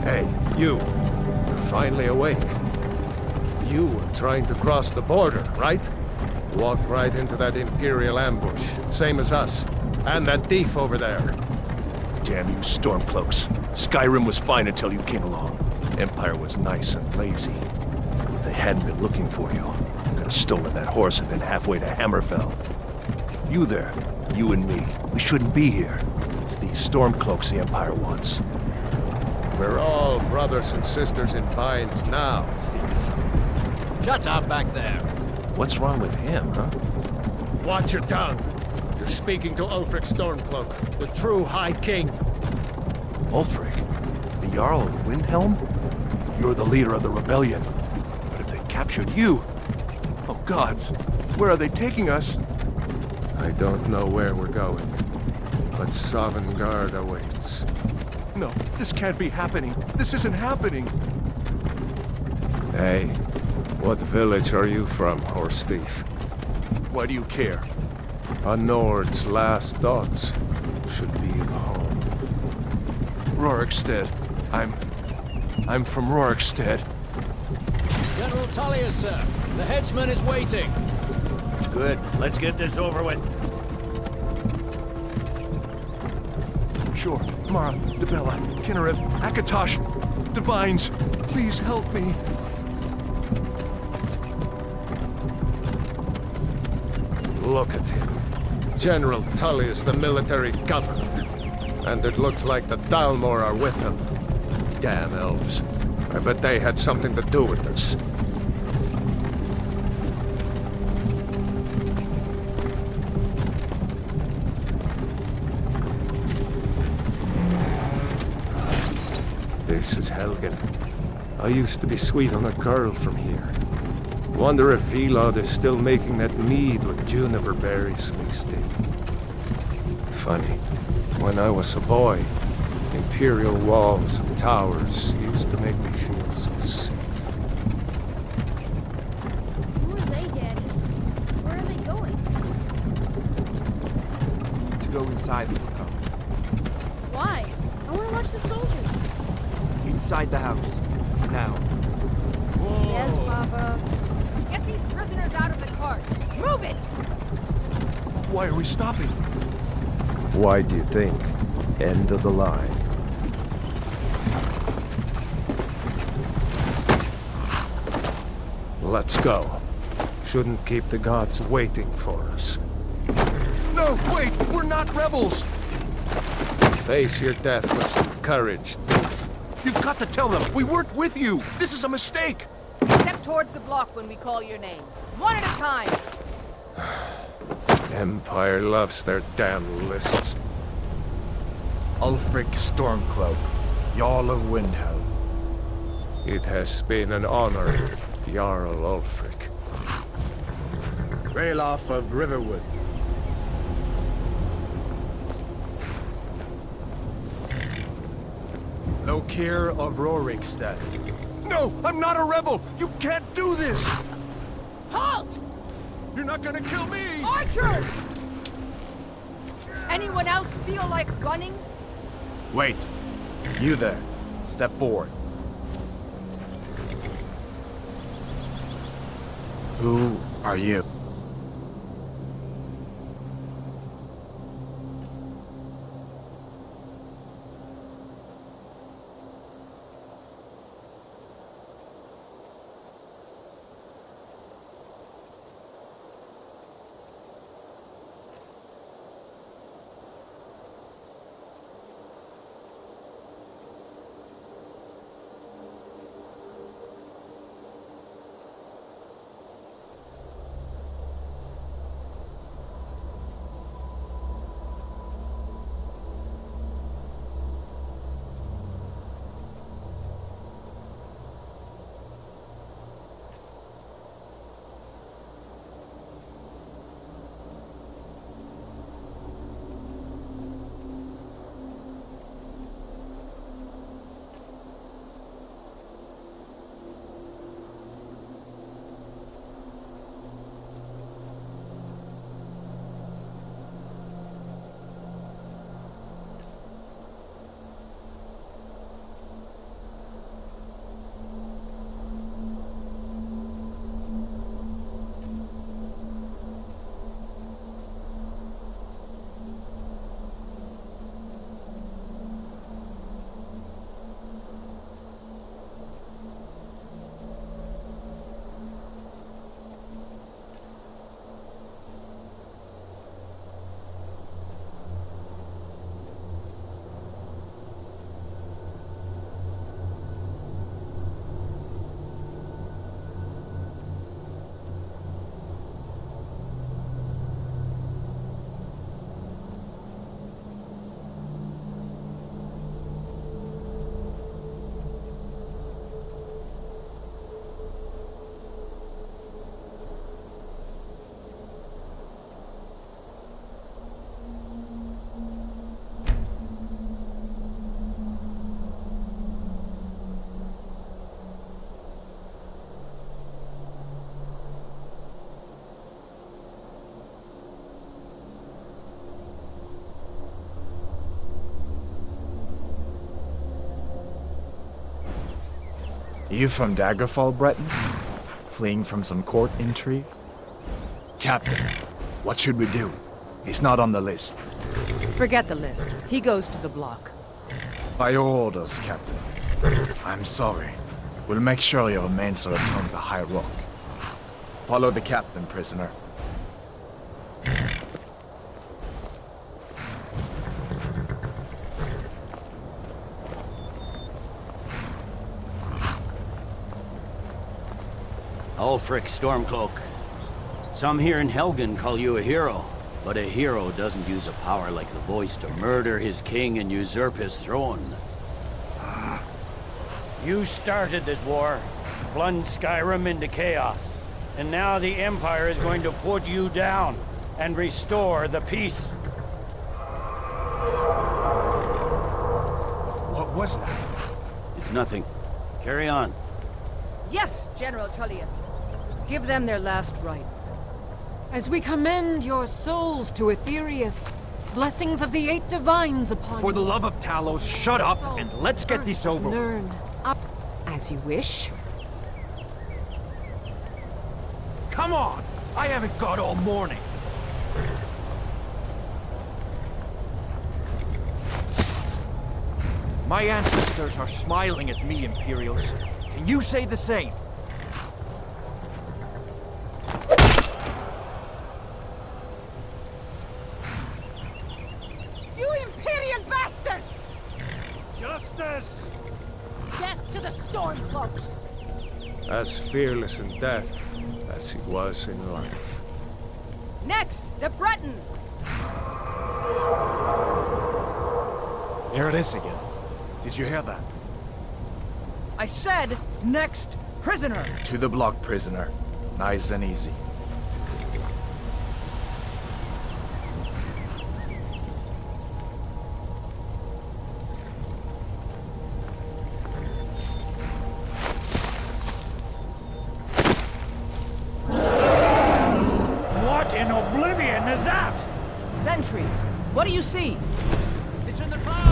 Hey, you. You're finally awake. You were trying to cross the border, right? Walked right into that Imperial ambush, same as us. And that thief over there. Damn you Stormcloaks. Skyrim was fine until you came along. Empire was nice and lazy. If they hadn't been looking for you, could have stolen that horse and been halfway to Hammerfell. You there, you and me, we shouldn't be here. It's these Stormcloaks the Empire wants. We're all brothers and sisters in binds now, thief. Shut up back there. What's wrong with him, huh? Watch your tongue. You're speaking to Ulfric Stormcloak, the true High King. Ulfric? The Jarl of Windhelm? You're the leader of the rebellion. But if they captured you... Oh gods, where are they taking us? I don't know where we're going, but Sovngarde awaits. No, this can't be happening. This isn't happening. Hey, what village are you from, horse thief? Why do you care? A Nord's last thoughts should be of home. Rorikstead. I'm from Rorikstead. General Tullius, sir. The headsman is waiting. Good. Let's get this over with. Sure. Mara, Dibella, Kinnereth, Akatosh, Divines, please help me. Look at him. General Tullius, the military governor. And it looks like the Dalmor are with him. Damn elves. I bet they had something to do with this. This is Helgen. I used to be sweet on a girl from here. Wonder if Vilod is still making that mead with juniper berries mixed in. Funny, when I was a boy, Imperial walls and towers used to make me feel so safe. Who are they, Daddy? Where are they going? To go inside the house. Why? I want to watch the soldiers. Inside the house. Now. Yes, Papa. Get these prisoners out of the carts! Move it! Why are we stopping? Why do you think? End of the line. Let's go. Shouldn't keep the gods waiting for us. No, wait! We're not rebels! Face your death with some courage, thief. You've got to tell them! We weren't with you! This is a mistake! Step towards the block when we call your name. One at a time! Empire loves their damn lists. Ulfric Stormcloak, Jarl of Windhelm. It has been an honor, Jarl Ulfric. Ralof of Riverwood. Lokir of Rorikstead. No! I'm not a rebel! You can't do this! Halt! You're not gonna kill me! Archers! Anyone else feel like running? Wait. You there. Step forward. Who are you? You from Daggerfall, Breton? Fleeing from some court intrigue? Captain, what should we do? He's not on the list. Forget the list. He goes to the block. By your orders, Captain. I'm sorry. We'll make sure your remains are returned to High Rock. Follow the captain, prisoner. Ulfric Stormcloak. Some here in Helgen call you a hero, but a hero doesn't use a power like the voice to murder his king and usurp his throne. You started this war, plunged Skyrim into chaos, and now the Empire is going to put you down and restore the peace. What was that? It's nothing. Carry on. Yes, General Tullius. Give them their last rites. As we commend your souls to Aetherius, blessings of the eight divines upon you. For the love of Talos, shut up and let's get this over with. Learn up as you wish. Come on! I haven't got all morning. My ancestors are smiling at me, Imperials. Can you say the same? You Imperial bastards! Justice! Death to the Stormcloaks! As fearless in death as he was in life. Next, the Breton! There it is again. Did you hear that? I said, next, prisoner! To the block, prisoner. Nice and easy. What in oblivion is that? Sentries, what do you see? It's in the clouds!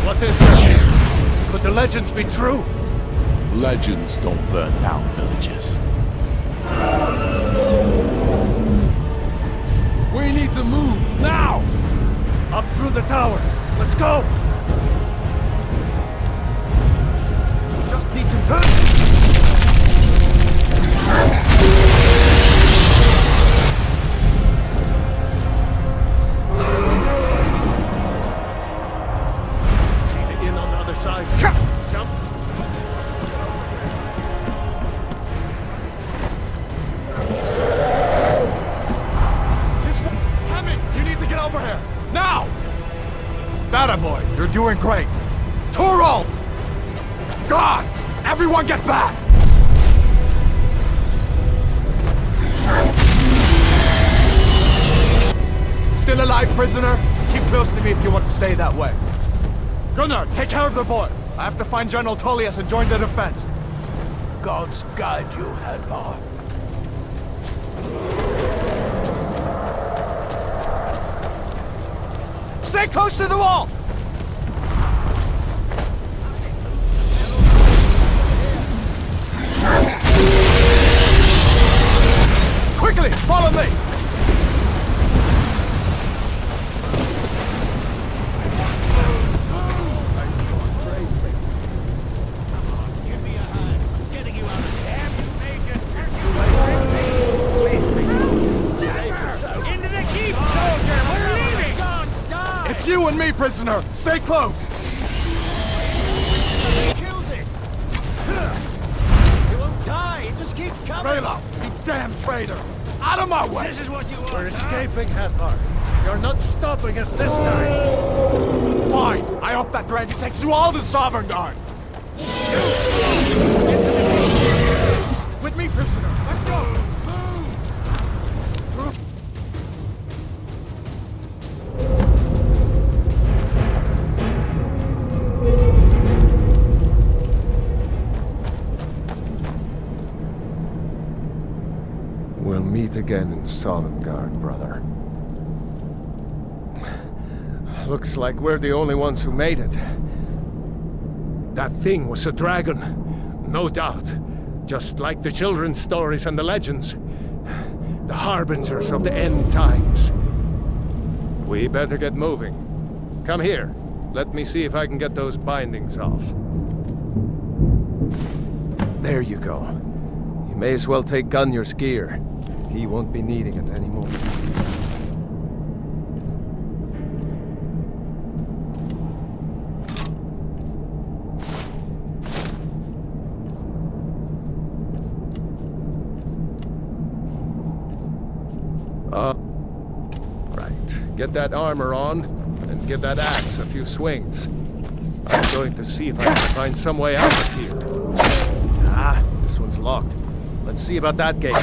What is that? Could the legends be true? Legends don't burn down villages. We need to move, now! Up through the tower. Let's go! Just need to... See the inn on the other side. Jump! You need to get over here! Now! That boy, you're doing great. Torolf! Gods! Everyone get back! Still alive, prisoner? Keep close to me if you want to stay that way. Gunnar, take care of the boy. I have to find General Tullius and join the defense. Gods guide you, Hadvar. Stay close to the wall! Quickly, follow me! Give me a hand. Getting you out of there. Into the keep, soldier! We're leaving! It's you and me, prisoner! Stay close! Kills it! You won't die, it just keeps coming! Rayla, you damn traitor! Out of my way! This is what you want! We're escaping, Hadvar. You're not stopping us this time. Fine! I hope that Randy takes you all to Sovereign Guard! With me, prisoner! Let's go! We'll meet again in Sovngarde, brother. Looks like we're the only ones who made it. That thing was a dragon, no doubt. Just like the children's stories and the legends. The harbingers of the end times. We better get moving. Come here. Let me see if I can get those bindings off. There you go. You may as well take Gunnar's gear. He won't be needing it anymore. Right. Get that armor on, and give that axe a few swings. I'm going to see if I can find some way out of here. Ah, this one's locked. Let's see about that gate.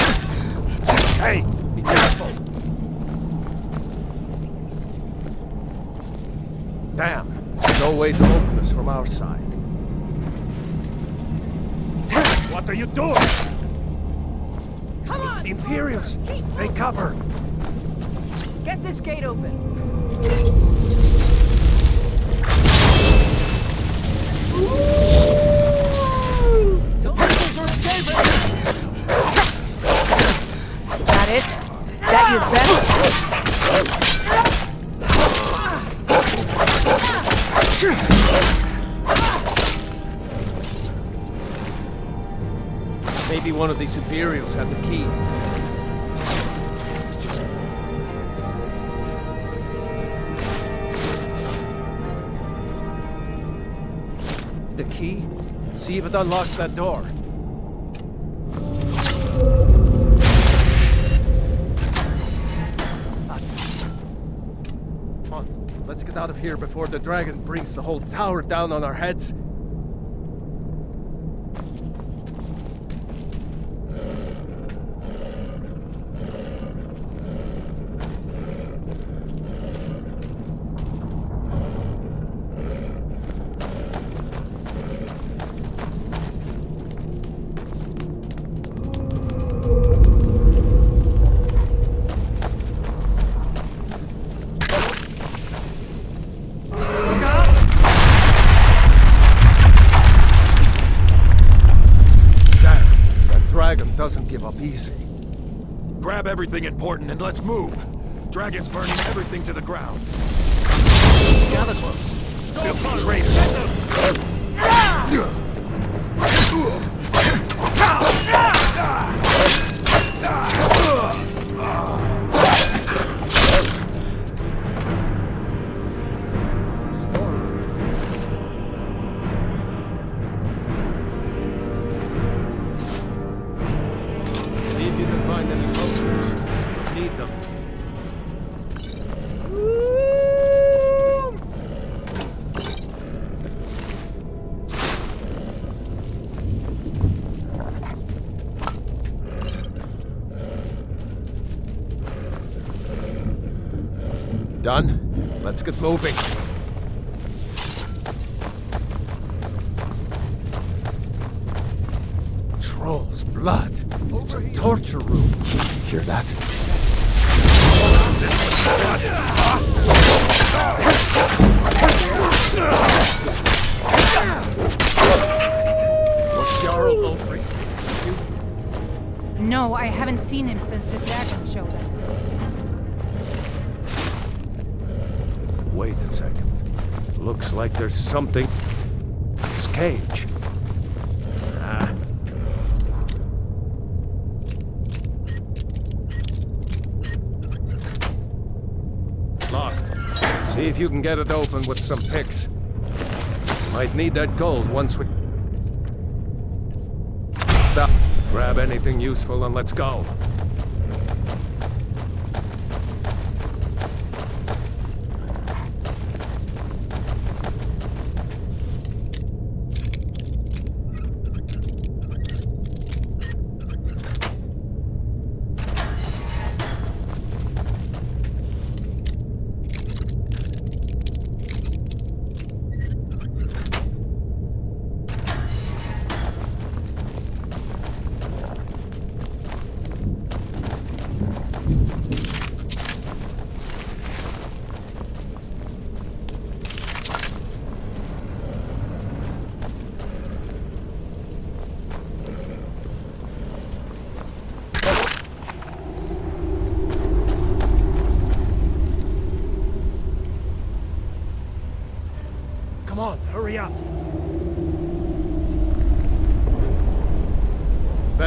Hey, be careful! Damn, no way to open this from our side. What are you doing? Come on! The Imperials! Take cover! Get this gate open. The prisoners are escaping! That it? That your best? Maybe one of these Imperials had the key. The key? See if it unlocks that door. Come on, let's get out of here before the dragon brings the whole tower down on our heads. Doesn't give up easy. Grab everything important and let's move. Dragon's burning everything to the ground. Gather close. Filthy traitors. See if you can find any potions. Need them. Done? Let's get moving. Troll's blood. It's a torture room. Hear that? Was Jarl Ulfric? No, I haven't seen him since the dragon showed up. Wait a second. Looks like there's something. This cage. Locked. See if you can get it open with some picks. Might need that gold once we... Stop. Grab anything useful and let's go.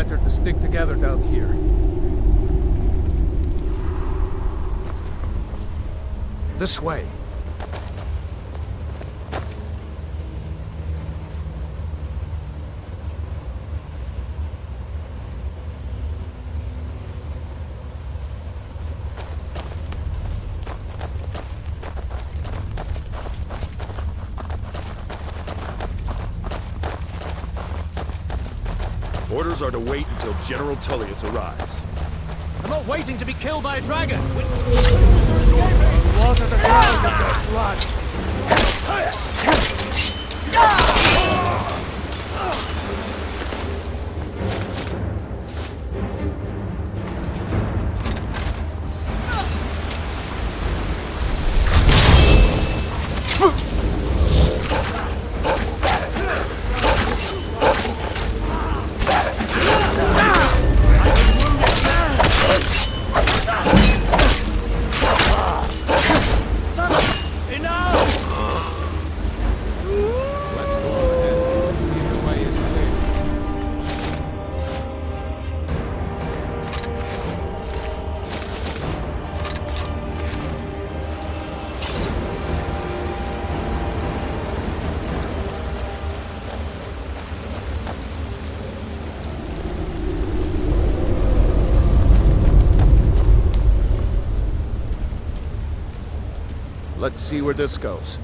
better to stick together down here. This way. Orders are to wait until General Tullius arrives. I'm not waiting to be killed by a dragon. Witnesses are escaping. Water the ground with their blood. Let's see where this goes.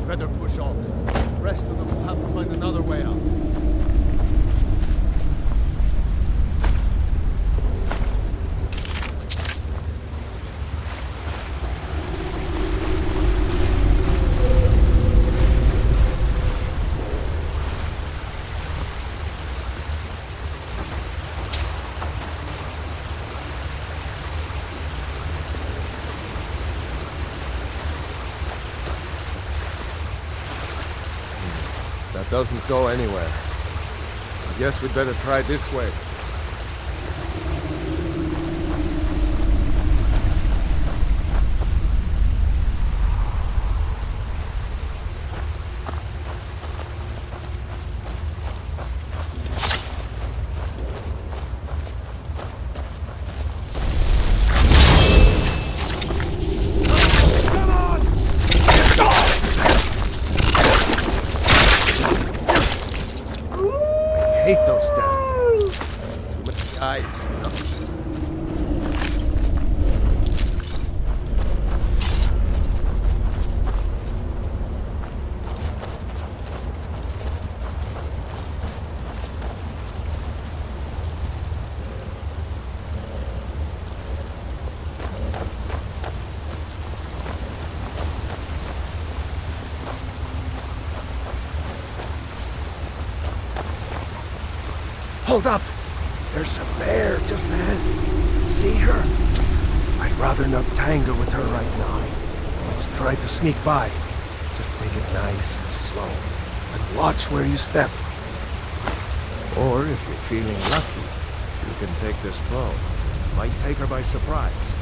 Better push on. The rest of them will have to find another way out. That doesn't go anywhere. I guess we'd better try this way. I hate those damn too many eyes. Hold up! There's a bear just ahead. See her? I'd rather not tangle with her right now. Let's try to sneak by. Just take it nice and slow. And watch where you step. Or if you're feeling lucky, you can take this bow. Might take her by surprise.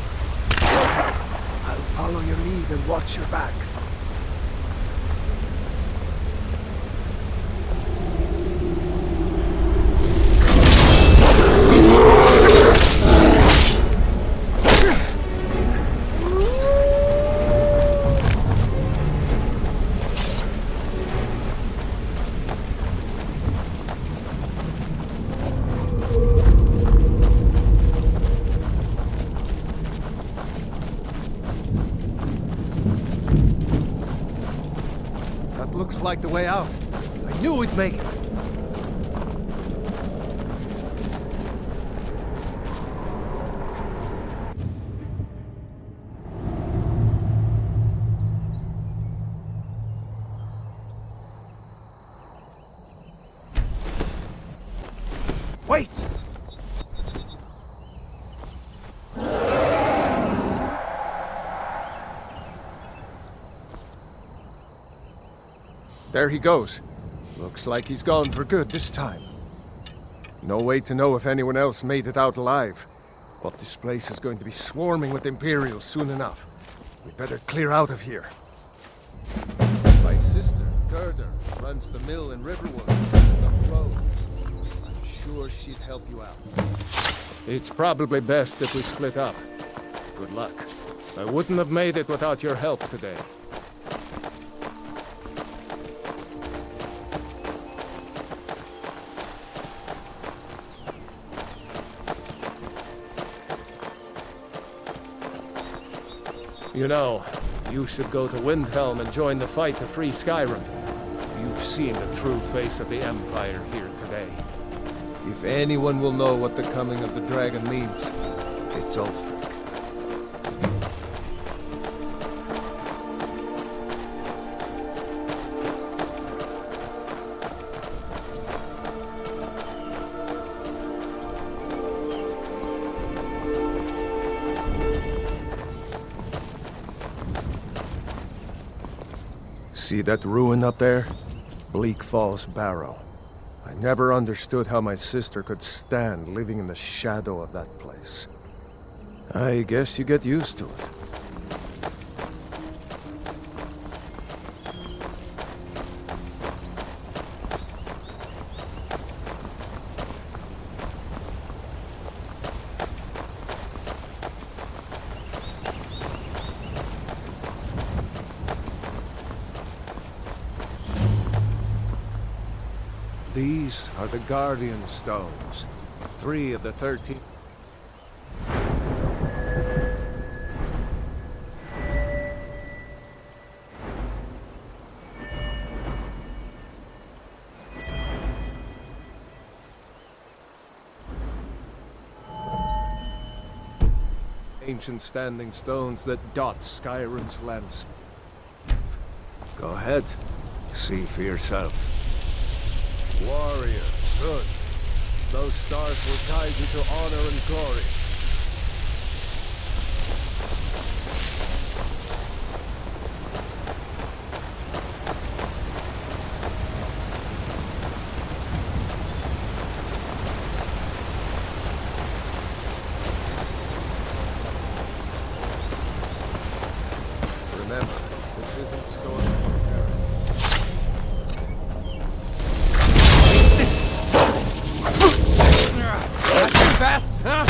I'll follow your lead and watch your back. Looks like the way out. I knew we'd make it. Wait! There he goes. Looks like he's gone for good this time. No way to know if anyone else made it out alive. But this place is going to be swarming with Imperials soon enough. We better clear out of here. My sister, Gerda, runs the mill in Riverwood. The road. I'm sure she'd help you out. It's probably best if we split up. Good luck. I wouldn't have made it without your help today. You know, you should go to Windhelm and join the fight to free Skyrim. You've seen the true face of the Empire here today. If anyone will know what the coming of the dragon means, it's Ulfric. See that ruin up there? Bleak Falls Barrow. I never understood how my sister could stand living in the shadow of that place. I guess you get used to it. These are the Guardian Stones. 3 of the 13. Ancient standing stones that dot Skyrim's landscape. Go ahead. See for yourself. Warrior, good. Those stars will guide you to honor and glory. Remember, this isn't story. Fast, huh?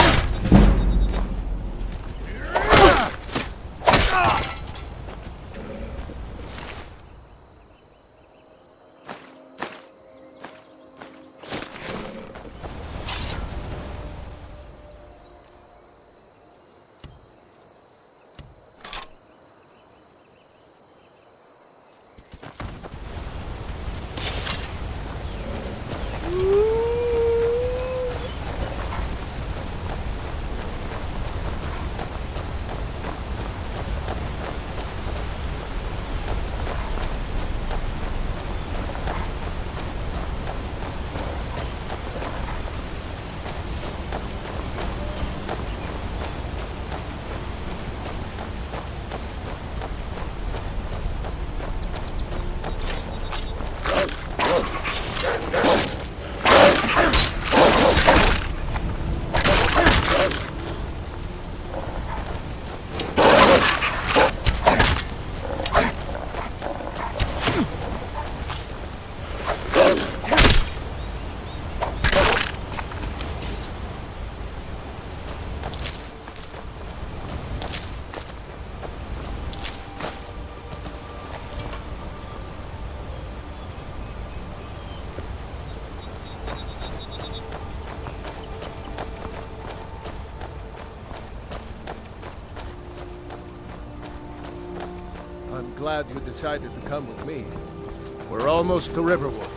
I'm glad you decided to come with me. We're almost to Riverwood.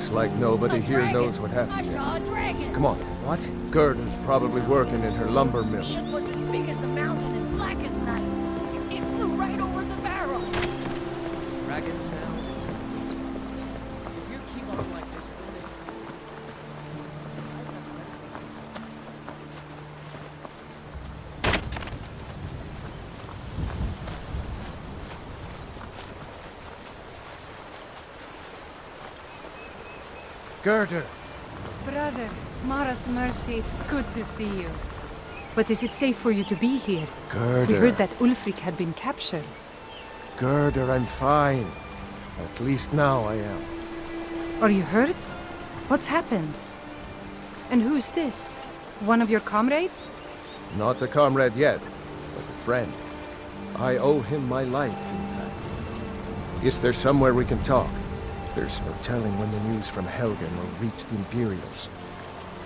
Looks like nobody here knows what I happened. saw a dragon. Come on. What? Gerda's probably working in her lumber mill. It was as big as the mountain and black as night. It flew right over the barrel. Dragon sounds. If you keep on like this, Gerda! Brother, Mara's mercy, it's good to see you. But is it safe for you to be here? Gerda! We heard that Ulfric had been captured. Gerda, I'm fine. At least now I am. Are you hurt? What's happened? And who's this? One of your comrades? Not a comrade yet, but a friend. I owe him my life, in fact. Is there somewhere we can talk? There's no telling when the news from Helgen will reach the Imperials.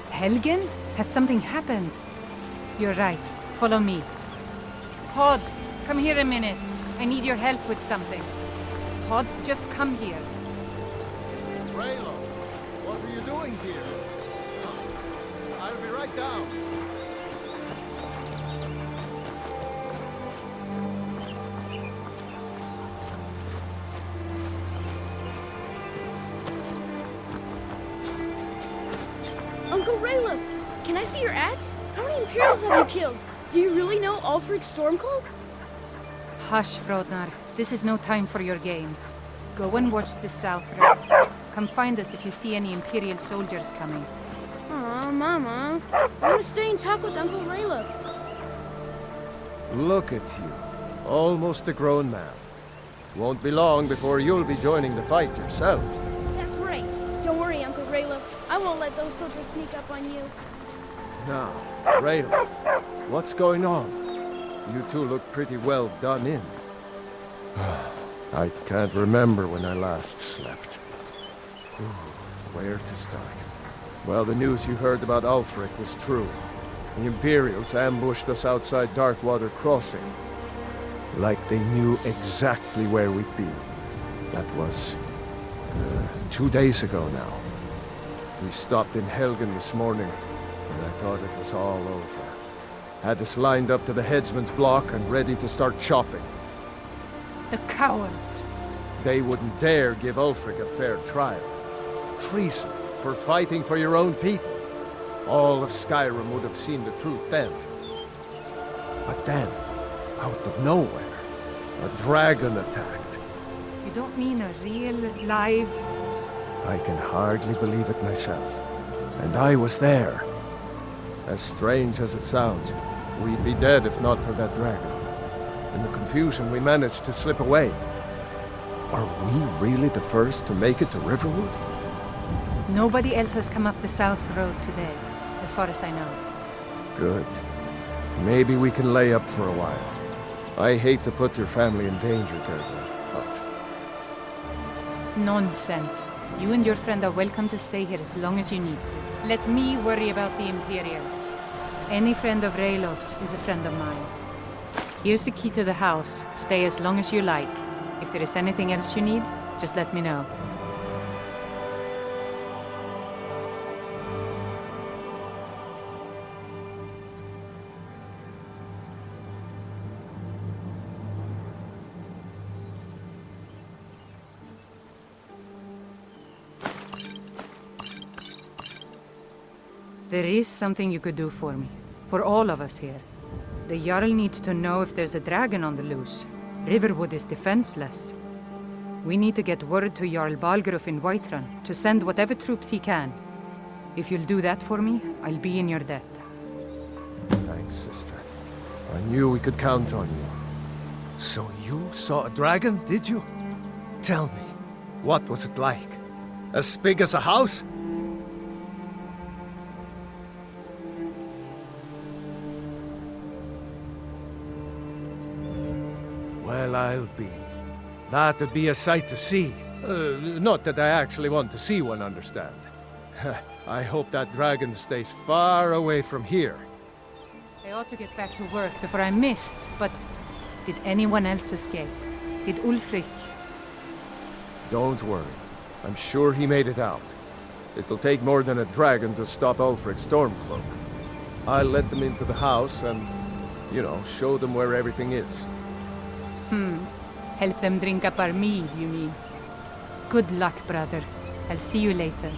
Helgen? Has something happened? You're right. Follow me. Hod, come here a minute. I need your help with something. Hod, just come here. Raylo, what are you doing here? I'll be right down. Uncle Raylo, can I see your axe? How many Imperials have you killed? Do you really know Ulfric's Stormcloak? Hush, Frodnar. This is no time for your games. Go and watch the South Road. Come find us if you see any Imperial soldiers coming. Aw, Mama. I want to stay and talk with Uncle Raylo. Look at you. Almost a grown man. Won't be long before you'll be joining the fight yourself. That's right. Don't worry, Uncle Raylo. I won't let those soldiers sneak up on you. Now, Raylo, what's going on? You two look pretty well done in. I can't remember when I last slept. Where to start? Well, the news you heard about Ulfric was true. The Imperials ambushed us outside Darkwater Crossing. Like they knew exactly where we'd be. That was 2 days ago now. We stopped in Helgen this morning, and I thought it was all over. Had us lined up to the headsman's block and ready to start chopping. The cowards! They wouldn't dare give Ulfric a fair trial. Treason for fighting for your own people. All of Skyrim would have seen the truth then. But then, out of nowhere, a dragon attacked. You don't mean a real, live... I can hardly believe it myself. And I was there. As strange as it sounds, we'd be dead if not for that dragon. In the confusion, we managed to slip away. Are we really the first to make it to Riverwood? Nobody else has come up the South Road today, as far as I know. Good. Maybe we can lay up for a while. I hate to put your family in danger, Gerda, but... Nonsense. You and your friend are welcome to stay here as long as you need. Let me worry about the Imperials. Any friend of Raylov's is a friend of mine. Here's the key to the house. Stay as long as you like. If there is anything else you need, just let me know. There is something you could do for me. For all of us here. The Jarl needs to know if there's a dragon on the loose. Riverwood is defenseless. We need to get word to Jarl Balgruuf in Whiterun to send whatever troops he can. If you'll do that for me, I'll be in your debt. Thanks, sister. I knew we could count on you. So you saw a dragon, did you? Tell me, what was it like? As big as a house? Well, I'll be. That'd be a sight to see. Not that I actually want to see one, understand. I hope that dragon stays far away from here. I ought to get back to work before I'm missed, but did anyone else escape? Did Ulfric? Don't worry. I'm sure he made it out. It'll take more than a dragon to stop Ulfric's Stormcloak. I'll let them into the house and, you know, show them where everything is. Help them drink up our mead, you mean? Good luck, brother. I'll see you later.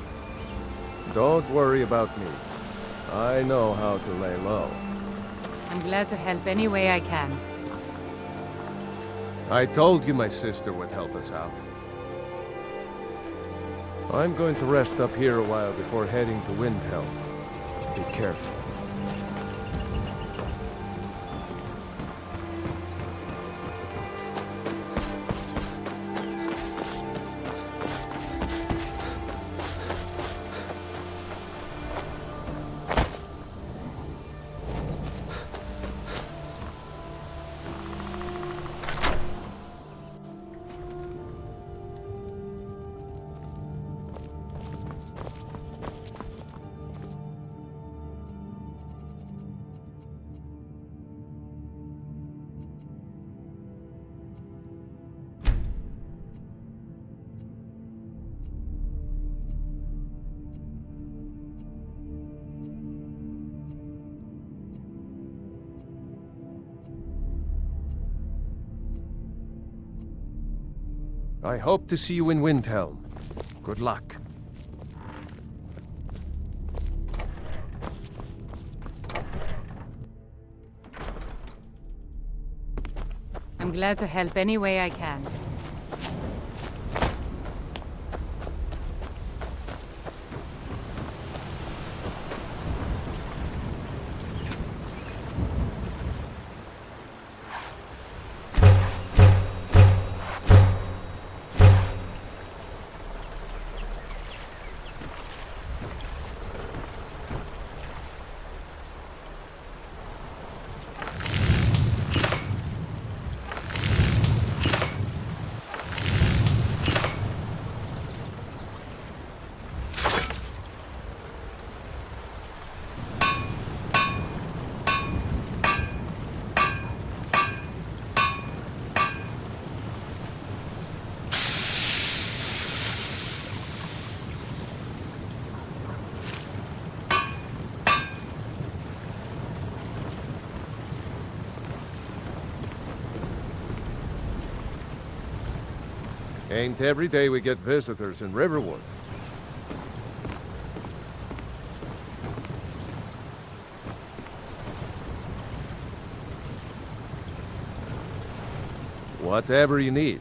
Don't worry about me. I know how to lay low. I'm glad to help any way I can. I told you my sister would help us out. I'm going to rest up here a while before heading to Windhelm. Be careful. I hope to see you in Windhelm. Good luck. I'm glad to help any way I can. Ain't every day we get visitors in Riverwood. Whatever you need.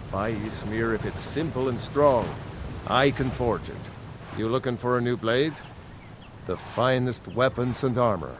Buy Ysmir if it's simple and strong. I can forge it. You looking for a new blade? The finest weapons and armor.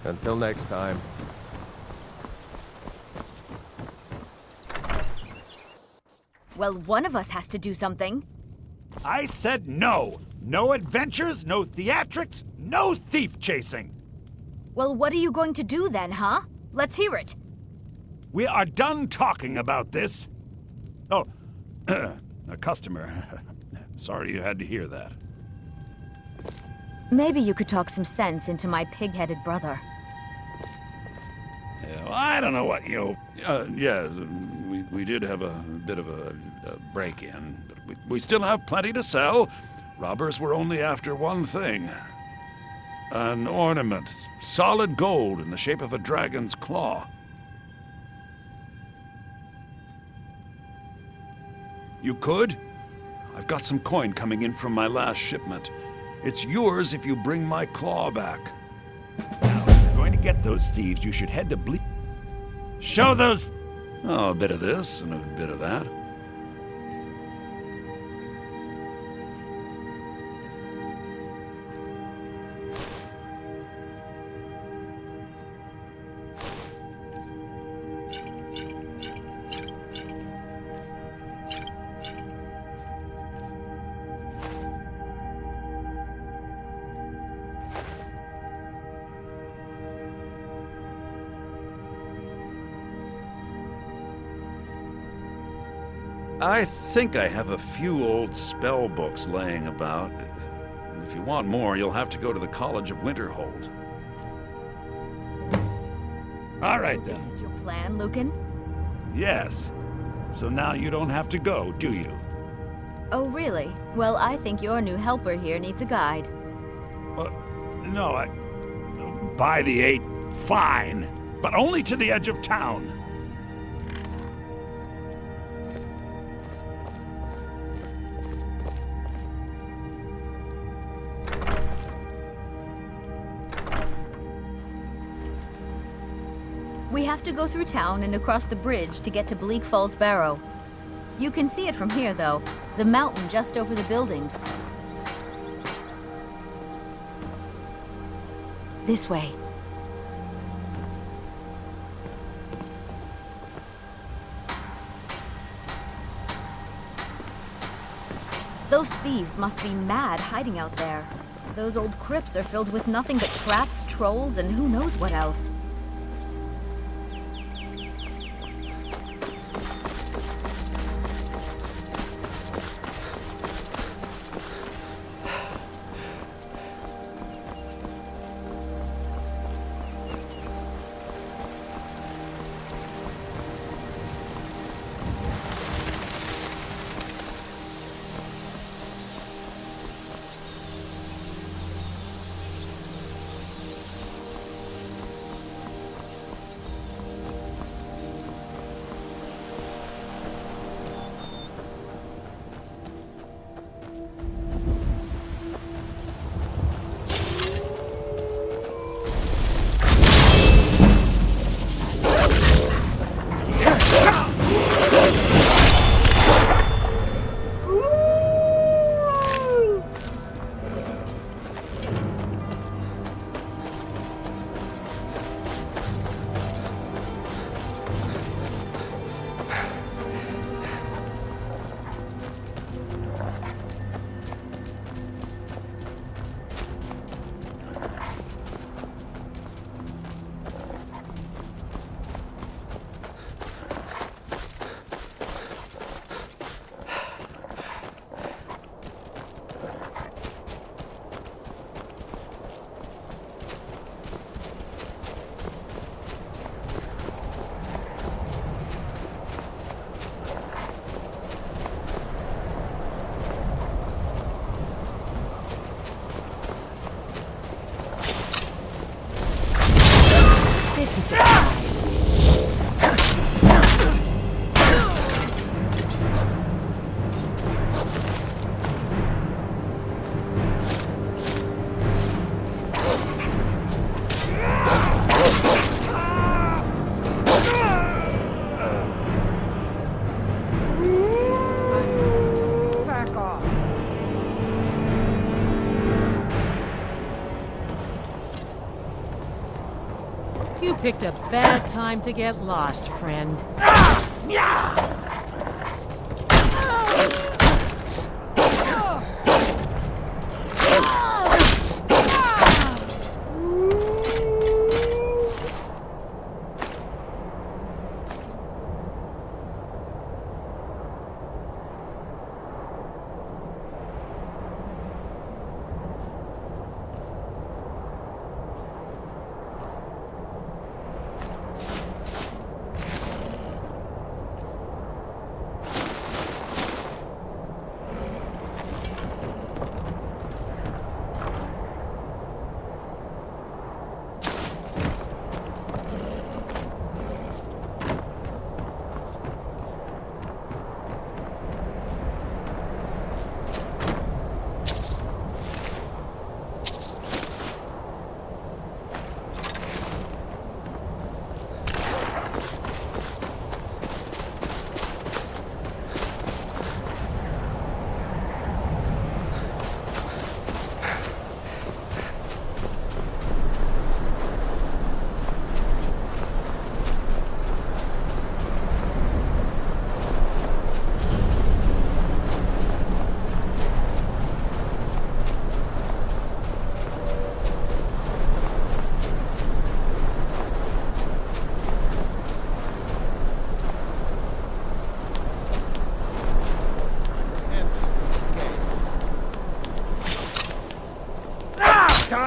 Until next time. Well, one of us has to do something. I said no! No adventures, no theatrics, no thief chasing! Well, what are you going to do then, huh? Let's hear it. We are done talking about this. Oh, a customer. Sorry you had to hear that. Maybe you could talk some sense into my pig-headed brother. Yeah, well, I don't know what you... yeah, we did have a bit of a break-in, but we still have plenty to sell. Robbers were only after one thing. An ornament, solid gold in the shape of a dragon's claw. You could? I've got some coin coming in from my last shipment. It's yours if you bring my claw back. Now, if you're going to get those thieves, you should head to Bleak. Show those... Oh, a bit of this and a bit of that. I think I have a few old spell books laying about. If you want more, you'll have to go to the College of Winterhold. All right, then. This is your plan, Lucan? Yes. So now you don't have to go, do you? Oh, really? Well, I think your new helper here needs a guide. No, by the 8, fine. But only to the edge of town. We have to go through town and across the bridge to get to Bleak Falls Barrow. You can see it from here, though. The mountain just over the buildings. This way. Those thieves must be mad hiding out there. Those old crypts are filled with nothing but traps, trolls, and who knows what else. This is a surprise. Back off. You picked a bad time to get lost, friend.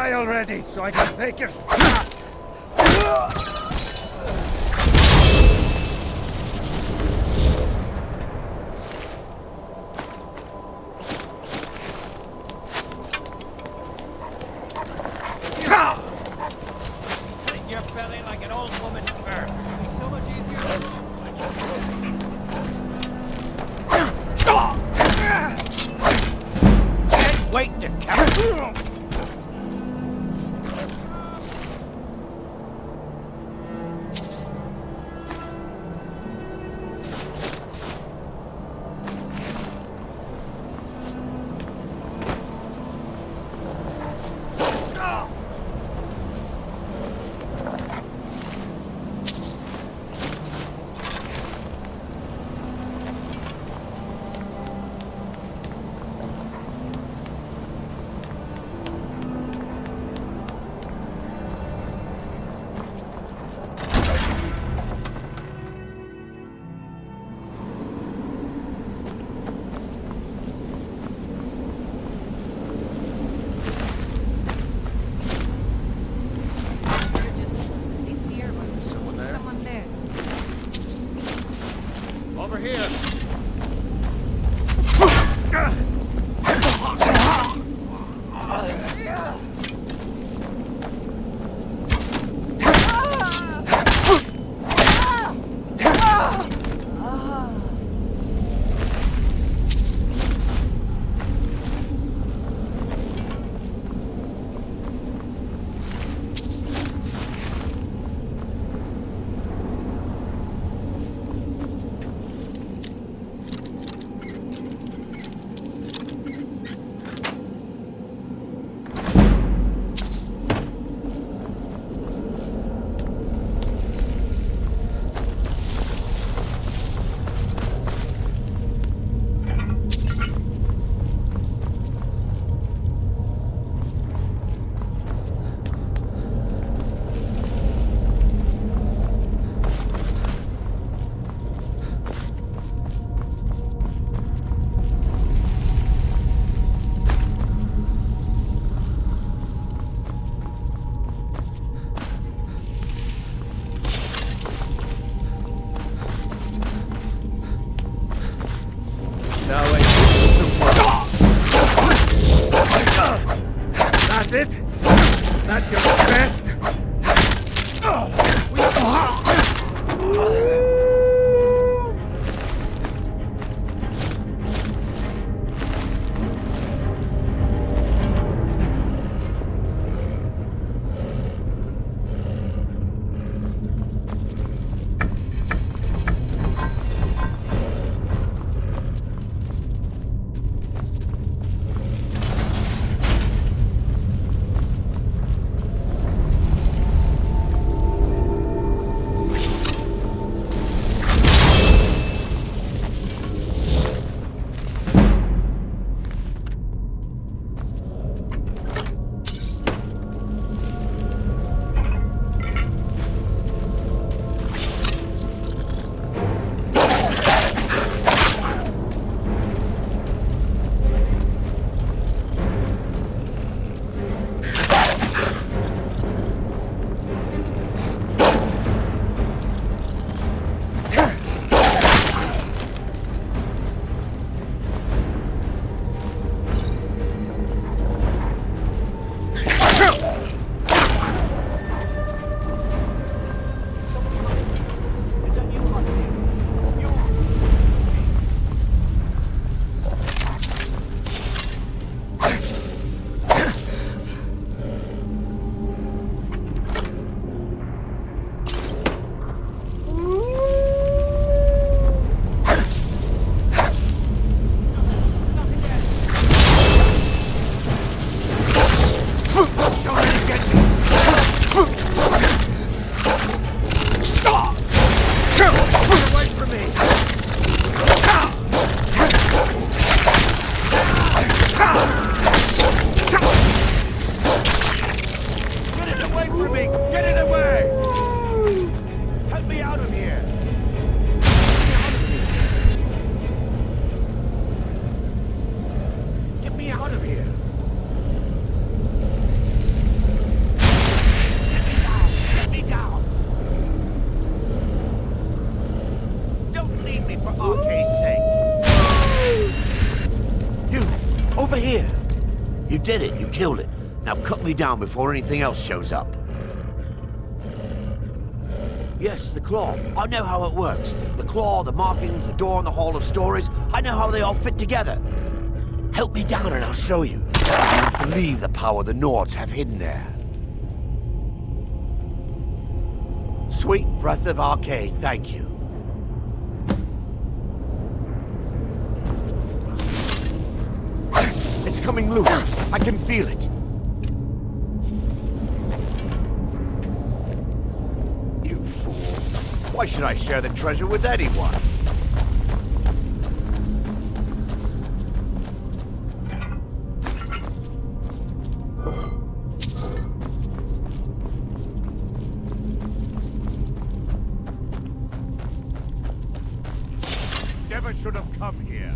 Die already, so I can take your stuff! Split your belly like an old woman's birth. It'll be so much easier. Can't wait to catch you. Over here. over here. You did it. You killed it. Now cut me down before anything else shows up. Yes, the claw. I know how it works. The claw, the markings, the door in the Hall of Stories. I know how they all fit together. Help me down and I'll show you. You won't believe the power the Nords have hidden there. Sweet breath of Arcade, thank you. It's coming loose. I can feel it. You fool. Why should I share the treasure with anyone? Never should have come here.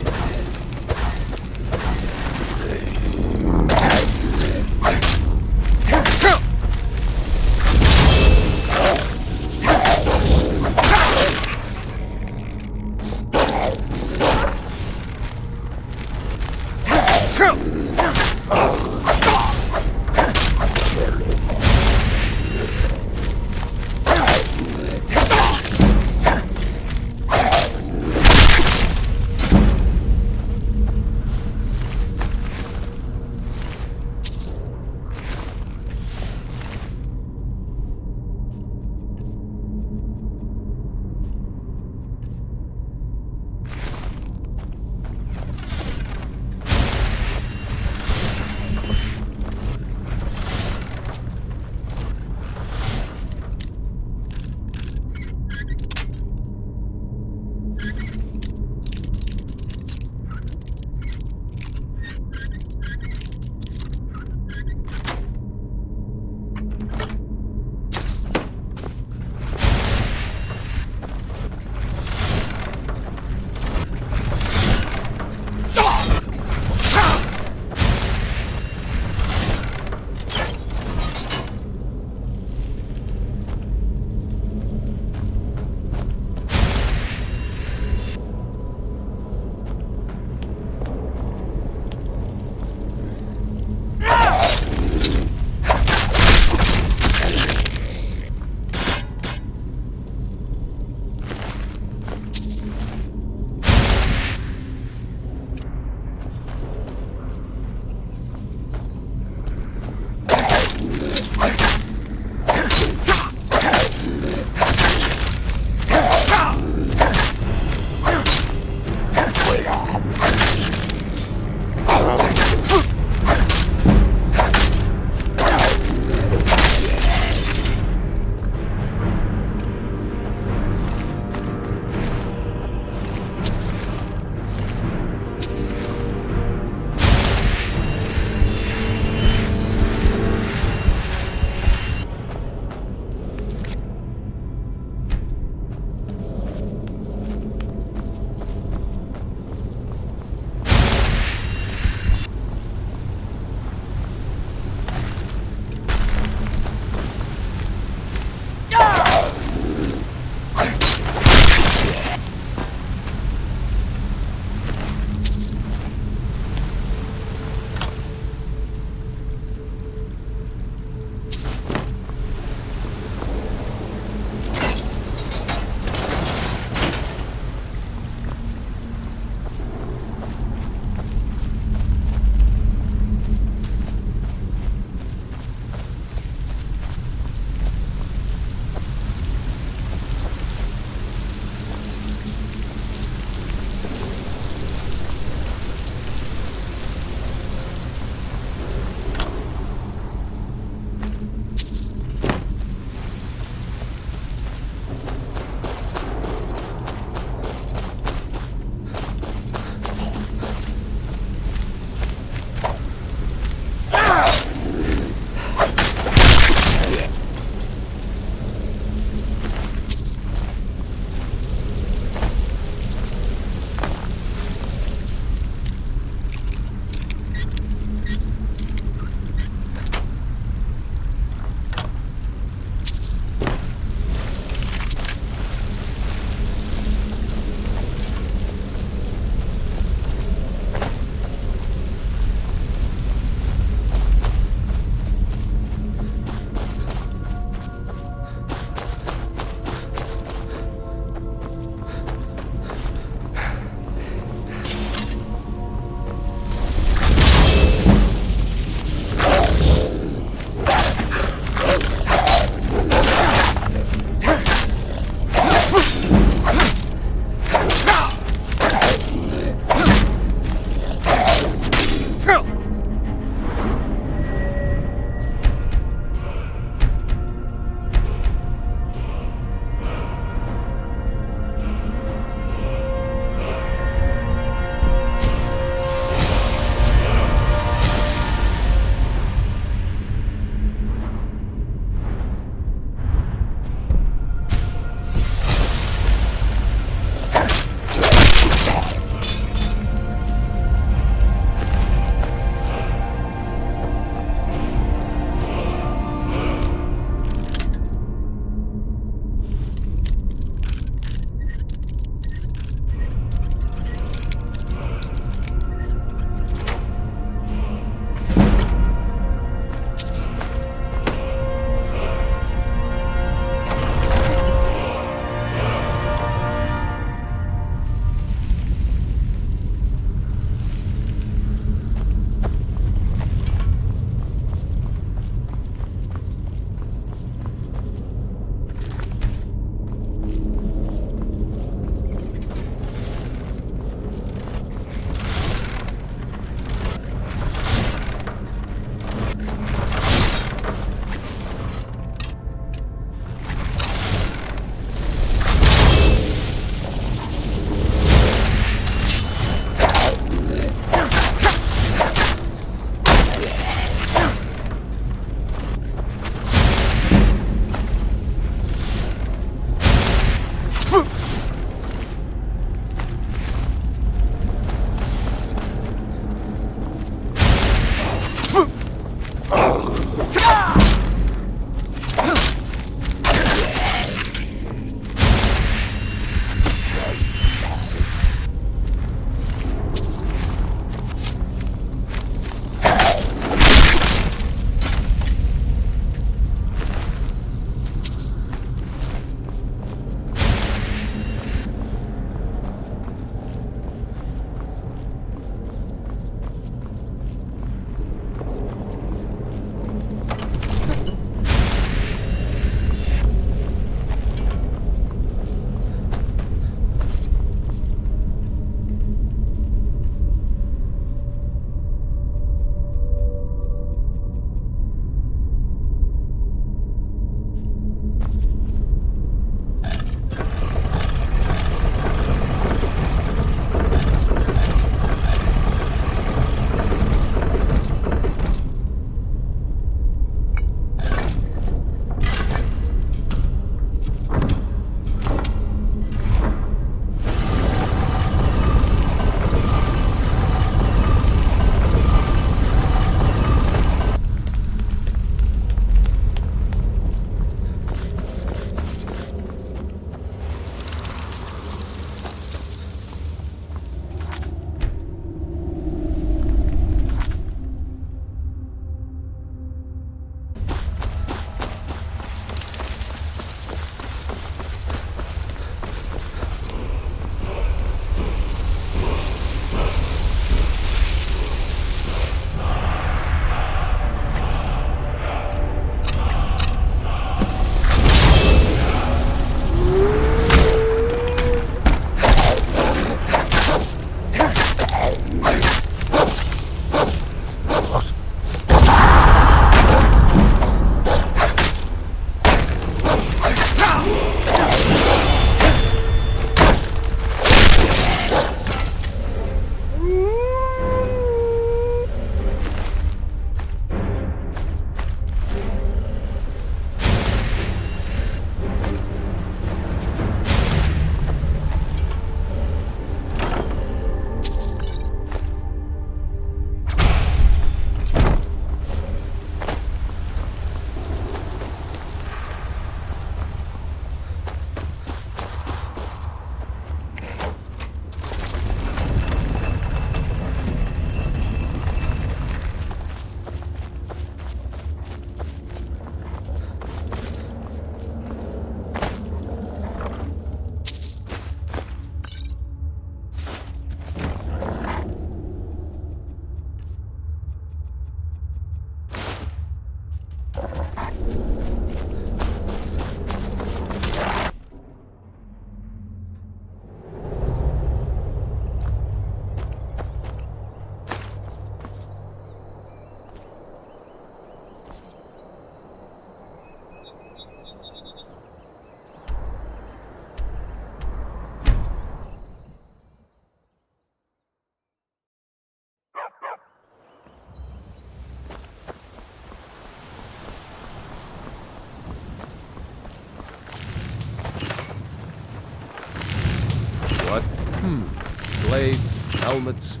Blades, helmets,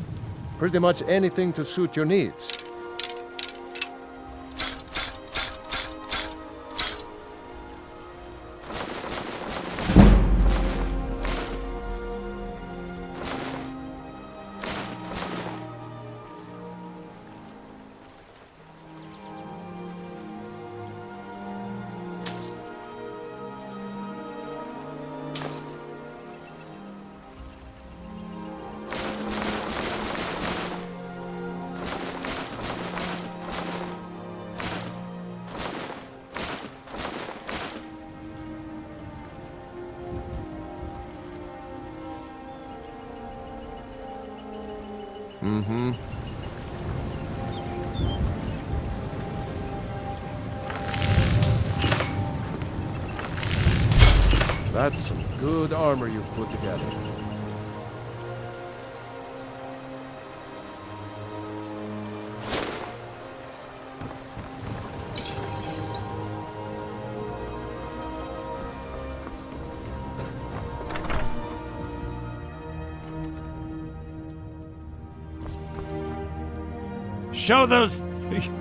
pretty much anything to suit your needs. Mm-hmm. That's some good armor you've put together. Show those...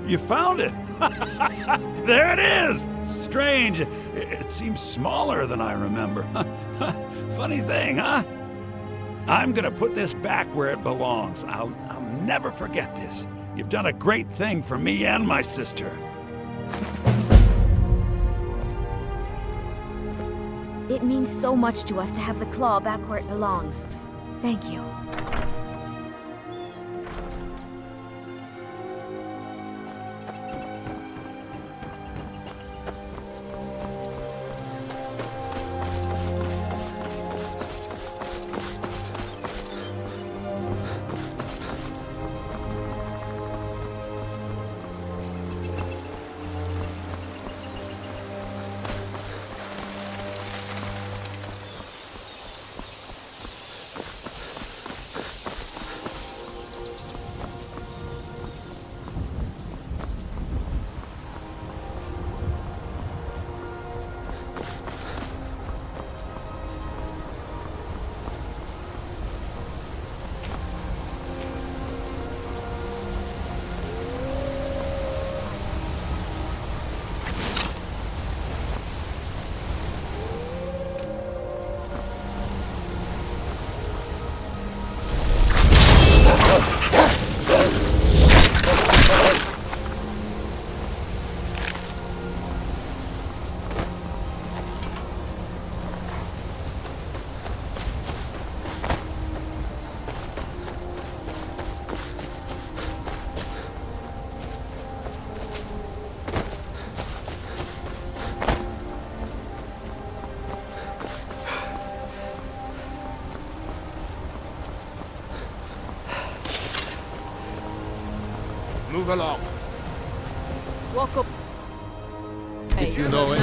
You found it! There it is! Strange. It seems smaller than I remember. Funny thing, huh? I'm gonna put this back where it belongs. I'll never forget this. You've done a great thing for me and my sister. It means so much to us to have the claw back where it belongs. Thank you. Move along. Walk up. If you know it.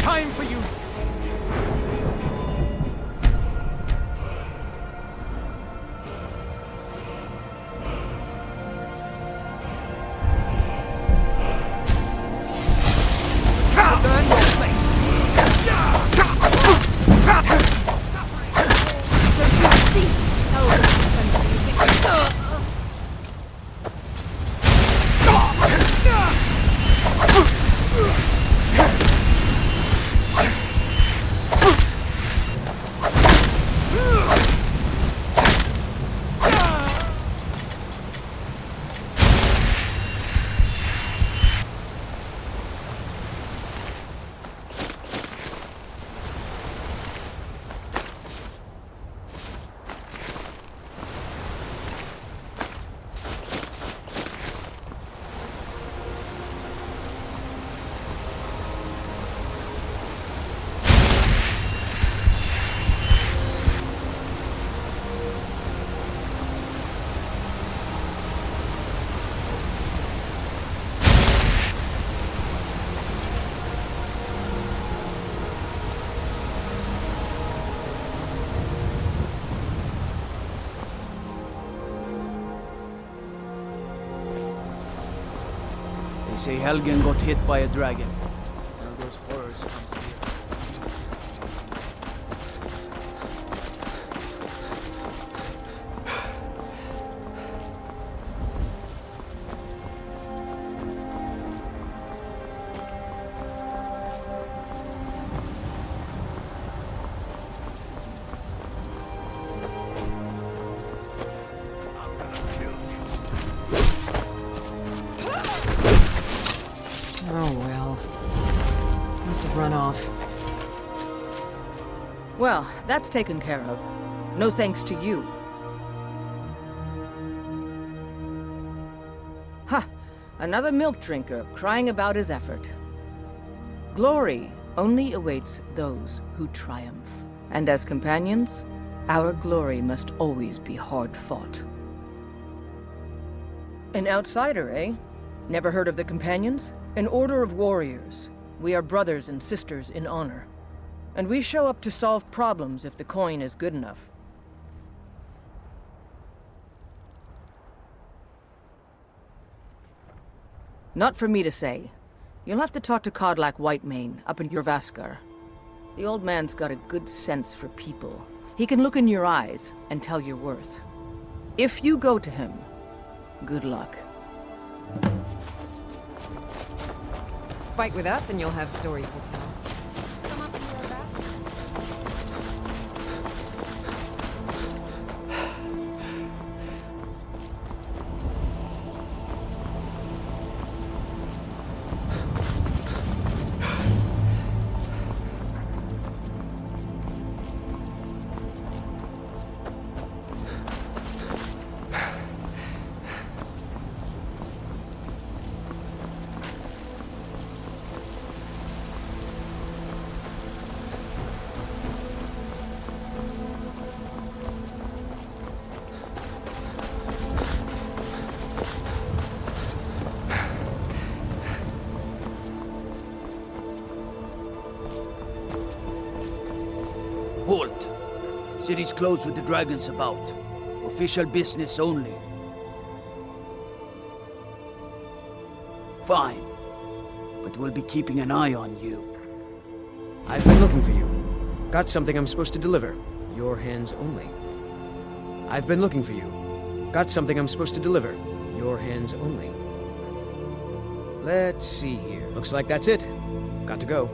Time for you. say Helgen got hit by a dragon. Now those horrors comes here. Oh well. Must have run off. Well, that's taken care of. No thanks to you. Ha! Another milk drinker crying about his effort. Glory only awaits those who triumph. And as companions, our glory must always be hard fought. An outsider, eh? Never heard of the Companions? An order of warriors. We are brothers and sisters in honor. And we show up to solve problems if the coin is good enough. Not for me to say. You'll have to talk to Kodlak Whitemane up in Jorvaskar. The old man's got a good sense for people. He can look in your eyes and tell your worth. If you go to him, good luck. Fight with us and you'll have stories to tell. Halt! City's closed with the dragons about. Official business only. Fine. But we'll be keeping an eye on you. I've been looking for you. Got something I'm supposed to deliver. Your hands only. I've been looking for you. Got something I'm supposed to deliver. Your hands only. Let's see here. Looks like that's it. Got to go.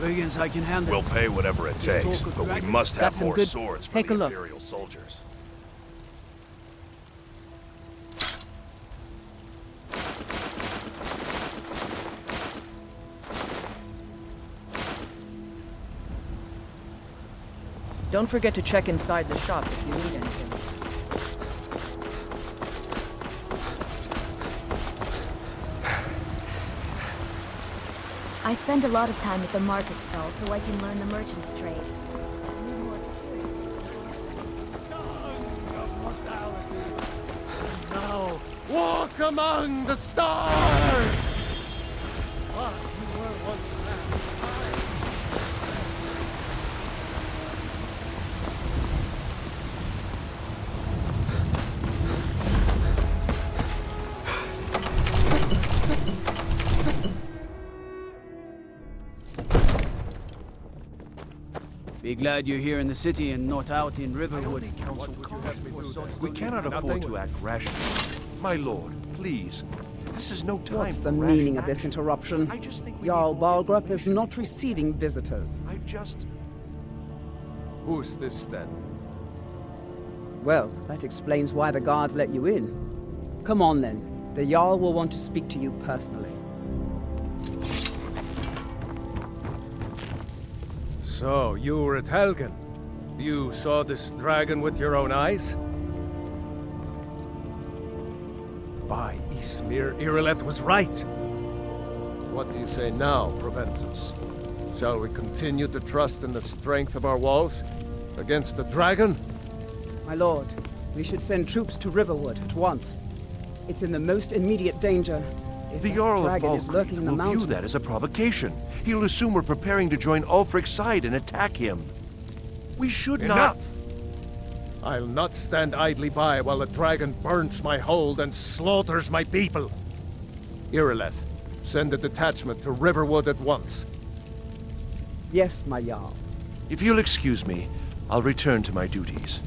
Brigands I can handle. We'll pay whatever it takes, but we must have more swords for the Imperial soldiers. Don't forget to check inside the shop if you need anything. I spend a lot of time at the market stall so I can learn the merchant's trade. I need more experience. Now, walk among the stars! Ah, you were once Be glad you're here in the city and not out in Riverwood. We cannot afford to act rashly. My lord, please. This is no time What's for the rash meaning of this action. interruption? I just think Jarl Balgrup is not receiving visitors. Who's this then? Well, that explains why the guards let you in. Come on then. The Jarl will want to speak to you personally. So, you were at Helgen. You saw this dragon with your own eyes? By Ysmir, Irileth was right! What do you say now, Proventus? Shall we continue to trust in the strength of our walls? Against the dragon? My lord, we should send troops to Riverwood at once. It's in the most immediate danger. If The that Jarl of dragon is lurking Falkreath in the will view mountains. that as a provocation. He'll assume we're preparing to join Ulfric's side and attack him. We should not... Enough! I'll not stand idly by while the dragon burns my hold and slaughters my people. Irileth, send a detachment to Riverwood at once. Yes, my Jarl. If you'll excuse me, I'll return to my duties.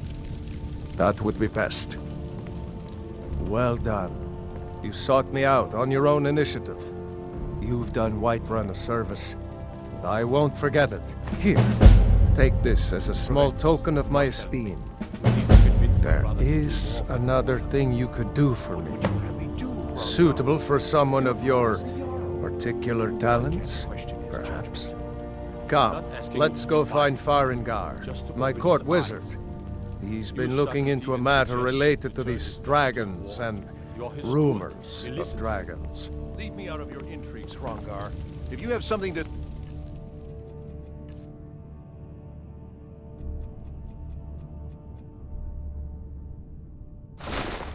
That would be best. Well done. You sought me out on your own initiative. You've done Whiterun a service, and I won't forget it. Here, take this as a small token of my esteem. There is another thing you could do for me. Suitable for someone of your particular talents, perhaps. Come, let's go find Farengar, my court wizard. He's been looking into a matter related to these dragons and rumors of dragons. Leave me out of your intrigues, Hrongar. If you have something to...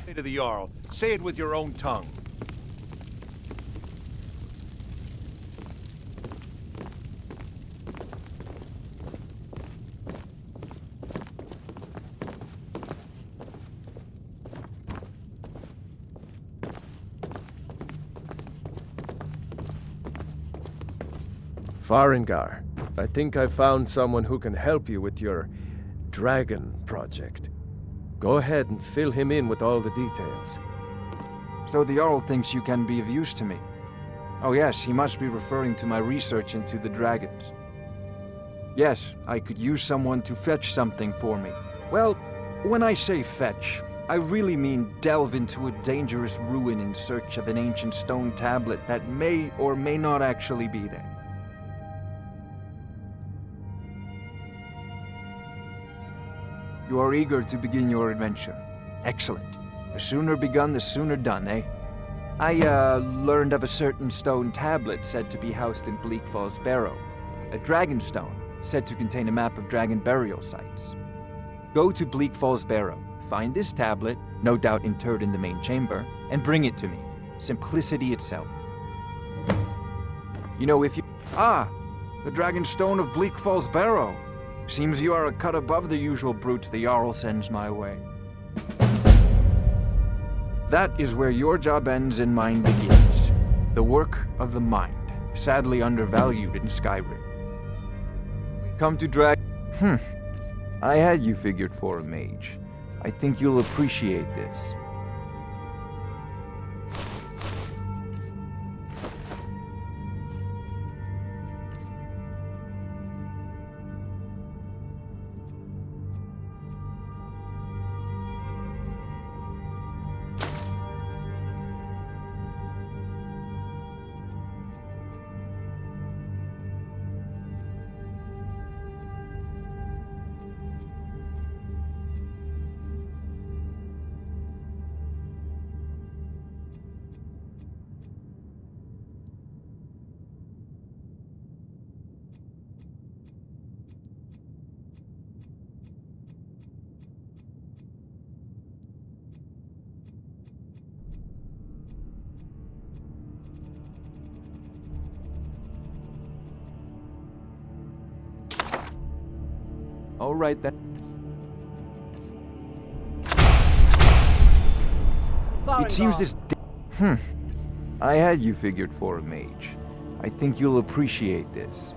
Say to the Jarl, say it with your own tongue. Farengar, I think I found someone who can help you with your dragon project. Go ahead and fill him in with all the details. So the Jarl thinks you can be of use to me. Oh yes, he must be referring to my research into the dragons. Yes, I could use someone to fetch something for me. Well, when I say fetch, I really mean delve into a dangerous ruin in search of an ancient stone tablet that may or may not actually be there. You are eager to begin your adventure. Excellent. The sooner begun, the sooner done, eh? I, learned of a certain stone tablet said to be housed in Bleak Falls Burrow. A dragon stone, said to contain a map of dragon burial sites. Go to Bleak Falls Burrow, find this tablet, no doubt interred in the main chamber, and bring it to me. Simplicity itself. You know, if you... Ah! The dragon stone of Bleak Falls Burrow! Seems you are a cut above the usual brutes the Jarl sends my way. That is where your job ends and mine begins. The work of the mind, sadly undervalued in Skyrim. Come to I had you figured for a mage. I think you'll appreciate this. All right then. It seems this... I had you figured for a mage. I think you'll appreciate this.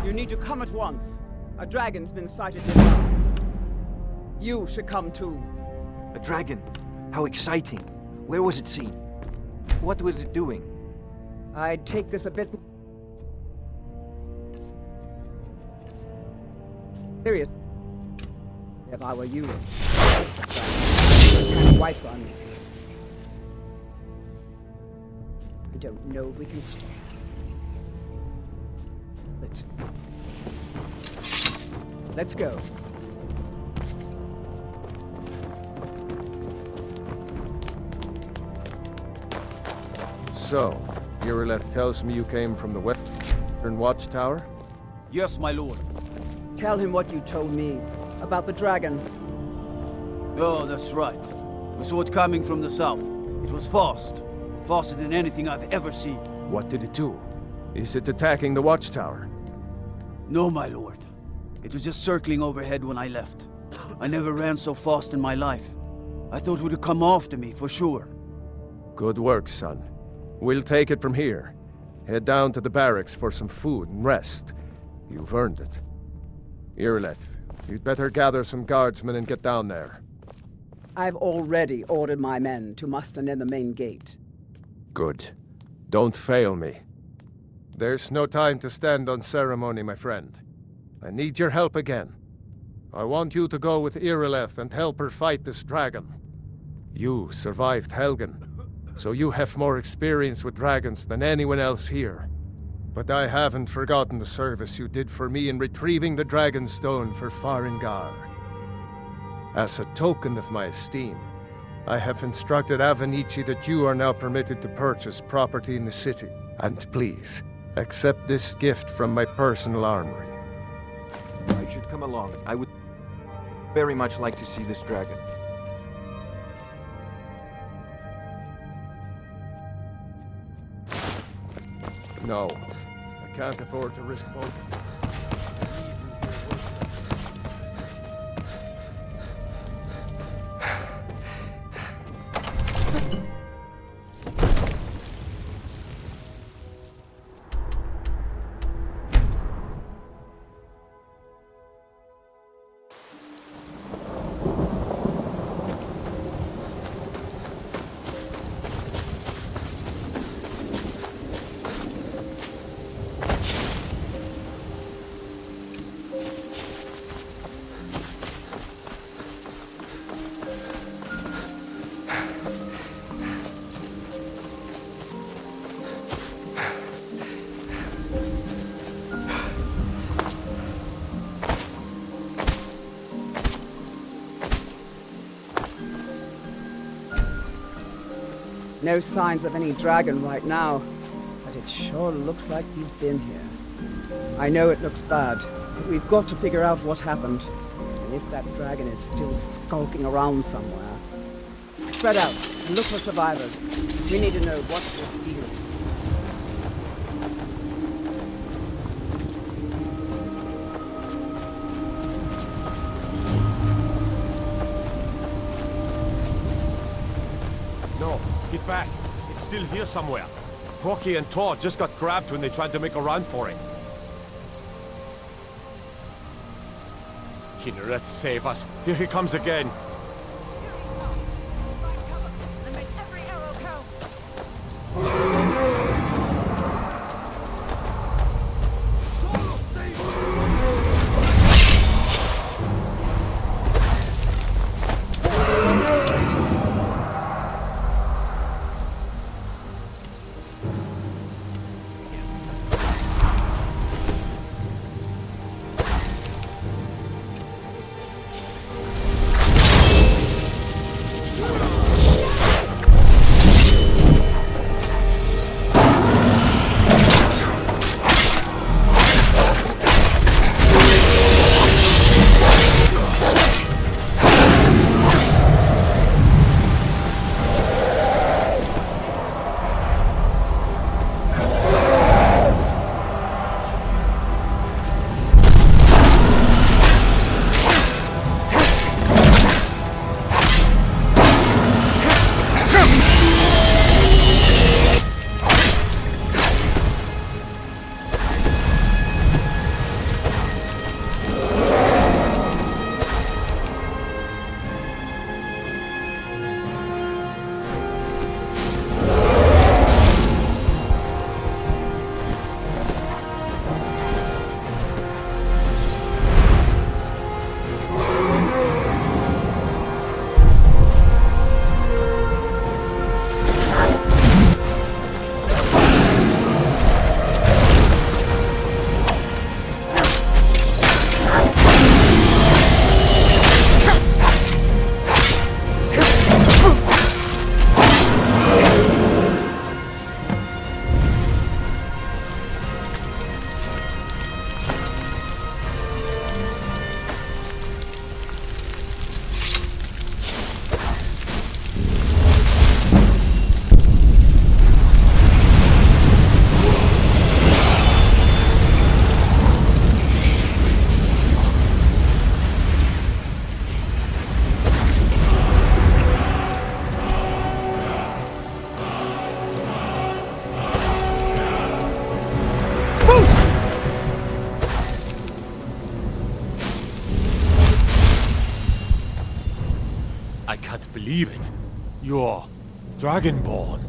You need to come at once. A dragon's been sighted nearby. You should come too. A dragon? How exciting. Where was it seen? What was it doing? I'd take this a bit serious if I were you. And white one. I don't know if we can stop it. Let's go. So, Irileth tells me you came from the Western Watchtower? Yes, my lord. Tell him what you told me about the dragon. Oh, that's right. We saw it coming from the south. It was fast. Faster than anything I've ever seen. What did it do? Is it attacking the Watchtower? No, my lord. It was just circling overhead when I left. I never ran so fast in my life. I thought it would come after me, for sure. Good work, son. We'll take it from here. Head down to the barracks for some food and rest. You've earned it. Irileth, you'd better gather some guardsmen and get down there. I've already ordered my men to muster near the main gate. Good. Don't fail me. There's no time to stand on ceremony, my friend. I need your help again. I want you to go with Irileth and help her fight this dragon. You survived Helgen, so you have more experience with dragons than anyone else here. But I haven't forgotten the service you did for me in retrieving the Dragon Stone for Farengar. As a token of my esteem, I have instructed Avenici that you are now permitted to purchase property in the city. And please, accept this gift from my personal armory. I should come along. I would very much like to see this dragon. No, I can't afford to risk both. No signs of any dragon right now, but it sure looks like he's been here. I know it looks bad, but we've got to figure out what happened. And if that dragon is still skulking around somewhere. Spread out and look for survivors. We need to know what's this deal. Get back. It's still here somewhere. Rocky and Todd just got grabbed when they tried to make a run for it. Kinneret, save us. Here he comes again. believe it. You're Dragonborn.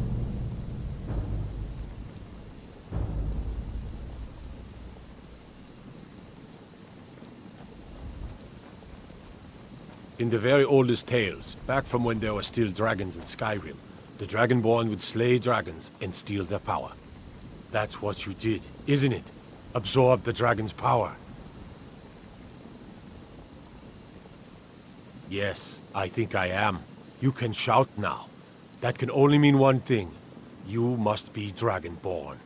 In the very oldest tales, back from when there were still dragons in Skyrim, the Dragonborn would slay dragons and steal their power. That's what you did, isn't it? Absorb the dragon's power. Yes, I think I am. You can shout now. That can only mean one thing. You must be Dragonborn.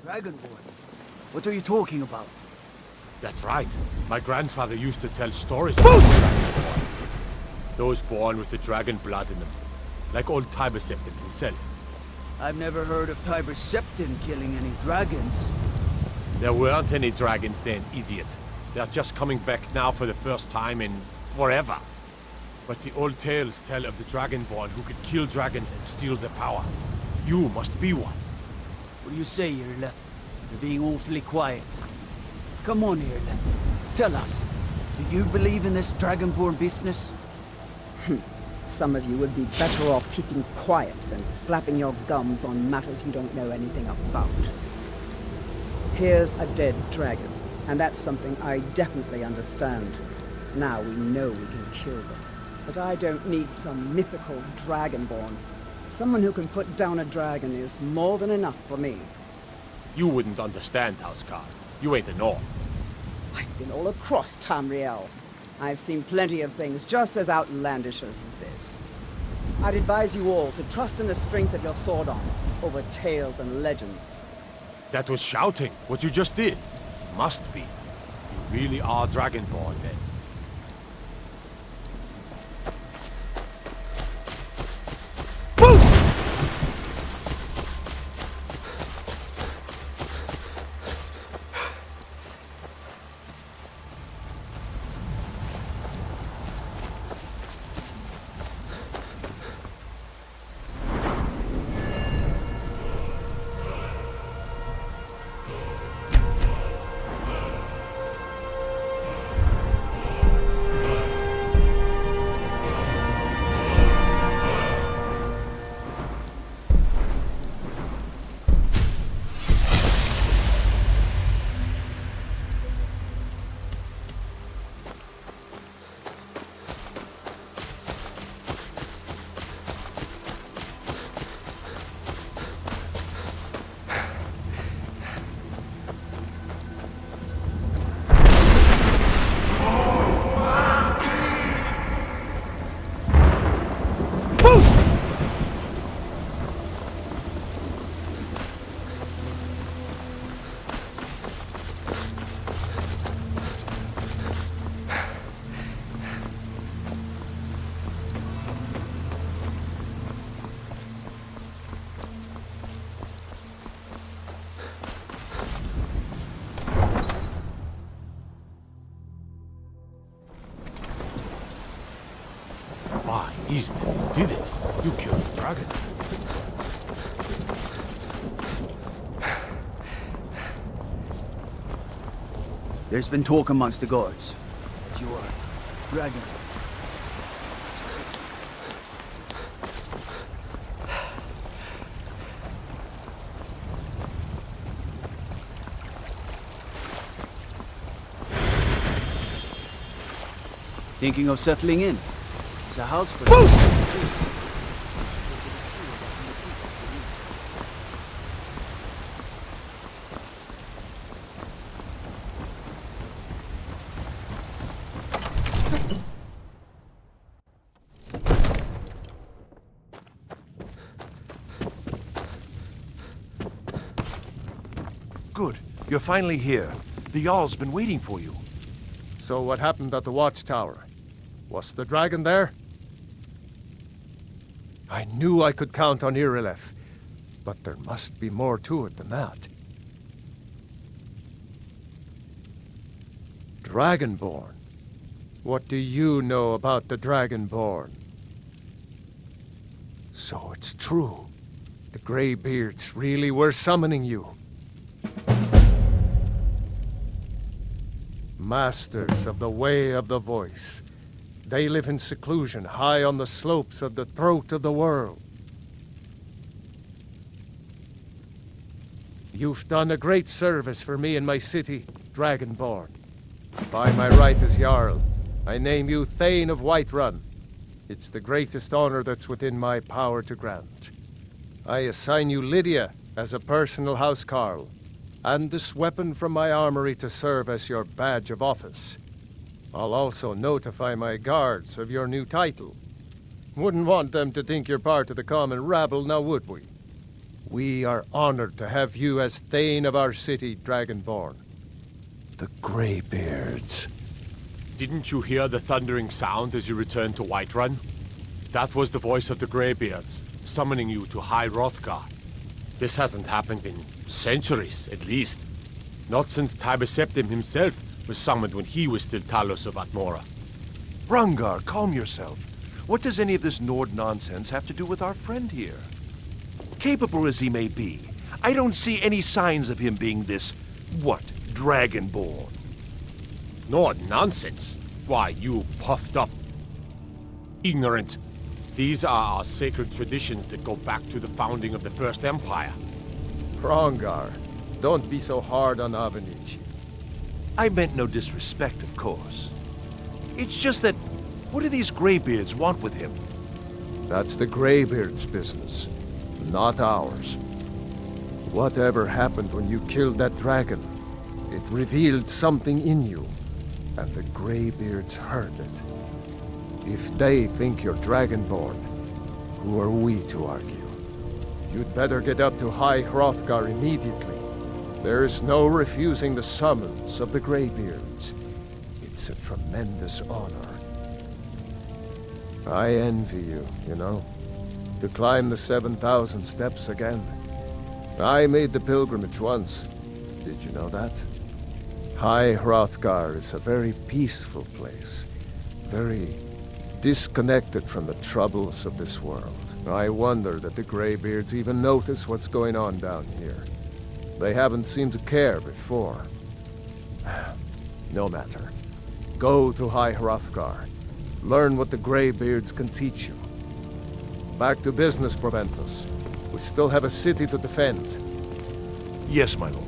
Dragonborn? What are you talking about? That's right. My grandfather used to tell stories about the Dragonborn. Those born with the dragon blood in them. Like old Tiber Septim himself. I've never heard of Tiber Septim killing any dragons. There weren't any dragons then, idiot. They're just coming back now for the first time in forever. But the old tales tell of the Dragonborn who could kill dragons and steal their power. You must be one. What do you say, Irleth? You're being awfully quiet. Come on, Irleth. Tell us. Do you believe in this Dragonborn business? Some of you would be better off keeping quiet than flapping your gums on matters you don't know anything about. Here's a dead dragon, and that's something I definitely understand. Now we know we can kill them. But I don't need some mythical Dragonborn. Someone who can put down a dragon is more than enough for me. You wouldn't understand, Houseguard. You ain't a Norn. I've been all across Tamriel. I've seen plenty of things just as outlandish as this. I'd advise you all to trust in the strength of your sword arm over tales and legends. That was shouting, what you just did. Must be. You really are Dragonborn, then. Eastman, you did it. You killed the dragon. There's been talk amongst the guards that you are dragon. Thinking of settling in? It's a house for Good. You're finally here. The Jarl's been waiting for you. So what happened at the watchtower? Was the dragon there? I knew I could count on Irileth, but there must be more to it than that. Dragonborn? What do you know about the Dragonborn? So it's true. The Greybeards really were summoning you. Masters of the Way of the Voice. They live in seclusion, high on the slopes of the throat of the world. You've done a great service for me and my city, Dragonborn. By my right as Jarl, I name you Thane of Whiterun. It's the greatest honor that's within my power to grant. I assign you Lydia as a personal housecarl, and this weapon from my armory to serve as your badge of office. I'll also notify my guards of your new title. Wouldn't want them to think you're part of the common rabble, now would we? We are honored to have you as Thane of our city, Dragonborn. The Greybeards. Didn't you hear the thundering sound as you returned to Whiterun? That was the voice of the Greybeards, summoning you to High Hrothgar. This hasn't happened in centuries, at least. Not since Tibeseptim himself was summoned when he was still Talos of Atmora. Rungar, calm yourself. What does any of this Nord nonsense have to do with our friend here? Capable as he may be, I don't see any signs of him being this, Dragonborn. Nord nonsense? Why, you puffed up. Ignorant. These are our sacred traditions that go back to the founding of the First Empire. Hrongar, don't be so hard on Avenici. I meant no disrespect, of course. It's just that, what do these Greybeards want with him? That's the Greybeards' business, not ours. Whatever happened when you killed that dragon, it revealed something in you, and the Greybeards heard it. If they think you're Dragonborn, who are we to argue? You'd better get up to High Hrothgar immediately. There is no refusing the summons of the Greybeards. It's a tremendous honor. I envy you, you know, to climb the 7,000 steps again. I made the pilgrimage once. Did you know that? High Hrothgar is a very peaceful place. Very disconnected from the troubles of this world. I wonder that the Greybeards even notice what's going on down here. They haven't seemed to care before. No matter. Go to High Hrothgar. Learn what the Greybeards can teach you. Back to business, Proventus. We still have a city to defend. Yes, my lord.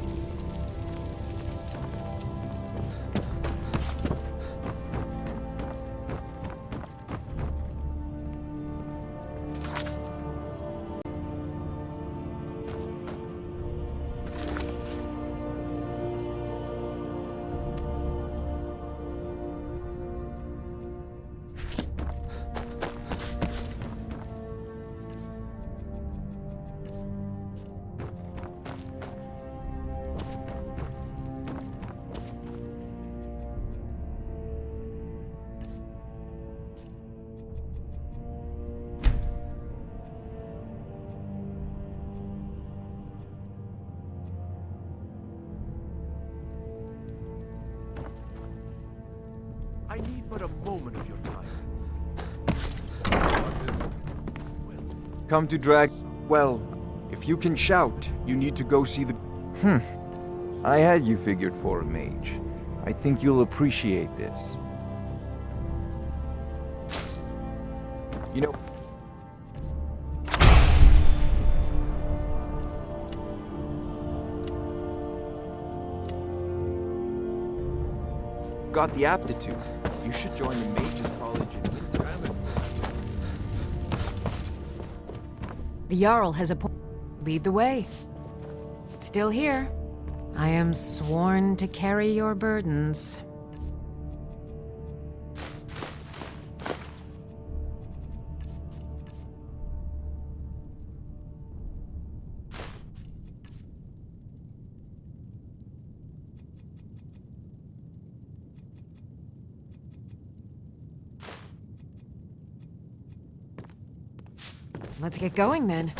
I need but a moment of your time. Come to drag... Well, if you can shout, you need to go see the... I had you figured for a mage. I think you'll appreciate this. You know... Got the aptitude. You should join the Mages College in Winter. The Jarl has a point. Lead the way. Still here. I am sworn to carry your burdens. Let's get going then.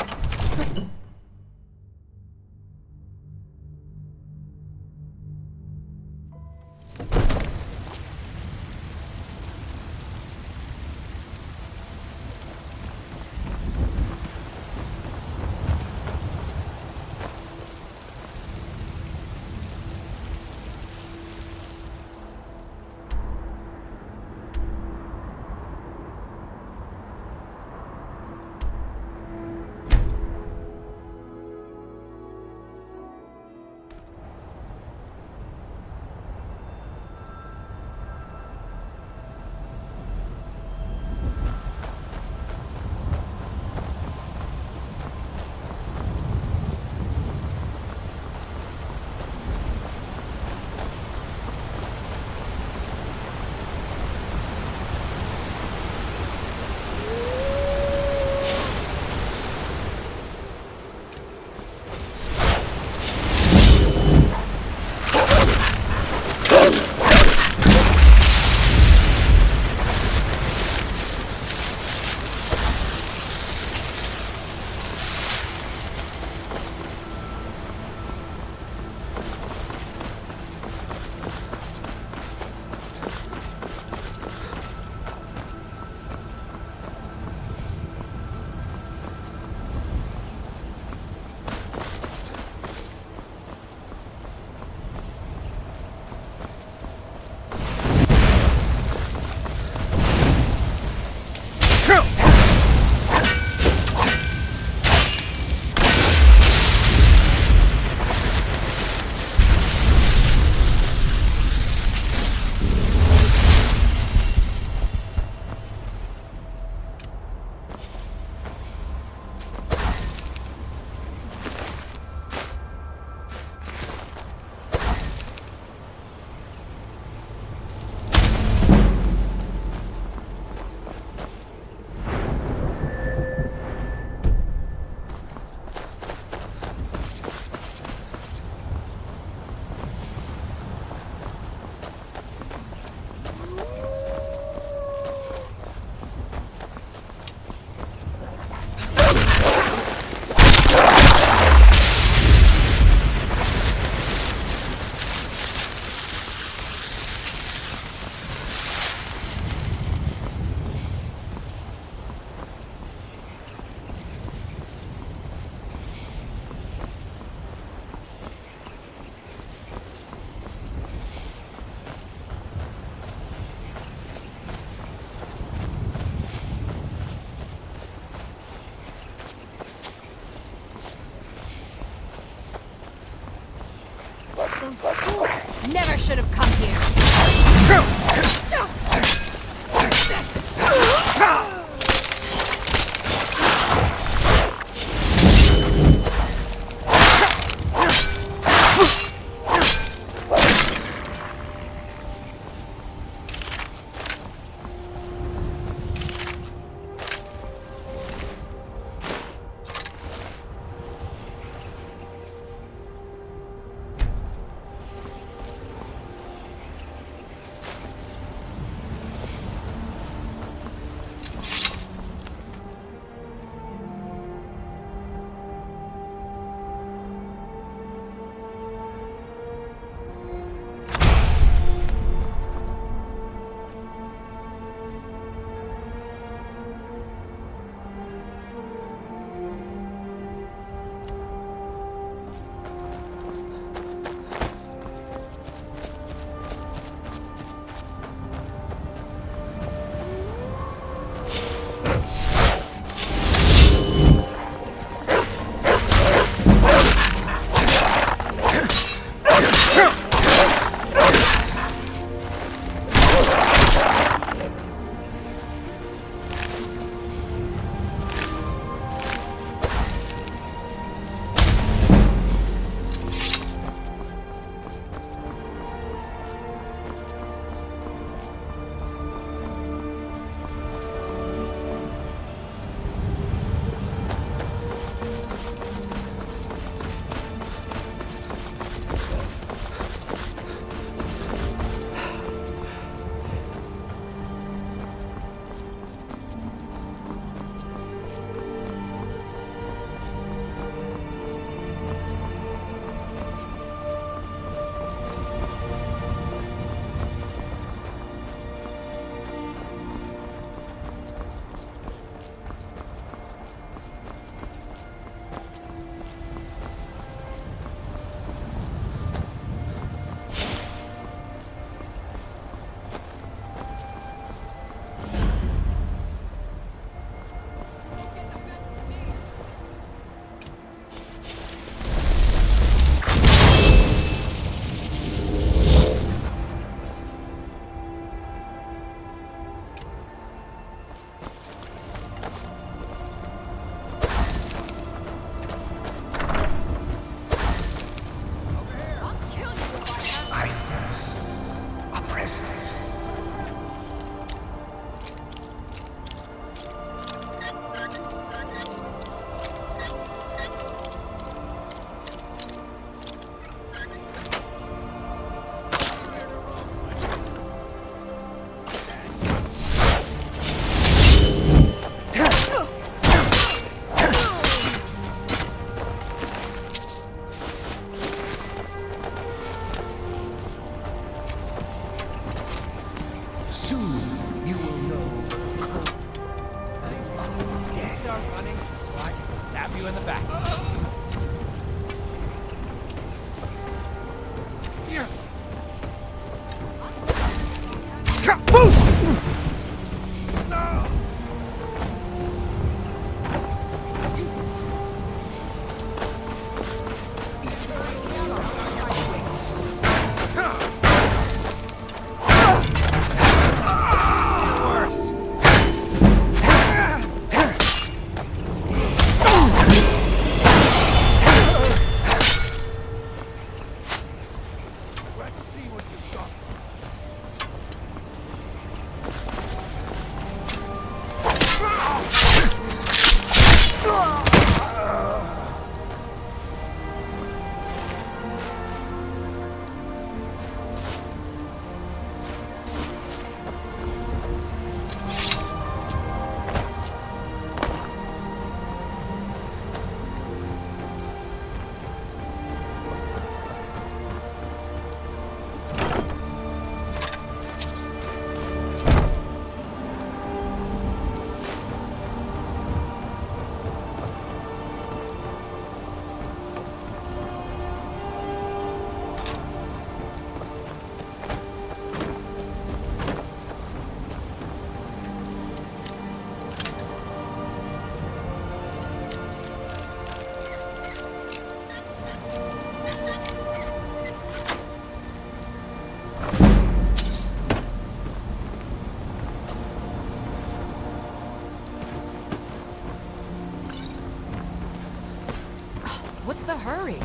Those fools never should have come here. What's the hurry?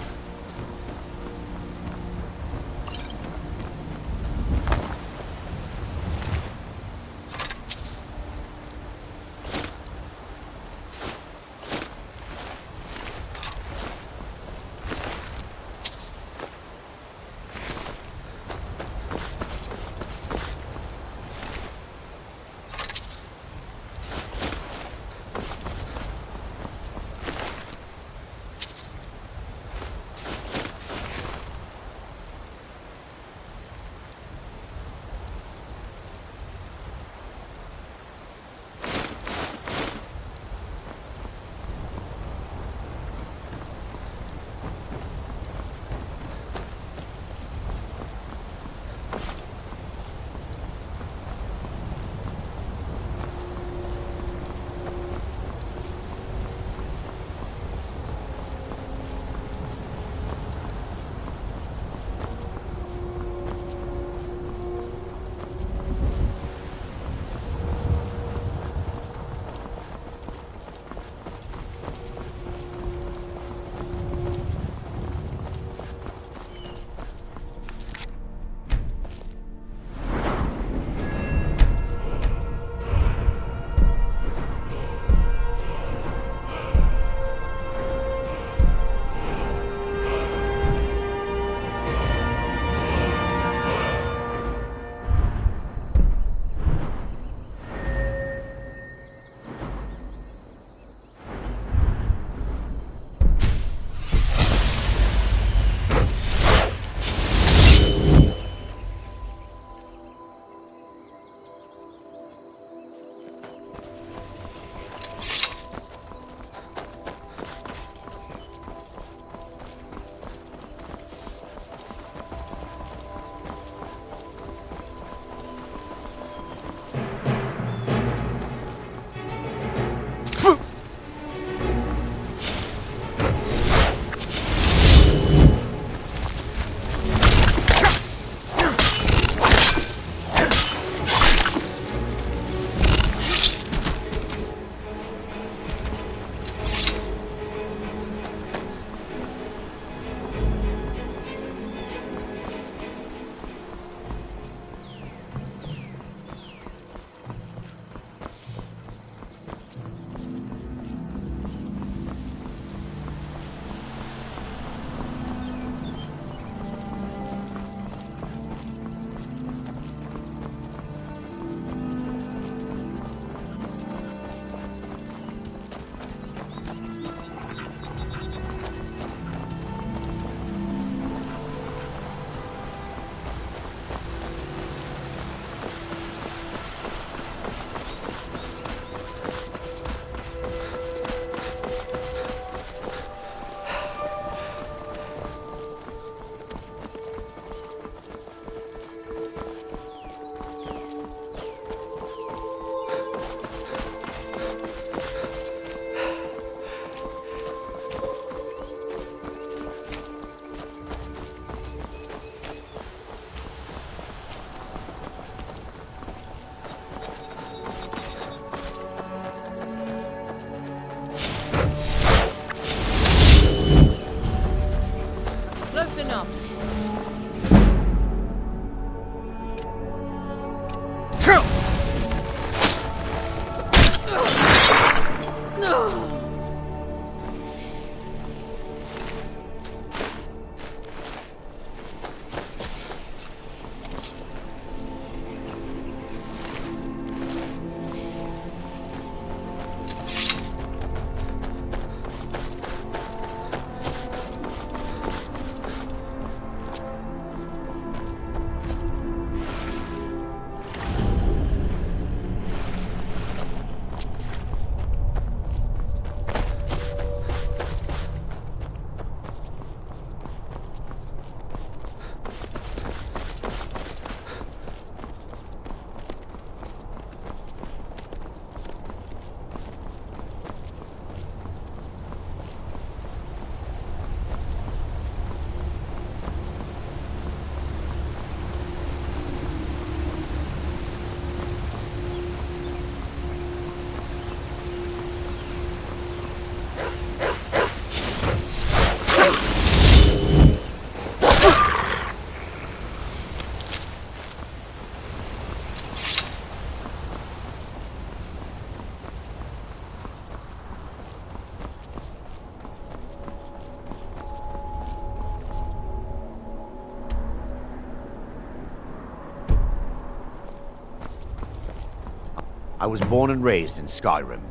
I was born and raised in Skyrim,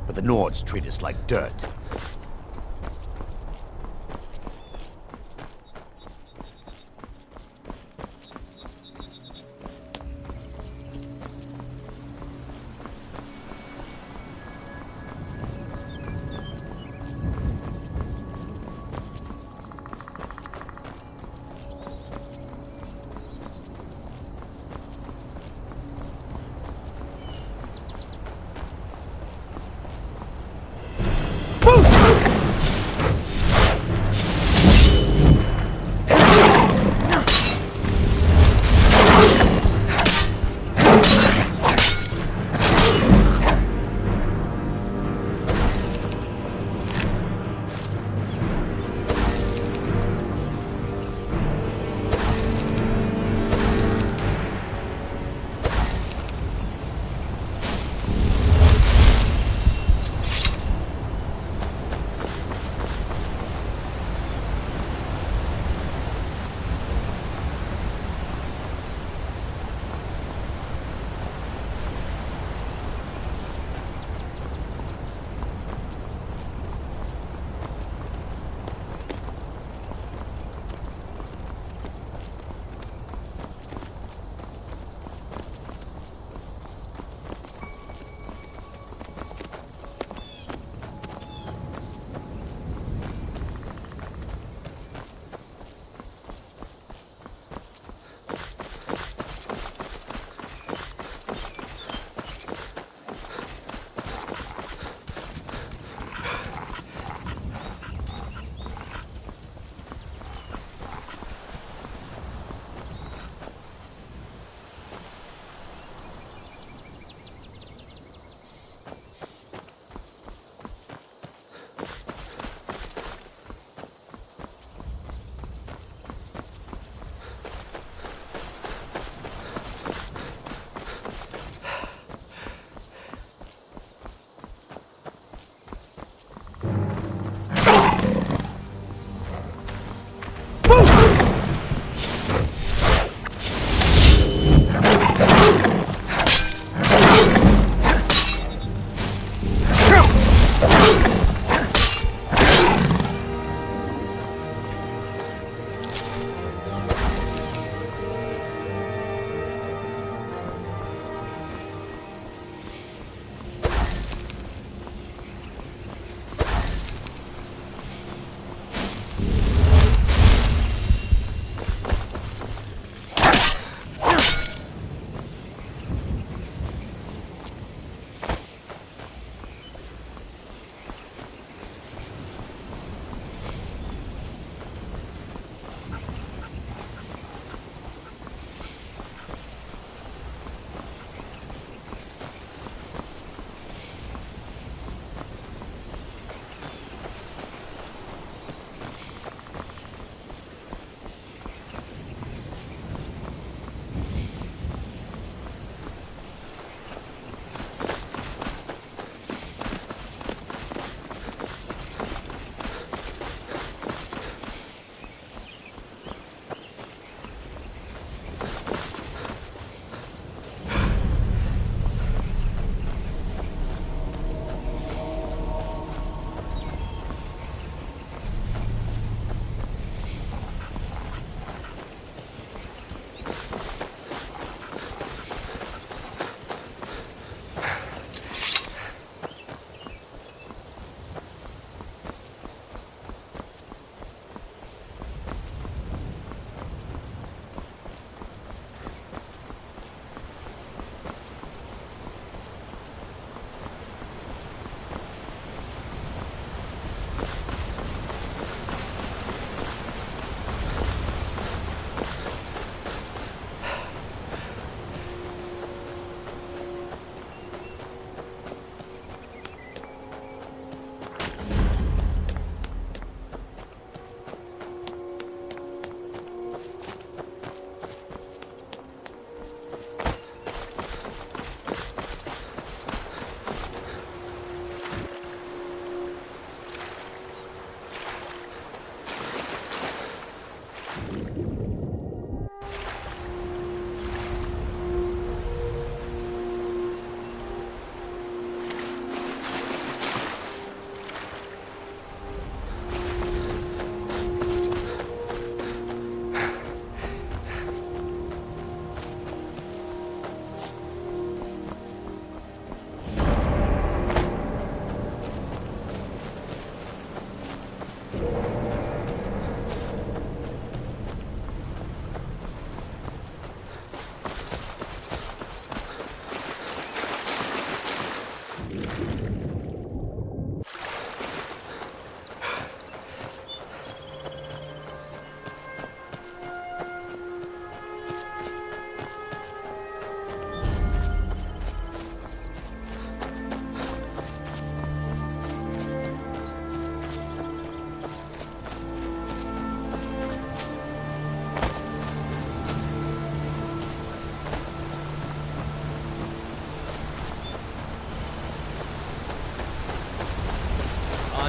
but the Nords treat us like dirt.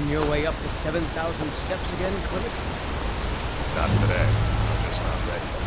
On your way up the 7,000 steps again, Clement? Not today. I'm just not ready.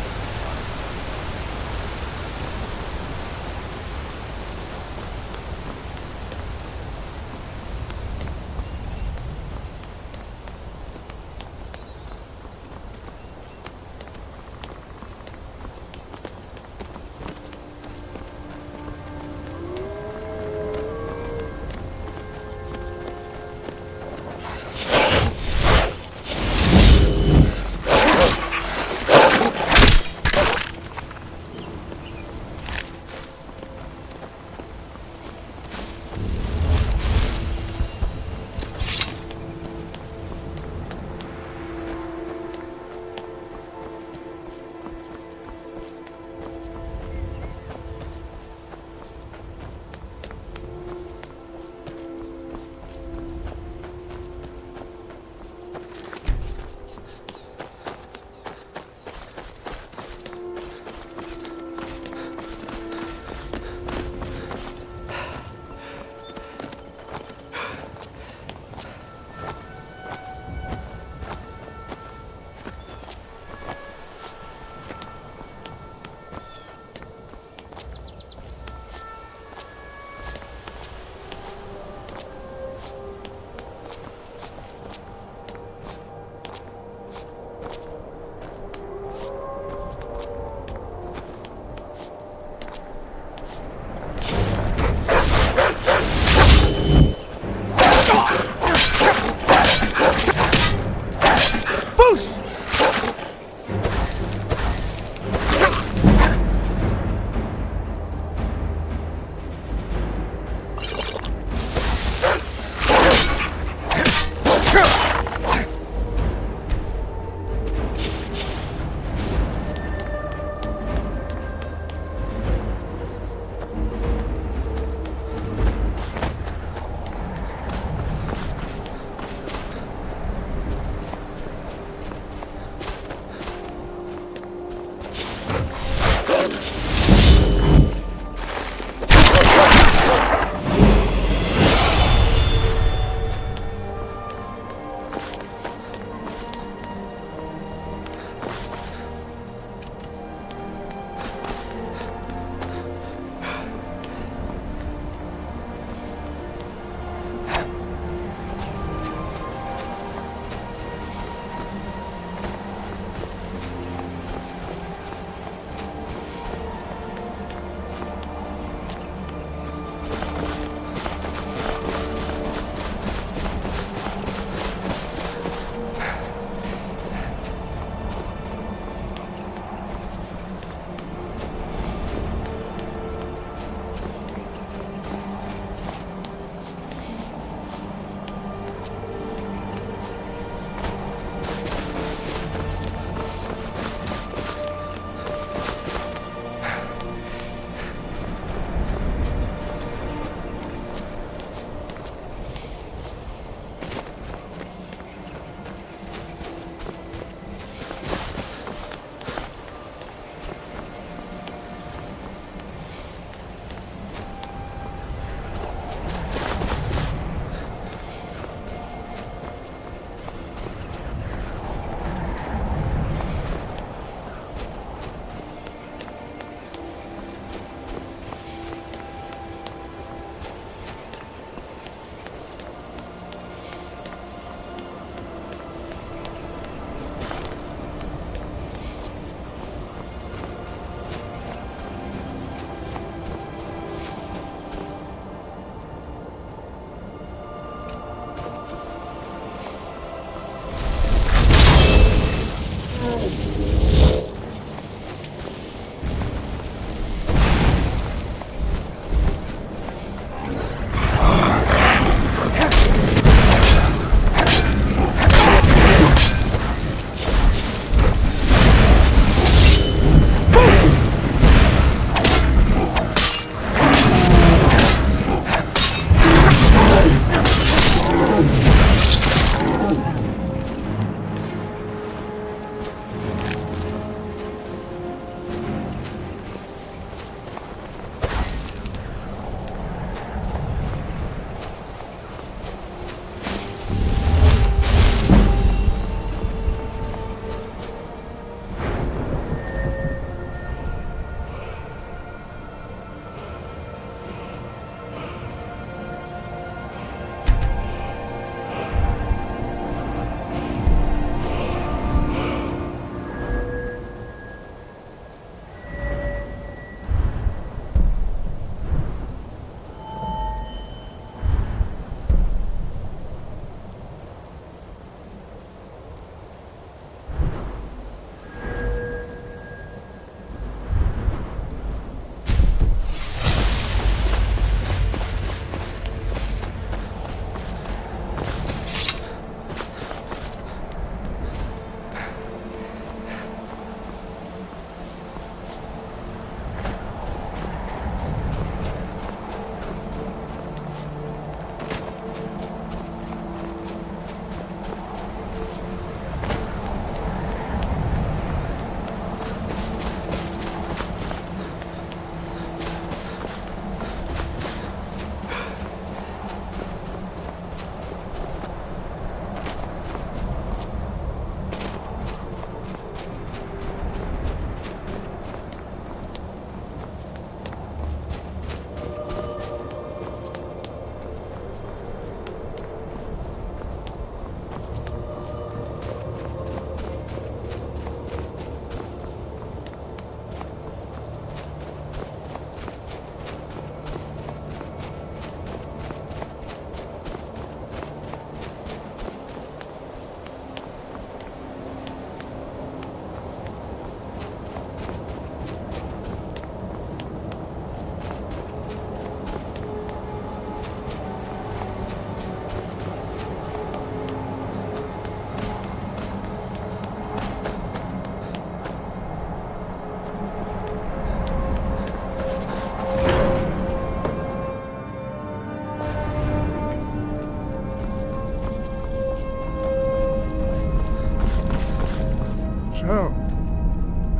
So,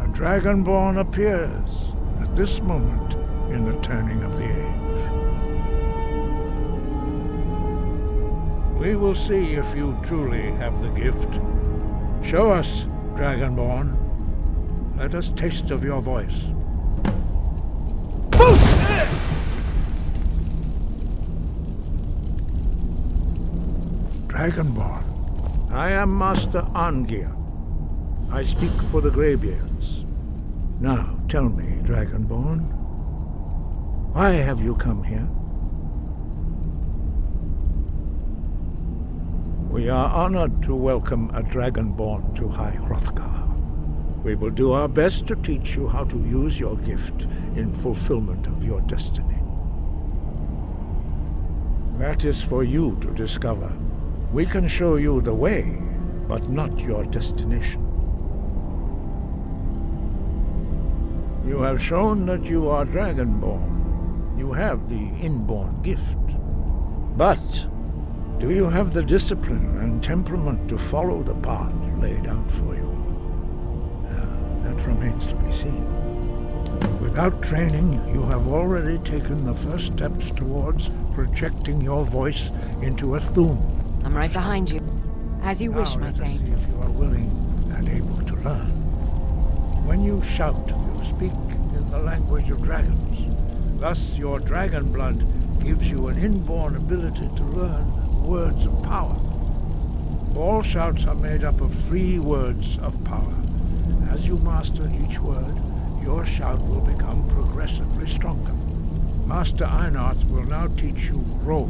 a Dragonborn appears at this moment in the turning of the age. We will see if you truly have the gift. Show us, Dragonborn. Let us taste of your voice. Dragonborn, I am Master Angir. I speak for the Greybeards. Now, tell me, Dragonborn, why have you come here? We are honored to welcome a Dragonborn to High Hrothgar. We will do our best to teach you how to use your gift in fulfillment of your destiny. That is for you to discover. We can show you the way, but not your destination. You have shown that you are Dragonborn. You have the inborn gift. But do you have the discipline and temperament to follow the path laid out for you? That remains to be seen. Without training, you have already taken the first steps towards projecting your voice into a Thu'um. I'm right behind you. As you wish, my Let us see thane. if you are willing and able to learn. When you shout, you speak in the language of dragons. Thus, your dragon blood gives you an inborn ability to learn words of power. All shouts are made up of 3 words of power. As you master each word, your shout will become progressively stronger. Master Einarth will now teach you Ro,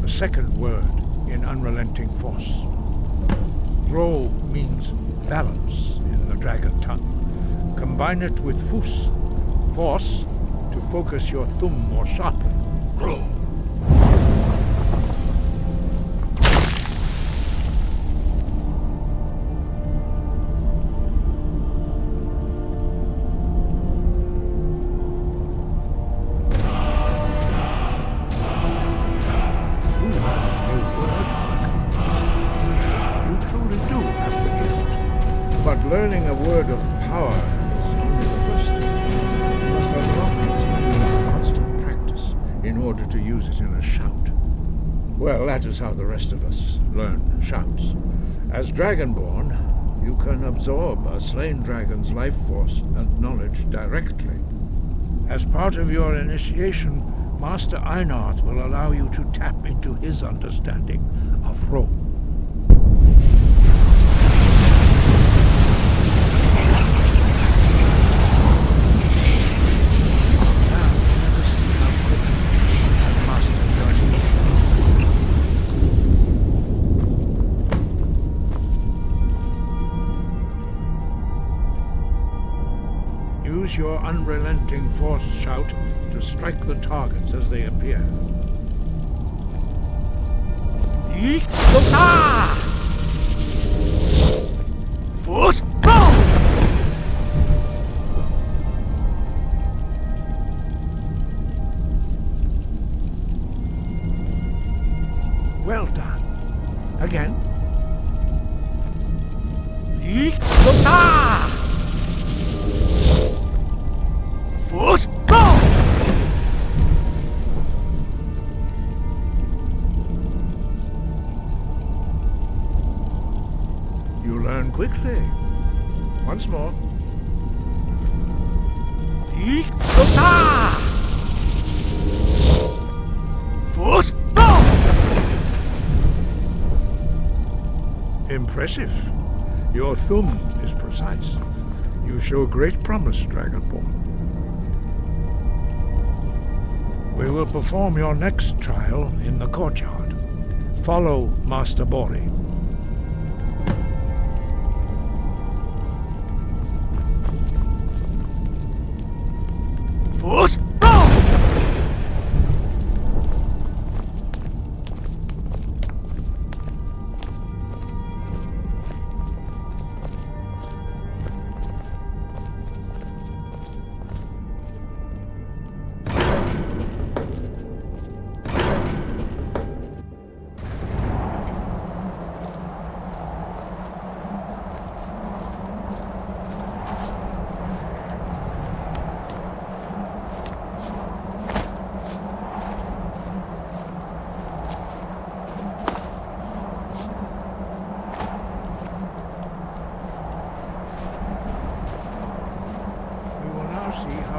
the second word in Unrelenting Force. Ro means balance in the dragon tongue. Combine it with Fus, force, to focus your Thu'um more sharply. Ro. Learning a word of power is only the first step. You must unlock its meaning through constant practice in order to use it in a shout. Well, that is how the rest of us learn shouts. As Dragonborn, you can absorb a slain dragon's life force and knowledge directly. As part of your initiation, Master Einarth will allow you to tap into his understanding of Ro. Use your unrelenting force shout to strike the targets as they appear. Force go! Well done. Again. Force go! You learn quickly. Once more. Force go! Impressive. Your Thu'um is precise. You show great promise, Dragonborn. We will perform your next trial in the courtyard. Follow Master Bori. Force go!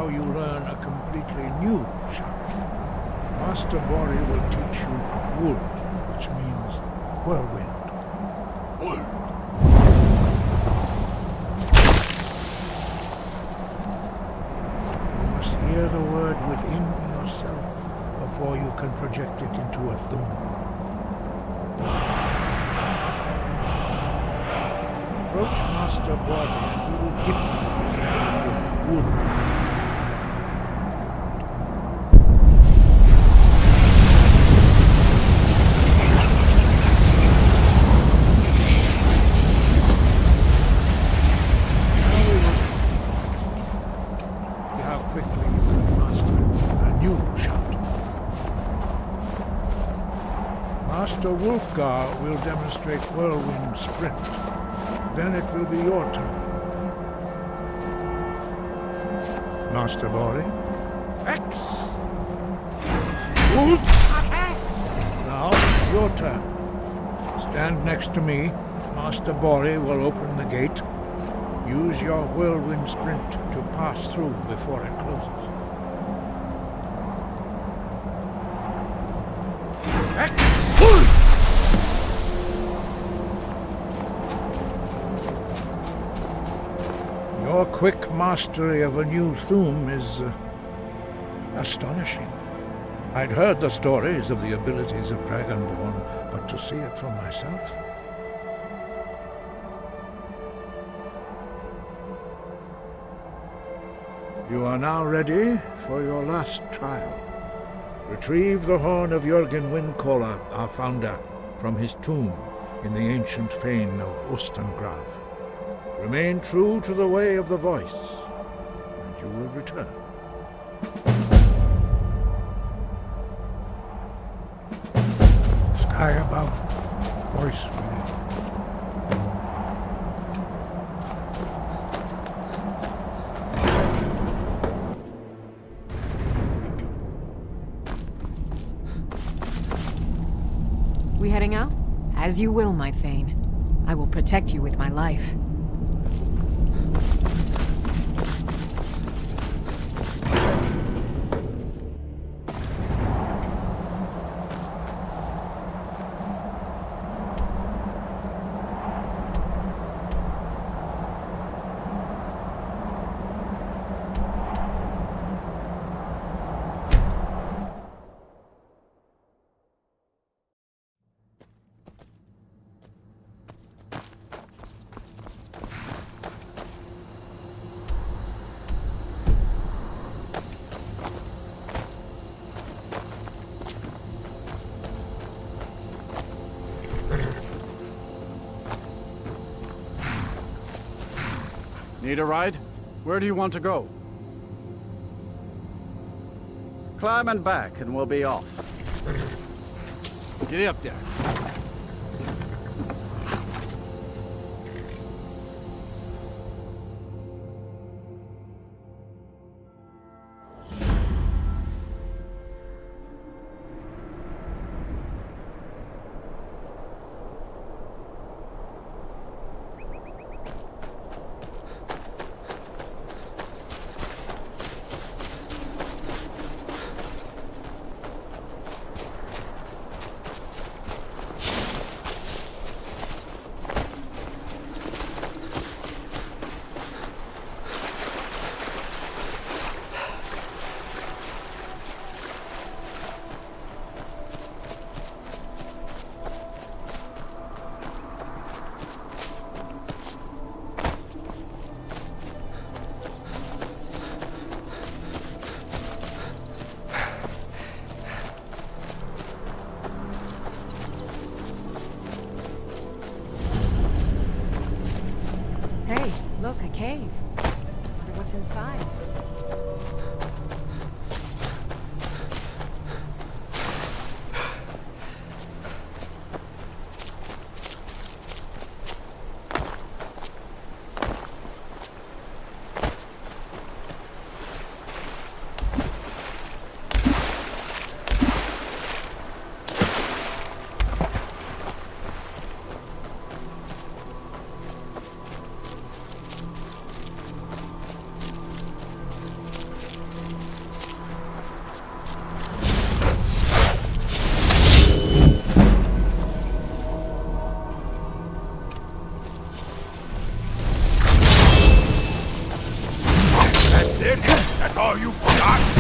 now you learn a completely new shout. Master Bori will teach you wood, which means whirlwind. Wood. You must hear the word within yourself before you can project it into a thum. Approach Master Bori and he will gift you his knowledge of wood. Master Wolfgar will demonstrate whirlwind sprint. Then it will be your turn. Master Bori. X! Wolf! Now, your turn. Stand next to me. Master Bori will open the gate. Use your whirlwind sprint to pass through before it closes. Your quick mastery of a new thum is astonishing. I'd heard the stories of the abilities of Dragonborn, but to see it for myself... You are now ready for your last trial. Retrieve the horn of Jürgen Windcaller, our founder, from his tomb in the ancient fane of Ustengrav. Remain true to the way of the voice, and you will return. Sky above, voice within. We heading out? As you will, my Thane. I will protect you with my life. Need a ride? Where do you want to go? Climb and back and we'll be off. Get up there. Hey, look, a cave. Wonder what's inside. Oh, you forgot?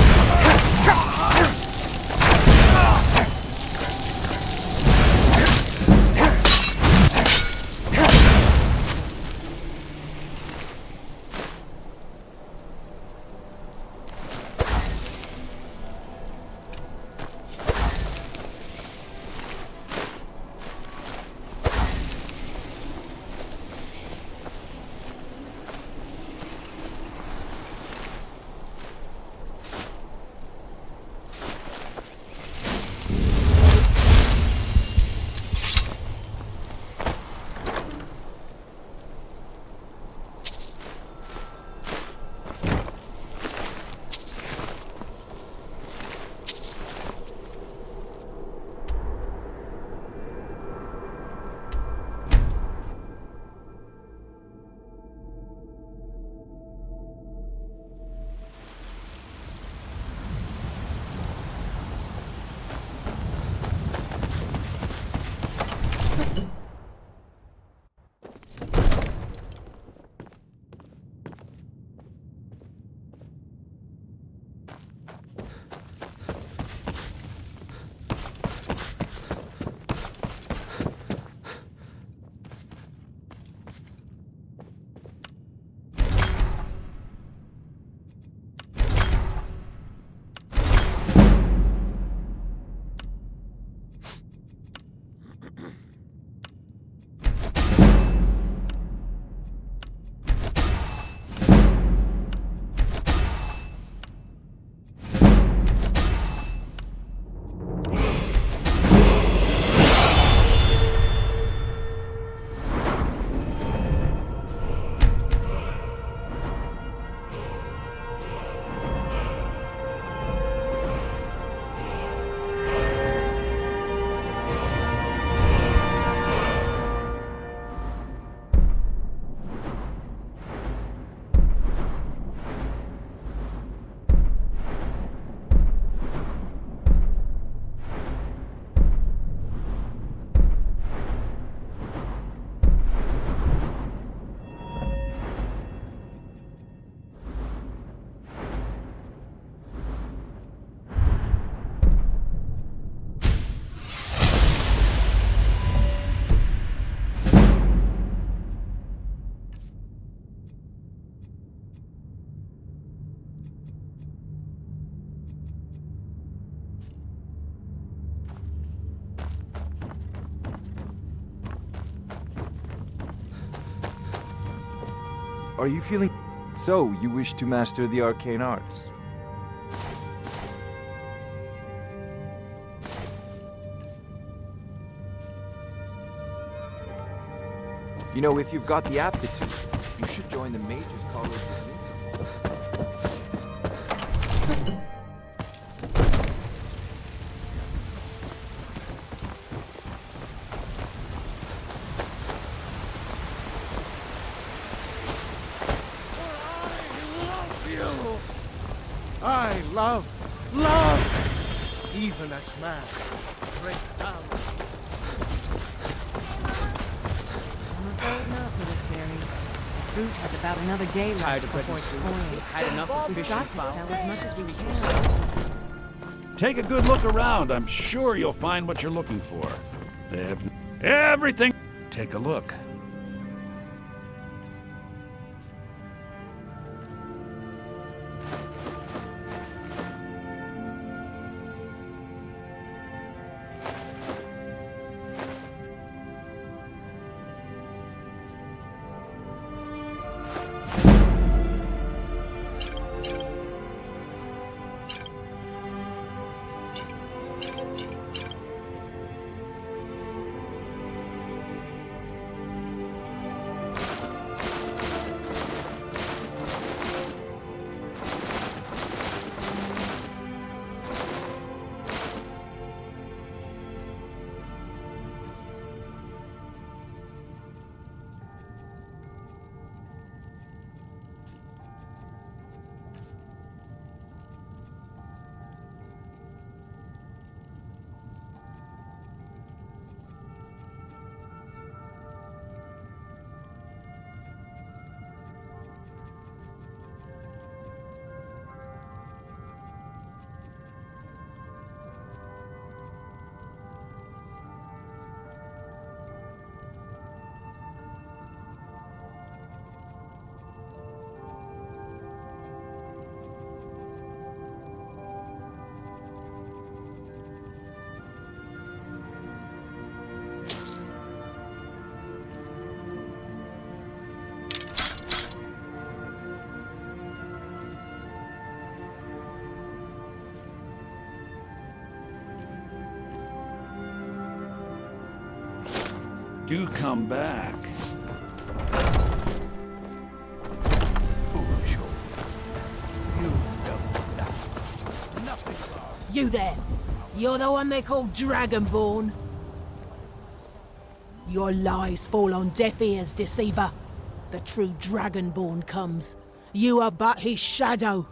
Are you feeling... So, you wish to master the arcane arts? You know, if you've got the aptitude, you should join the Mages College of I love, even as man, break down. I'm afraid not, little fairy. The fruit has about another day left before it spoils. We've had enough of We've fishing got to fowl. sell as much as we can. Take a good look around. I'm sure you'll find what you're looking for. They have everything. Take a look. Do come back. Foolish old. You don't know nothing about. You there! You're the one they call Dragonborn. Your lies fall on deaf ears, deceiver. The true Dragonborn comes. You are but his shadow.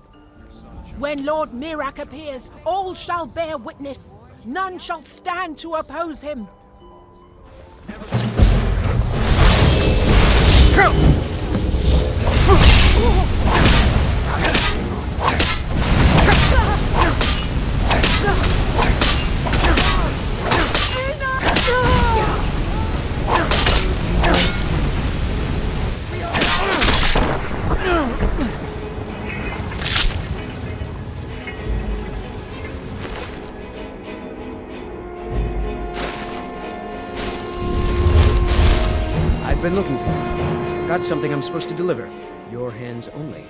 When Lord Mirak appears, all shall bear witness. None shall stand to oppose him. I've been looking for you. Got something I'm supposed to deliver. Your hands only.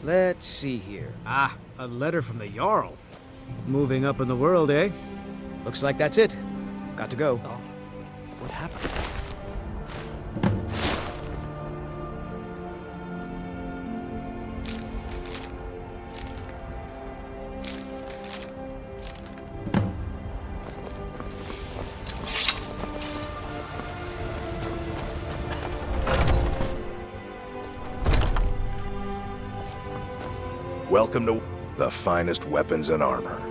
Let's see here. Ah, a letter from the Jarl. Moving up in the world, eh? Looks like that's it. Got to go. Oh, what happened? Welcome to the finest weapons and armor.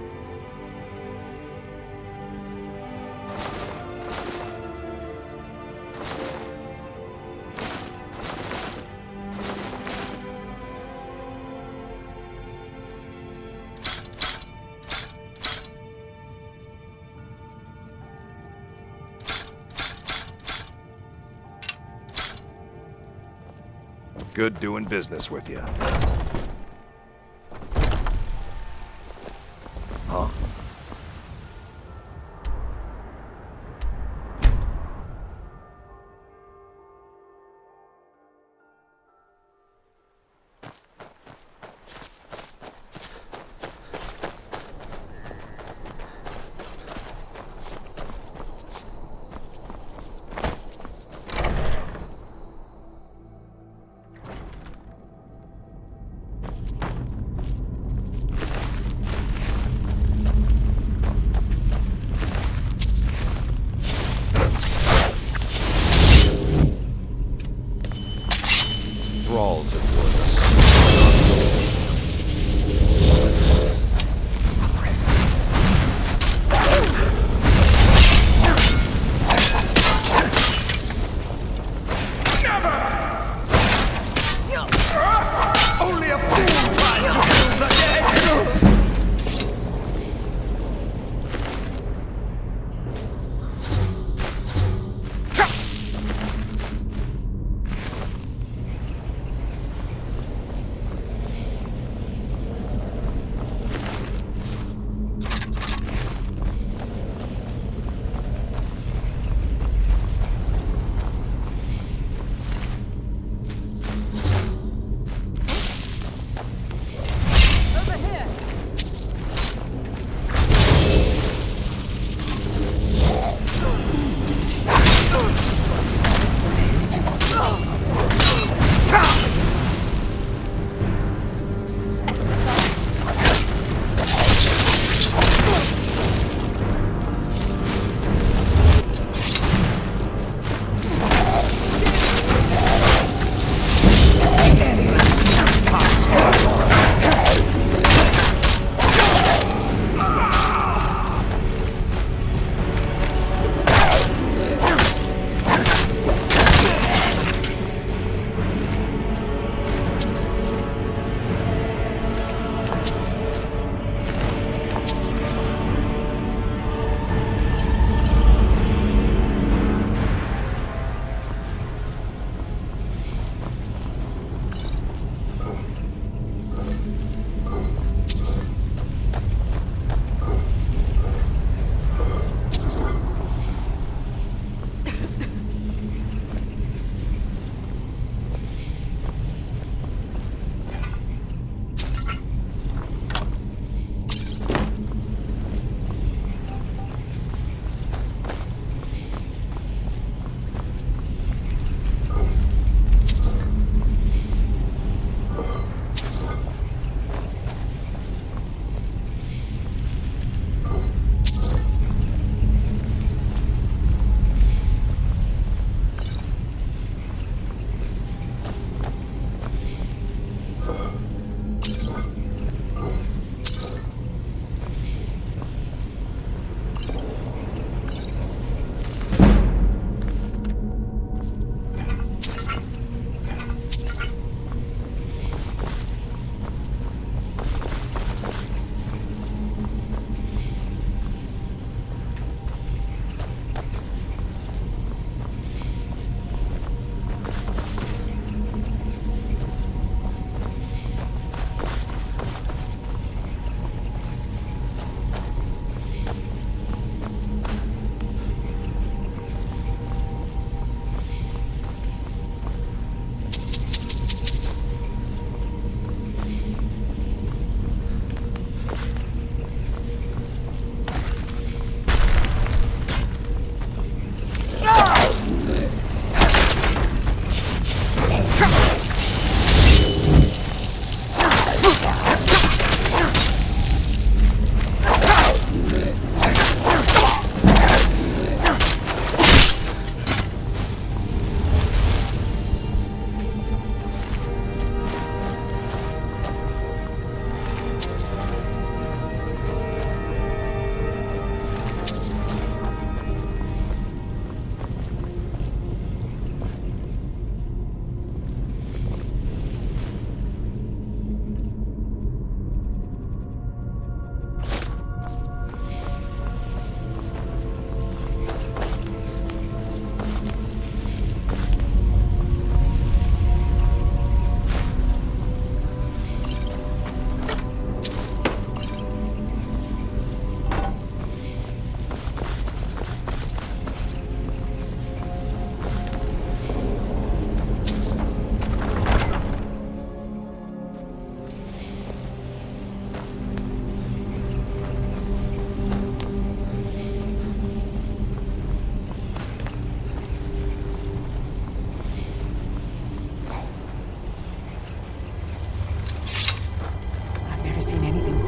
Good doing business with you. Huh? Thralls aboard us. Only a fool tries to kill the dead!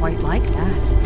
quite like that.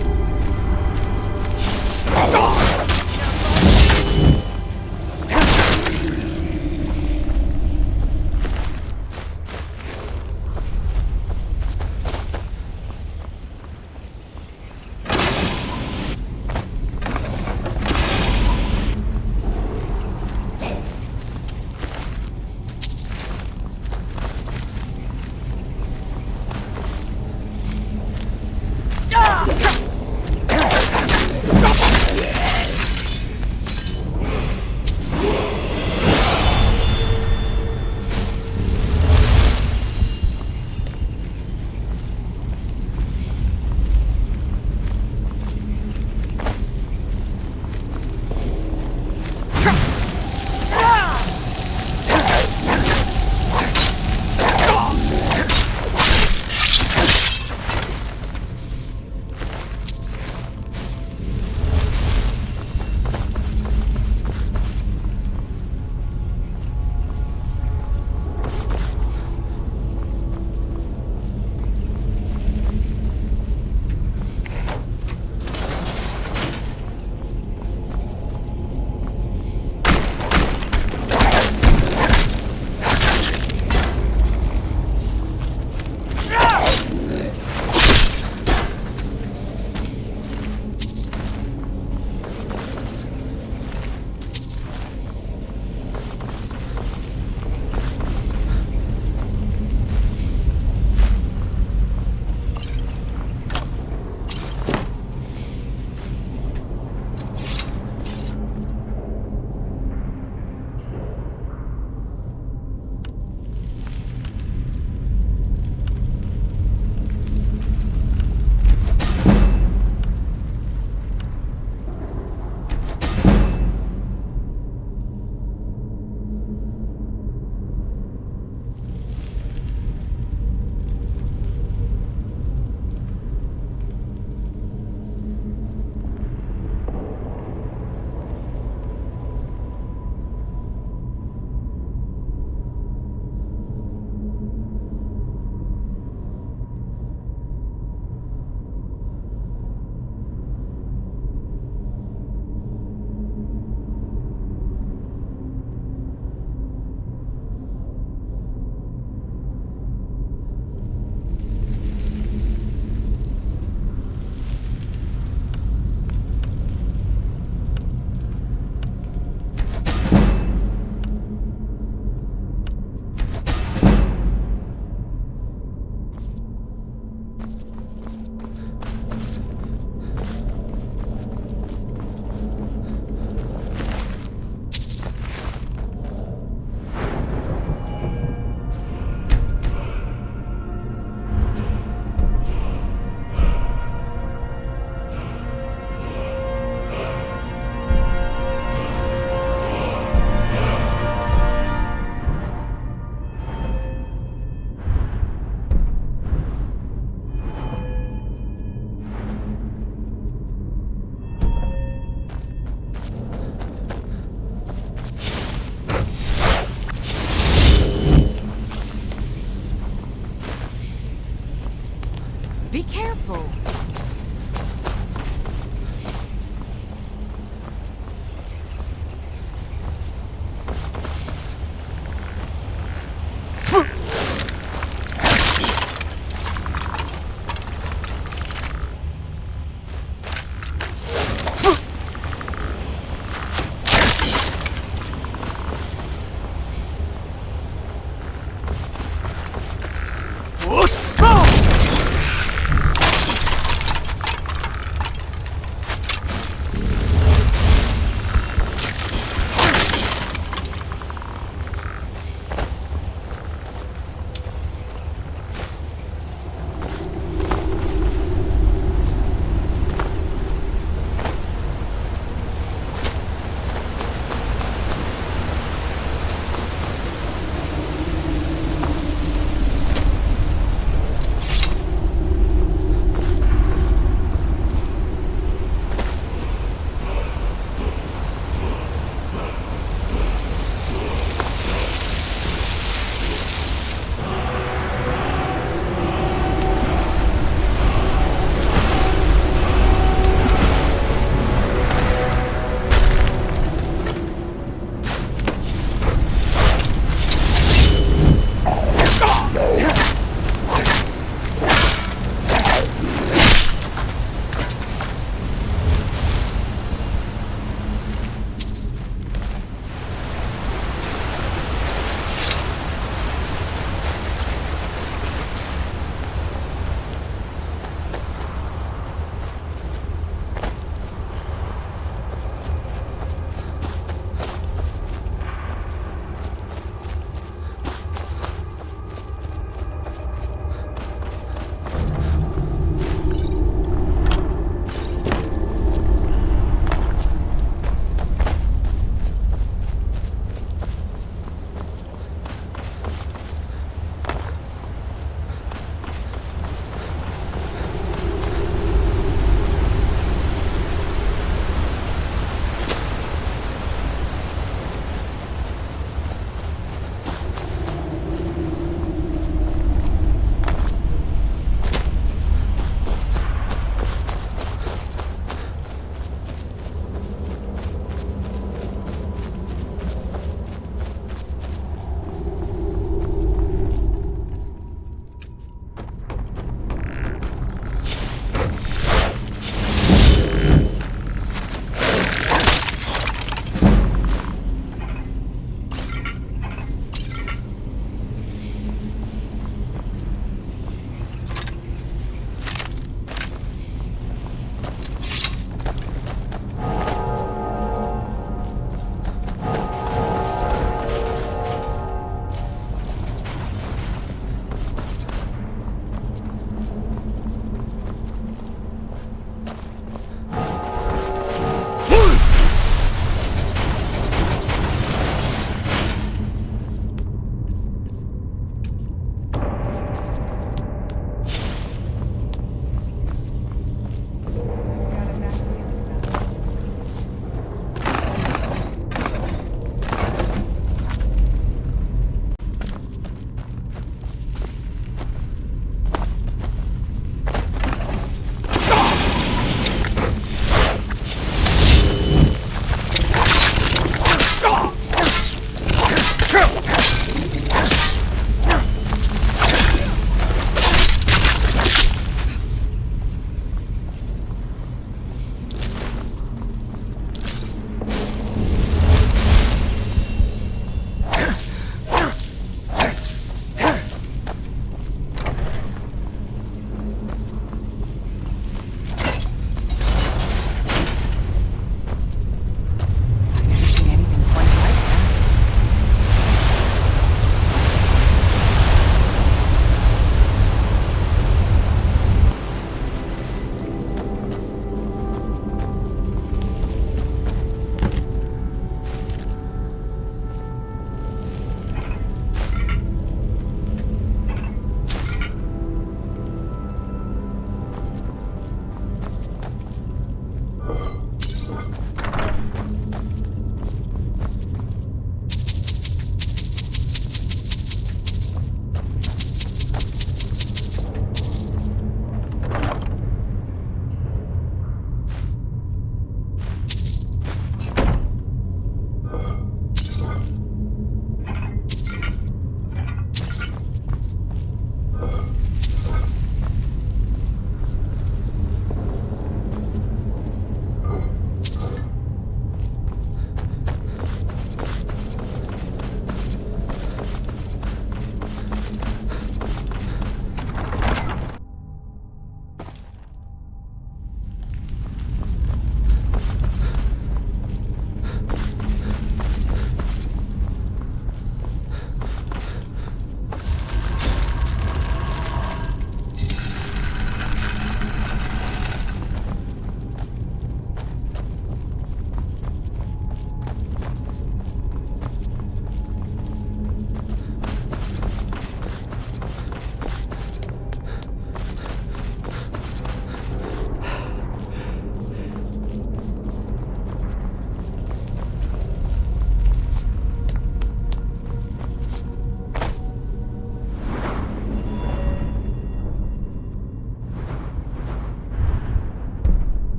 Be careful.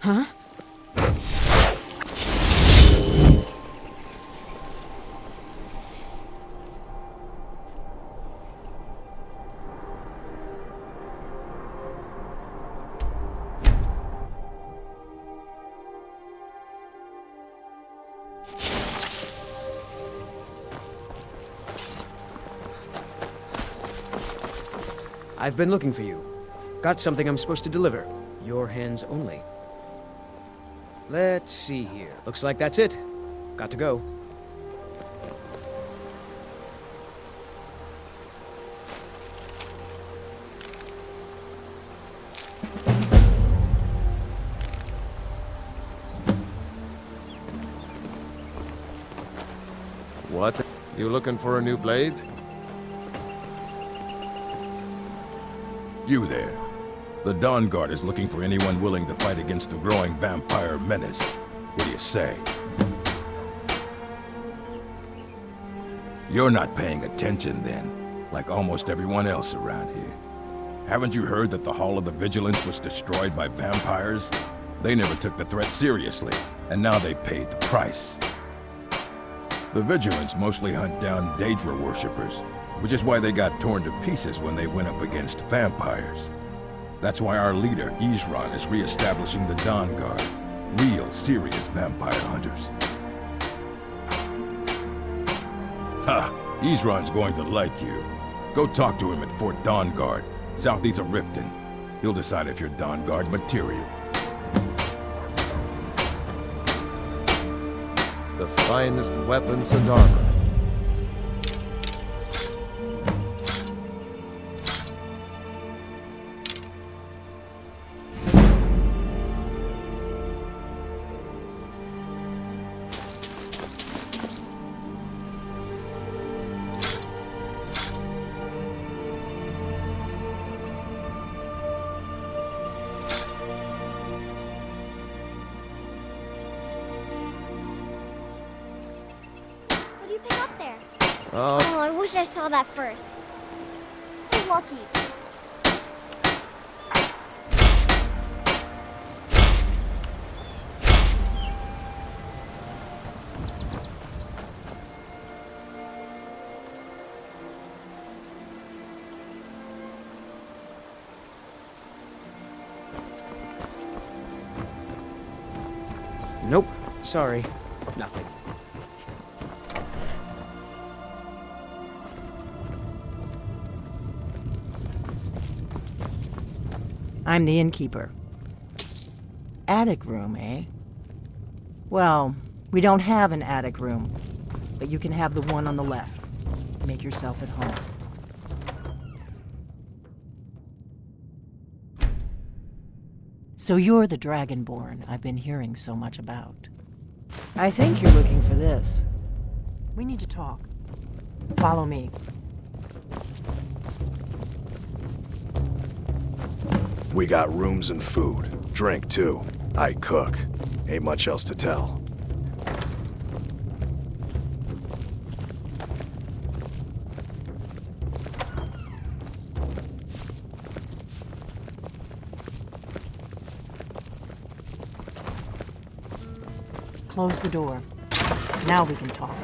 Huh? I've been looking for you. Got something I'm supposed to deliver. Your hands only. Let's see here. Looks like that's it. Got to go. What? You looking for a new blade? You there. The Dawn Guard is looking for anyone willing to fight against the growing vampire menace. What do you say? You're not paying attention then, like almost everyone else around here. Haven't you heard that the Hall of the Vigilance was destroyed by vampires? They never took the threat seriously, and now they paid the price. The Vigilance mostly hunt down Daedra worshippers, which is why they got torn to pieces when they went up against vampires. That's why our leader, Isran, is re-establishing the Dawn Guard. Real, serious vampire hunters. Ha! Isran's going to like you. Go talk to him at Fort Dawn Guard, southeast of Riften. He'll decide if you're Dawn Guard material. The finest weapons and armor. Oh, I wish I saw that first. So lucky. Nope. Sorry. Nothing. I'm the innkeeper. Attic room, eh? Well, we don't have an attic room, but you can have the one on the left. Make yourself at home. So you're the Dragonborn I've been hearing so much about. I think you're looking for this. We need to talk. Follow me. We got rooms and food. Drink, too. I cook. Ain't much else to tell. Close the door. Now we can talk.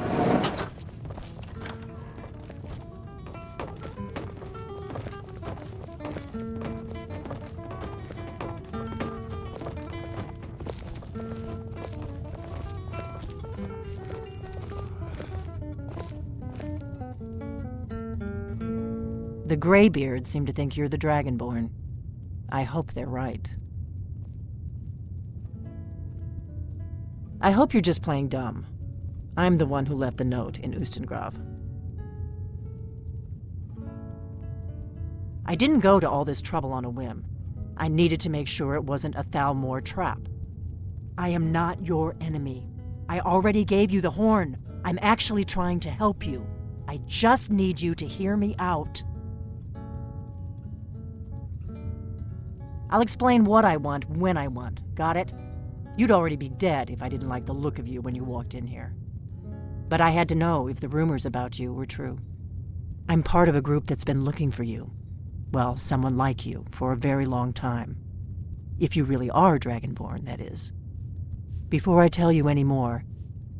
The Greybeards seem to think you're the Dragonborn. I hope they're right. I hope you're just playing dumb. I'm the one who left the note in Ustengrav. I didn't go to all this trouble on a whim. I needed to make sure it wasn't a Thalmor trap. I am not your enemy. I already gave you the horn. I'm actually trying to help you. I just need you to hear me out. I'll explain what I want when I want. Got it? You'd already be dead if I didn't like the look of you when you walked in here. But I had to know if the rumors about you were true. I'm part of a group that's been looking for you. Well, someone like you, for a very long time. If you really are Dragonborn, that is. Before I tell you any more,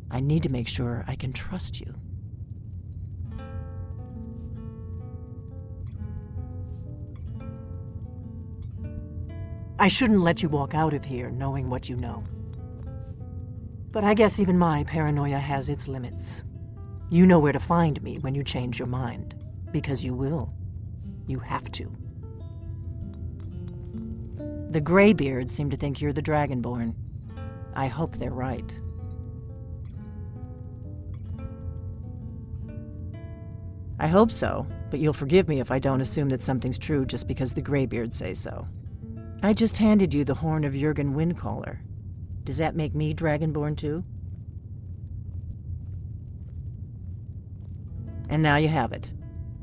I need to make sure I can trust you. I shouldn't let you walk out of here knowing what you know. But I guess even my paranoia has its limits. You know where to find me when you change your mind. Because you will. You have to. The Greybeards seem to think you're the Dragonborn. I hope they're right. I hope so, but you'll forgive me if I don't assume that something's true just because the Greybeards say so. I just handed you the horn of Jurgen Windcaller. Does that make me Dragonborn too? And now you have it.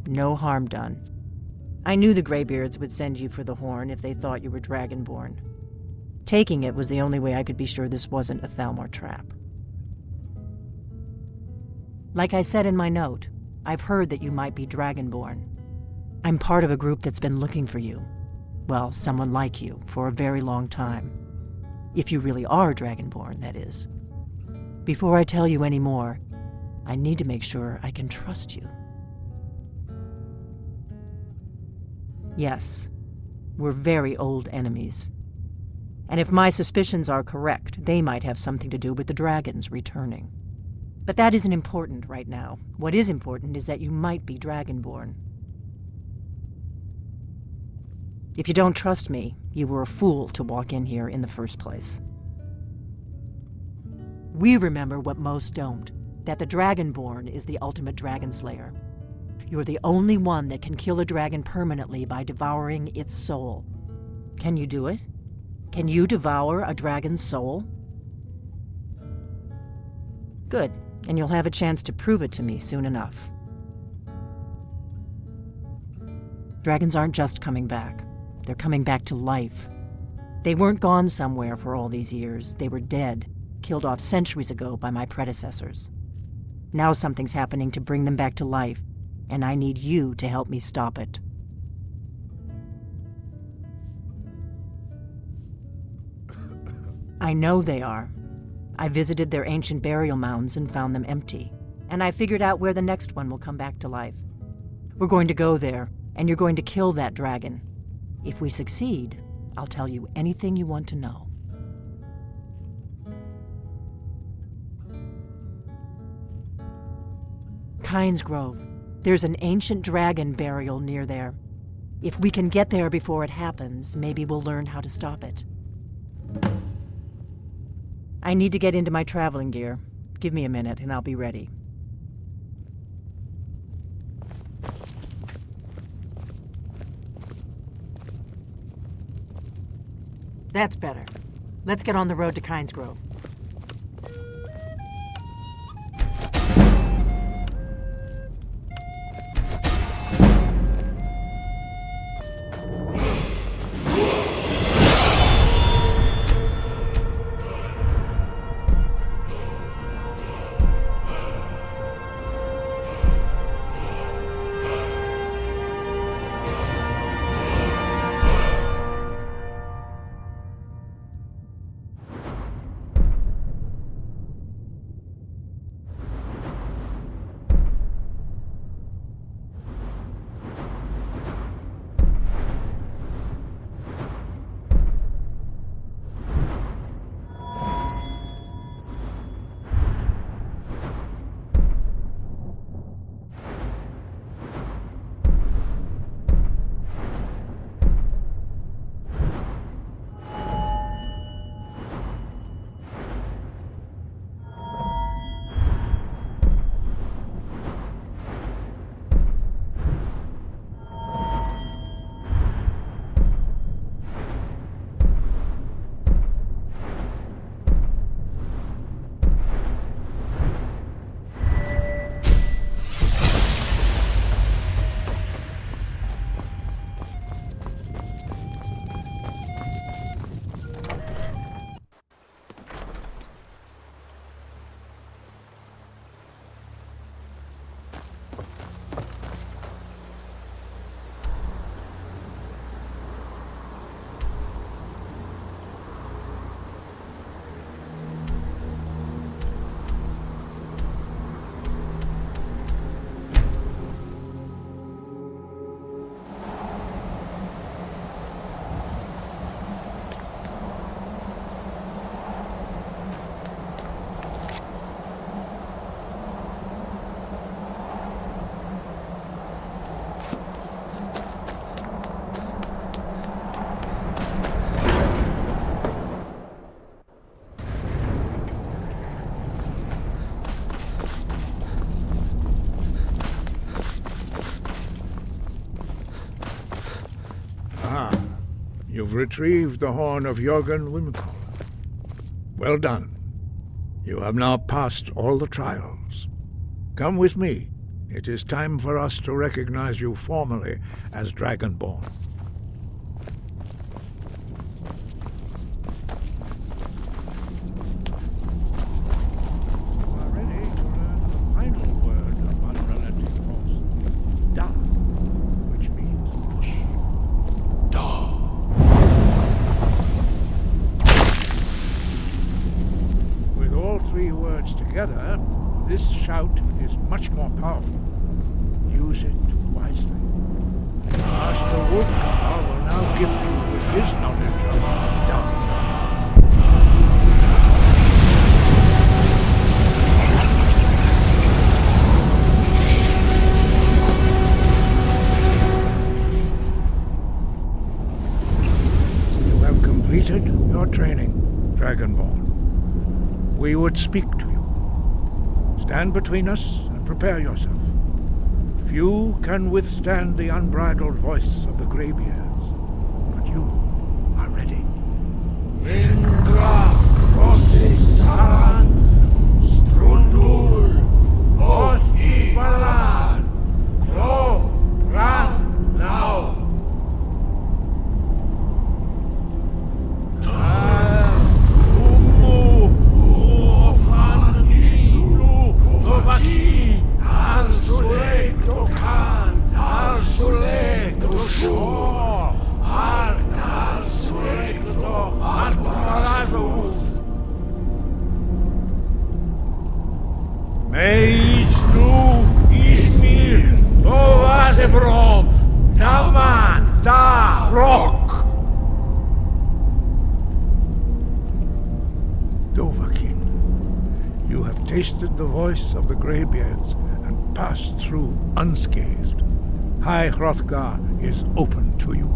No harm done. I knew the Greybeards would send you for the horn if they thought you were Dragonborn. Taking it was the only way I could be sure this wasn't a Thalmor trap. Like I said in my note, I've heard that you might be Dragonborn. I'm part of a group that's been looking for you. Well, someone like you, for a very long time. If you really are Dragonborn, that is. Before I tell you any more, I need to make sure I can trust you. Yes, we're very old enemies. And if my suspicions are correct, they might have something to do with the dragons returning. But that isn't important right now. What is important is that you might be Dragonborn. If you don't trust me, you were a fool to walk in here in the first place. We remember what most don't, that the Dragonborn is the ultimate dragon slayer. You're the only one that can kill a dragon permanently by devouring its soul. Can you do it? Can you devour a dragon's soul? Good, and you'll have a chance to prove it to me soon enough. Dragons aren't just coming back. They're coming back to life. They weren't gone somewhere for all these years. They were dead, killed off centuries ago by my predecessors. Now something's happening to bring them back to life, and I need you to help me stop it. I know they are. I visited their ancient burial mounds and found them empty, and I figured out where the next one will come back to life. We're going to go there, and you're going to kill that dragon. If we succeed, I'll tell you anything you want to know. Kynes Grove. There's an ancient dragon burial near there. If we can get there before it happens, maybe we'll learn how to stop it. I need to get into my traveling gear. Give me a minute and I'll be ready. That's better. Let's get on the road to Kynes Grove. You've retrieved the horn of Jörgen Wimkel. Well done. You have now passed all the trials. Come with me. It is time for us to recognize you formally as Dragonborn. You are ready to learn the final word of unrelenting force. Da, which means push. Da. With all three words together, this shout is much more powerful. Use it wisely. Master Wolfgar will now gift you with his knowledge of Da. You have completed your training, Dragonborn. We would speak to you. Stand between us and prepare yourself. Few can withstand the unbridled voice of the Greybeards, but you are ready. Indra Rosisan Strundul Othi Balan Klo Ran Now Dovahkiin, you have tasted the voice of the Greybeards and passed through unscathed. High Hrothgar is open to you.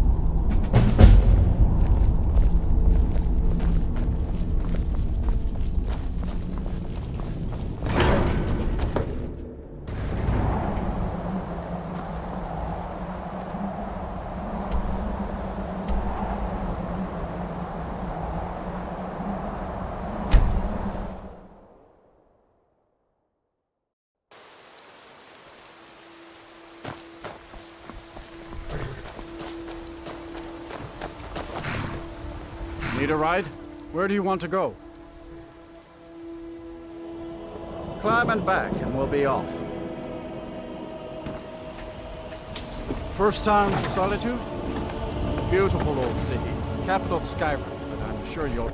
Need a ride? Where do you want to go? Climb and back, and we'll be off. First time Solitude? Beautiful old city. Capital of Skyrim, but I'm sure you'll...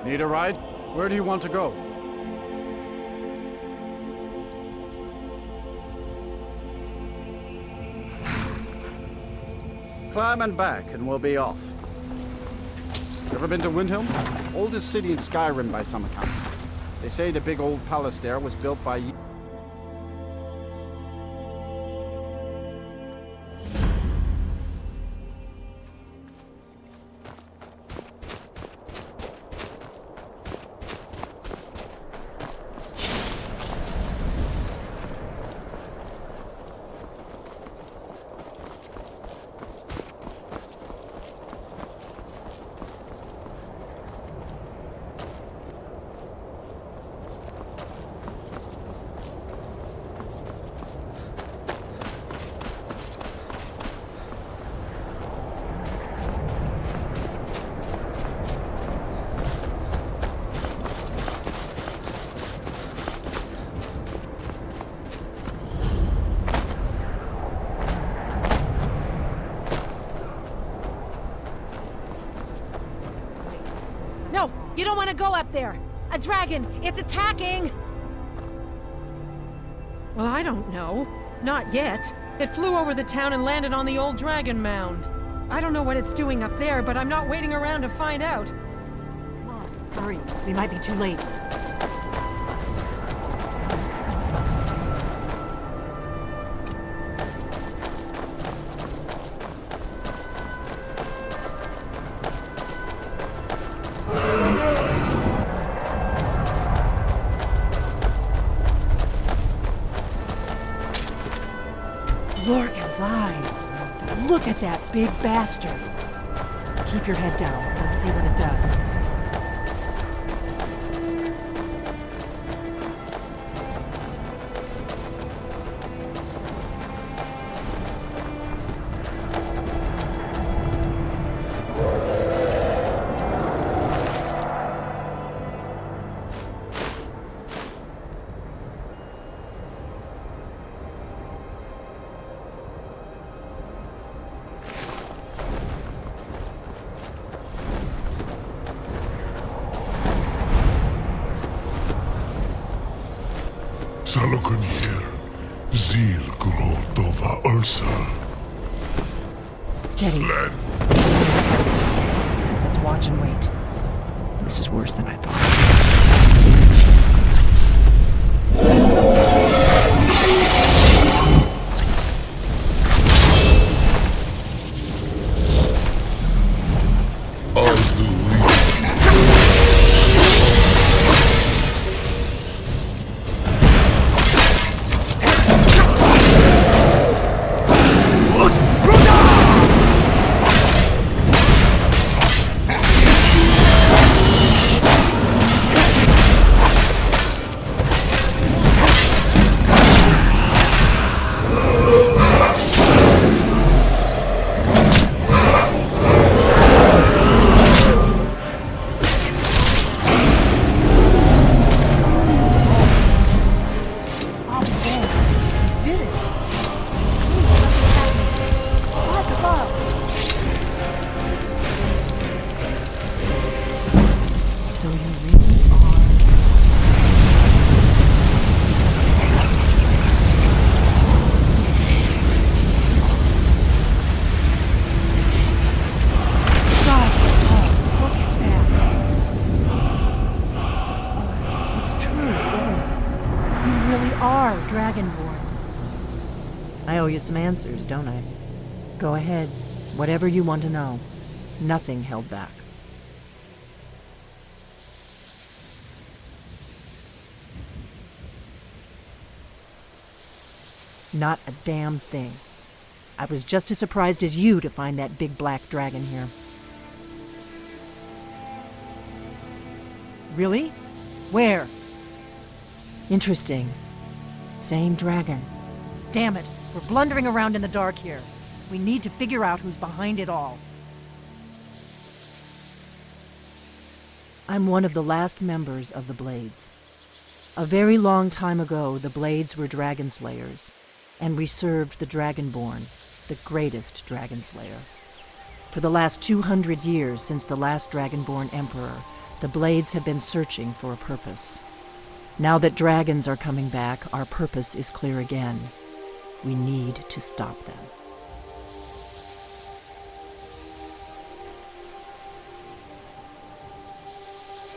Need a ride? Where do you want to go? Climb and back, and we'll be off. Ever been to Windhelm? Oldest city in Skyrim by some account. They say the big old palace there was built by... No, you don't want to go up there. A dragon, it's attacking! Well, I don't know. Not yet. It flew over the town and landed on the old dragon mound. I don't know what it's doing up there, but I'm not waiting around to find out. Hurry, we might be too late. Lorcan's eyes. Look at that big bastard. Keep your head down. Let's see what it does. Salokun Zil Gulotova Ursa. Steady. Let's watch and wait. This is worse than I thought. I owe you some answers, don't I? Go ahead. Whatever you want to know. Nothing held back. Not a damn thing. I was just as surprised as you to find that big black dragon here. Really? Where? Interesting. Same dragon. Damn it! We're blundering around in the dark here. We need to figure out who's behind it all. I'm one of the last members of the Blades. A very long time ago, the Blades were dragon slayers, and we served the Dragonborn, the greatest dragon slayer. For the last 200 years since the last Dragonborn Emperor, the Blades have been searching for a purpose. Now that dragons are coming back, our purpose is clear again. We need to stop them.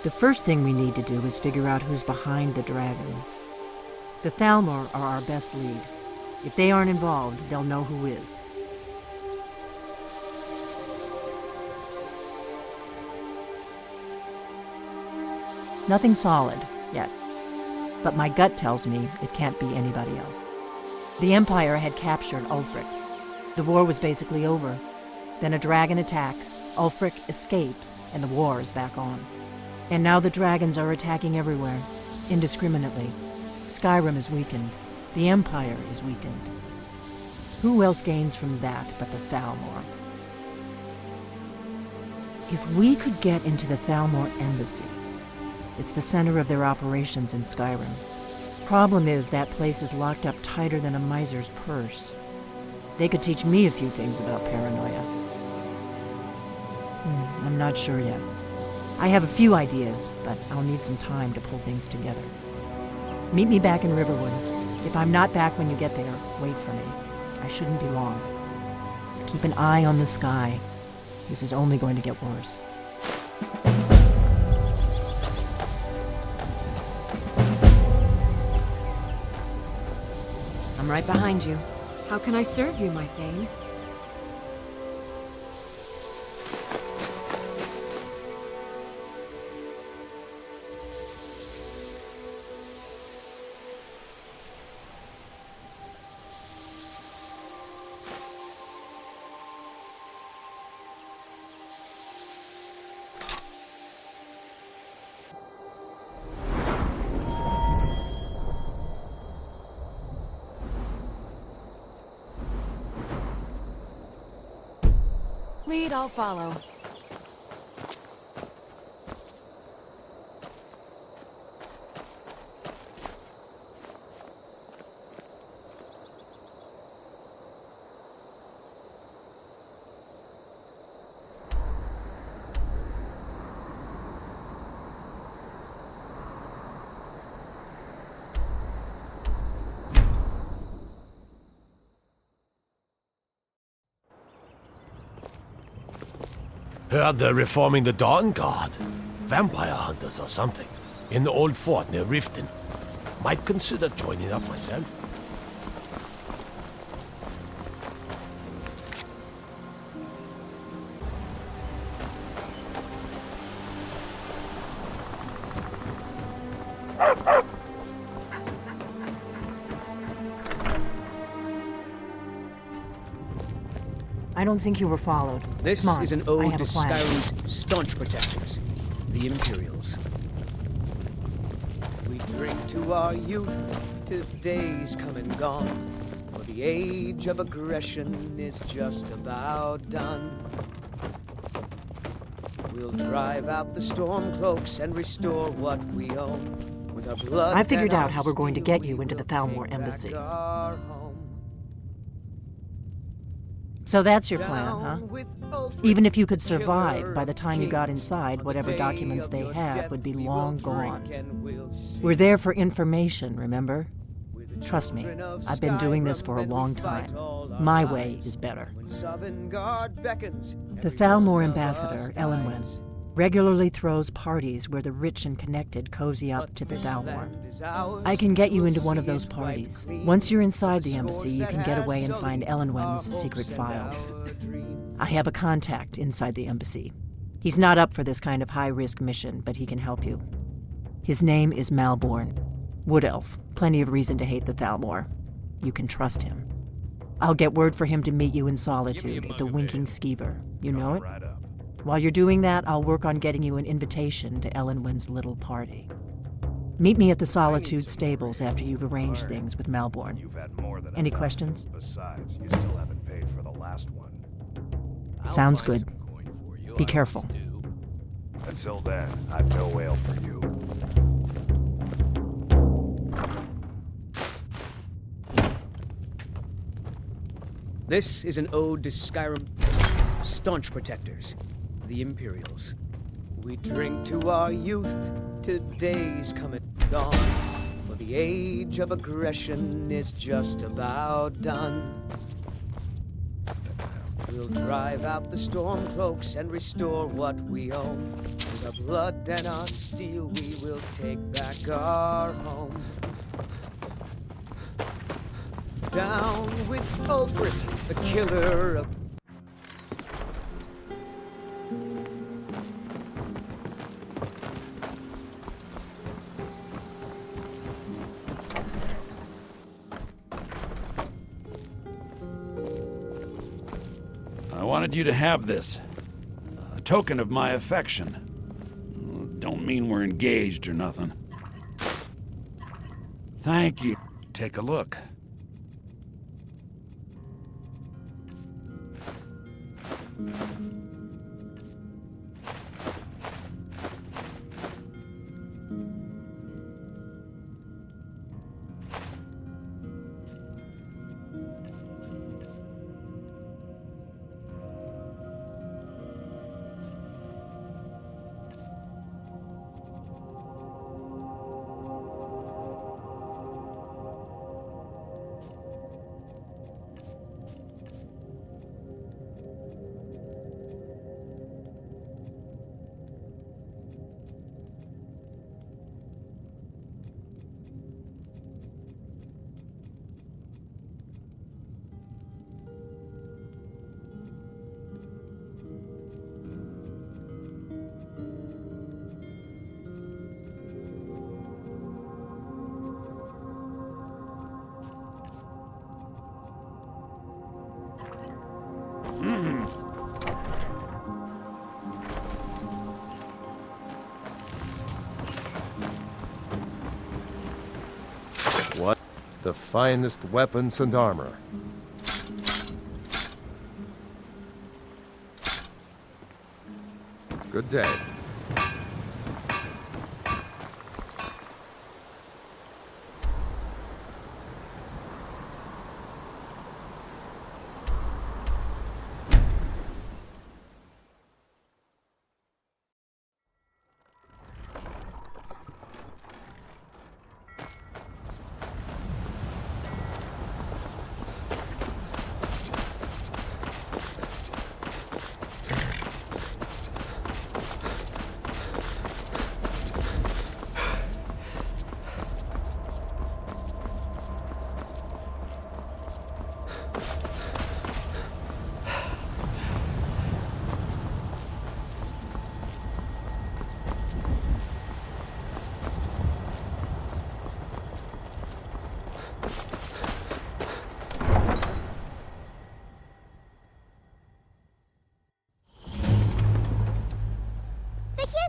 The first thing we need to do is figure out who's behind the dragons. The Thalmor are our best lead. If they aren't involved, they'll know who is. Nothing solid, yet. But my gut tells me it can't be anybody else. The Empire had captured Ulfric. The war was basically over. Then a dragon attacks, Ulfric escapes, and the war is back on. And now the dragons are attacking everywhere, indiscriminately. Skyrim is weakened. The Empire is weakened. Who else gains from that but the Thalmor? If we could get into the Thalmor embassy, it's the center of their operations in Skyrim. Problem is, that place is locked up tighter than a miser's purse. They could teach me a few things about paranoia. I'm not sure yet. I have a few ideas, but I'll need some time to pull things together. Meet me back in Riverwood. If I'm not back when you get there, wait for me. I shouldn't be long. Keep an eye on the sky. This is only going to get worse. I'm right behind you. How can I serve you, my Thane? Lead, I'll follow. Heard they're reforming the Dawn Guard. Vampire hunters or something. In the old fort near Riften. Might consider joining up myself. I don't think you were followed. This Come on, is an I ode have to a plan. Skyrim's staunch protectors, the Imperials. We drink to our youth, to days come and gone, for the age of aggression is just about done. We'll drive out the Stormcloaks and restore what we own. With our blood I figured and out our how we're going to steel, get you into the we will Thalmor take back embassy. our home. So that's your plan, huh? Even if you could survive, by the time you got inside, whatever documents they had would be long gone. We're there for information, remember? Trust me, I've been doing this for a long time. My way is better. The Thalmor ambassador, Elenwen, regularly throws parties where the rich and connected cozy up to the Thalmor. I can get you into one of those parties. Once you're inside the embassy, you can get away and find Elenwen's secret files. I have a contact inside the embassy. He's not up for this kind of high-risk mission, but he can help you. His name is Malborn. Wood Elf. Plenty of reason to hate the Thalmor. You can trust him. I'll get word for him to meet you in Solitude at the Winking Skeever. You know it? While you're doing that, I'll work on getting you an invitation to Elenwen's little party. Meet me at the Solitude stables after you've arranged things with Malborn. Any questions? Besides, you still haven't paid for the last one. Sounds good. Be careful. Until then, I've no ale for you. This is an ode to Skyrim staunch protectors, the Imperials. We drink to our youth, to days come and gone, for the age of aggression is just about done. We'll drive out the Stormcloaks and restore what we own. With our blood and our steel, we will take back our home. Down with Ulfric, the killer of... I wanted you to have this. A token of my affection. Don't mean we're engaged or nothing. Thank you. Take a look. the finest weapons and armor. Good day.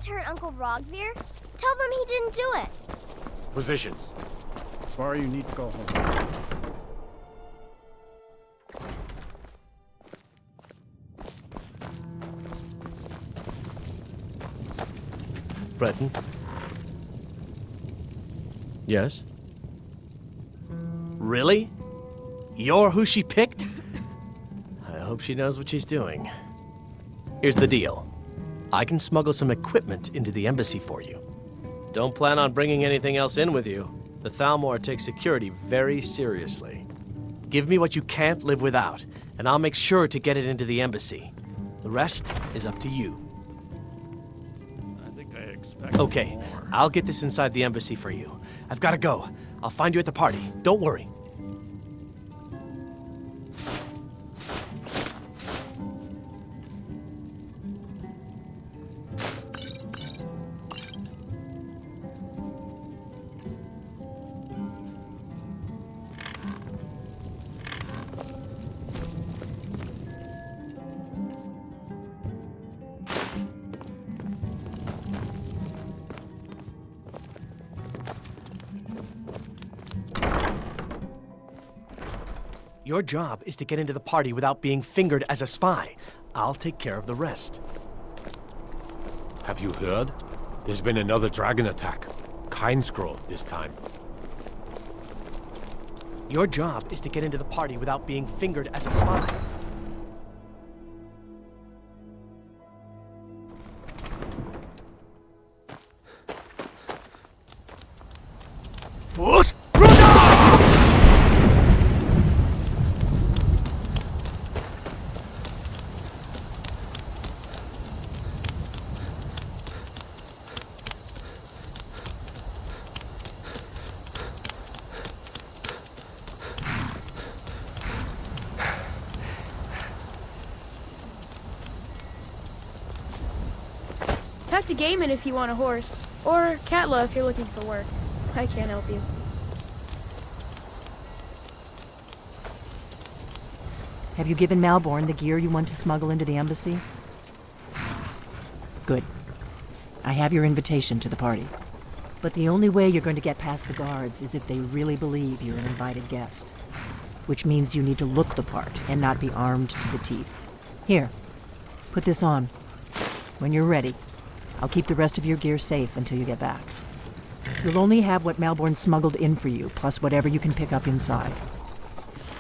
Hurt Uncle Rogvir. Tell them he didn't do it. Positions. Sorry, you need to go home. Breton? Yes? Really? You're who she picked? I hope she knows what she's doing. Here's the deal. I can smuggle some equipment into the embassy for you. Don't plan on bringing anything else in with you. The Thalmor takes security very seriously. Give me what you can't live without, and I'll make sure to get it into the embassy. The rest is up to you. I think I expect Okay, more. I'll get this inside the embassy for you. I've got to go. I'll find you at the party. Don't worry. Your job is to get into the party without being fingered as a spy. I'll take care of the rest. Have you heard? There's been another dragon attack. Kynesgrove this time. Your job is to get into the party without being fingered as a spy. Talk to Gaiman if you want a horse, or Katla if you're looking for work. I can't help you. Have you given Malborn the gear you want to smuggle into the embassy? Good. I have your invitation to the party. But the only way you're going to get past the guards is if they really believe you're an invited guest. Which means you need to look the part and not be armed to the teeth. Here, put this on. When you're ready, I'll keep the rest of your gear safe until you get back. You'll only have what Malborn smuggled in for you, plus whatever you can pick up inside.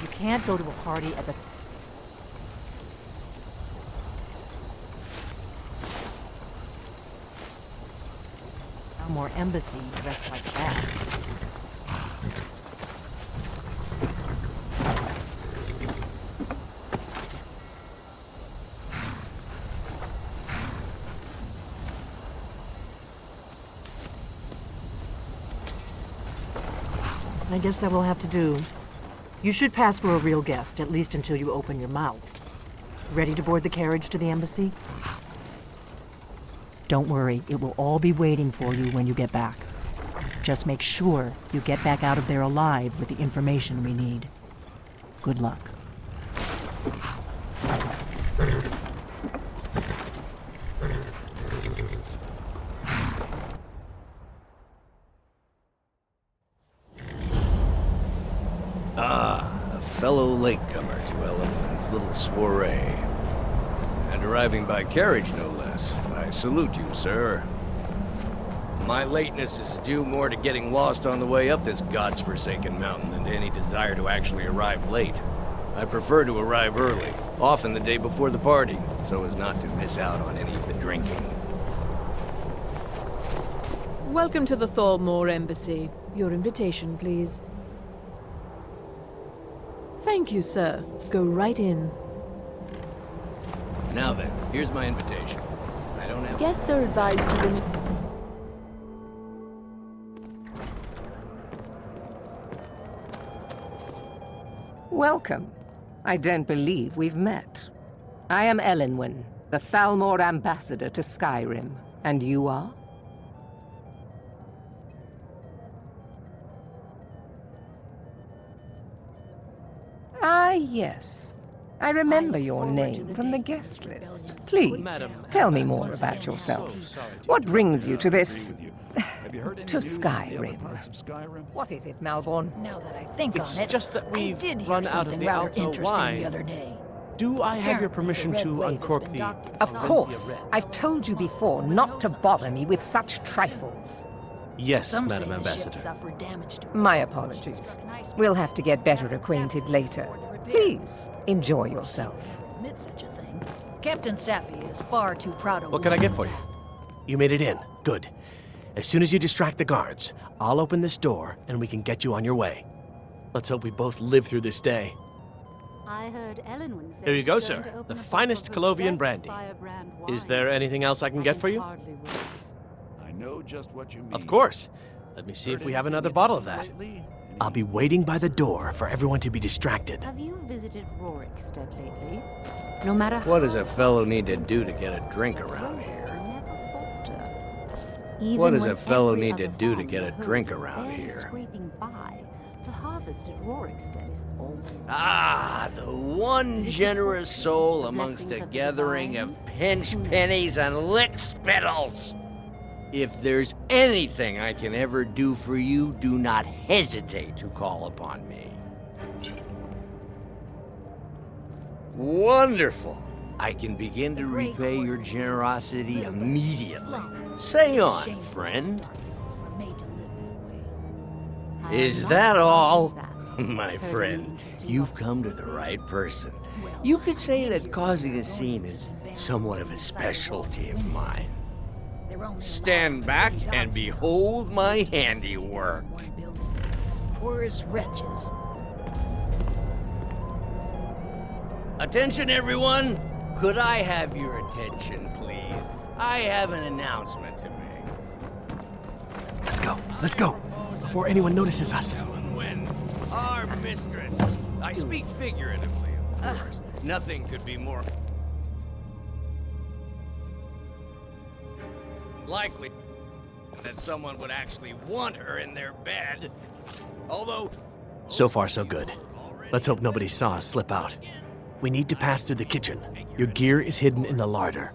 You can't go to a party at the... more embassy dressed like that. I guess that will have to do. You should pass for a real guest, at least until you open your mouth. Ready to board the carriage to the embassy? Don't worry, it will all be waiting for you when you get back. Just make sure you get back out of there alive with the information we need. Good luck. fellow latecomer to Element's little soiree. And arriving by carriage, no less. I salute you, sir. My lateness is due more to getting lost on the way up this god's-forsaken mountain than to any desire to actually arrive late. I prefer to arrive early, often the day before the party, so as not to miss out on any of the drinking. Welcome to the Thalmor Embassy. Your invitation, please. Thank you, sir. Go right in. Now then, here's my invitation. I don't have... Guests are advised to limit... Welcome. I don't believe we've met. I am Elenwen, the Thalmor ambassador to Skyrim. And you are? Ah, yes. I remember your name from the guest list. Please, tell me more about yourself. What brings you to this... to Skyrim? What is it, Malborn? Now that I think on it, It's just that we've I did hear run out of something the rather alto interesting wine. the other day. Do I have your Apparently, permission the Red to Wave has uncork been the... docked in Of Olympia course. Red. I've told you before not to bother me with such trifles. Yes, Some say Madam the ship Ambassador. suffered damage to it. My apologies. We'll have to get better acquainted later. Please, enjoy yourself. Admit such a thing. Captain Staffy is far too proud of What can I get for you? You made it in. Good. As soon as you distract the guards, I'll open this door and we can get you on your way. Let's hope we both live through this day. I heard Elenwen say Here you go, she's going sir. to open The a bottle finest of her Colovian best brandy. firebrand Is wine. there anything else I can get for you? Hardly wait. I know just what you mean. Of course. Let me see if we have another bottle of that. I'll be waiting by the door for everyone to be distracted. Have you visited Rorikstead lately? No matter What does a fellow need to do to get a drink around here? Even What does when a fellow every need to other do to farm get a in the drink herd is around barely here? Scraping by, the harvest at Rorikstead is always Ah, the one generous soul amongst a gathering of pinch pennies and lick spittles. If there's anything I can ever do for you, do not hesitate to call upon me. Wonderful. I can begin to repay your generosity immediately. Say on, friend. Is that all? My friend, you've come to the right person. You could say that causing a scene is somewhat of a specialty of mine. Stand back and behold my handiwork. Poor as wretches. Attention, everyone! Could I have your attention, please? I have an announcement to make. Let's go. Before anyone notices us. When our mistress, I speak figuratively, of course. Nothing could be more likely that someone would actually want her in their bed. Although, So far, so good. Let's hope nobody saw us slip out. We need to pass through the kitchen. Your gear is hidden in the larder.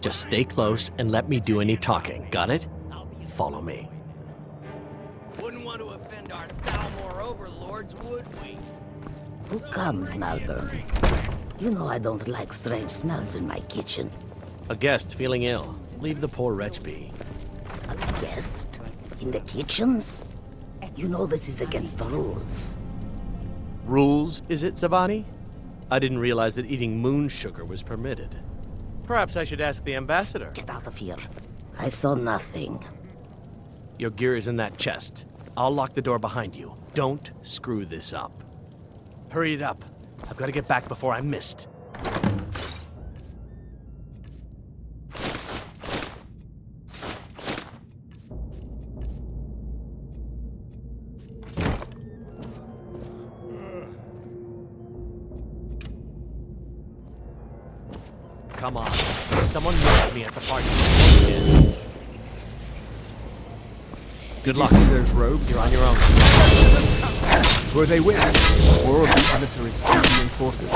Just stay close and let me do any talking. Got it? Follow me. wouldn't want to offend our Thalmor overlords, would we? Who comes, Malborn? You know I don't like strange smells in my kitchen. A guest feeling ill. Leave the poor wretch be. A guest? In the kitchens? You know this is against the rules. Rules, is it, Savani? I didn't realize that eating moon sugar was permitted. Perhaps I should ask the ambassador. Get out of here. I saw nothing. Your gear is in that chest. I'll lock the door behind you. Don't screw this up. Hurry it up. I've got to get back before I'm missed. Come on. Someone met me at the party. Good luck. There's robes. You're on your own. Were they with? Or of the emissaries of the forces?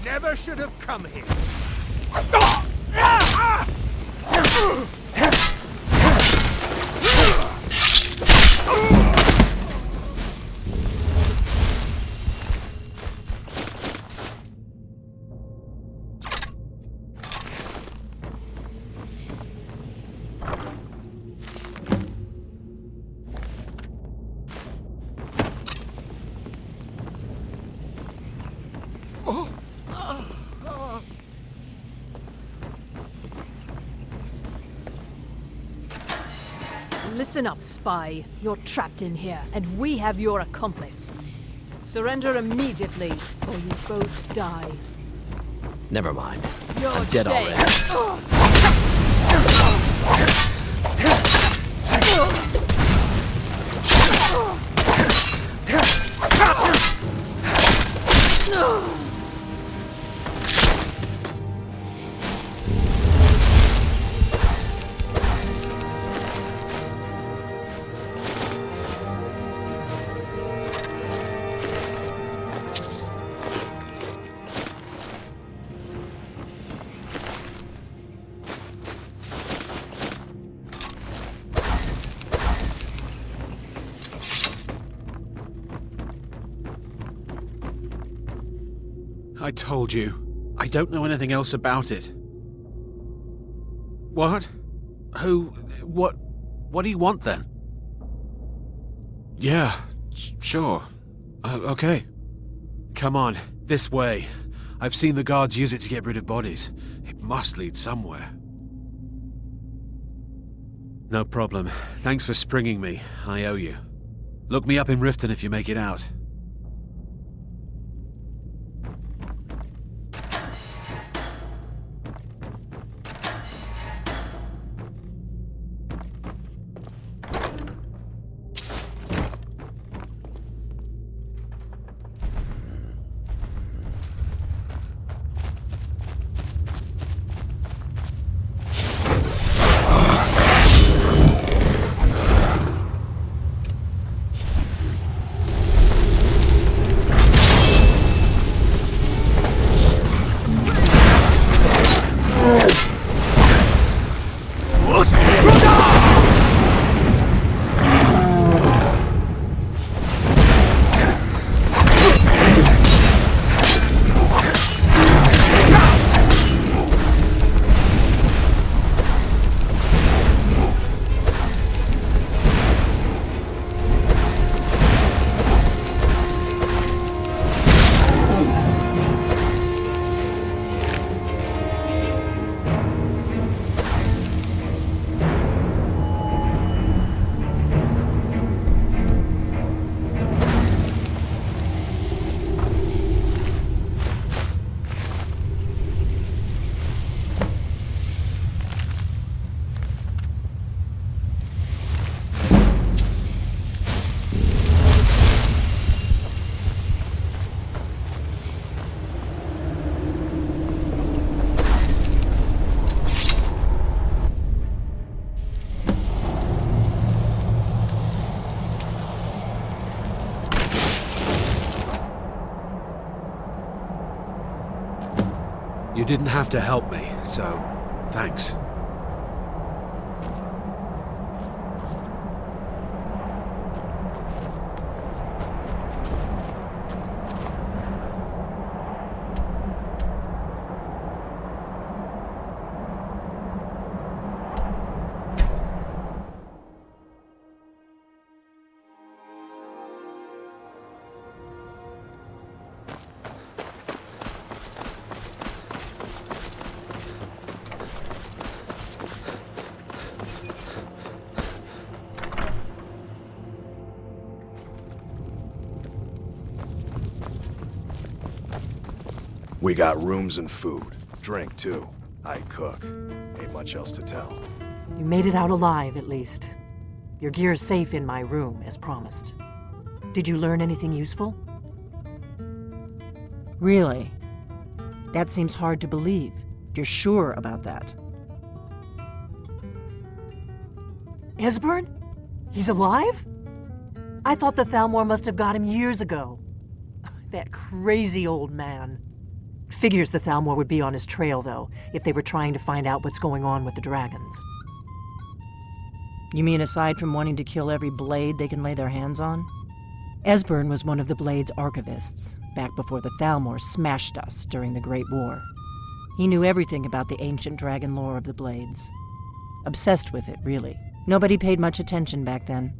Never should have come here. Listen up, spy. You're trapped in here, and we have your accomplice. Surrender immediately, or you both die. Never mind. You're I'm dead already. I told you. I don't know anything else about it. What? Who? What? What do you want then? Yeah, sure. Okay. Come on, this way. I've seen the guards use it to get rid of bodies. It must lead somewhere. No problem. Thanks for springing me. I owe you. Look me up in Riften if you make it out. You didn't have to help me, so thanks. We got rooms and food. Drink, too. I cook. Ain't much else to tell. You made it out alive, at least. Your gear's safe in my room, as promised. Did you learn anything useful? Really? That seems hard to believe. You're sure about that? Esbern? He's alive? I thought the Thalmor must have got him years ago. That crazy old man. Figures the Thalmor would be on his trail, though, if they were trying to find out what's going on with the dragons. You mean aside from wanting to kill every blade they can lay their hands on? Esbern was one of the Blade's archivists, back before the Thalmor smashed us during the Great War. He knew everything about the ancient dragon lore of the Blades. Obsessed with it, really. Nobody paid much attention back then.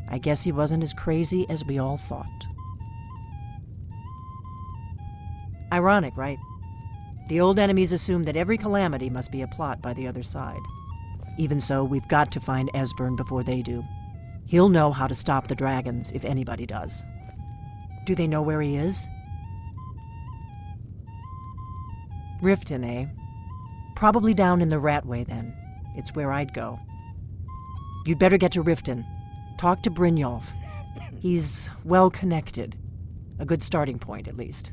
I guess he wasn't as crazy as we all thought. Ironic, right? The old enemies assume that every calamity must be a plot by the other side. Even so, we've got to find Esbern before they do. He'll know how to stop the dragons, if anybody does. Do they know where he is? Riften, eh? Probably down in the Ratway, then. It's where I'd go. You'd better get to Riften. Talk to Brynjolf. He's well-connected. A good starting point, at least.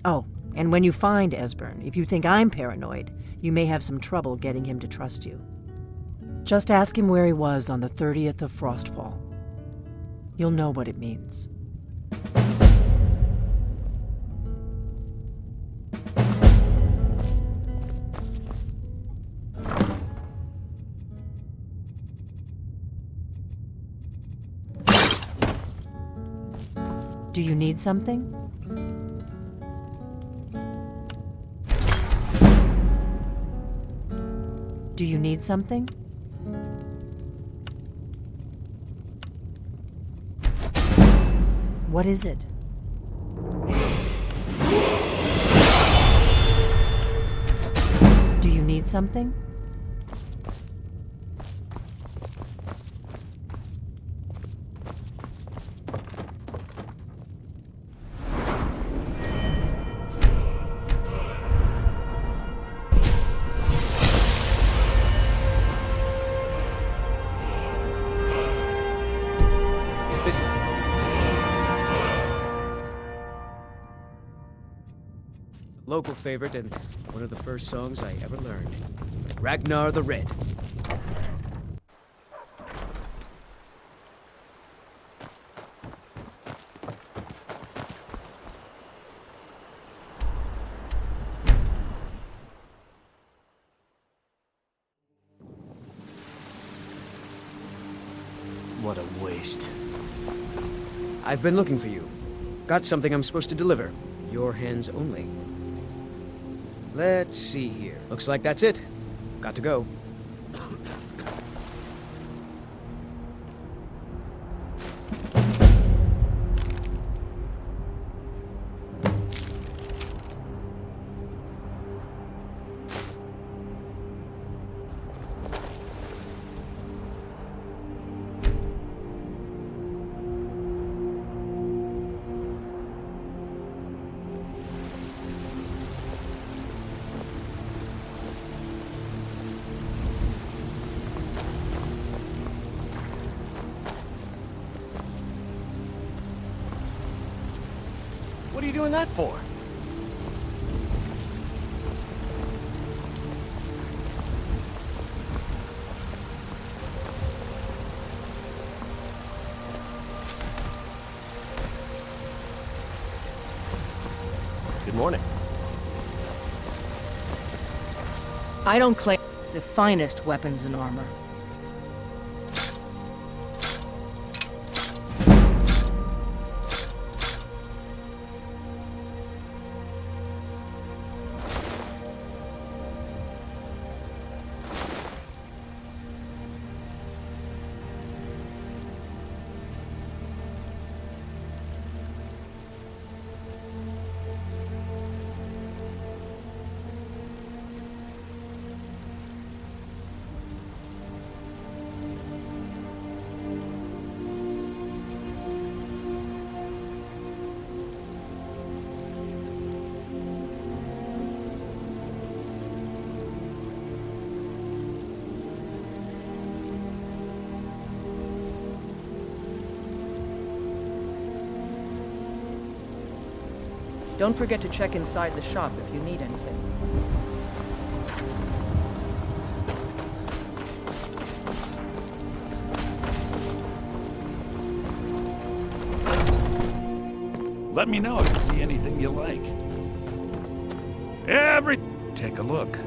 Oh, and when you find Esbern, if you think I'm paranoid, you may have some trouble getting him to trust you. Just ask him where he was on the 30th of Frostfall. You'll know what it means. Do you need something? Do you need something? What is it? something? This... local favorite and one of the first songs I ever learned. Ragnar the Red. What a waste. I've been looking for you. Got something I'm supposed to deliver. Your hands only. Let's see here. Looks like that's it. Got to go. What are you doing that for? Good morning. I don't claim the finest weapons and armor. Don't forget to check inside the shop if you need anything. Let me know if you see anything you like. Take a look.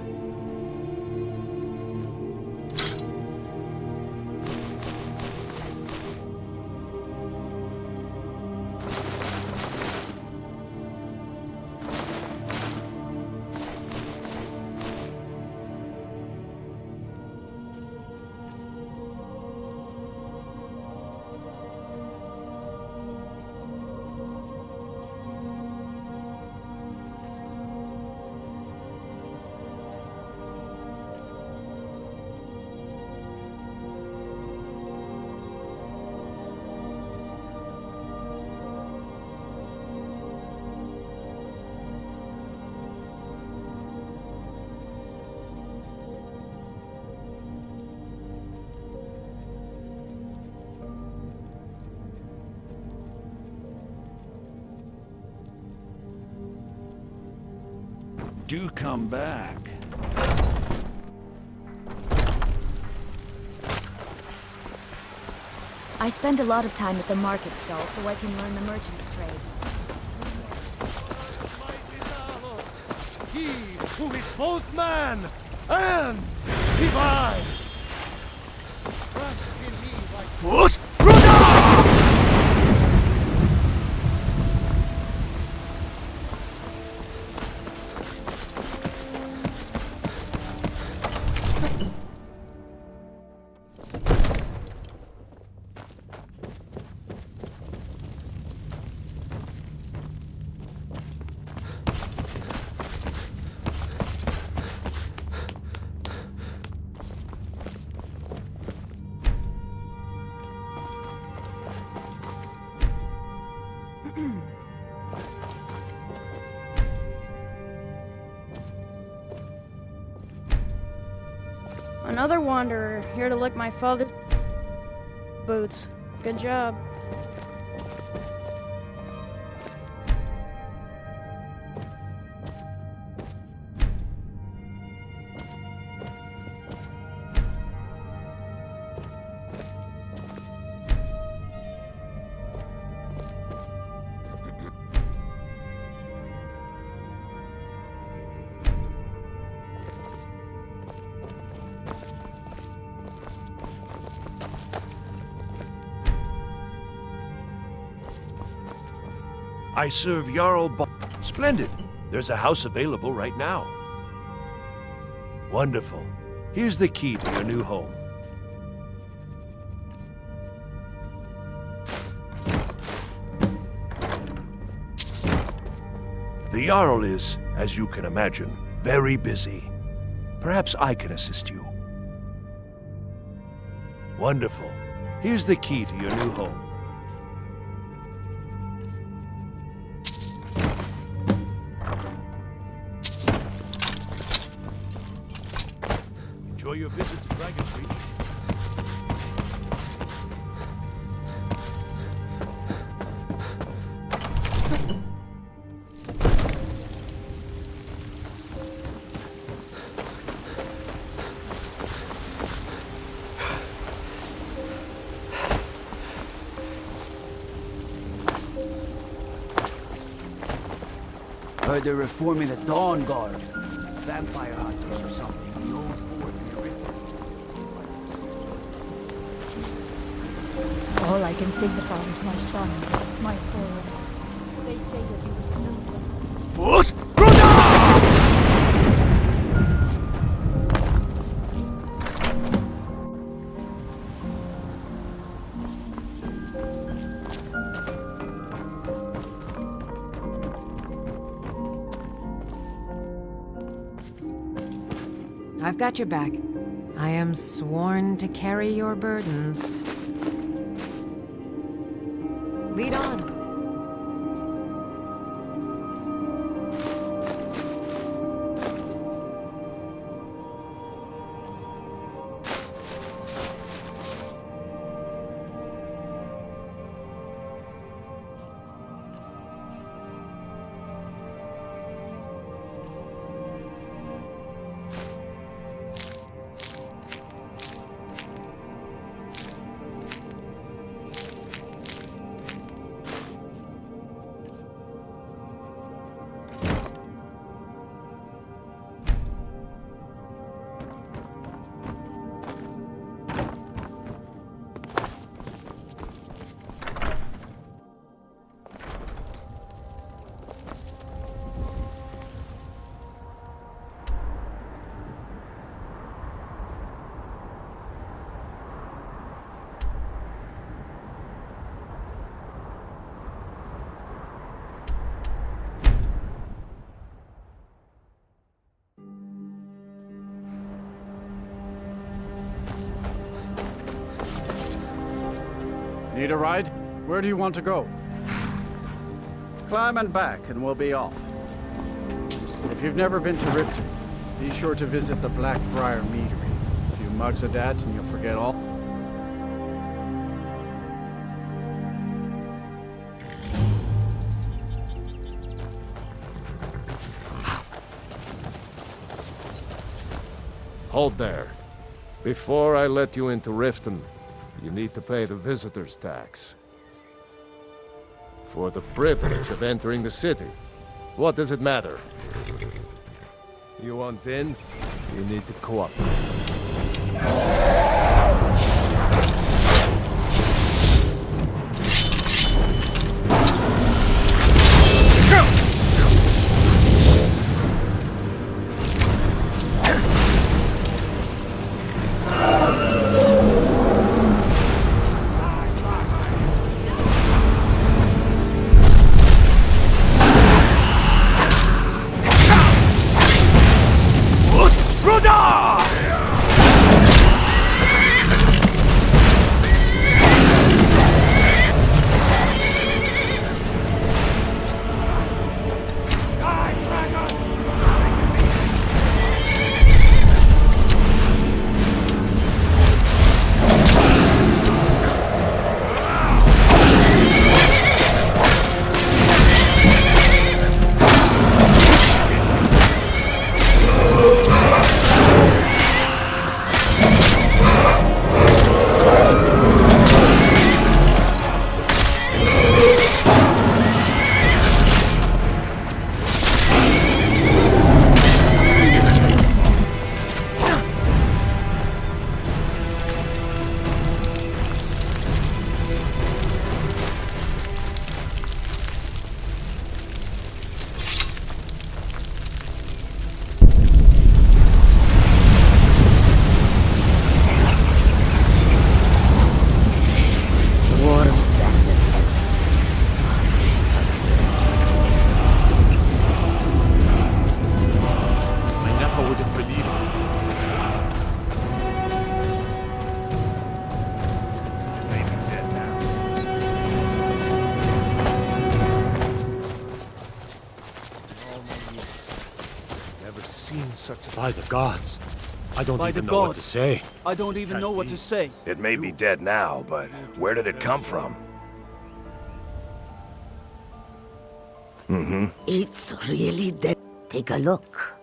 Do come back. I spend a lot of time at the market stall so I can learn the merchant's trade. He who is both man and divine. Trust in me like Another wanderer, here to lick my father's boots. Good job. I serve Jarl Splendid. There's a house available right now. Wonderful. Here's the key to your new home. The Jarl is, as you can imagine, very busy. Perhaps I can assist you. Wonderful. Here's the key to your new home. Enjoy your visit to Dragon Street. Heard they're reforming the Dawn Guard. Vampire hunters or something. The old fort near River. All I can think about is my son, my foe. They say that he was killed. I've got your back. I am sworn to carry your burdens. Lead on. Need a ride? Where do you want to go? Climb and back, and we'll be off. If you've never been to Riften, be sure to visit the Blackbriar Meadery. A few mugs of that, and you'll forget all. Hold there. Before I let you into Riften, you need to pay the visitor's tax. For the privilege of entering the city. What does it matter? You want in? You need to cooperate. seen such a... By the gods. I don't By even the know what gods. to say. I don't even know what to say. It may be dead now, but where did it come from? Mm-hmm. It's really dead. Take a look.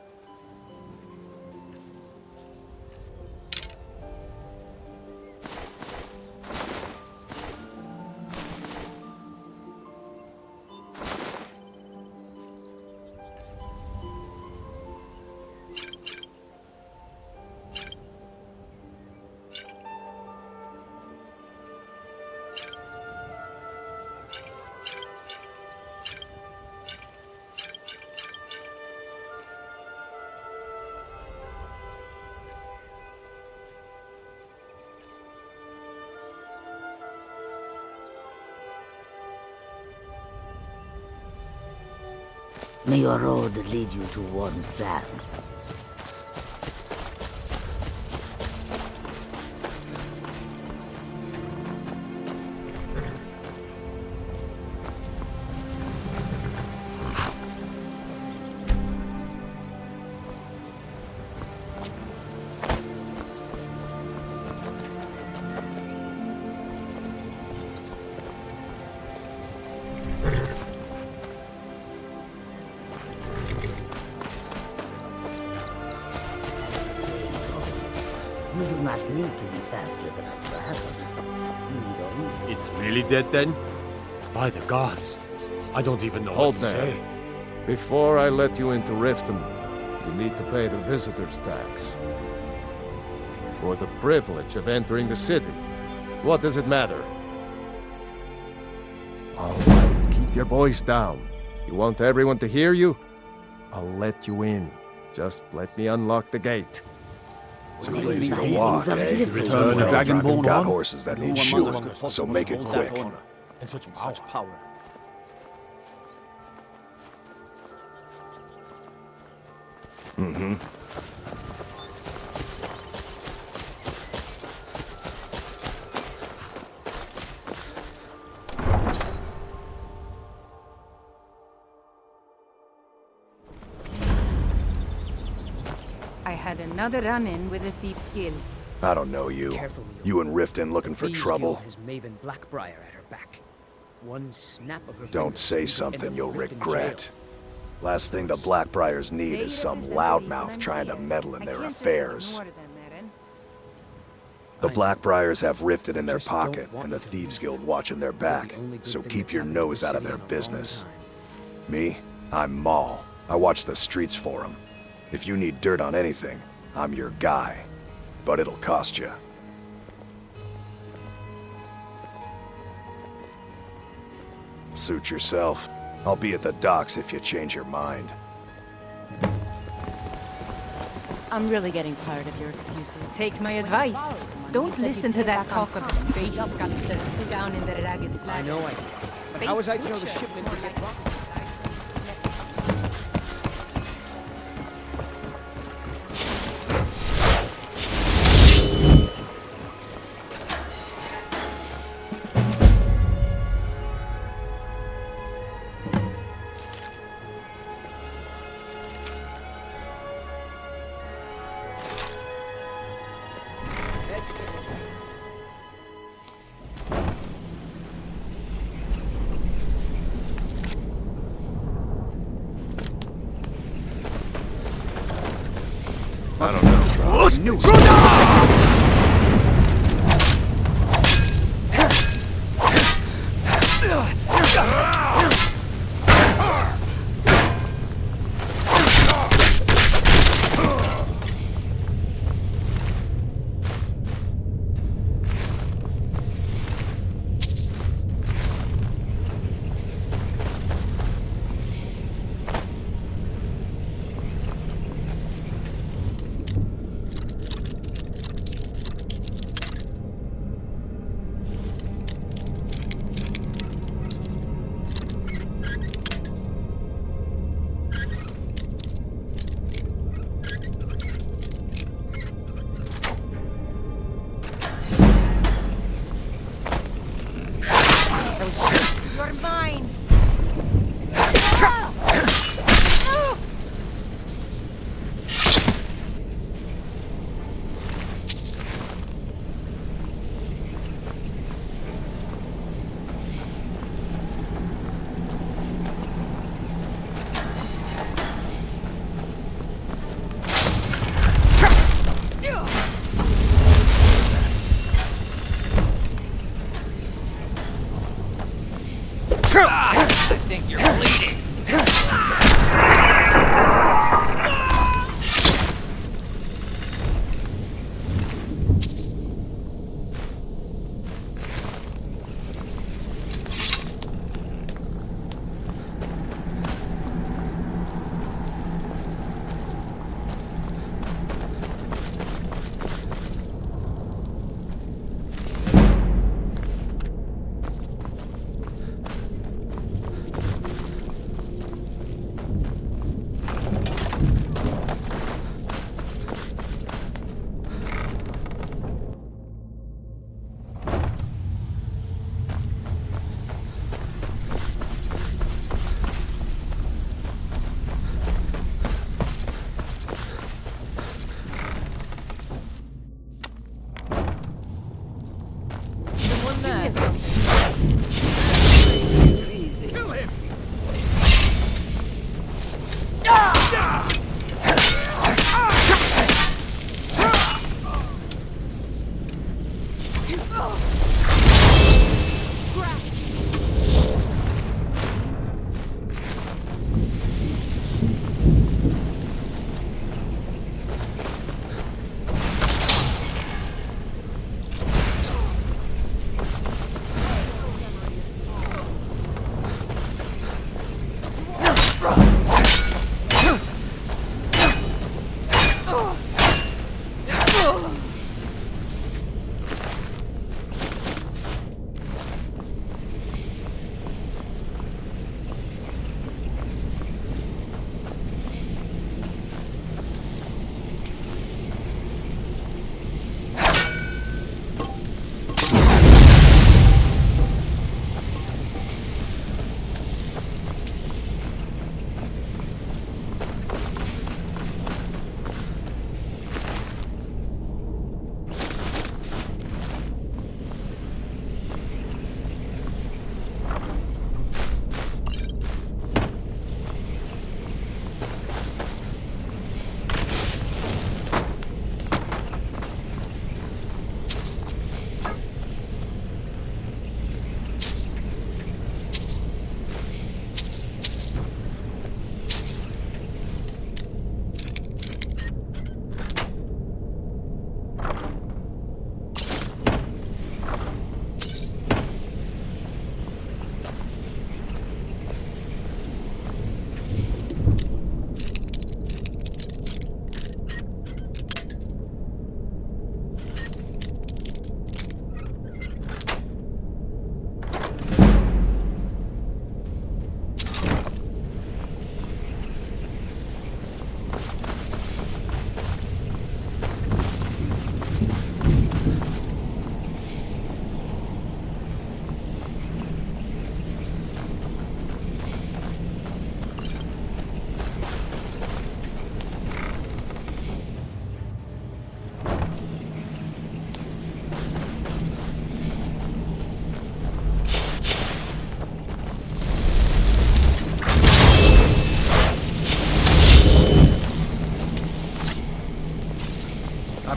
May your road lead you to warm sands. You do not need to be faster than a dragon. You need only... It's really dead then? By the gods. I don't even know Hold what to there. say. Before I let you into Riften, you need to pay the visitor's tax. For the privilege of entering the city. What does it matter? All right, keep your voice down. You want everyone to hear you? I'll let you in. Just let me unlock the gate. Too lazy to walk, eh? Return the Dragonborn got on? horses that No need one shoes, among us could so make it possibly hold that quick. honor And such Such power. Mm-hmm. I had another run-in with a thief's guild. I don't know you. Careful, You and Riften looking for Thieves trouble? Guild has Maven Blackbriar at her back. One snap of her Don't fingers say and you'll something end up you'll ripped in regret. jail. Last thing the Blackbriars need is some loudmouth trying to meddle in their affairs. The Blackbriars have Riften in their pocket, and the Thieves Guild watching their back, so keep your nose out of their business. Me? I'm Maul. I watch the streets for them. If you need dirt on anything, I'm your guy. But it'll cost you. Suit yourself. I'll be at the docks if you change your mind. I'm really getting tired of your excuses. Take my advice. Don't listen to that talk of the face sculptor down in the ragged flat. I know I do. But how was I to know the shipment would get rocked? I don't know.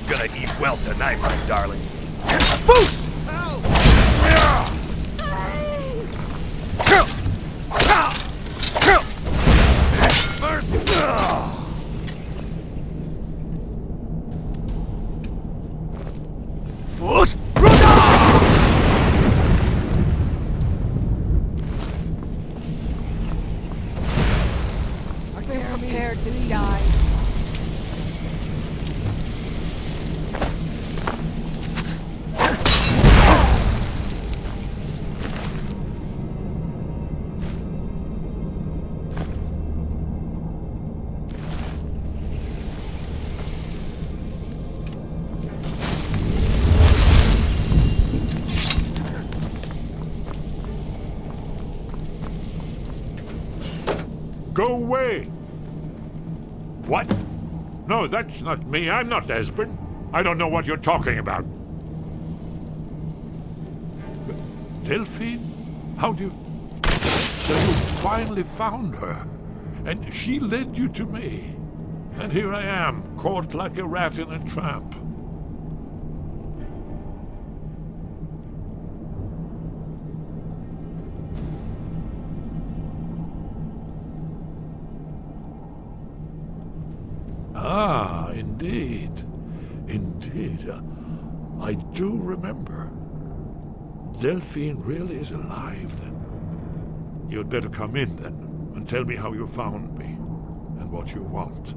not gonna eat well tonight, my darling. Prepare to die. Go away! What? No, that's not me. I'm not Esbern. I don't know what you're talking about. Delphine? How do you... So you finally found her, and she led you to me. And here I am, caught like a rat in a trap. Ah, indeed. Indeed. I do remember. Delphine really is alive, then. You'd better come in, then, and tell me how you found me, and what you want.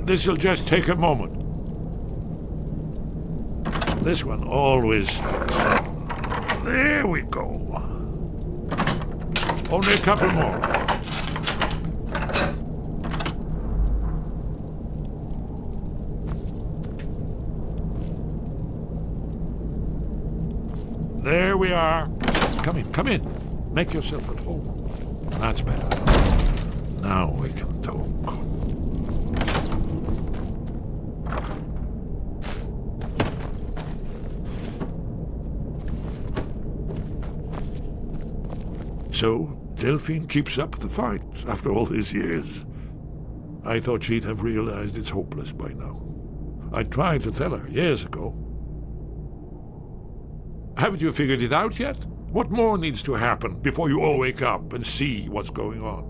This'll just take a moment. This one always sticks. There we go. Only a couple more. There we are. Come in, come in. Make yourself at home. That's better. Now we can talk. So, Delphine keeps up the fight after all these years. I thought she'd have realized it's hopeless by now. I tried to tell her years ago. Haven't you figured it out yet? What more needs to happen before you all wake up and see what's going on?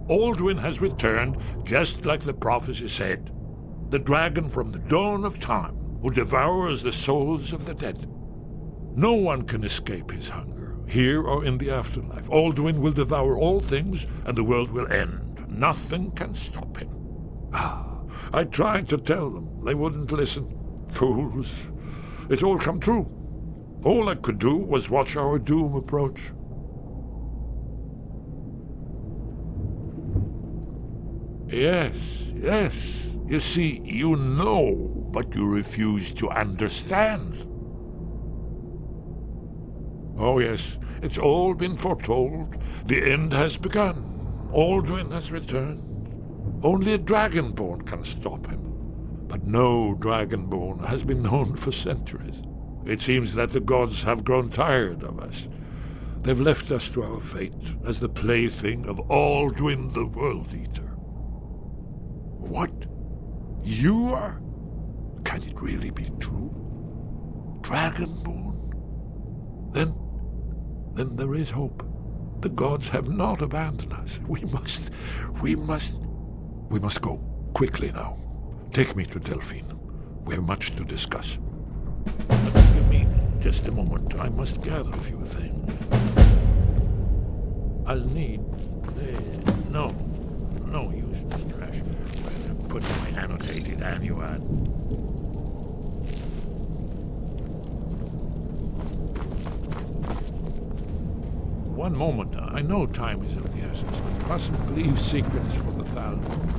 Alduin has returned, just like the prophecy said. The dragon from the dawn of time, who devours the souls of the dead. No one can escape his hunger, here or in the afterlife. Alduin will devour all things, and the world will end. Nothing can stop him. I tried to tell them. They wouldn't listen. Fools. It's all come true. All I could do was watch our doom approach. Yes, yes. You see, you know, but you refuse to understand. Oh yes, it's all been foretold. The end has begun. Alduin has returned. Only a dragonborn can stop him. But no dragonborn has been known for centuries. It seems that the gods have grown tired of us. They've left us to our fate as the plaything of Alduin the World Eater. What? You are? Can it really be true? Dragonborn? Then there is hope. The gods have not abandoned us. We must go. Quickly now. Take me to Delphine. We have much to discuss. Give me just a moment. I must gather a few things. I'll need... no use this trash. I'll put my annotated annual. One moment. I know time is of the essence, but mustn't leave secrets for the Thalmor.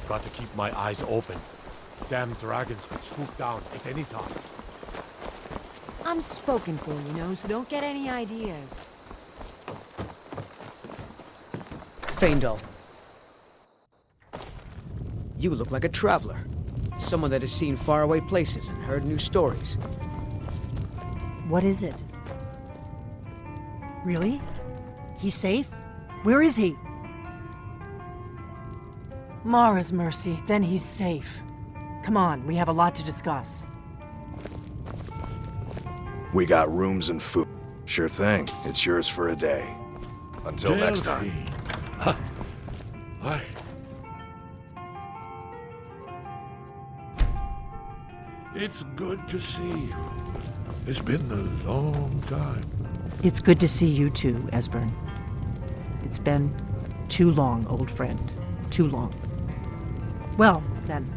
Got to keep my eyes open. Damn dragons could swoop down at any time. I'm spoken for, you know, so don't get any ideas. Faendal. You look like a traveler. Someone that has seen faraway places and heard new stories. What is it? Really? He's safe? Where is he? Mara's mercy, then he's safe. Come on, we have a lot to discuss. We got rooms and food. Sure thing. It's yours for a day. Until next time. It's good to see you. It's been a long time. It's good to see you too, Esbern. It's been too long, old friend. Too long. Well, then.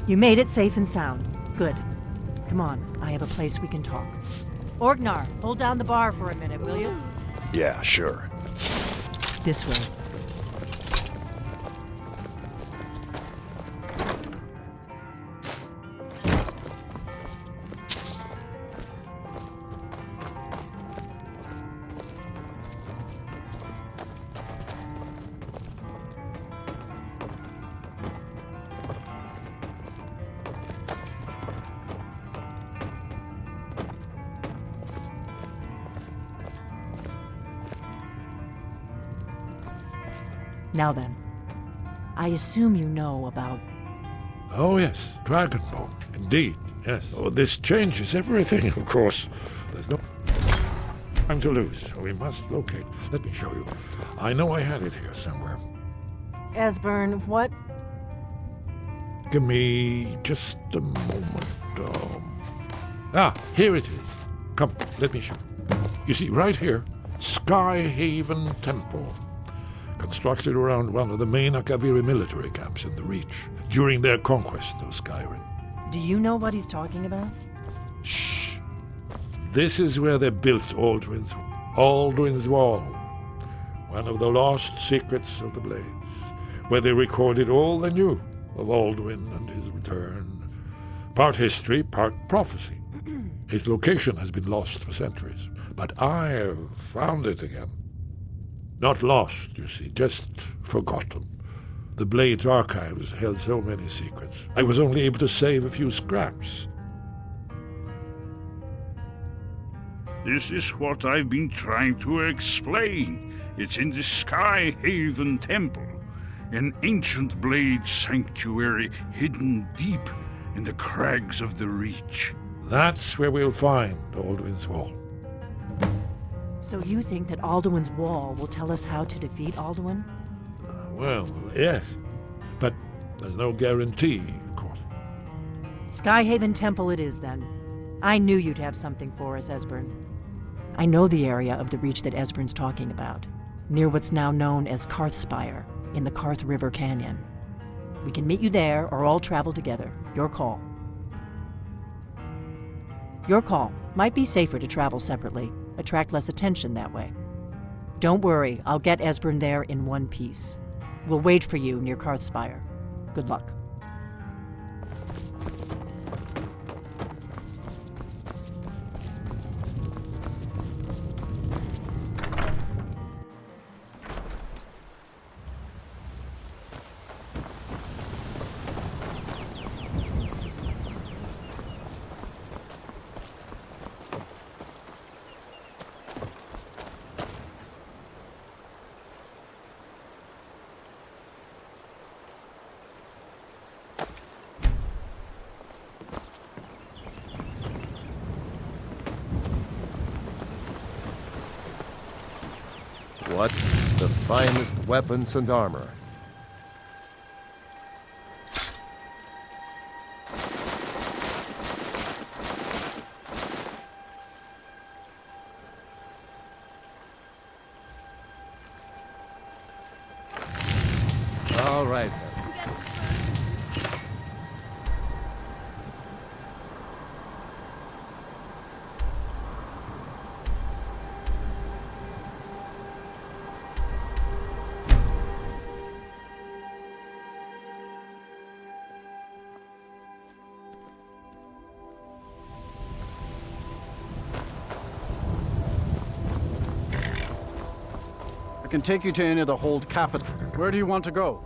You made it safe and sound. Good. Come on, I have a place we can talk. Orgnar, hold down the bar for a minute, will you? Yeah, sure. This way. Now then, I assume you know about... Oh yes, Dragonborn. Indeed, yes. Oh, this changes everything, of course. There's no time to lose. We must locate. Let me show you. I know I had it here somewhere. Esbern, what? Give me just a moment. Here it is. Come, let me show you. You see, right here, Skyhaven Temple. Constructed around one of the main Akaviri military camps in the Reach during their conquest of Skyrim. Do you know what he's talking about? Shh! This is where they built Alduin's Wall, one of the lost secrets of the Blades, where they recorded all they knew of Alduin and his return. Part history, part prophecy. Its location has been lost for centuries, but I have found it again. Not lost, you see, just forgotten. The Blade's archives held so many secrets. I was only able to save a few scraps. This is what I've been trying to explain. It's in the Skyhaven Temple, an ancient Blade sanctuary hidden deep in the crags of the Reach. That's where we'll find Alduin's Wall. So you think that Alduin's Wall will tell us how to defeat Alduin? Well, yes. But there's no guarantee, of course. Skyhaven Temple it is, then. I knew you'd have something for us, Esbern. I know the area of the Reach that Esbern's talking about, near what's now known as Karthspire, in the Karth River Canyon. We can meet you there, or all travel together. Your call. Your call. Might be safer to travel separately. Attract less attention that way. Don't worry, I'll get Esbern there in one piece. We'll wait for you near Karthspire. Good luck. What? The finest weapons and armor. All right, then. I can take you to any of the hold capital. Where do you want to go?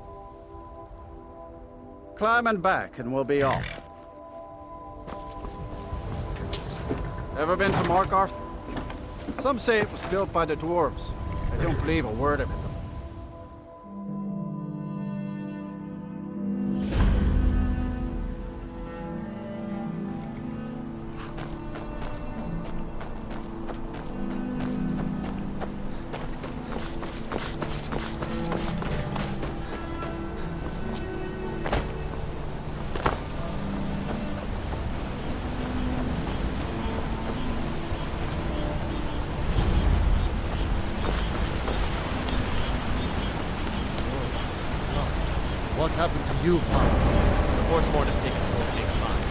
Climb and back, and we'll be off. Ever been to Markarth? Some say it was built by the dwarves. I don't believe a word of it. What happened to you, Father? The Horseborn have taken full state of mind.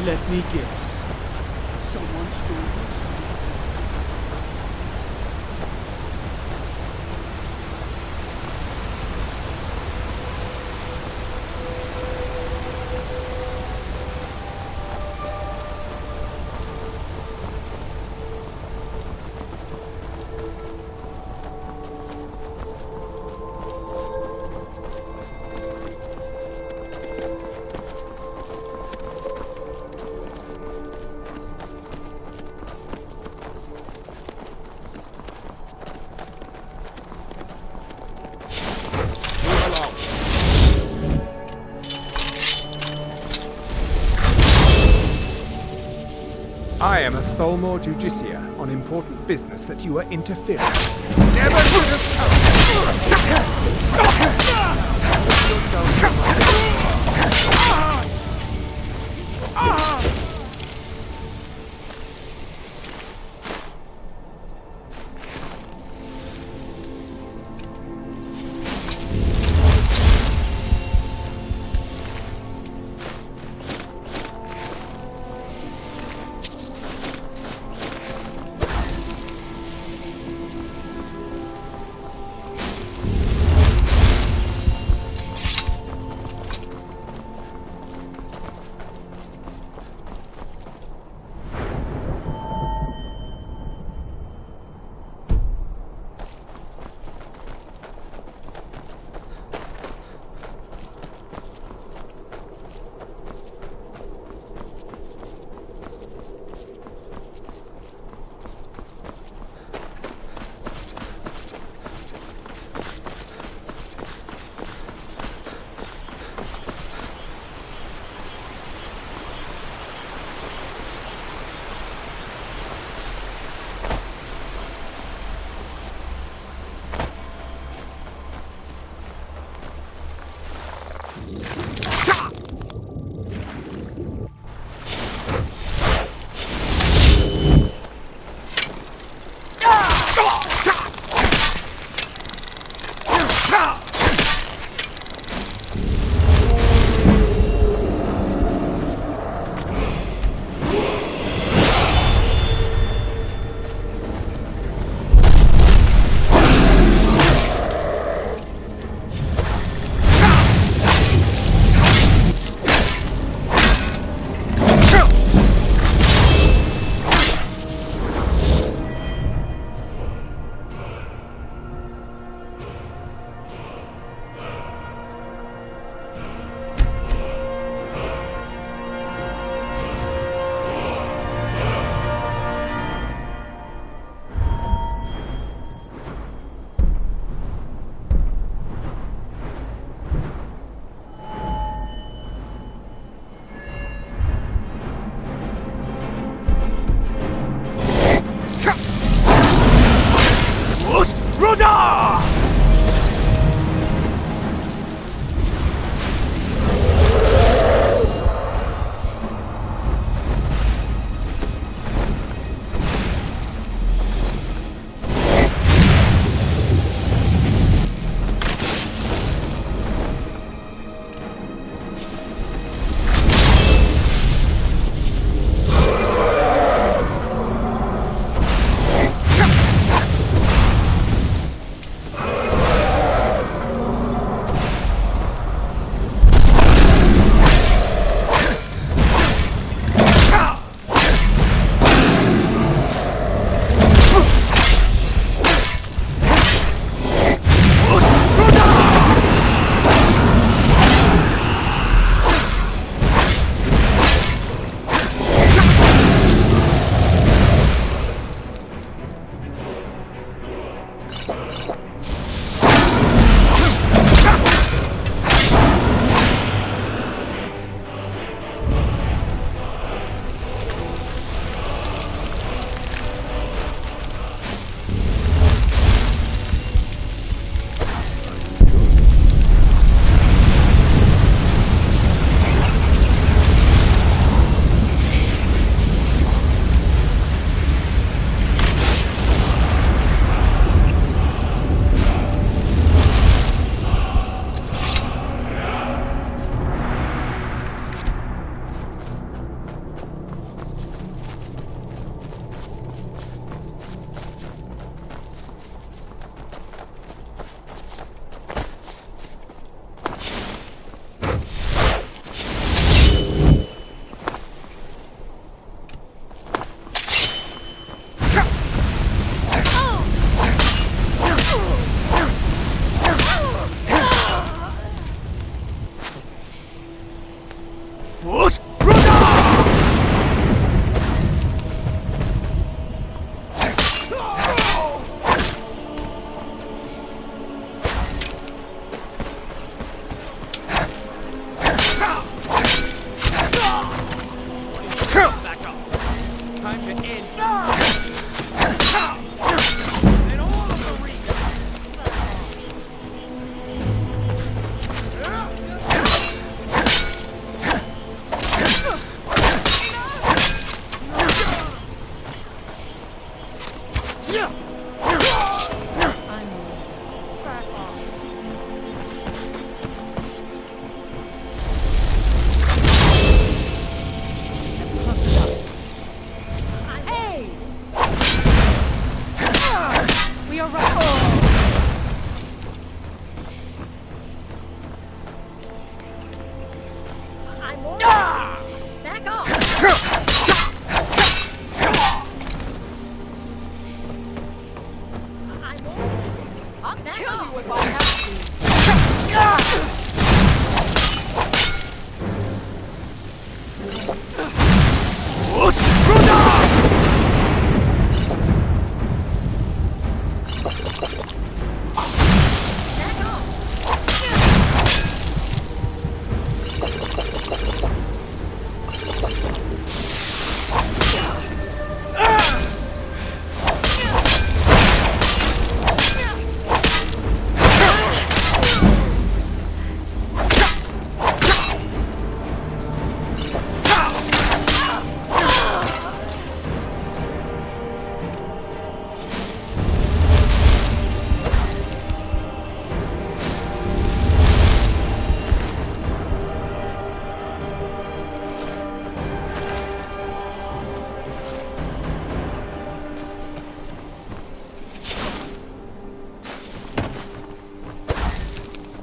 Let me guess. Someone stole your stick. I am a Tholmor Judicia on important business that you are interfering. Never should have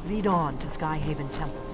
Lead on to Skyhaven Temple.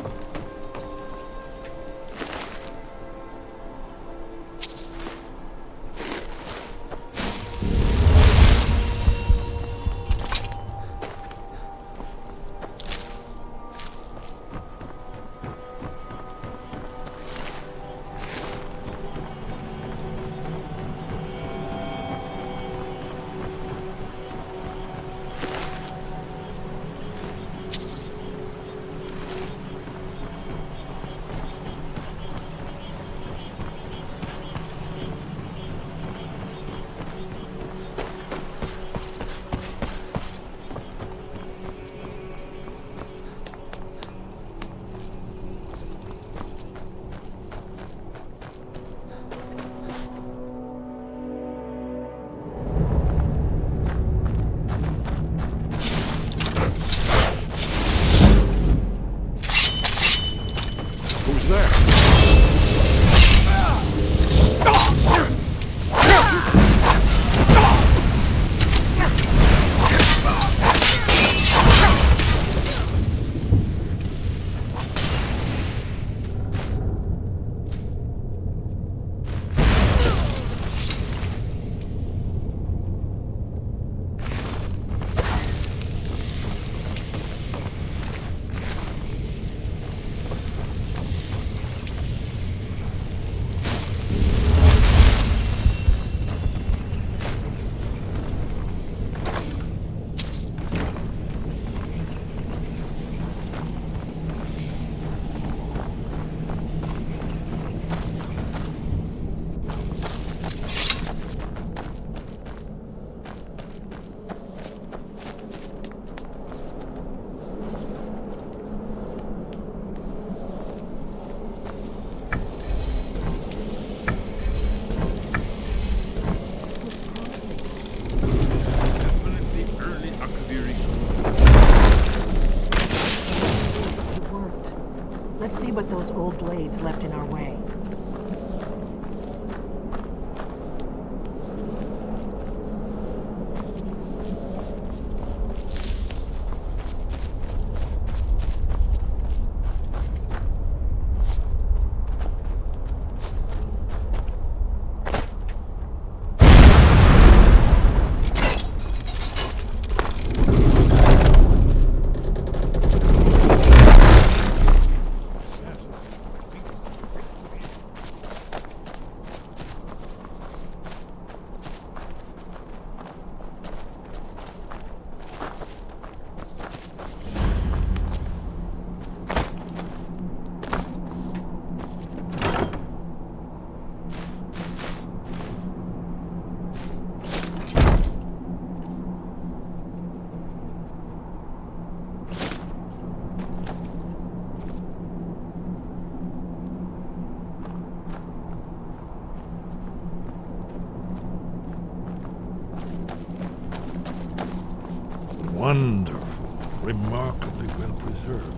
What those old blades left in our way. Wonderful, remarkably well preserved.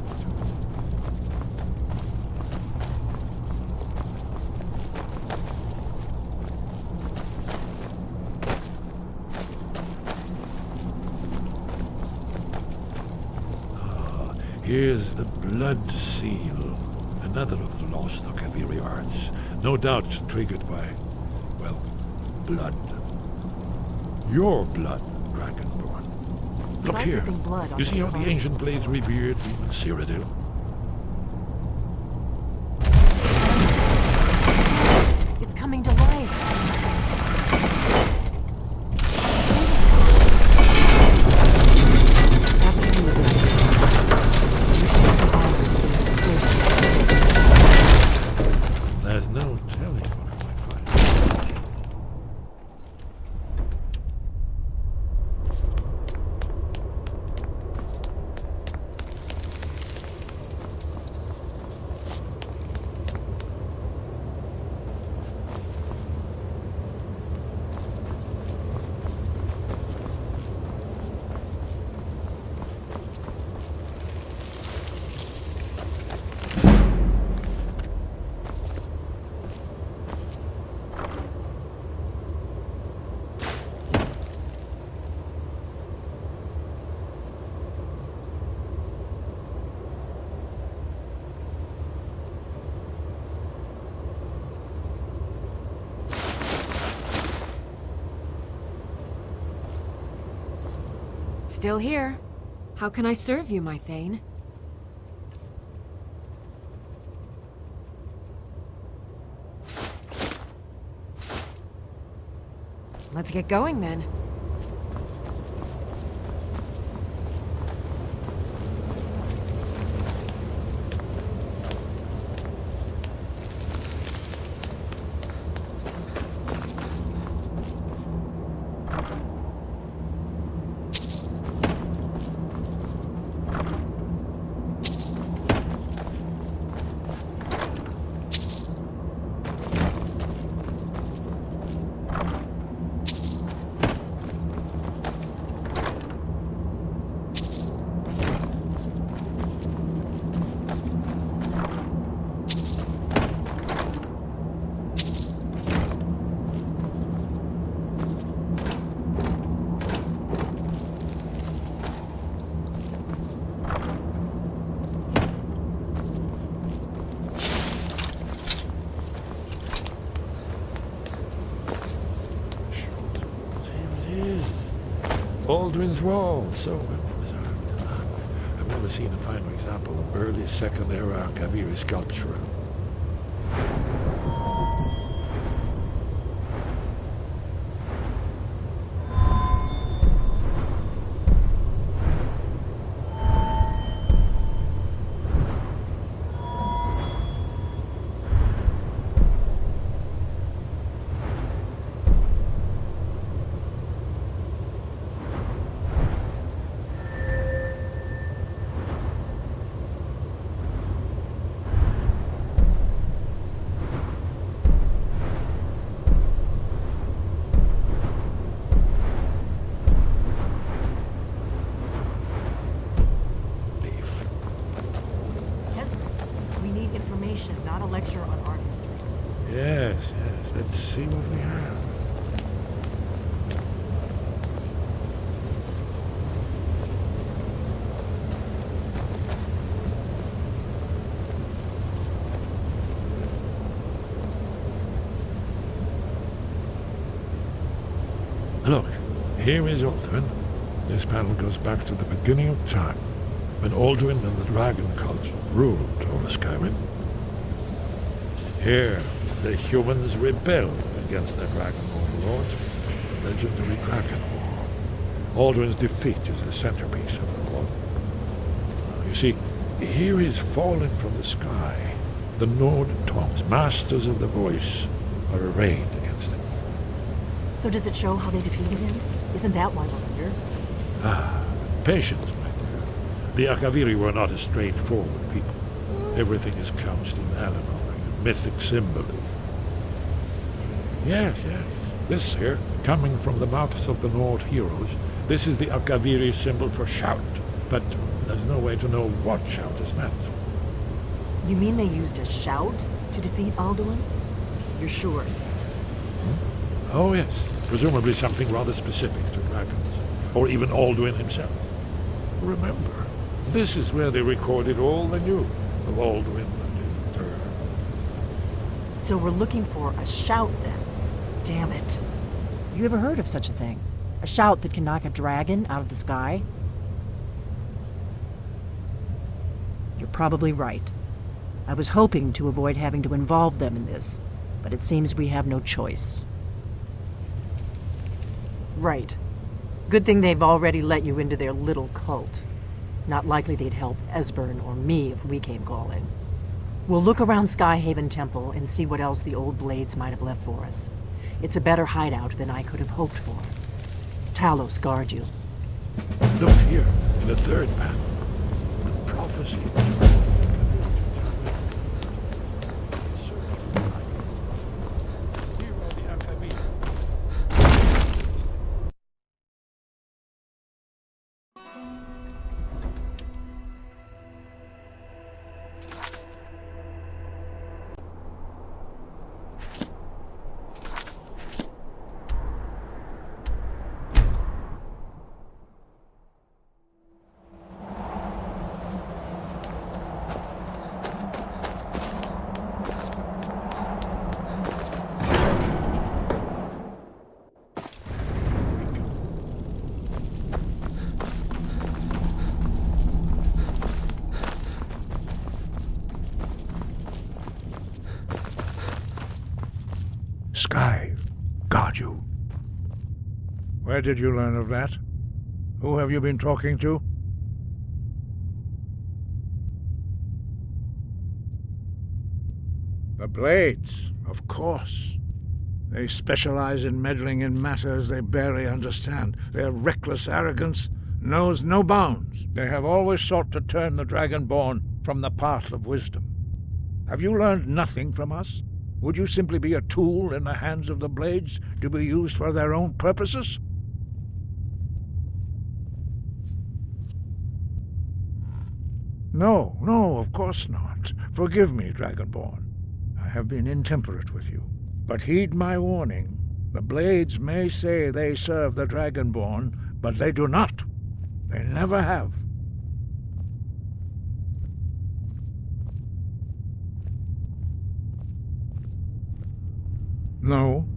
Here's the blood seal, another of the lost Akaviri arts, no doubt triggered by, well, blood. Your blood, Dragonborn. Look here. You see how the ancient blades revered even Cyrodiil? It's coming to life. There's no telling what I might find. Still here. How can I serve you, my Thane? Let's get going then. Aldrin's Wall, so well preserved. I've never seen a finer example of early Second Era Kaviri sculpture. Not a lecture on artistry. Yes, yes. Let's see what we have. Look, here is Aldrin. This panel goes back to the beginning of time, when Aldrin and the dragon cult ruled over Skyrim. Here, the humans rebelled against their dragon overlords, the legendary Dragon War. Aldrin's defeat is the centerpiece of the war. You see, here is fallen from the sky. The Nord tongues, masters of the voice, are arrayed against him. So does it show how they defeated him? Isn't that why we're here? Ah, patience, my dear. The Akaviri were not a straightforward people. Everything is couched in allegory. Mythic symbolism. Yes, yes. This here, coming from the mouths of the Nord heroes, This is the Akaviri symbol for shout, but there's no way to know what shout is meant. You mean they used a shout to defeat Alduin? You're sure? Oh yes, presumably something rather specific to dragons, or even Alduin himself. Remember, this is where they recorded all they knew of Alduin and his turn. So we're looking for a shout then. Damn it. You ever heard of such a thing? A shout that can knock a dragon out of the sky? You're probably right. I was hoping to avoid having to involve them in this, but it seems we have no choice. Right. Good thing they've already let you into their little cult. Not likely they'd help Esbern or me if we came calling. We'll look around Skyhaven Temple and see what else the old blades might have left for us. It's a better hideout than I could have hoped for. Talos guard you. Look here, in the third panel. The prophecy. Sky, guard you. Where did you learn of that? Who have you been talking to? The Blades, of course. They specialize in meddling in matters they barely understand. Their reckless arrogance knows no bounds. They have always sought to turn the Dragonborn from the path of wisdom. Have you learned nothing from us? Would you simply be a tool in the hands of the Blades to be used for their own purposes? No, of course not. Forgive me, Dragonborn. I have been intemperate with you. But heed my warning. The Blades may say they serve the Dragonborn, but they do not. They never have. No,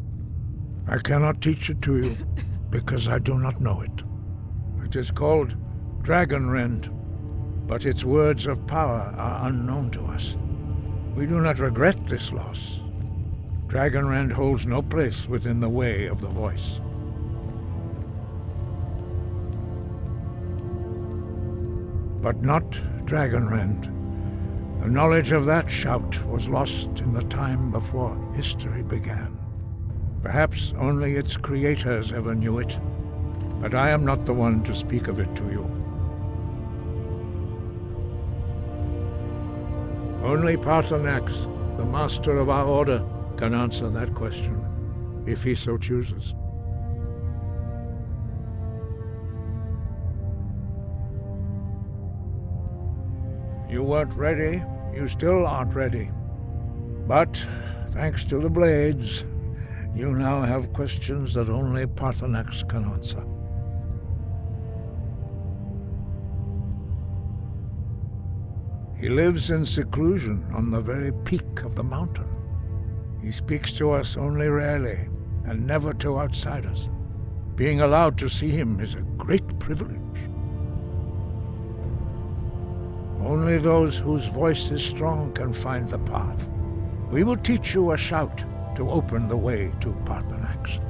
I cannot teach it to you, because I do not know it. It is called Dragonrend, but its words of power are unknown to us. We do not regret this loss. Dragonrend holds no place within the way of the voice. But not Dragonrend. The knowledge of that shout was lost in the time before history began. Perhaps only its creators ever knew it, but I am not the one to speak of it to you. Only Paarthurnax, the master of our order, can answer that question, if he so chooses. You weren't ready. You still aren't ready. But, thanks to the Blades, you now have questions that only Paarthurnax can answer. He lives in seclusion on the very peak of the mountain. He speaks to us only rarely, and never to outsiders. Being allowed to see him is a great privilege. Only those whose voice is strong can find the path. We will teach you a shout to open the way to Paarthurnax.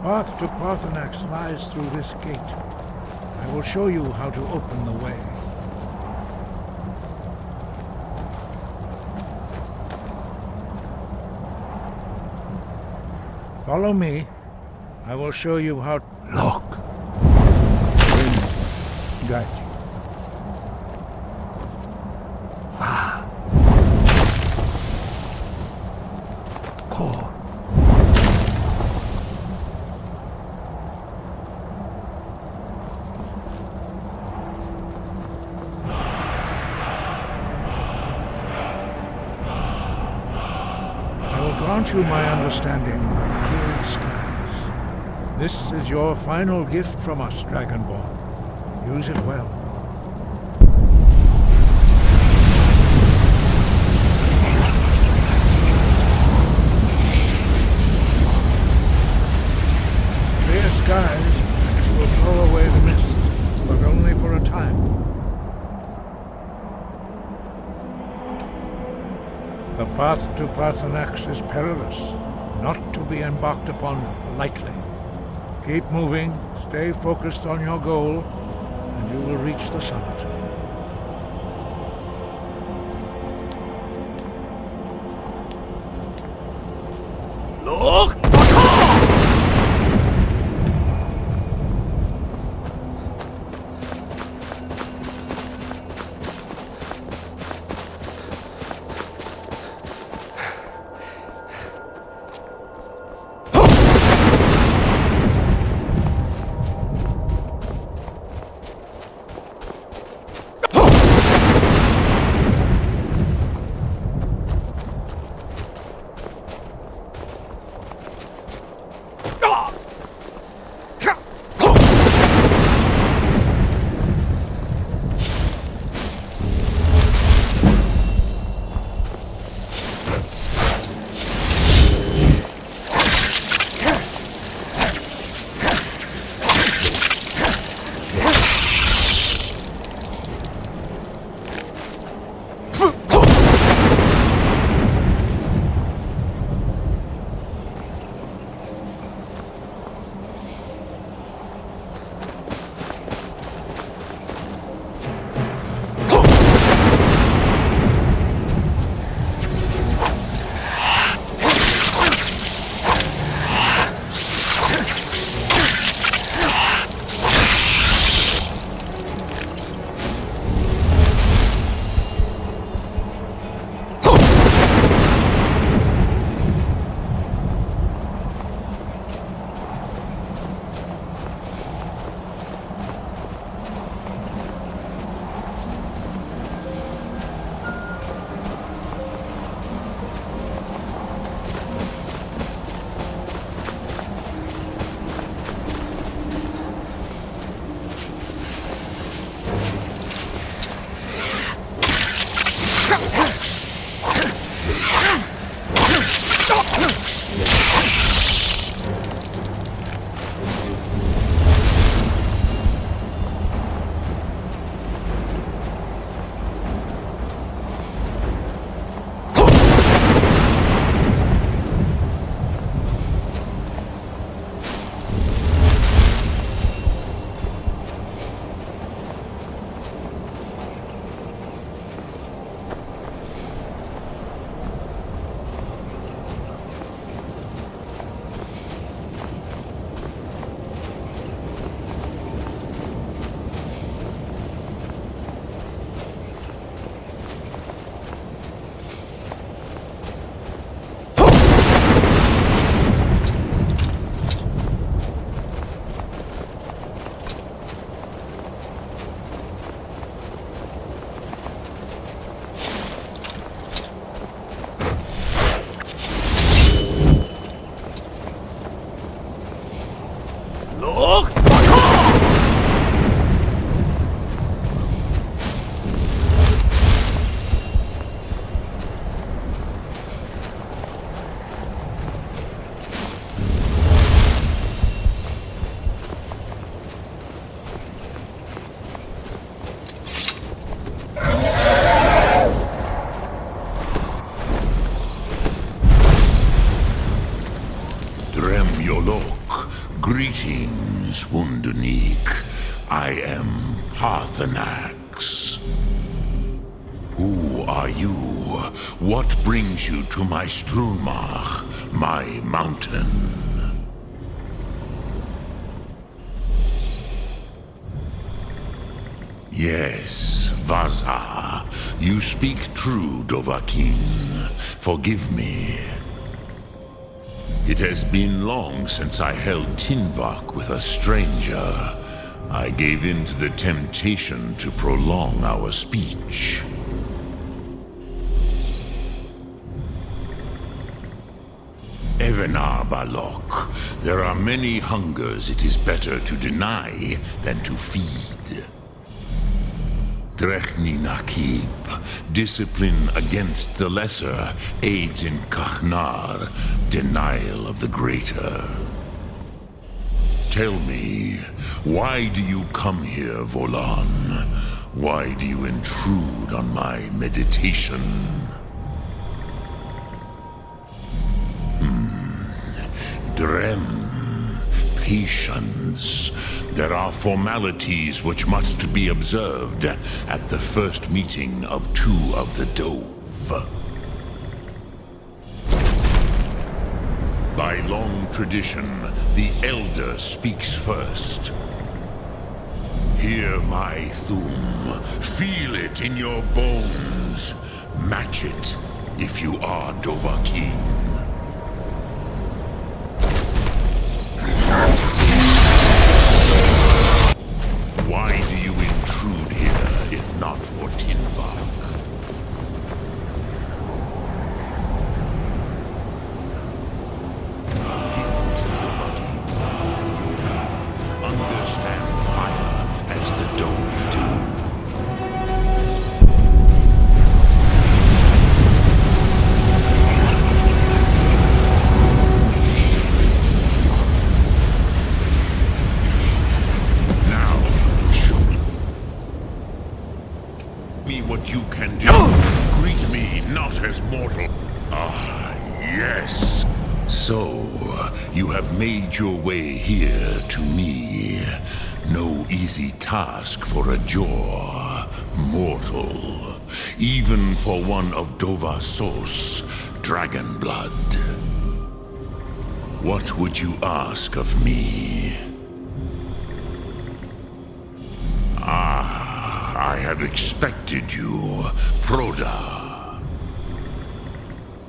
path to Parthenax lies through this gate. I will show you how to open the way. Follow me. I will show you how... Look. Guide you. Grant you my understanding of clear skies. This is your final gift from us, Dragonborn. Use it well. Clear skies will blow away the mist, but only for a time. The path to Parthenax is perilous, not to be embarked upon lightly. Keep moving, stay focused on your goal, and you will reach the summit. Look! Greetings, Wunderneek. I am Parthenax. Who are you? What brings you to my Strunmach, my mountain? Yes, Vaza. You speak true, Dovahkiin. Forgive me. It has been long since I held Tinvak with a stranger. I gave in to the temptation to prolong our speech. Evenar Balok, there are many hungers it is better to deny than to feed. Drechni Nakib, discipline against the lesser, aids in Kachnar, denial of the greater. Tell me, why do you come here, Volan? Why do you intrude on my meditation? Drem, patience. There are formalities which must be observed at the first meeting of two of the Dove. By long tradition, the Elder speaks first. Hear my Thum. Feel it in your bones. Match it if you are Dovahkiin. Why do you intrude here, if not for Tinvak? Understand fire as the Dove do. What you can do. Greet me not as mortal. Ah, yes. So, you have made your way here to me. No easy task for a Jor, mortal. Even for one of Dovasos, dragon blood. What would you ask of me? I have expected you, Proda.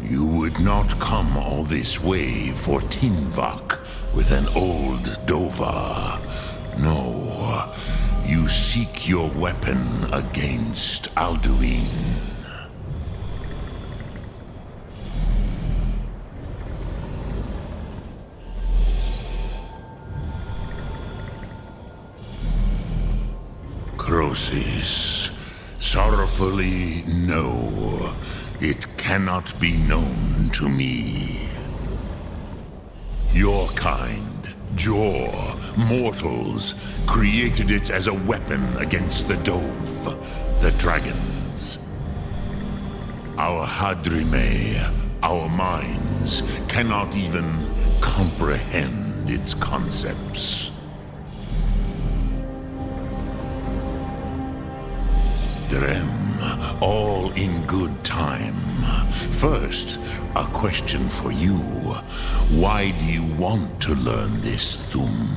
You would not come all this way for Tinvak with an old Dova. No, you seek your weapon against Alduin. Crosis, sorrowfully, no. It cannot be known to me. Your kind, Jor, mortals, created it as a weapon against the Dove, the dragons. Our Hadrime, our minds, cannot even comprehend its concepts. Drem, all in good time. First, a question for you. Why do you want to learn this Thum?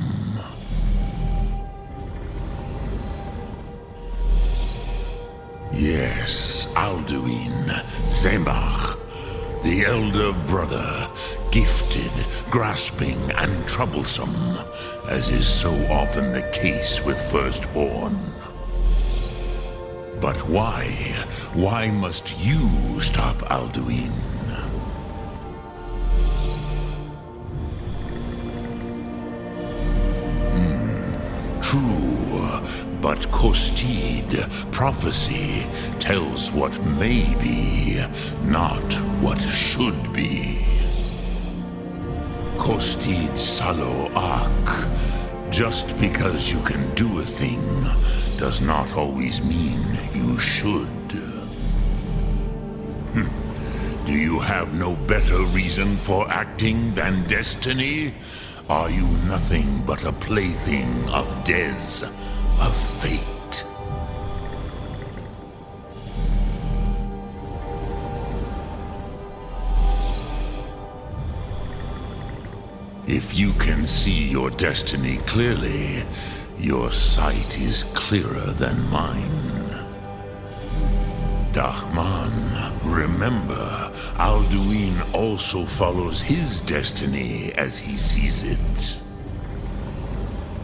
Yes, Alduin, Zemach, the elder brother, gifted, grasping, and troublesome, as is so often the case with firstborn. But why? Why must you stop Alduin? True, but Kostid, prophecy, tells what may be, not what should be. Kostid Salo Ak. Just because you can do a thing does not always mean you should. Do you have no better reason for acting than destiny? Are you nothing but a plaything of Des, of fate? If you can see your destiny clearly, your sight is clearer than mine. Dahman, remember, Alduin also follows his destiny as he sees it.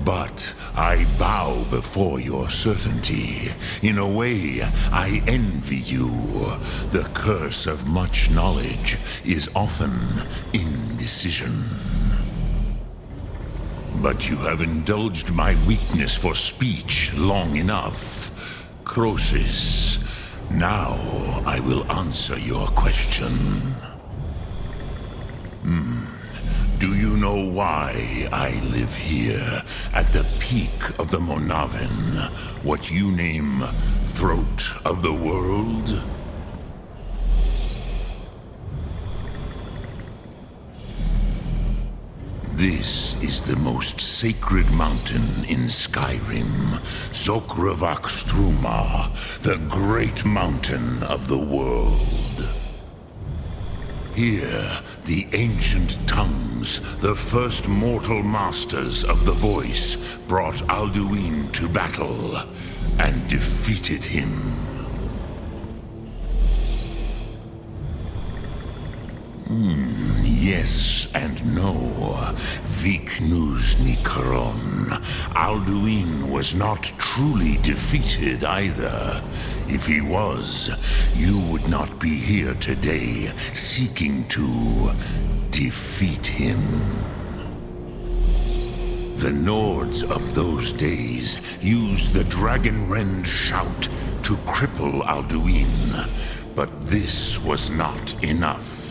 But I bow before your certainty. In a way, I envy you. The curse of much knowledge is often indecision. But you have indulged my weakness for speech long enough. Croesus, now I will answer your question. Do you know why I live here, at the peak of the Monavin, what you name Throat of the World? This is the most sacred mountain in Skyrim, Zokravak Struma, the great mountain of the world. Here, the ancient tongues, the first mortal masters of the voice, brought Alduin to battle and defeated him. Yes and no. Viknus Nikaron. Alduin was not truly defeated either. If he was, you would not be here today seeking to defeat him. The Nords of those days used the Dragonrend shout to cripple Alduin, but this was not enough.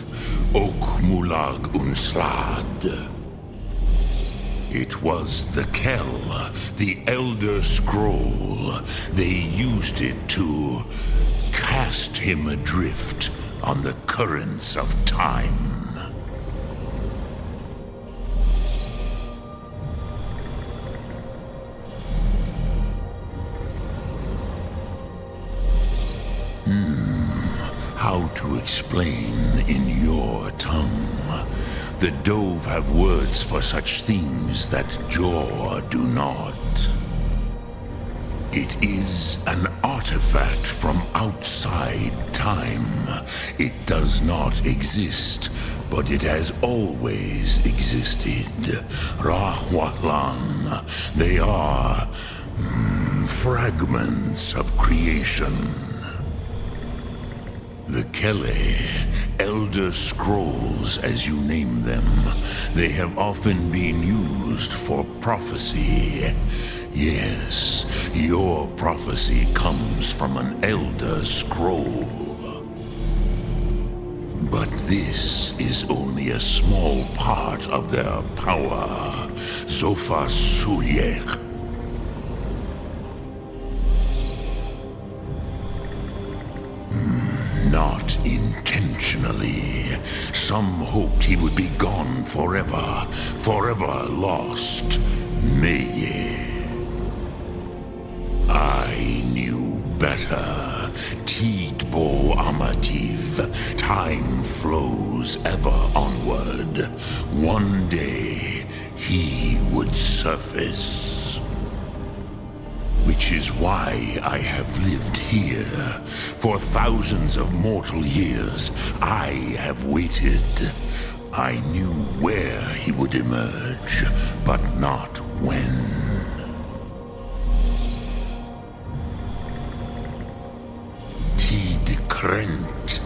Ok Mulag Unslad. It was the Kell, the Elder Scroll. They used it to cast him adrift on the currents of time. How to explain in your tongue? The Dove have words for such things that Jor do not. It is an artifact from outside time. It does not exist, but it has always existed. Rahwahlan. They are fragments of creation. The Kele, Elder Scrolls as you name them, they have often been used for prophecy. Yes, your prophecy comes from an Elder Scroll. But this is only a small part of their power. Zofa Suyek. Not intentionally. Some hoped he would be gone forever, forever lost. Meye. I knew better. Tidbo Amativ. Time flows ever onward. One day, he would surface. Which is why I have lived here. For thousands of mortal years, I have waited. I knew where he would emerge, but not when. Tid Krent.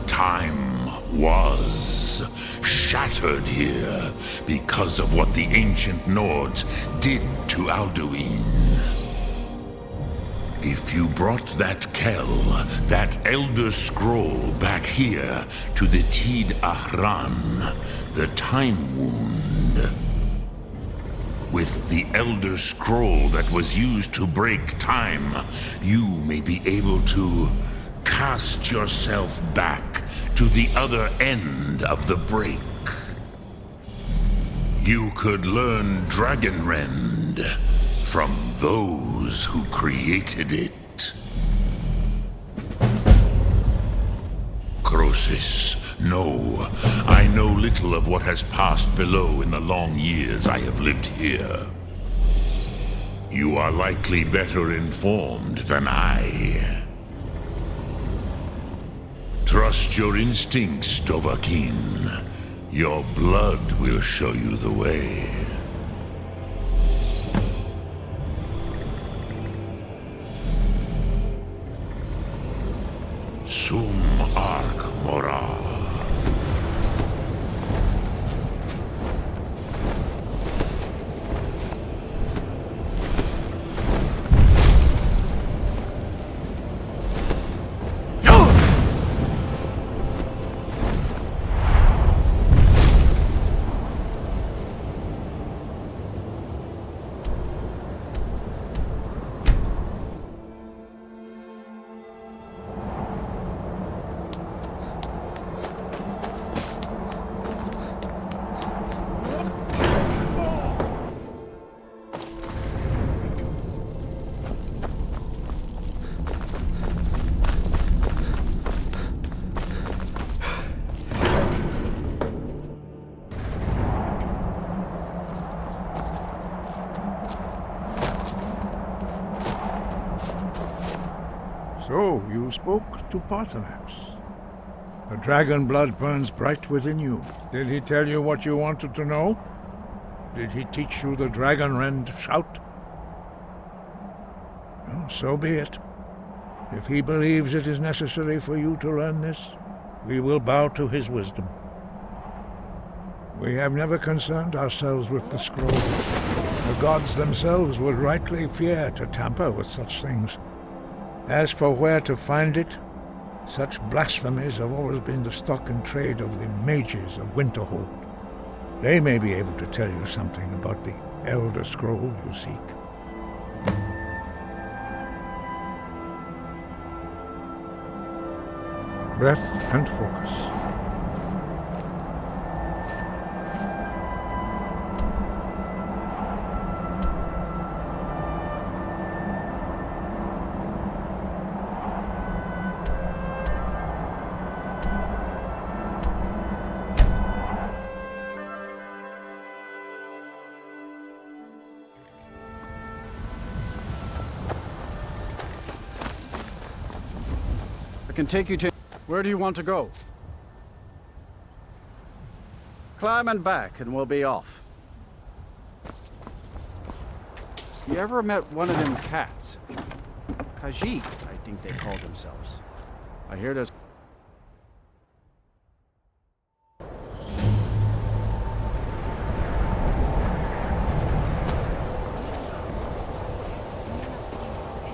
Time was shattered here because of what the ancient Nords did to Alduin. If you brought that Kell, that Elder Scroll back here to the Tid Ahran, the Time Wound, with the Elder Scroll that was used to break time, you may be able to cast yourself back to the other end of the break. You could learn Dragonrend from those who created it. Croesus, no. I know little of what has passed below in the long years I have lived here. You are likely better informed than I. Trust your instincts, Dovahkiin. Your blood will show you the way. Sum Arc Mora. So, you spoke to Paarthurnax. The dragon blood burns bright within you. Did he tell you what you wanted to know? Did he teach you the Dragonrend shout? Well, so be it. If he believes it is necessary for you to learn this, we will bow to his wisdom. We have never concerned ourselves with the scroll. The gods themselves would rightly fear to tamper with such things. As for where to find it, such blasphemies have always been the stock and trade of the mages of Winterhold. They may be able to tell you something about the Elder Scroll you seek. Breath and focus. I can take you to... Where do you want to go? Climb and back, and we'll be off. You ever met one of them cats? Khajiit, I think they call themselves. I hear there's...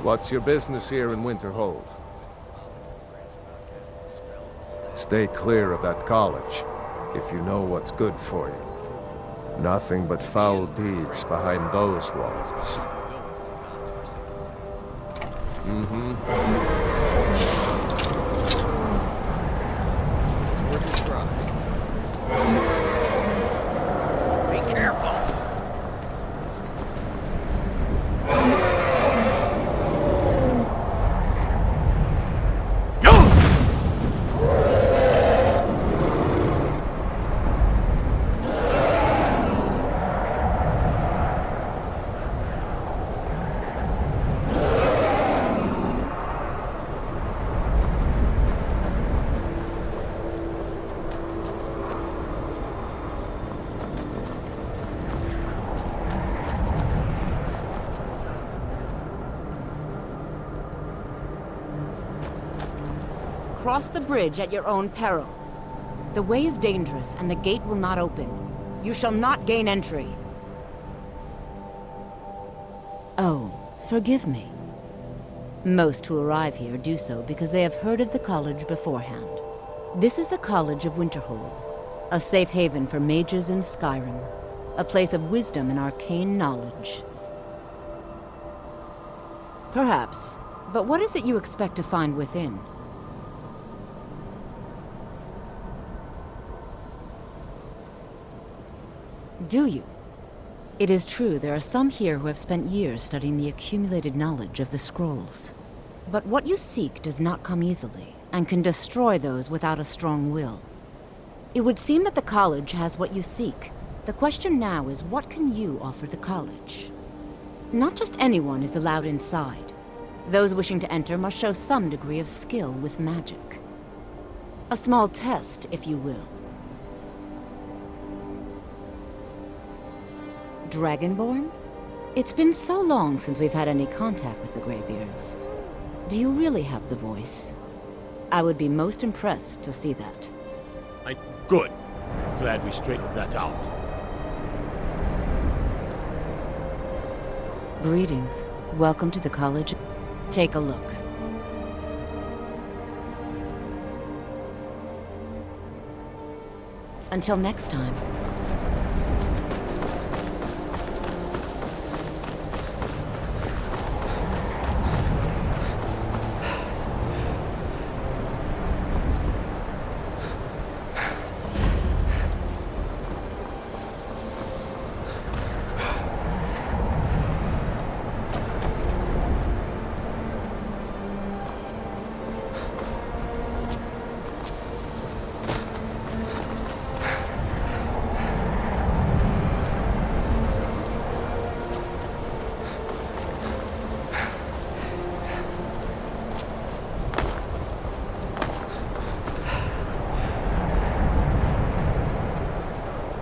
What's your business here in Winterhold? Stay clear of that college, if you know what's good for you. Nothing but foul deeds behind those walls. Be careful! Cross the bridge at your own peril. The way is dangerous, and the gate will not open. You shall not gain entry. Oh, forgive me. Most who arrive here do so because they have heard of the college beforehand. This is the College of Winterhold, a safe haven for mages in Skyrim, a place of wisdom and arcane knowledge. Perhaps, but what is it you expect to find within? Do you? It is true there are some here who have spent years studying the accumulated knowledge of the scrolls. But what you seek does not come easily, and can destroy those without a strong will. It would seem that the college has what you seek. The question now is, what can you offer the college? Not just anyone is allowed inside. Those wishing to enter must show some degree of skill with magic. A small test, if you will. Dragonborn? It's been so long since we've had any contact with the Greybeards. Do you really have the voice? I would be most impressed to see that. Good. Glad we straightened that out. Greetings. Welcome to the college. Take a look. Until next time.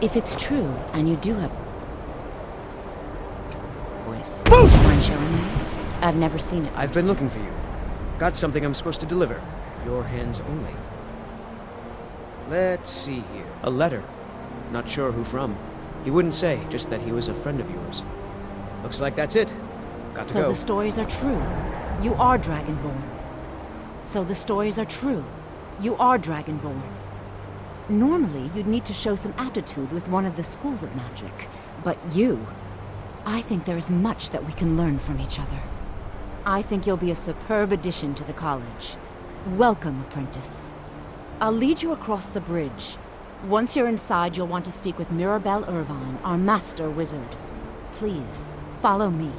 If it's true, and you do have voice, mind showing me? I've never seen it. I've been looking for you. Got something I'm supposed to deliver. Your hands only. Let's see here. A letter. Not sure who from. He wouldn't say, just that he was a friend of yours. Looks like that's it. Got to go. So the stories are true. You are Dragonborn. So the stories are true. You are Dragonborn. Normally, you'd need to show some aptitude with one of the schools of magic. But you... I think there is much that we can learn from each other. I think you'll be a superb addition to the college. Welcome, apprentice. I'll lead you across the bridge. Once you're inside, you'll want to speak with Mirabelle Irvine, our master wizard. Please, follow me.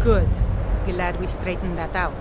Good. Glad we straightened that out.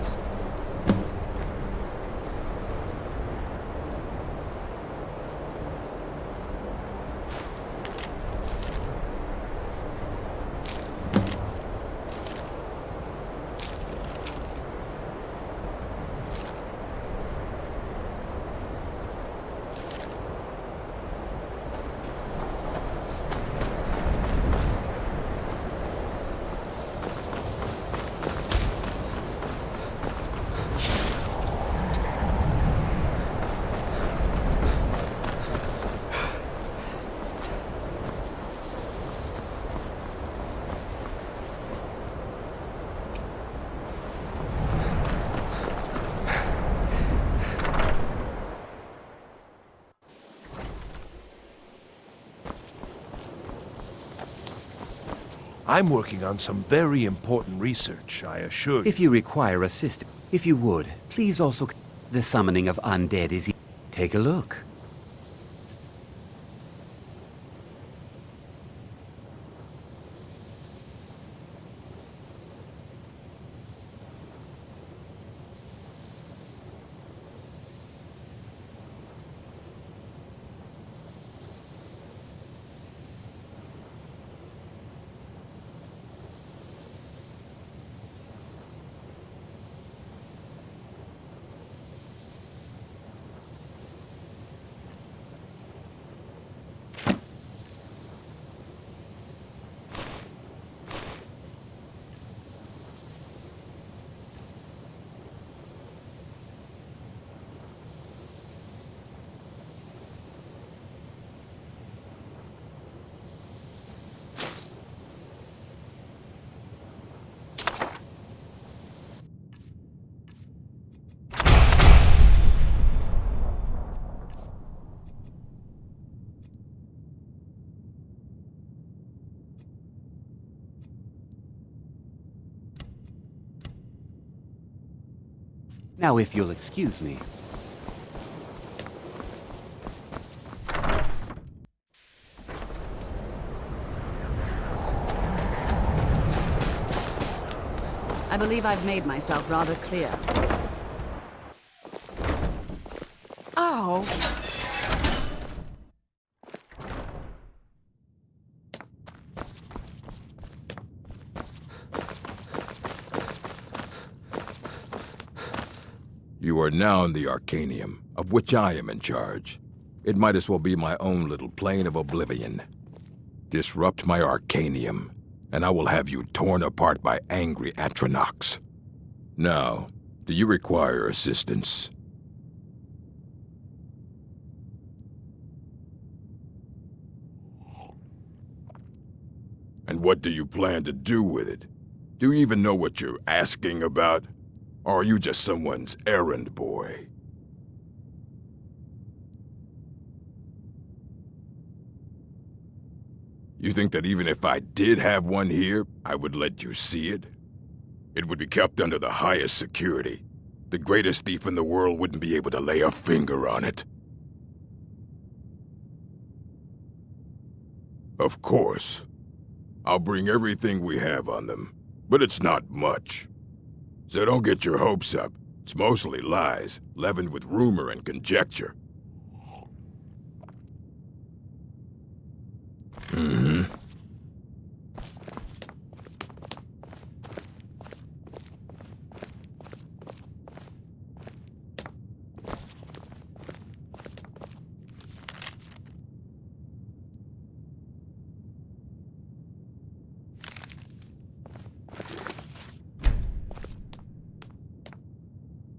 I'm working on some very important research, I assure you. If you require assistance, if you would, please also... The summoning of undead is... Take a look. Now, if you'll excuse me. I believe I've made myself rather clear. Oh. You are now in the Arcanium, of which I am in charge. It might as well be my own little plane of oblivion. Disrupt my Arcanium, and I will have you torn apart by angry Atronachs. Now, do you require assistance? And what do you plan to do with it? Do you even know what you're asking about? Or are you just someone's errand boy? You think that even if I did have one here, I would let you see it? It would be kept under the highest security. The greatest thief in the world wouldn't be able to lay a finger on it. Of course. I'll bring everything we have on them, but it's not much. So don't get your hopes up. It's mostly lies, leavened with rumor and conjecture. Mm-hmm.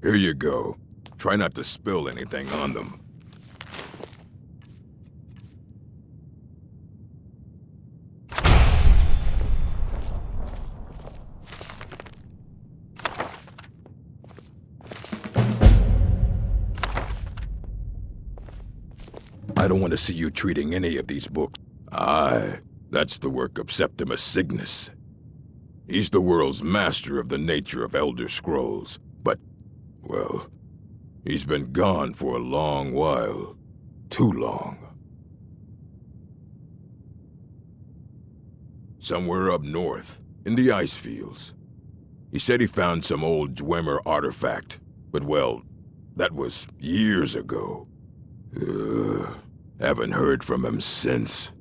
Here you go. Try not to spill anything on them. I don't want to see you treating any of these books. Aye, that's the work of Septimus Cygnus. He's the world's master of the nature of Elder Scrolls, but, well, he's been gone for a long while. Too long. Somewhere up north, in the ice fields. He said he found some old Dwemer artifact, but well, that was years ago. Haven't heard from him since.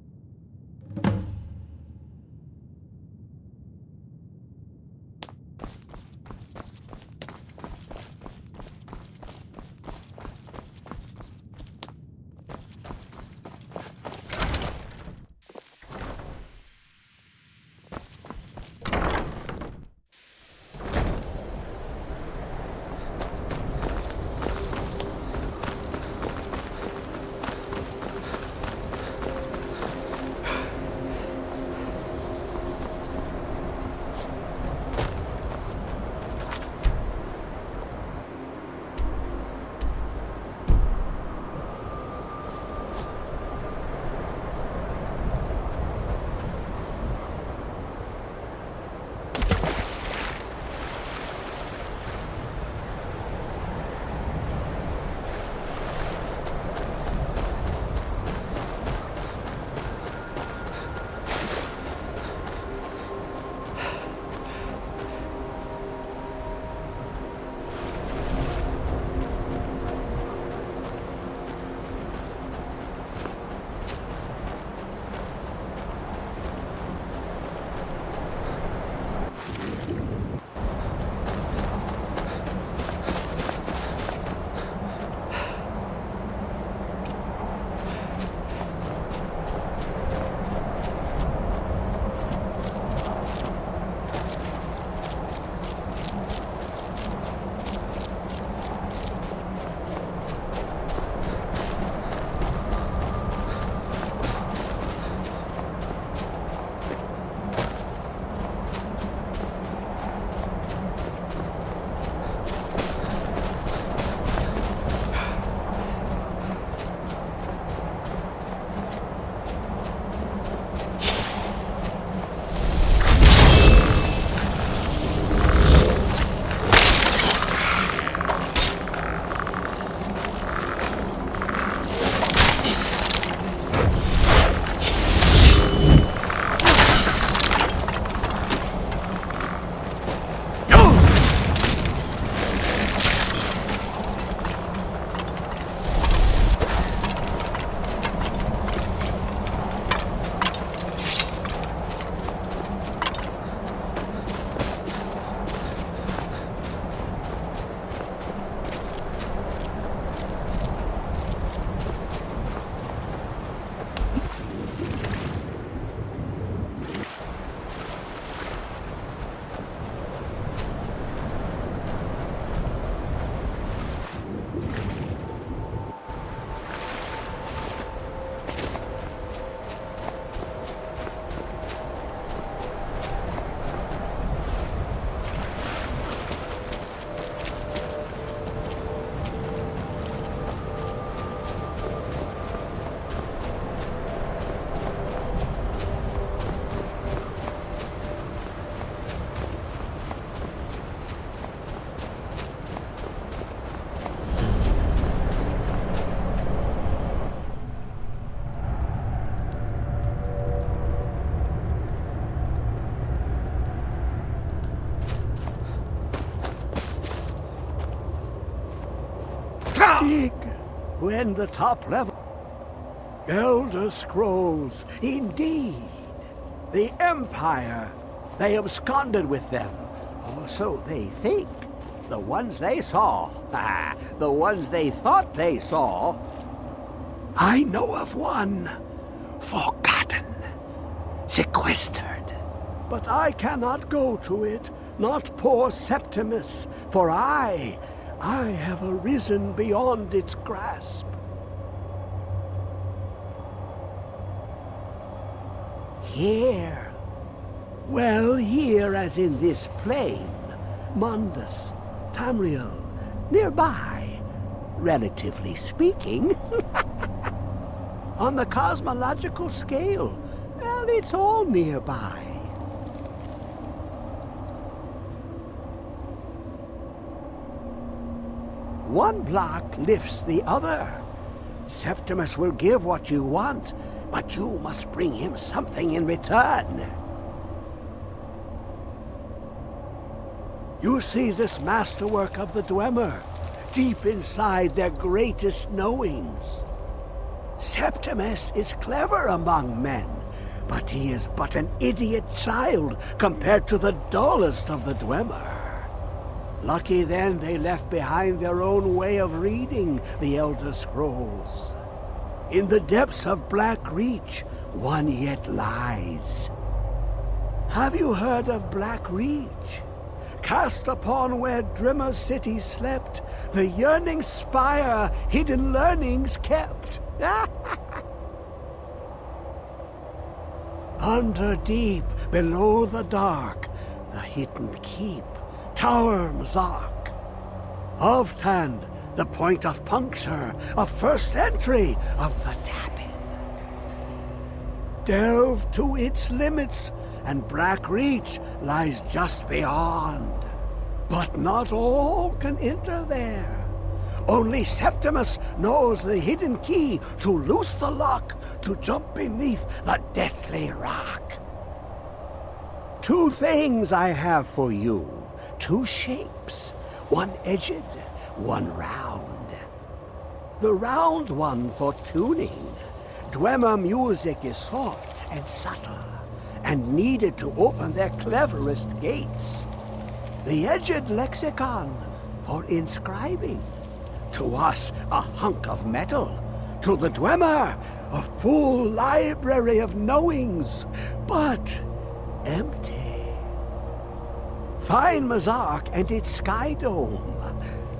end the top level. Elder Scrolls, indeed. The Empire. They absconded with them. Or so they think. The ones they saw. The ones they thought they saw. I know of one. Forgotten. Sequestered. But I cannot go to it. Not poor Septimus. For I have arisen beyond its grasp. Here. Well, here as in this plain. Mundus, Tamriel, nearby, relatively speaking. On the cosmological scale, well, it's all nearby. One block lifts the other. Septimus will give what you want, but you must bring him something in return. You see this masterwork of the Dwemer, deep inside their greatest knowings. Septimus is clever among men, but he is but an idiot child compared to the dullest of the Dwemer. Lucky then they left behind their own way of reading the Elder Scrolls. In the depths of Black Reach, one yet lies. Have you heard of Black Reach? Cast upon where Drimmer's city slept, the yearning spire hidden learnings kept. Under deep, below the dark, the hidden keep, Tower Mzark. Ovtand, the point of puncture, of first entry of the tapping. Delve to its limits, and Black Reach lies just beyond. But not all can enter there. Only Septimus knows the hidden key to loose the lock, to jump beneath the deathly rock. Two things I have for you. Two shapes, one edged, one round. The round one for tuning. Dwemer music is soft and subtle, and needed to open their cleverest gates. The edged lexicon for inscribing. To us, a hunk of metal. To the Dwemer, a full library of knowings, but empty. Find Mzark and its sky dome.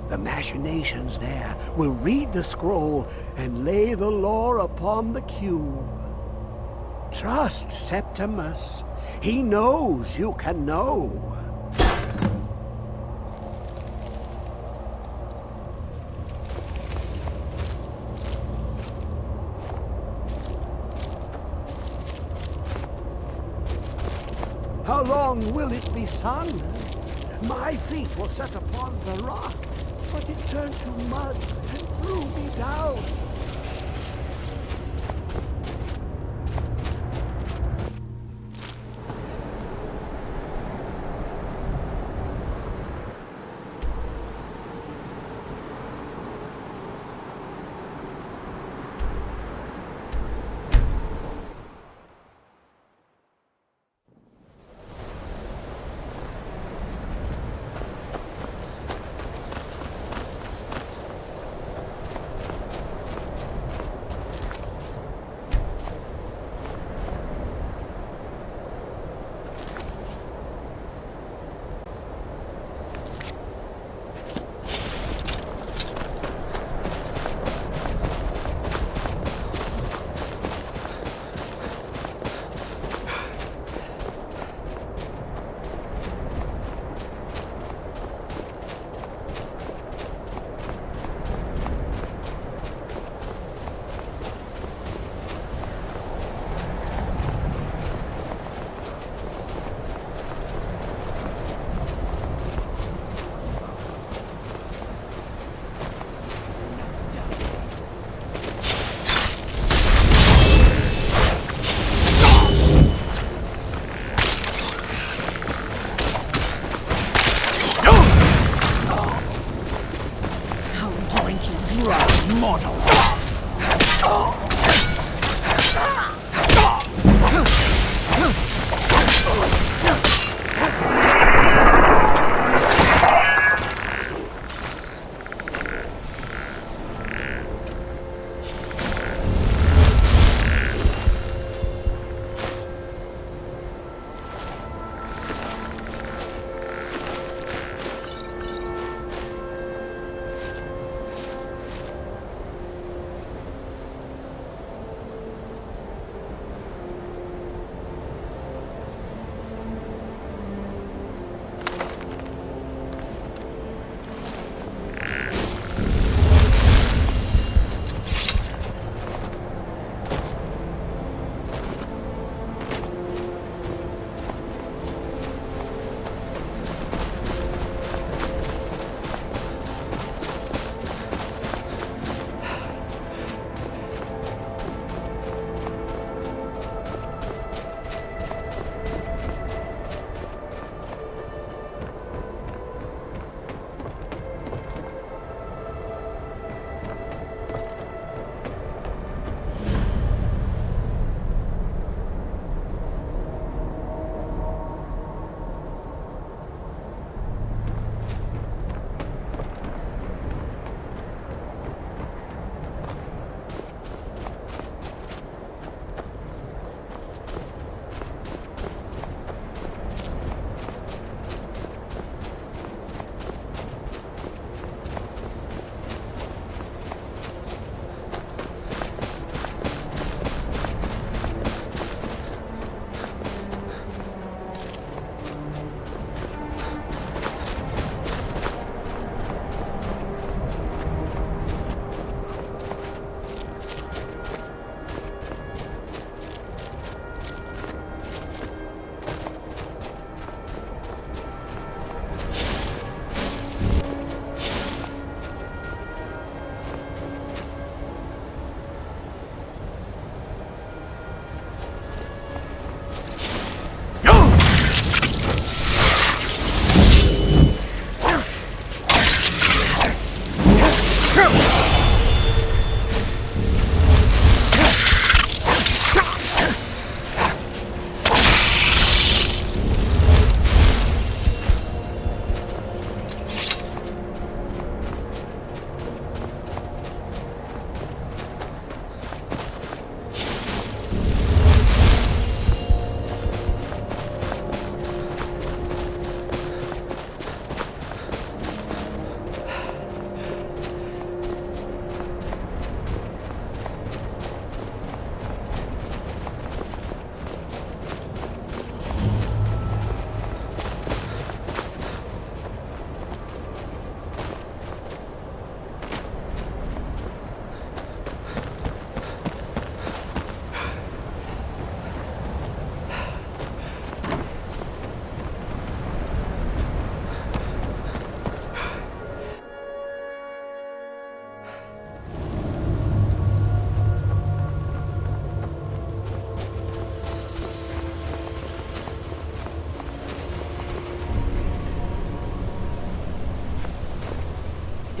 The machinations there will read the scroll and lay the lore upon the cube. Trust Septimus. He knows you can know. How long will it be sung? My feet will set upon the rock, but it turned to mud and threw me down.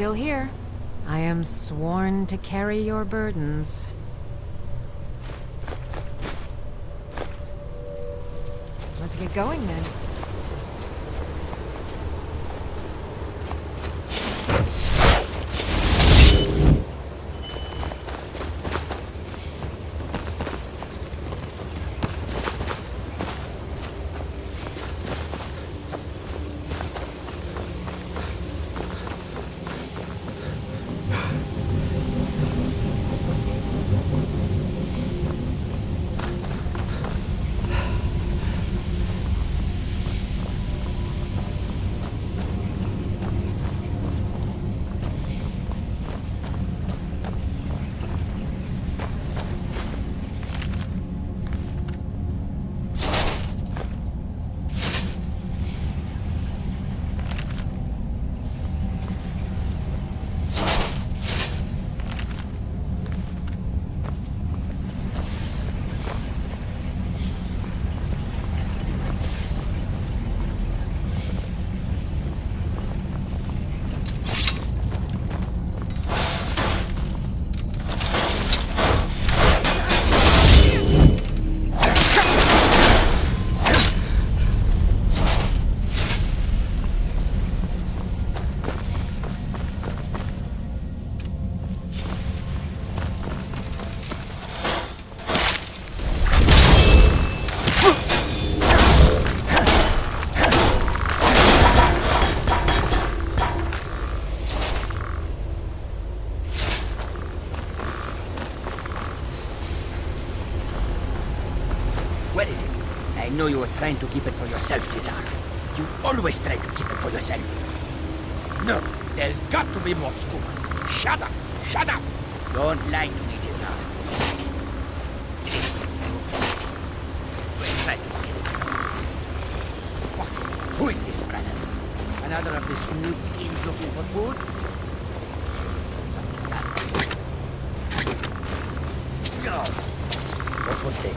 Still here. I am sworn to carry your burdens. Let's get going then. Where is it? I know you were trying to keep it for yourself, Cesar. You always try to keep it for yourself. No, there's got to be more scoop. Shut up! Shut up! Don't lie to me, Cesar. We'll try to get it. What? Who is this, brother? Another of the smooth skins looking for food? What was that?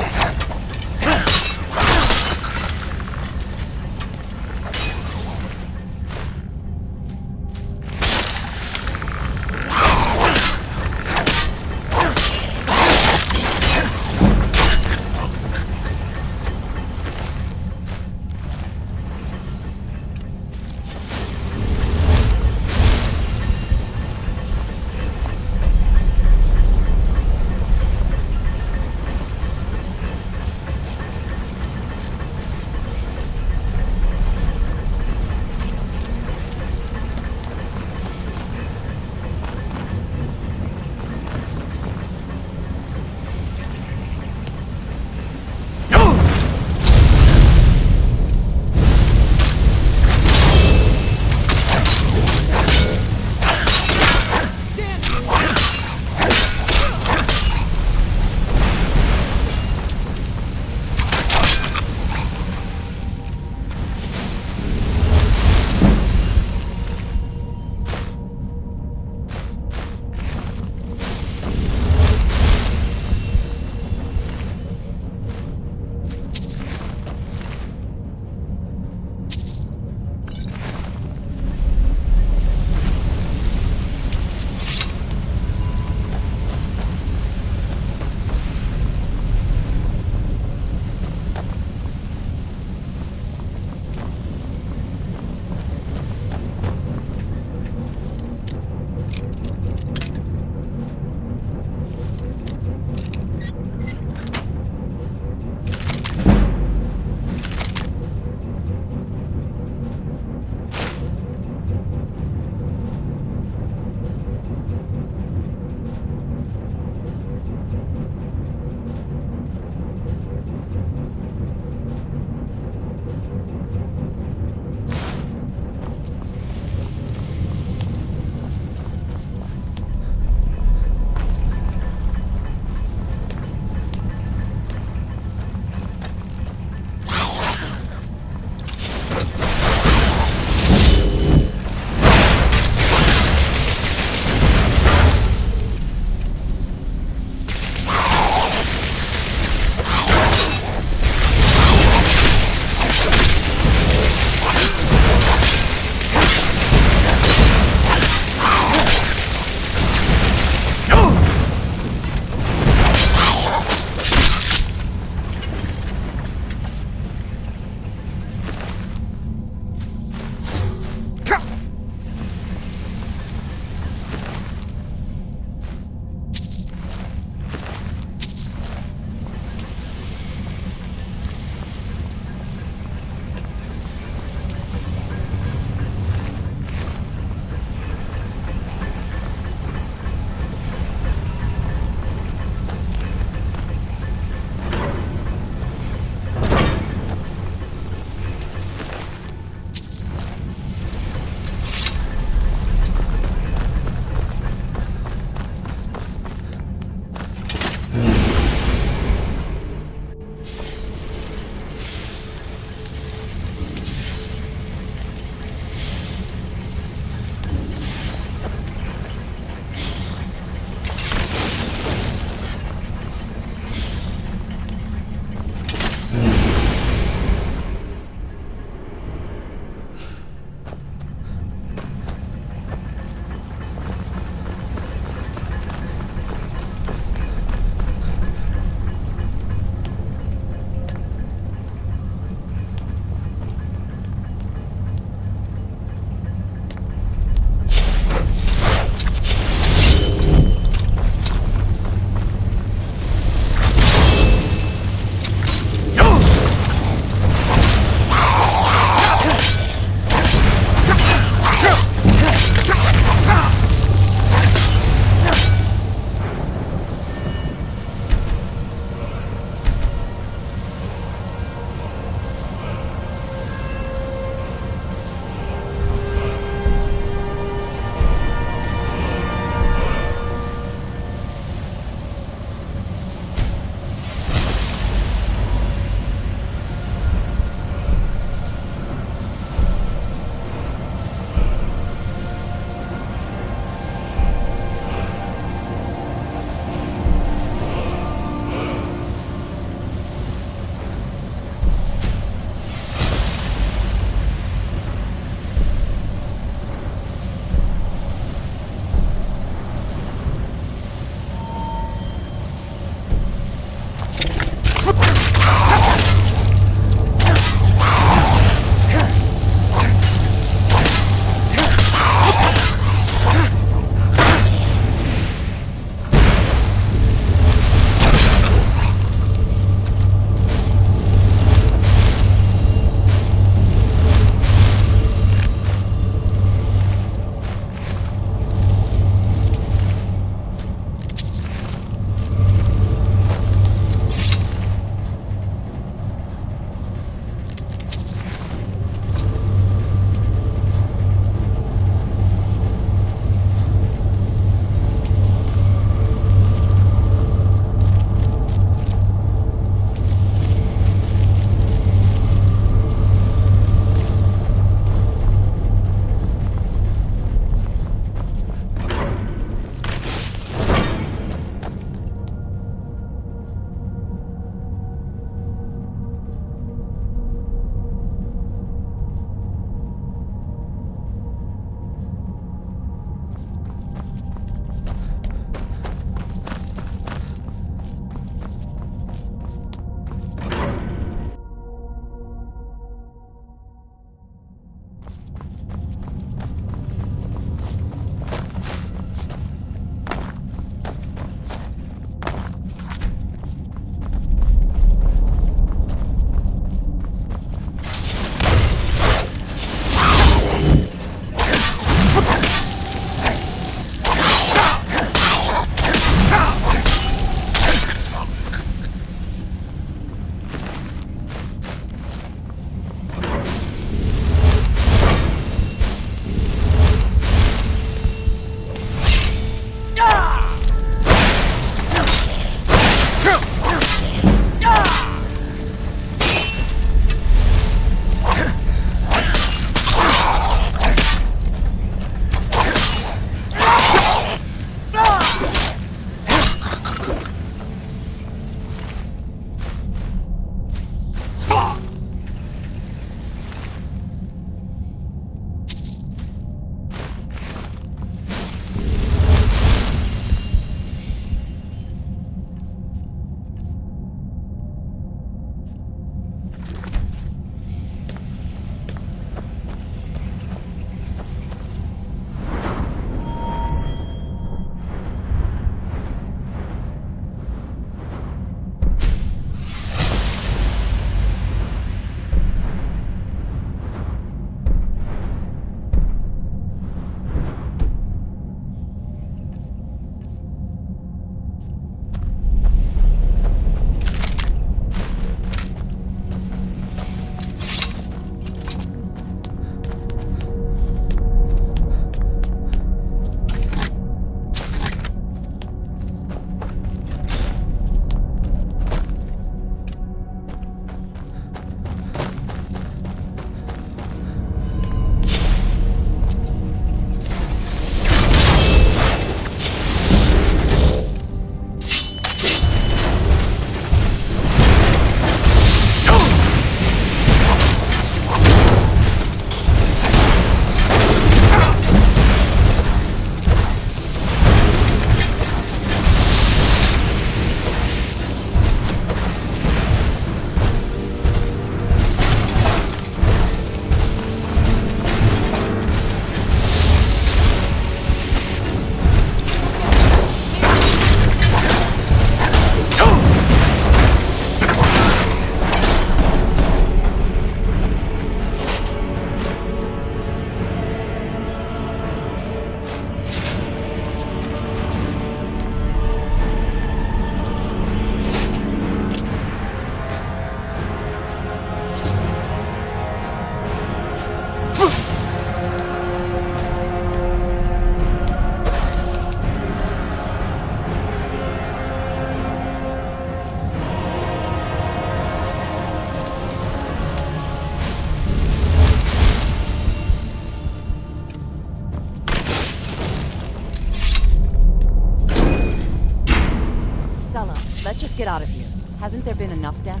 get out of here. Hasn't there been enough death?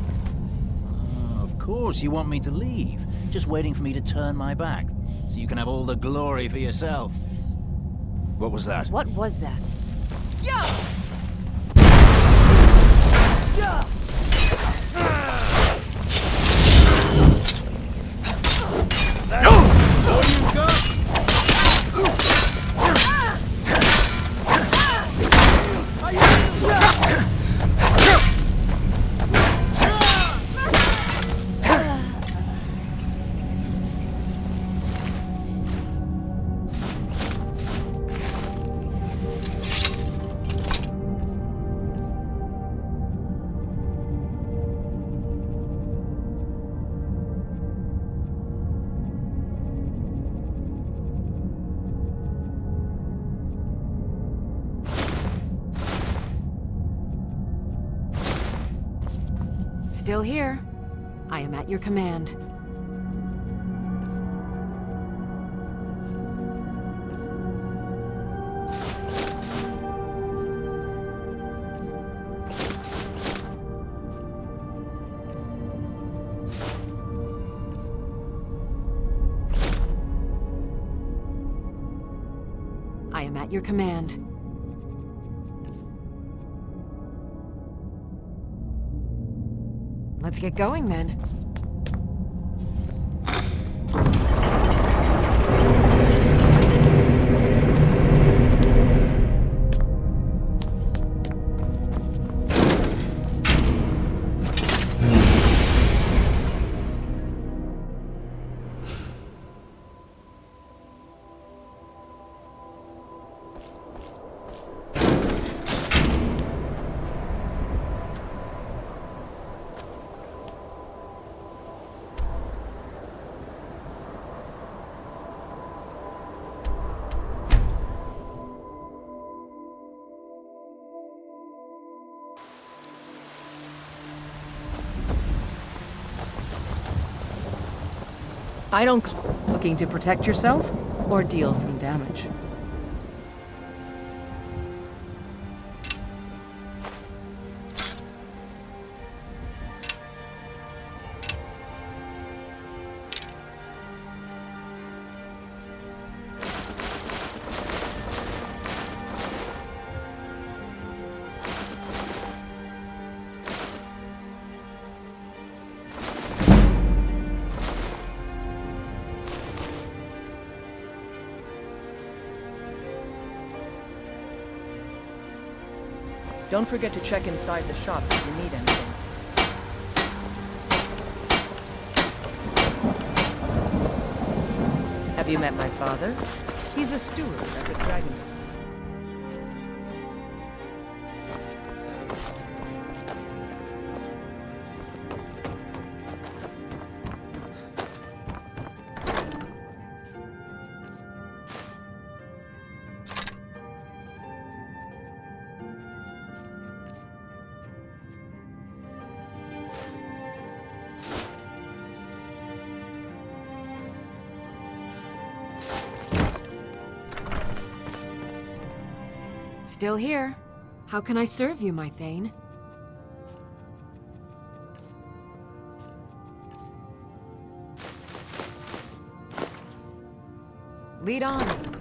Of course you want me to leave. Just waiting for me to turn my back, so you can have all the glory for yourself. What was that? What was that? Yeah! Yeah! All you got? Still here. I am at your command. I am at your command. Let's get going then. I don't... Looking to protect yourself or deal some damage? Don't forget to check inside the shop if you need anything. Have you met my father? He's a steward at the Dragon's... Still here. How can I serve you, my Thane? Lead on.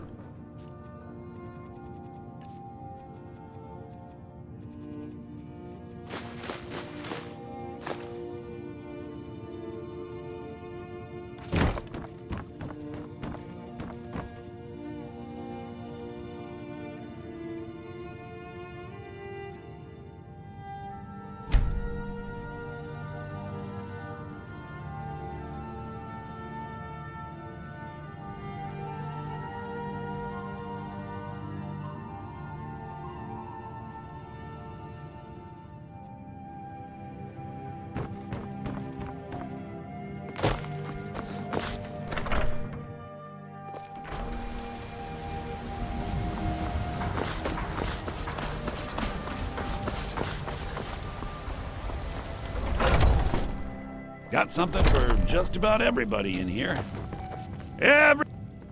Got something for just about everybody in here.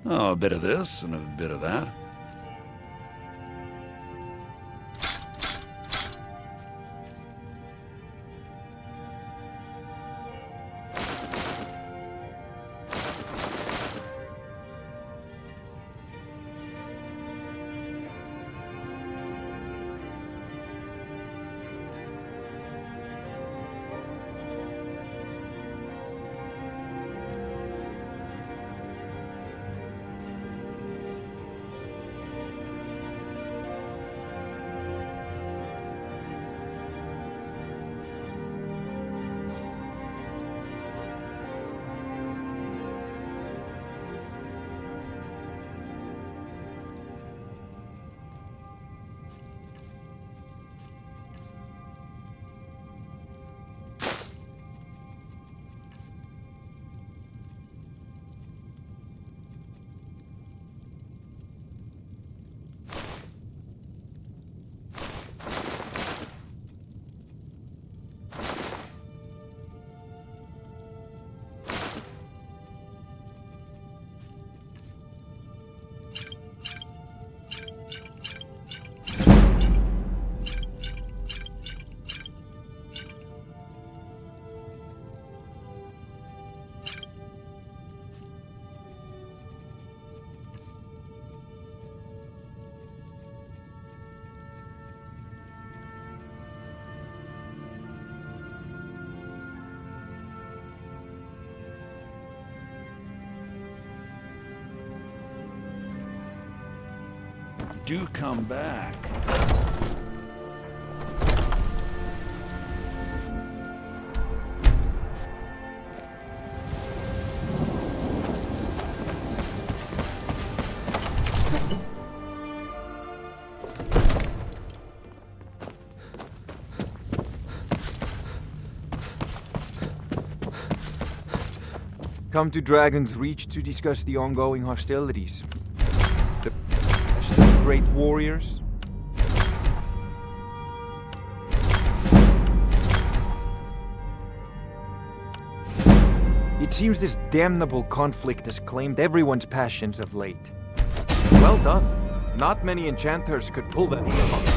Oh, a bit of this and a bit of that. do come back. Come to Dragon's Reach to discuss the ongoing hostilities. The still great warriors. It seems this damnable conflict has claimed everyone's passions of late. Well done. Not many enchanters could pull that off.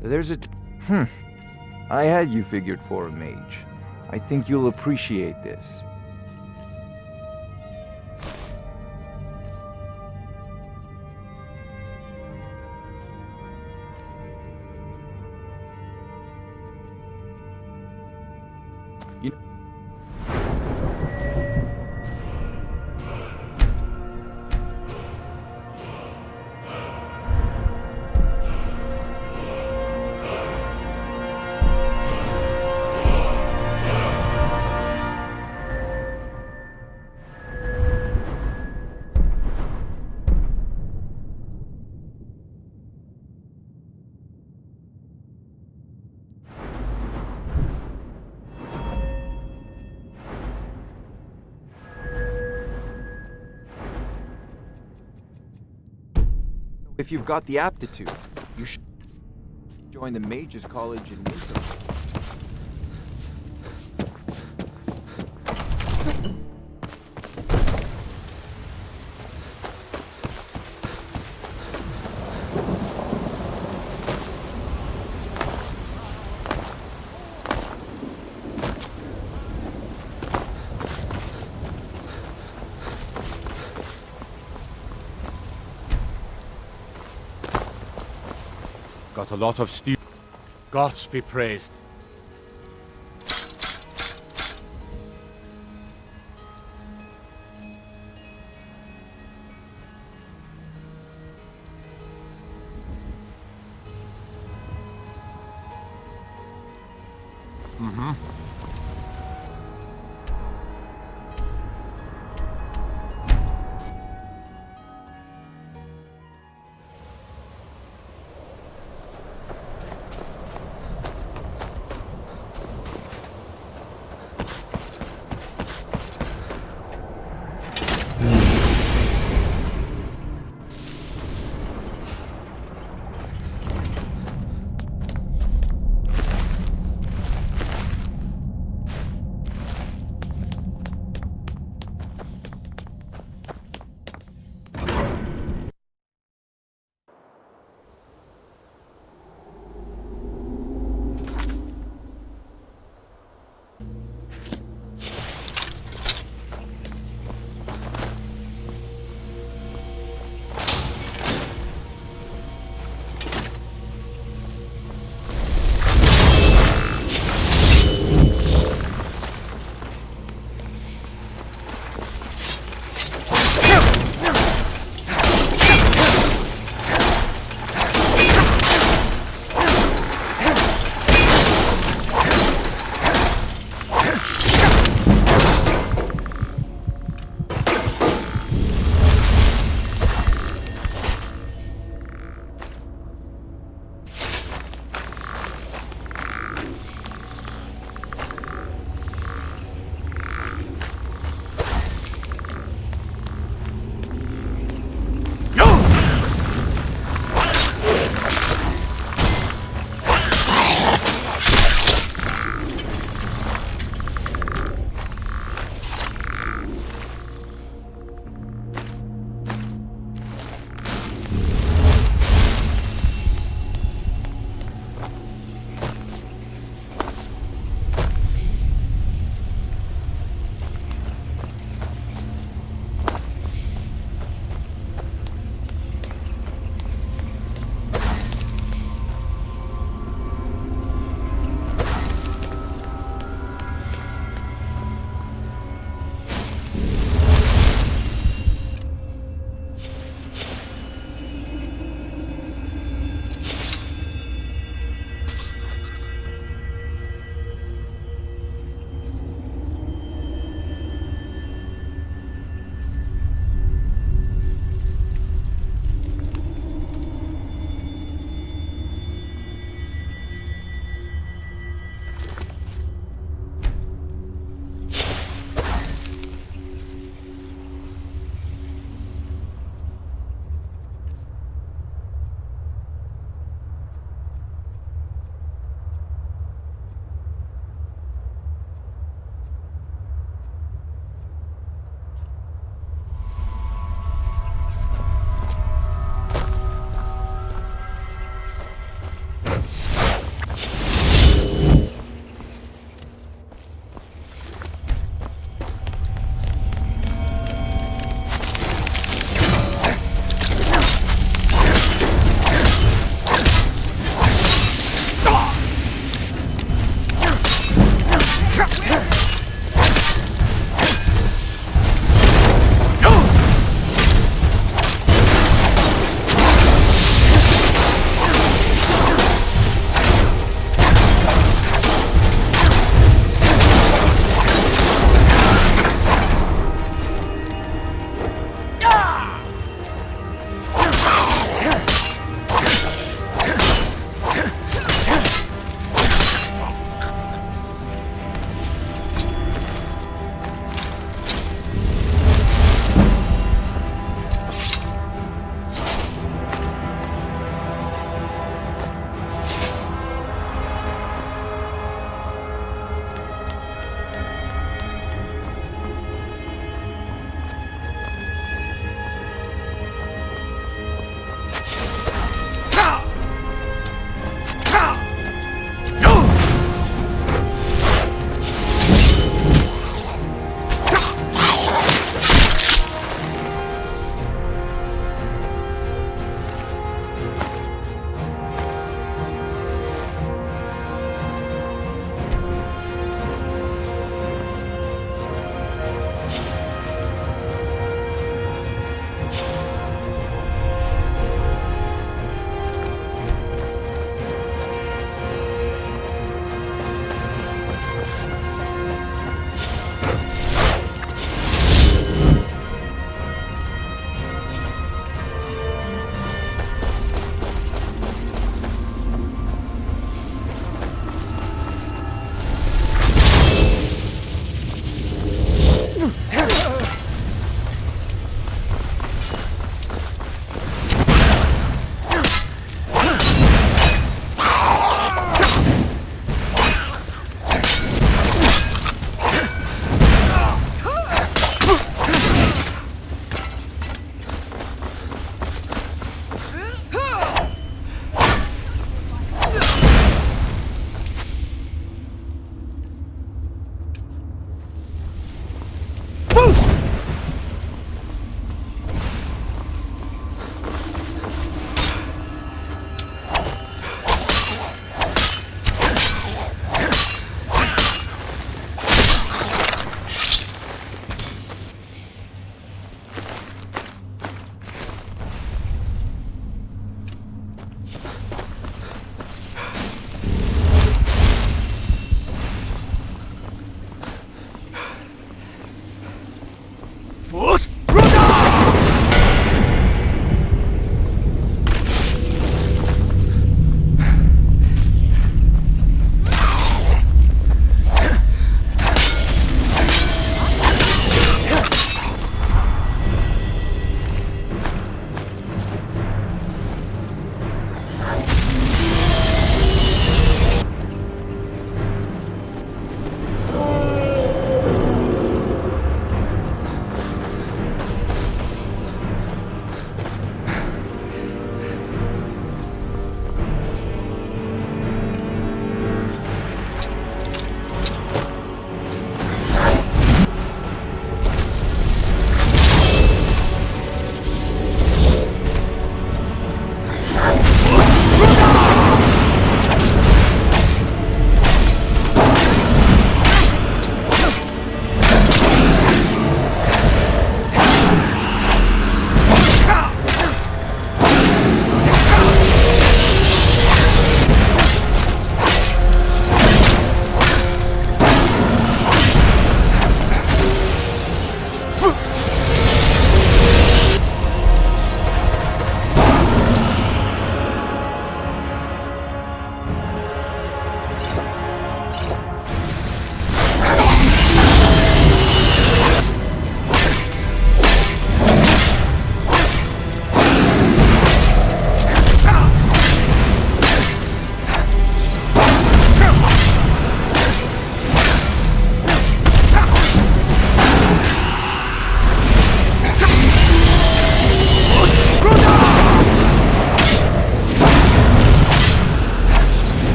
There's a... I had you figured for a mage. I think you'll appreciate this. If you've got the aptitude, you should join the Mages College in Winter. Got a lot of steel. Gods be praised.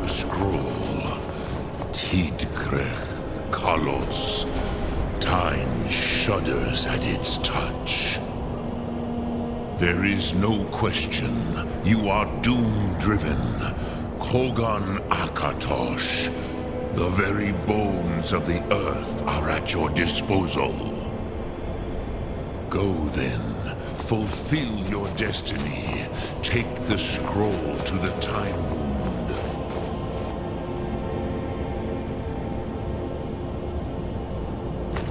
A scroll. Tidgre Kalos. Time shudders at its touch. There is no question. You are doom-driven. Kogan Akatosh. The very bones of the earth are at your disposal. Go then. Fulfill your destiny. Take the scroll to the Time Wound.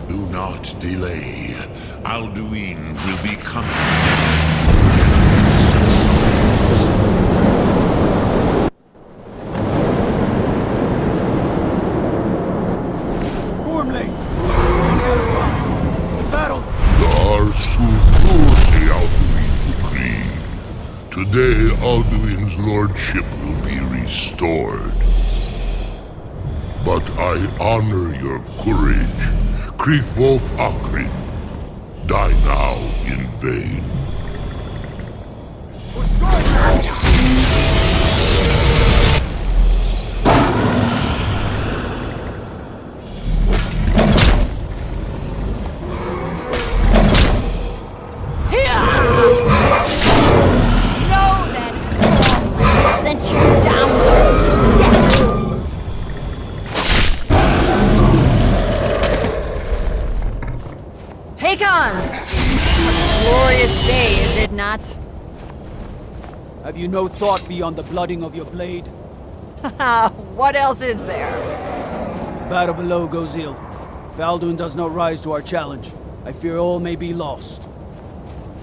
Do not delay. Alduin will be coming. Today, Alduin's lordship will be restored. But I honor your courage. Krifwolf Akrin. Die now in vain. Have you no thought beyond the blooding of your blade? What else is there? Battle below goes ill. If Alduin does not rise to our challenge, I fear all may be lost.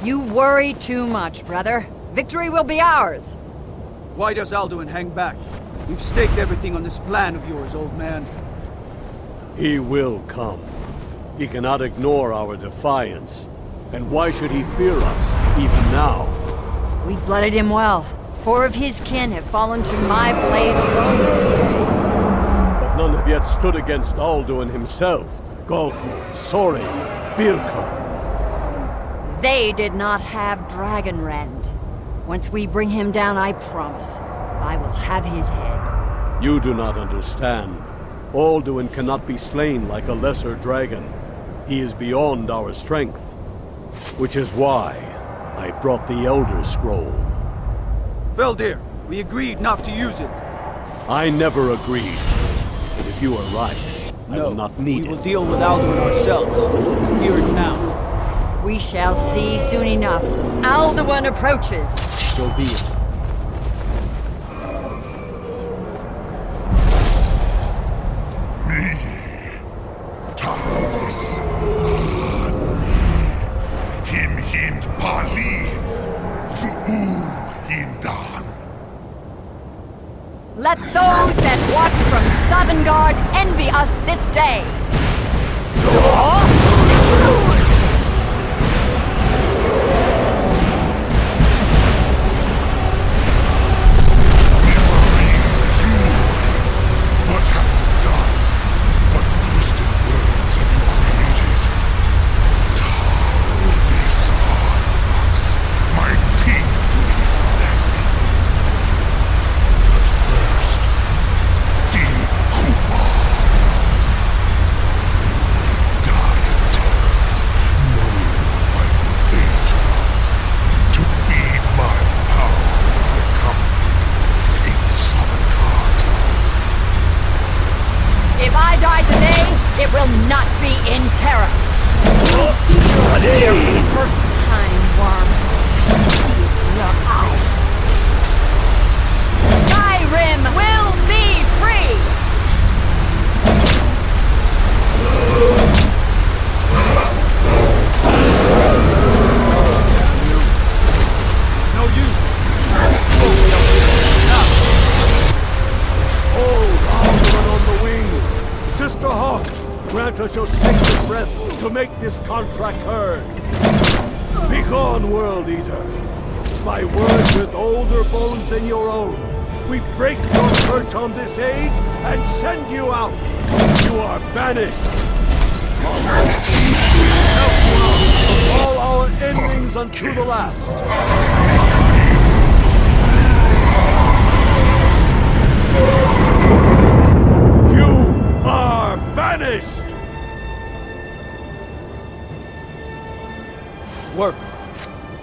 You worry too much, brother. Victory will be ours. Why does Alduin hang back? We've staked everything on this plan of yours, old man. He will come. He cannot ignore our defiance. And why should he fear us, even now? We blooded him well. 4 of his kin have fallen to my blade alone. But none have yet stood against Alduin himself. Golfman, Sori, Birko. They did not have Dragon Rend. Once we bring him down, I promise, I will have his head. You do not understand. Alduin cannot be slain like a lesser dragon. He is beyond our strength. Which is why I brought the Elder Scroll. Feldir, we agreed not to use it. I never agreed. And if you are right, I will not need it. We will deal with Alduin ourselves. Here and now. We shall see soon enough. Alduin approaches. So be it. Let those that watch from Sovngarde envy us this day! What have you done? What twisted worlds have you created? Tardes my teeth to his neck. If I die today, it will not be in terror. Here for the first time, worm. See it in your eyes. Skyrim will be free! It's no use. On the wing! Sister Hawk, grant us your sacred breath to make this contract heard. Begone, World Eater. By words with older bones than your own, we break your perch on this age and send you out. You are banished. Help all our endings unto the last.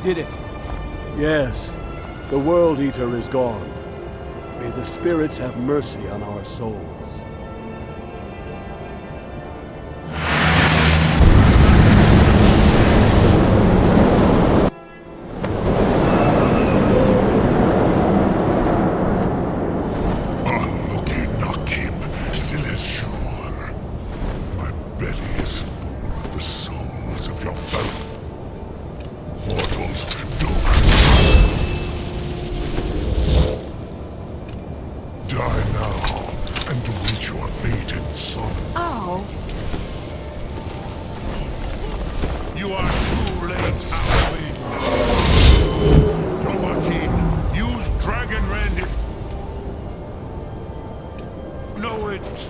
did it. Yes, the World Eater is gone. May the spirits have mercy on our souls. My belly is full of the souls of your fellow mortals to do. Die now and await your fate in sorrow. Oh. You are too late, Halloween. Dovahkiin, use Dragon Rend if... Know it.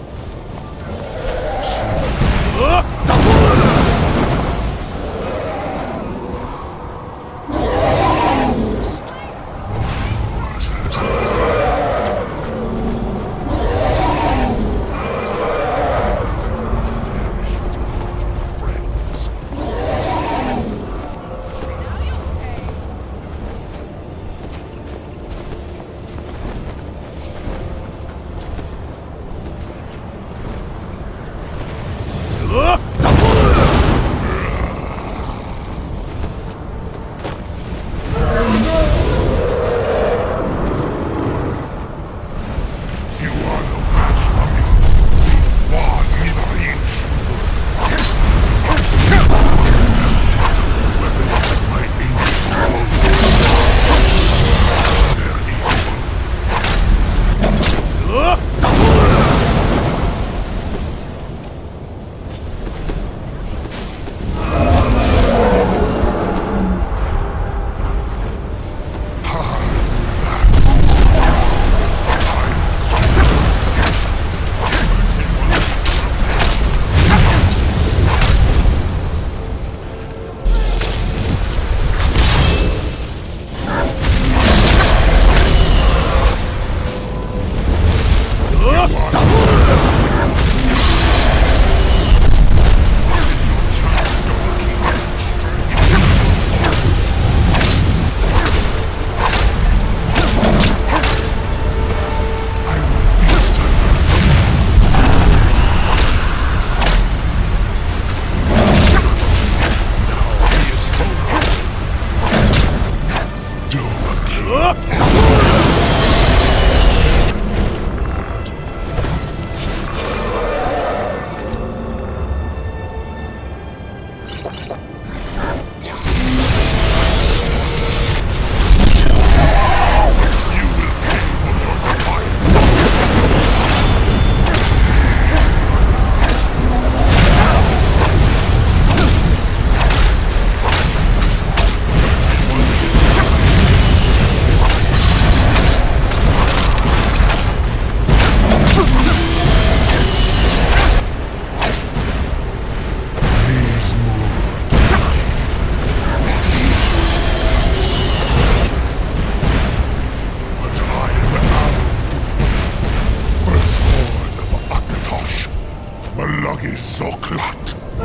Zoklat. I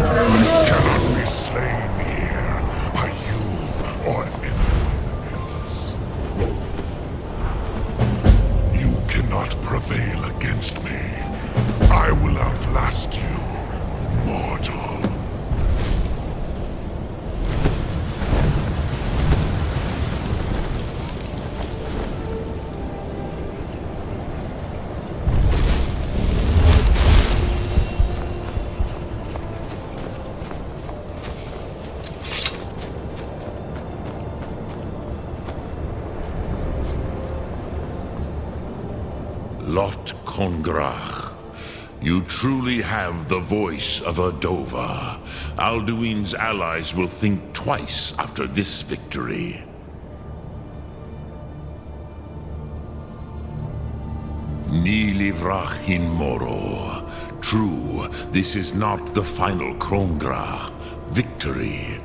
cannot be slain here by you or anyone else. You cannot prevail against me. I will outlast you, mortal. Lot Kongrach, you truly have the voice of a Dova. Alduin's allies will think twice after this victory. Ni livrach hin moro. True, this is not the final Kongrach victory,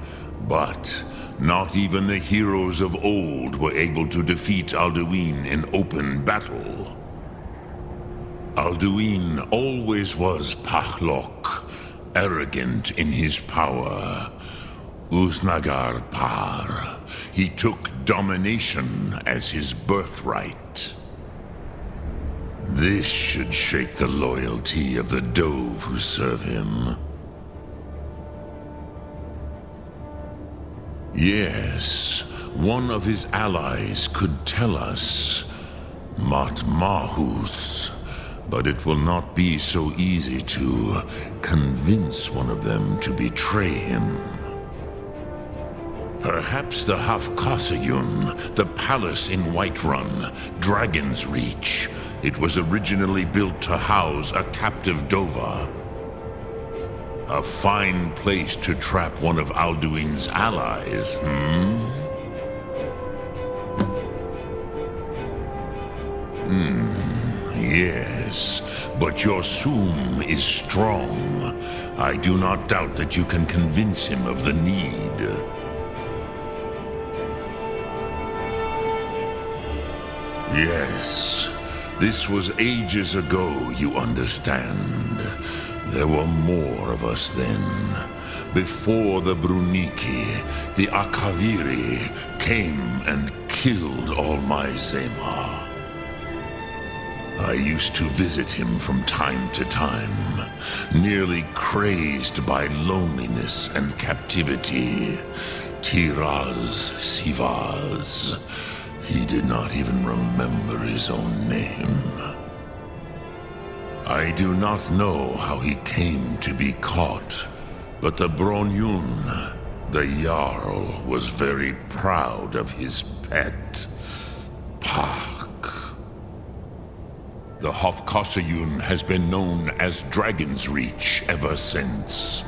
but not even the heroes of old were able to defeat Alduin in open battle. Alduin always was Pachlok, arrogant in his power. Uznagar Par. He took domination as his birthright. This should shake the loyalty of the Dove who serve him. Yes, one of his allies could tell us Matmahus, but it will not be so easy to convince one of them to betray him. Perhaps the Hafkasayun, the palace in Whiterun, Dragon's Reach. It was originally built to house a captive Dova. A fine place to trap one of Alduin's allies, Yes, but your Soom is strong. I do not doubt that you can convince him of the need. Yes, this was ages ago, you understand. There were more of us then. Before the Bruniki, the Akaviri came and killed all my Zema. I used to visit him from time to time, nearly crazed by loneliness and captivity. Tiraz Sivaz. He did not even remember his own name. I do not know how he came to be caught, but the Bronyun, the Jarl, was very proud of his pet, Pak. The Hafkasayun has been known as Dragon's Reach ever since.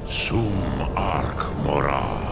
Sum Ark Mora.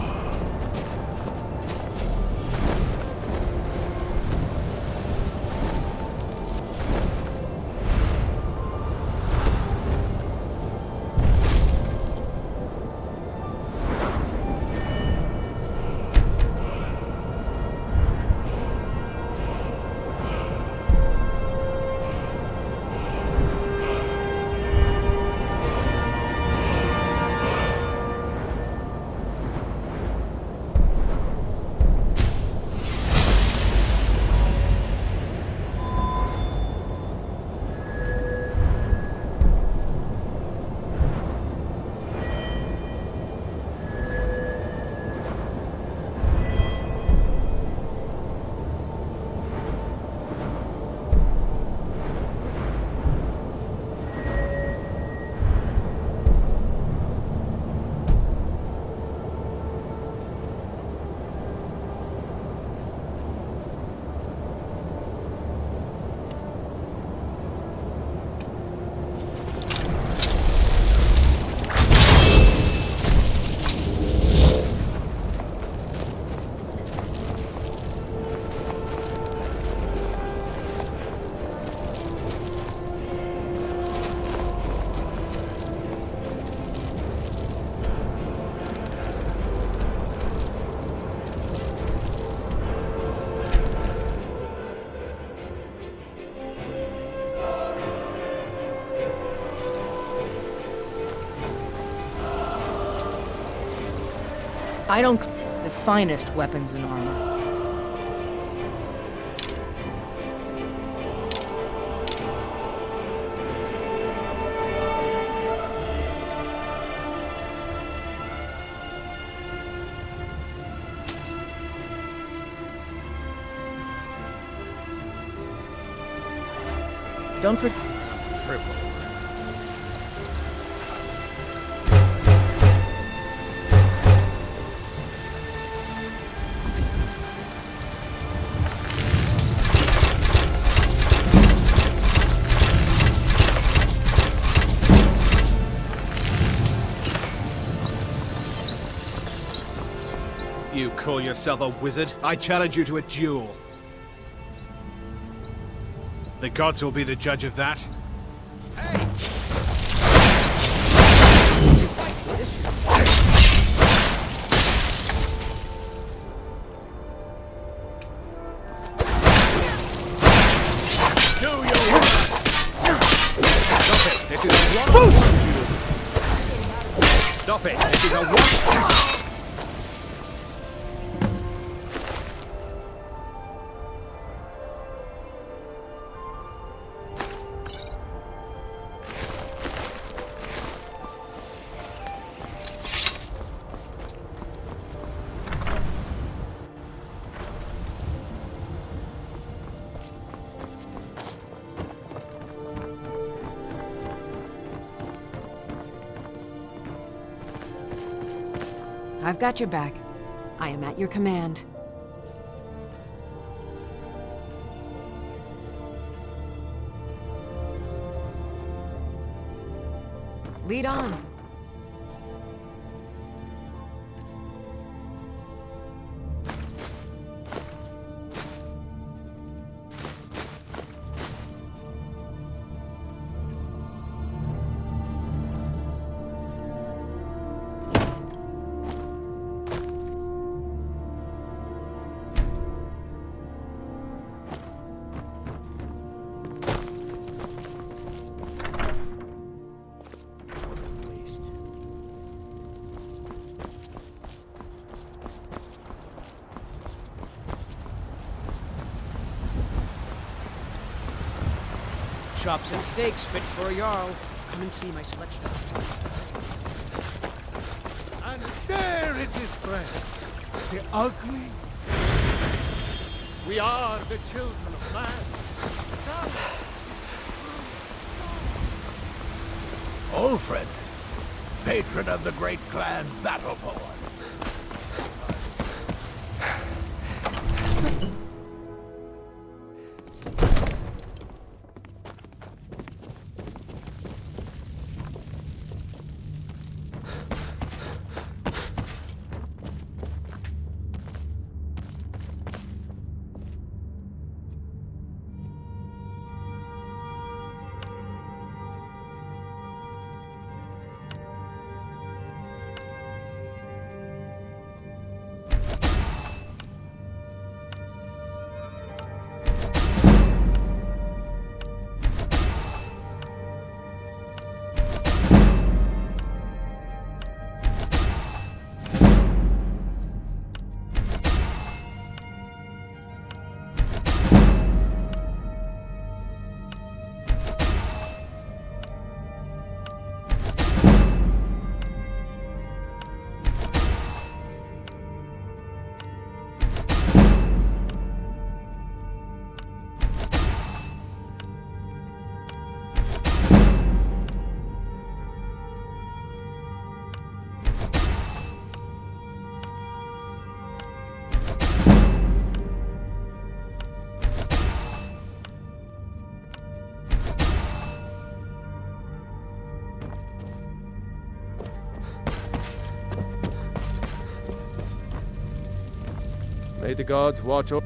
I don't the finest weapons and armor. Don't forget. Triple. You call yourself a wizard? I challenge you to a duel. The gods will be the judge of that. This is a one-on-one duel. Stop it. This is a one. I've got your back. I am at your command. Lead on. Chops and steaks fit for a Jarl. Come and see my selection. And there it is, friends. The ugly. We are the children of man. Ulfred, patron of the great clan Battleborn. May the gods watch over...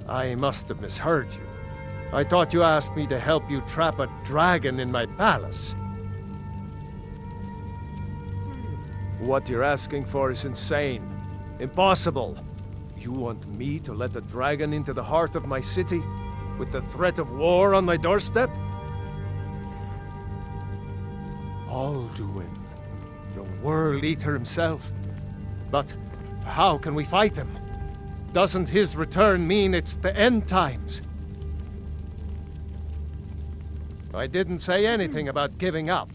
I must have misheard you. I thought you asked me to help you trap a dragon in my palace. What you're asking for is insane. Impossible. You want me to let a dragon into the heart of my city? With the threat of war on my doorstep? Alduin, the World Eater himself. But how can we fight him? Doesn't his return mean it's the end times? I didn't say anything about giving up.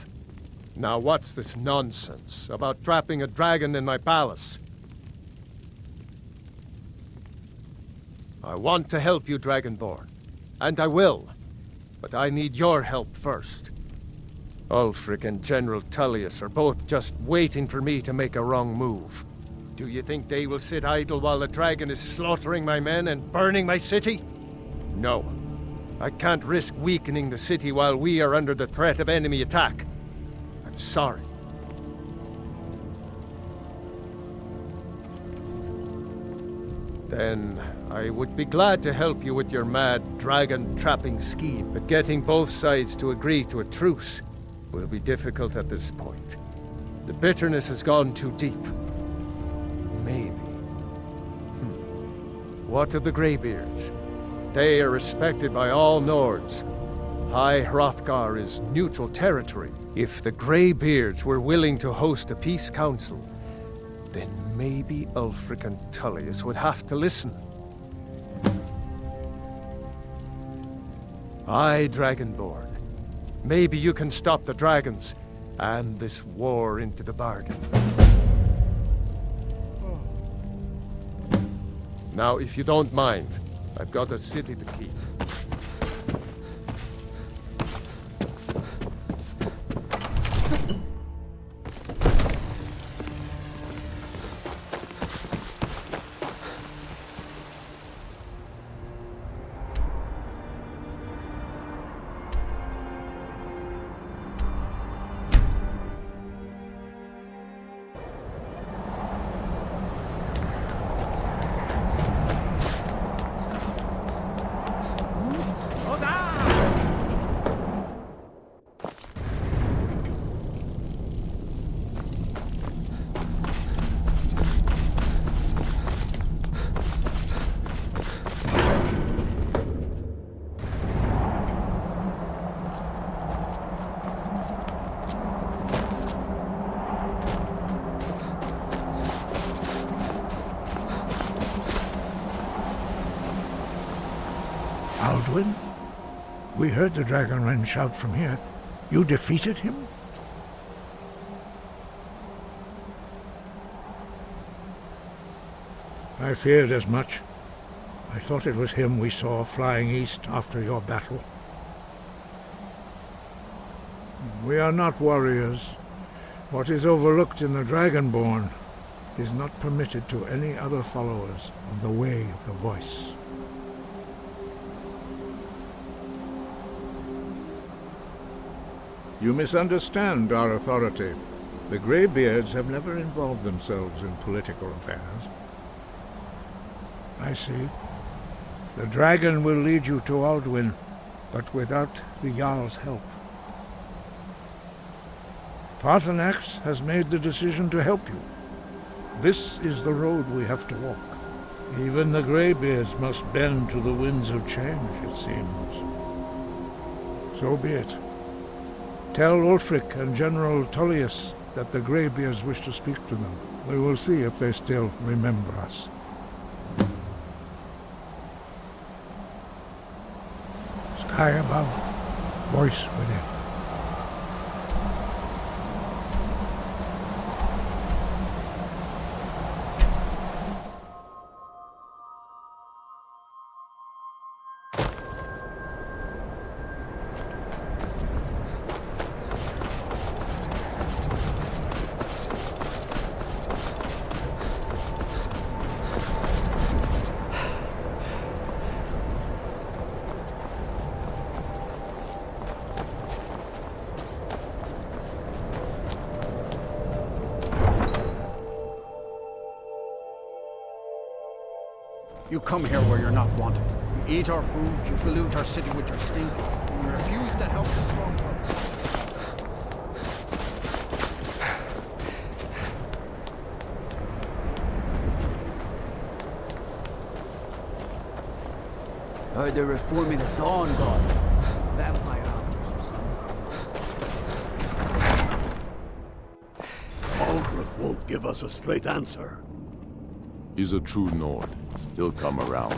Now what's this nonsense about trapping a dragon in my palace? I want to help you, Dragonborn. And I will. But I need your help first. Ulfric and General Tullius are both just waiting for me to make a wrong move. Do you think they will sit idle while the dragon is slaughtering my men and burning my city? No. I can't risk weakening the city while we are under the threat of enemy attack. I'm sorry. Then I would be glad to help you with your mad dragon-trapping scheme, but getting both sides to agree to a truce will be difficult at this point. The bitterness has gone too deep. Maybe. What of the Greybeards? They are respected by all Nords. High Hrothgar is neutral territory. If the Greybeards were willing to host a peace council, then maybe Ulfric and Tullius would have to listen. Aye, Dragonborn. Maybe you can stop the dragons and this war into the bargain. Now, if you don't mind, I've got a city to keep. Alduin? We heard the Dragonren shout from here. You defeated him? I feared as much. I thought it was him we saw flying east after your battle. We are not warriors. What is overlooked in the Dragonborn is not permitted to any other followers of the Way of the Voice. You misunderstand our authority. The Greybeards have never involved themselves in political affairs. I see. The dragon will lead you to Alduin, but without the Jarl's help. Paarthurnax has made the decision to help you. This is the road we have to walk. Even the Greybeards must bend to the winds of change, it seems. So be it. Tell Ulfric and General Tullius that the Greybeards wish to speak to them. We will see if they still remember us. Sky above, voice within. You come here where you're not wanted. You eat our food, you pollute our city with your stink, and you refuse to help the Stormcloaks. Heard they're reforming the Dawn God. Vampire hunters or something. Algrif won't give us a straight answer. He's a true Nord. He'll come around.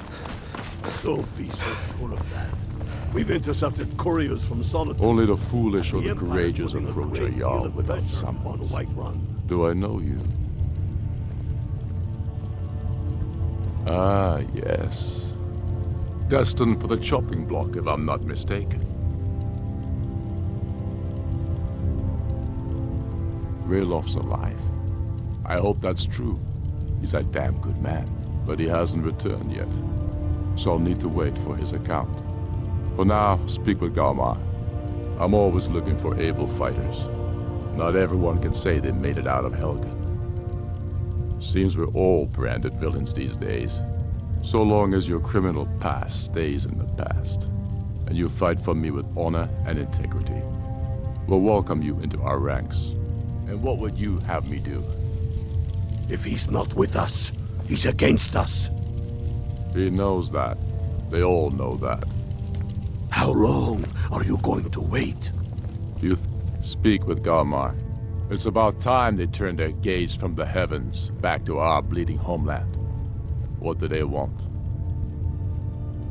Don't be so sure of that. We've intercepted couriers from Solitude. Only the foolish or the courageous approach a Jarl without summons. Do I know you? Ah, yes. Destined for the chopping block, if I'm not mistaken. Raylof's alive. I hope that's true. He's a damn good man, but he hasn't returned yet. So I'll need to wait for his account. For now, speak with Galmar. I'm always looking for able fighters. Not everyone can say they made it out of Helgen. Seems we're all branded villains these days. So long as your criminal past stays in the past, and you fight for me with honor and integrity, we'll welcome you into our ranks. And what would you have me do? If he's not with us, he's against us. He knows that. They all know that. How long are you going to wait? You speak with Galmar. It's about time they turned their gaze from the heavens back to our bleeding homeland. What do they want?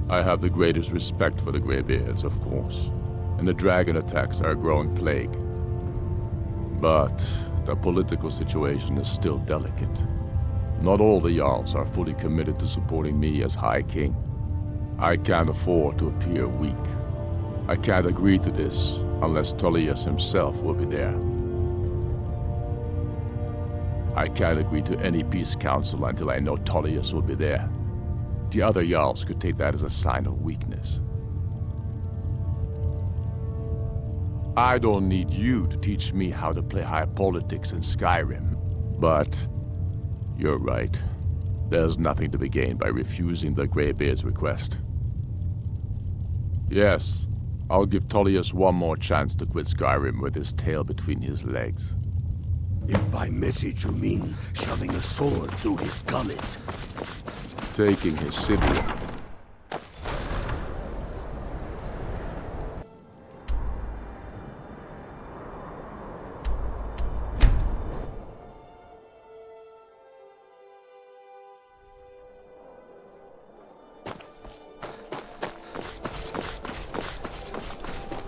I have the greatest respect for the Greybeards, of course, and the dragon attacks are a growing plague. But the political situation is still delicate. Not all the Jarls are fully committed to supporting me as High King. I can't afford to appear weak. I can't agree to this unless Tullius himself will be there. I can't agree to any peace council until I know Tullius will be there. The other Jarls could take that as a sign of weakness. I don't need you to teach me how to play high politics in Skyrim, but you're right. There's nothing to be gained by refusing the Greybeard's request. Yes, I'll give Tullius one more chance to quit Skyrim with his tail between his legs. If by message you mean shoving a sword through his gullet. Taking his city.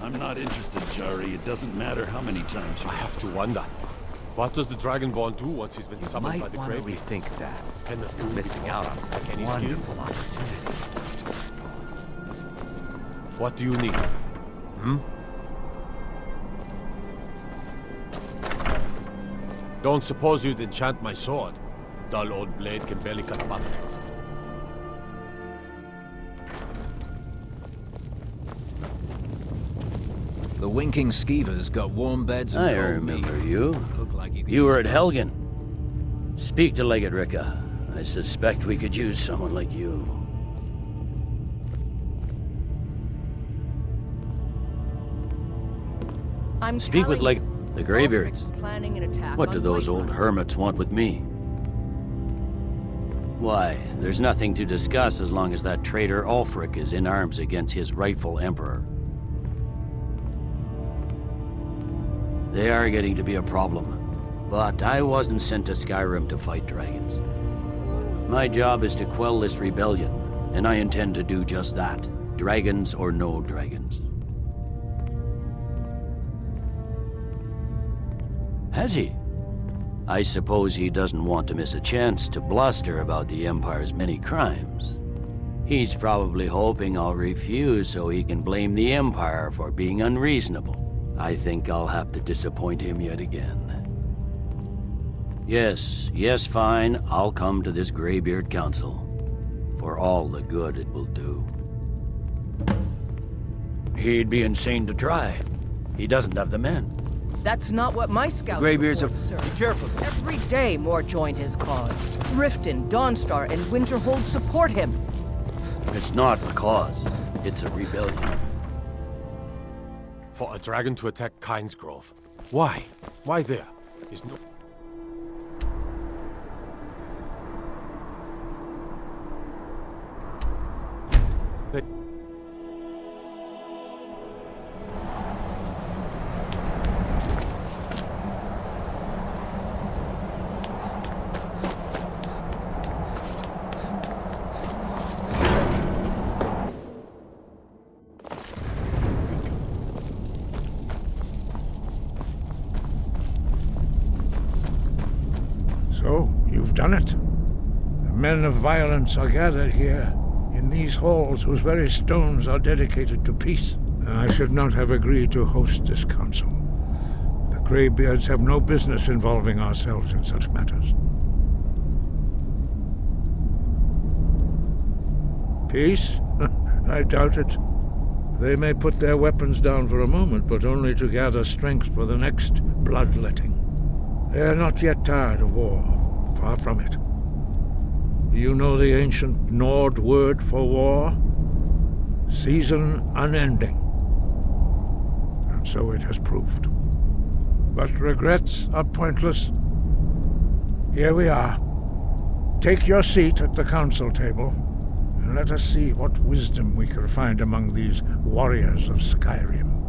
I'm not interested, Jari. It doesn't matter how many times you... I have to wonder. What does the Dragonborn do once he's been You summoned by might the want to Greybeard? rethink that. Can the You're missing out on some any wonderful opportunities. What do you need? Don't suppose you'd enchant my sword. Dull old blade can barely cut butter. The winking skeevers got warm beds and I cold remember meat. you. Look like you could You were at use Helgen. Speak to Legate Ricka. I suspect we could use someone like you. I'm Speak with telling Legate. The Greybeards. planning an attack What do on those Whiterun. old hermits want with me? Why, there's nothing to discuss as long as that traitor Ulfric is in arms against his rightful emperor. They are getting to be a problem. But I wasn't sent to Skyrim to fight dragons. My job is to quell this rebellion, and I intend to do just that. Dragons or no dragons. Has he? I suppose he doesn't want to miss a chance to bluster about the Empire's many crimes. He's probably hoping I'll refuse so he can blame the Empire for being unreasonable. I think I'll have to disappoint him yet again. Yes, fine. I'll come to this Greybeard Council. For all the good it will do. He'd be insane to try. He doesn't have the men. That's not what my scouts Greybeards report, sir. Be careful. Every day more join his cause. Riften, Dawnstar, and Winterhold support him. It's not a cause. It's a rebellion. For a dragon to attack Kynesgrove. Why? Why there? Is no... They... So, you've done it. The men of violence are gathered here, in these halls whose very stones are dedicated to peace. I should not have agreed to host this council. The Greybeards have no business involving ourselves in such matters. Peace? I doubt it. They may put their weapons down for a moment, but only to gather strength for the next bloodletting. They are not yet tired of war. Far from it. Do you know the ancient Nord word for war? Season unending. And so it has proved. But regrets are pointless. Here we are. Take your seat at the council table, and and let us see what wisdom we can find among these warriors of Skyrim.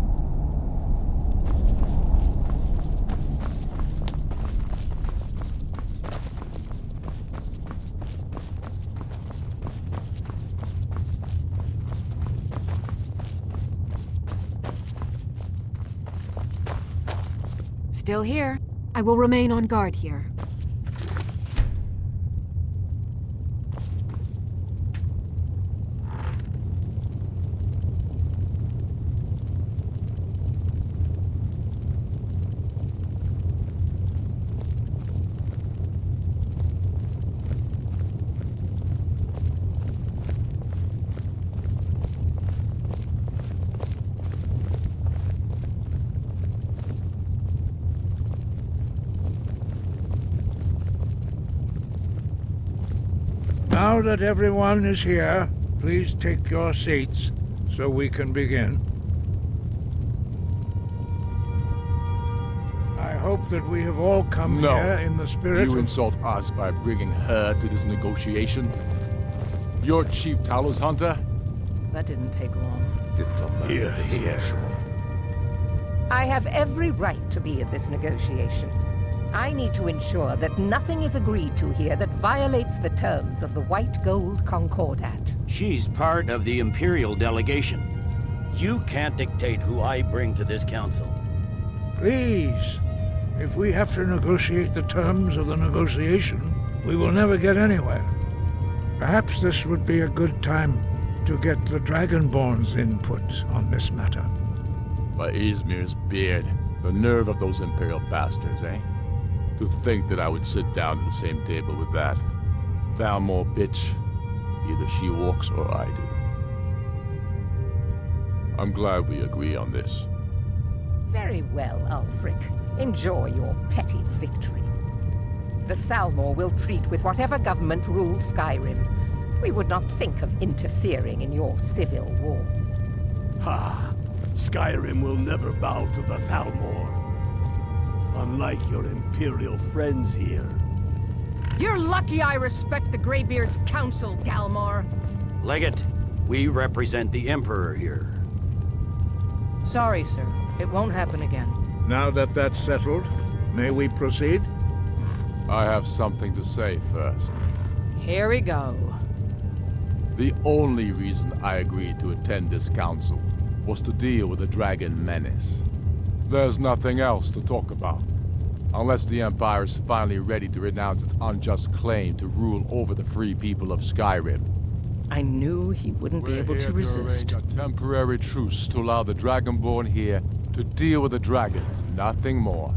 Still here. I will remain on guard here. Now that everyone is here, please take your seats so we can begin. I hope that we have all come here in the spirit You of... insult us by bringing her to this negotiation? You're Chief Talos Hunter? That didn't take long. Here. I have every right to be at this negotiation. I need to ensure that nothing is agreed to here that violates the terms of the White Gold Concordat. She's part of the Imperial delegation. You can't dictate who I bring to this council. Please, if we have to negotiate the terms of the negotiation, we will never get anywhere. Perhaps this would be a good time to get the Dragonborn's input on this matter. By Izmir's beard, the nerve of those Imperial bastards, eh? To think that I would sit down at the same table with that. Thalmor bitch. Either she walks or I do. I'm glad we agree on this. Very well, Ulfric. Enjoy your petty victory. The Thalmor will treat with whatever government rules Skyrim. We would not think of interfering in your civil war. Ha! Skyrim will never bow to the Thalmor. Unlike your Imperial friends here. You're lucky I respect the Greybeard's counsel, Galmar. Legate, we represent the Emperor here. Sorry, sir. It won't happen again. Now that that's settled, may we proceed? I have something to say first. Here we go. The only reason I agreed to attend this council was to deal with the dragon menace. There's nothing else to talk about. Unless the Empire is finally ready to renounce its unjust claim to rule over the free people of Skyrim. I knew he wouldn't be able to resist. A temporary truce to allow the Dragonborn here to deal with the dragons, nothing more.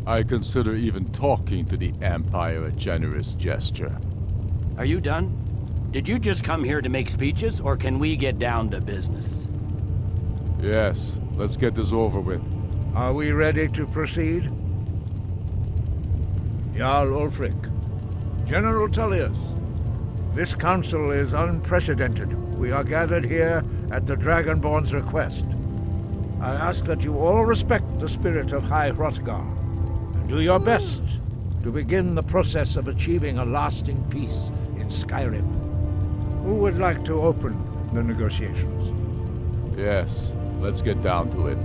I consider even talking to the Empire a generous gesture. Are you done? Did you just come here to make speeches, or can we get down to business? Yes, let's get this over with. Are we ready to proceed? Jarl Ulfric, General Tullius, this council is unprecedented. We are gathered here at the Dragonborn's request. I ask that you all respect the spirit of High Hrothgar, and do your best to begin the process of achieving a lasting peace in Skyrim. Who would like to open the negotiations? Yes, let's get down to it.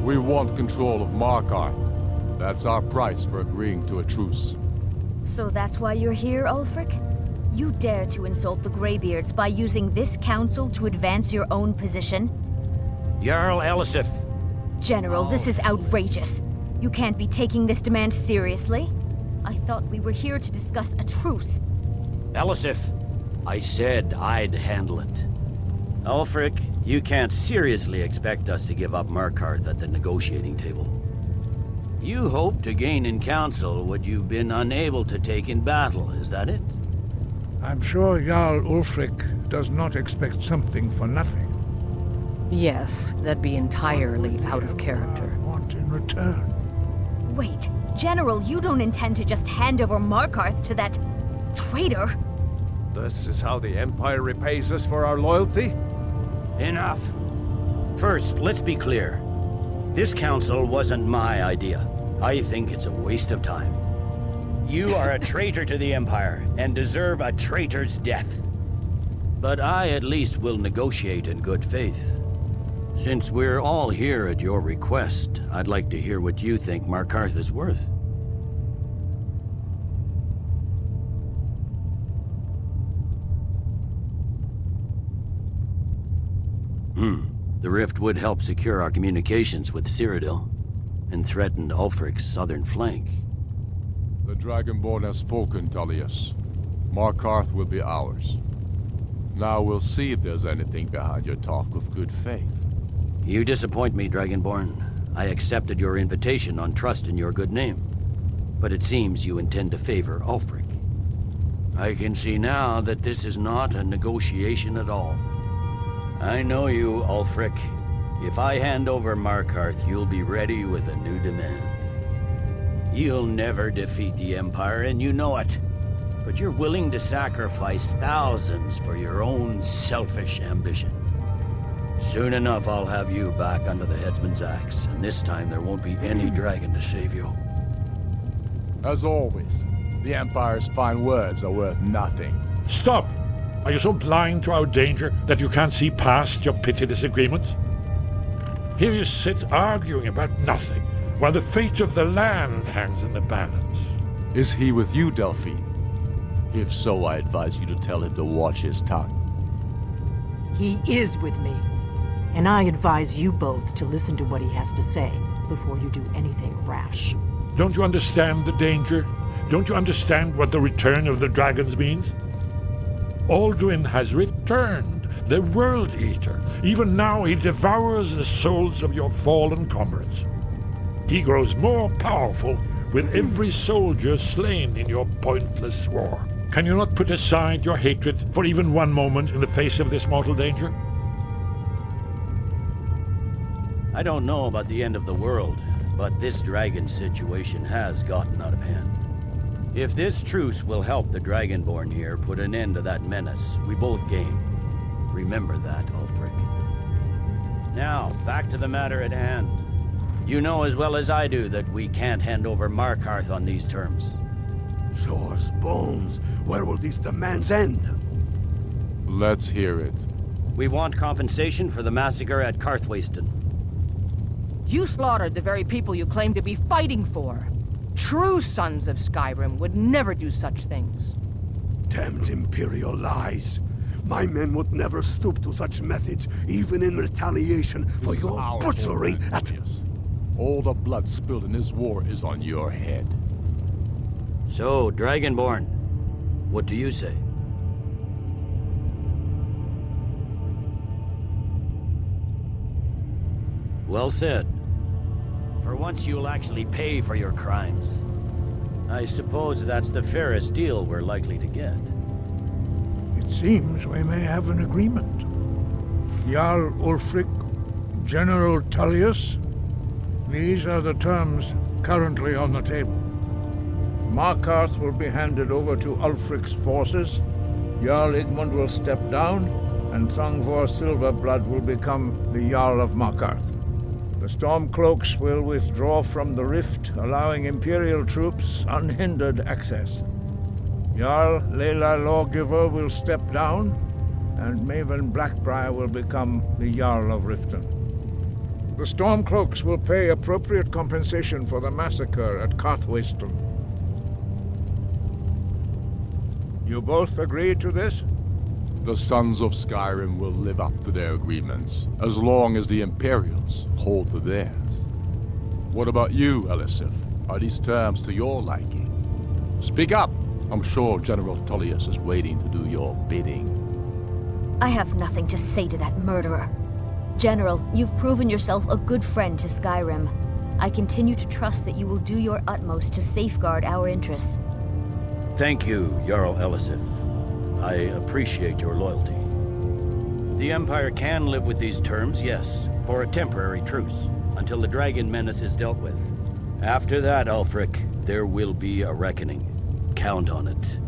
We want control of Markarth. That's our price for agreeing to a truce. So that's why you're here, Ulfric? You dare to insult the Greybeards by using this council to advance your own position? Jarl Elisif. General, this is outrageous. You can't be taking this demand seriously. I thought we were here to discuss a truce. Elisif, I said I'd handle it. Ulfric, you can't seriously expect us to give up Markarth at the negotiating table. You hope to gain in council what you've been unable to take in battle, is that it? I'm sure Jarl Ulfric does not expect something for nothing. Yes, that'd be entirely out of character. Want in return? Wait, General, you don't intend to just hand over Markarth to that traitor? This is how the Empire repays us for our loyalty? Enough. First, let's be clear. This council wasn't my idea. I think it's a waste of time. You are a traitor to the Empire, and deserve a traitor's death. But I at least will negotiate in good faith. Since we're all here at your request, I'd like to hear what you think Markarth is worth. The rift would help secure our communications with Cyrodiil, and threatened Ulfric's southern flank. The Dragonborn has spoken, Tullius. Markarth will be ours. Now we'll see if there's anything behind your talk of good faith. You disappoint me, Dragonborn. I accepted your invitation on trust in your good name. But it seems you intend to favor Ulfric. I can see now that this is not a negotiation at all. I know you, Ulfric. If I hand over Markarth, you'll be ready with a new demand. You'll never defeat the Empire, and you know it. But you're willing to sacrifice thousands for your own selfish ambition. Soon enough, I'll have you back under the headsman's axe, and this time there won't be any dragon to save you. As always, the Empire's fine words are worth nothing. Stop! Are you so blind to our danger that you can't see past your petty disagreements? Here you sit arguing about nothing, while the fate of the land hangs in the balance. Is he with you, Delphine? If so, I advise you to tell him to watch his tongue. He is with me. And I advise you both to listen to what he has to say before you do anything rash. Don't you understand the danger? Don't you understand what the return of the dragons means? Alduin has returned, the World Eater. Even now he devours the souls of your fallen comrades. He grows more powerful with every soldier slain in your pointless war. Can you not put aside your hatred for even one moment in the face of this mortal danger? I don't know about the end of the world, but this dragon situation has gotten out of hand. If this truce will help the Dragonborn here put an end to that menace, we both gain. Remember that, Ulfric. Now, back to the matter at hand. You know as well as I do that we can't hand over Markarth on these terms. Swords, bones, where will these demands end? Let's hear it. We want compensation for the massacre at Karthwasten. You slaughtered the very people you claim to be fighting for. True sons of Skyrim would never do such things. Damned Imperial lies. My men would never stoop to such methods, even in retaliation for your butchery at... All the blood spilled in this war is on your head. So, Dragonborn, what do you say? Well said. For once you'll actually pay for your crimes. I suppose that's the fairest deal we're likely to get. It seems we may have an agreement. Jarl Ulfric, General Tullius, these are the terms currently on the table. Markarth will be handed over to Ulfric's forces, Jarl Igmund will step down, and Thangvor Silverblood will become the Jarl of Markarth. The Stormcloaks will withdraw from the rift, allowing Imperial troops unhindered access. Jarl Leila Lawgiver will step down, and Maven Blackbriar will become the Jarl of Riften. The Stormcloaks will pay appropriate compensation for the massacre at Karthwasten. You both agree to this? The Sons of Skyrim will live up to their agreements, as long as the Imperials hold to theirs. What about you, Elisif? Are these terms to your liking? Speak up! I'm sure General Tullius is waiting to do your bidding. I have nothing to say to that murderer. General, you've proven yourself a good friend to Skyrim. I continue to trust that you will do your utmost to safeguard our interests. Thank you, Jarl Elisif. I appreciate your loyalty. The Empire can live with these terms, yes, for a temporary truce, until the dragon menace is dealt with. After that, Ulfric, there will be a reckoning. Count on it.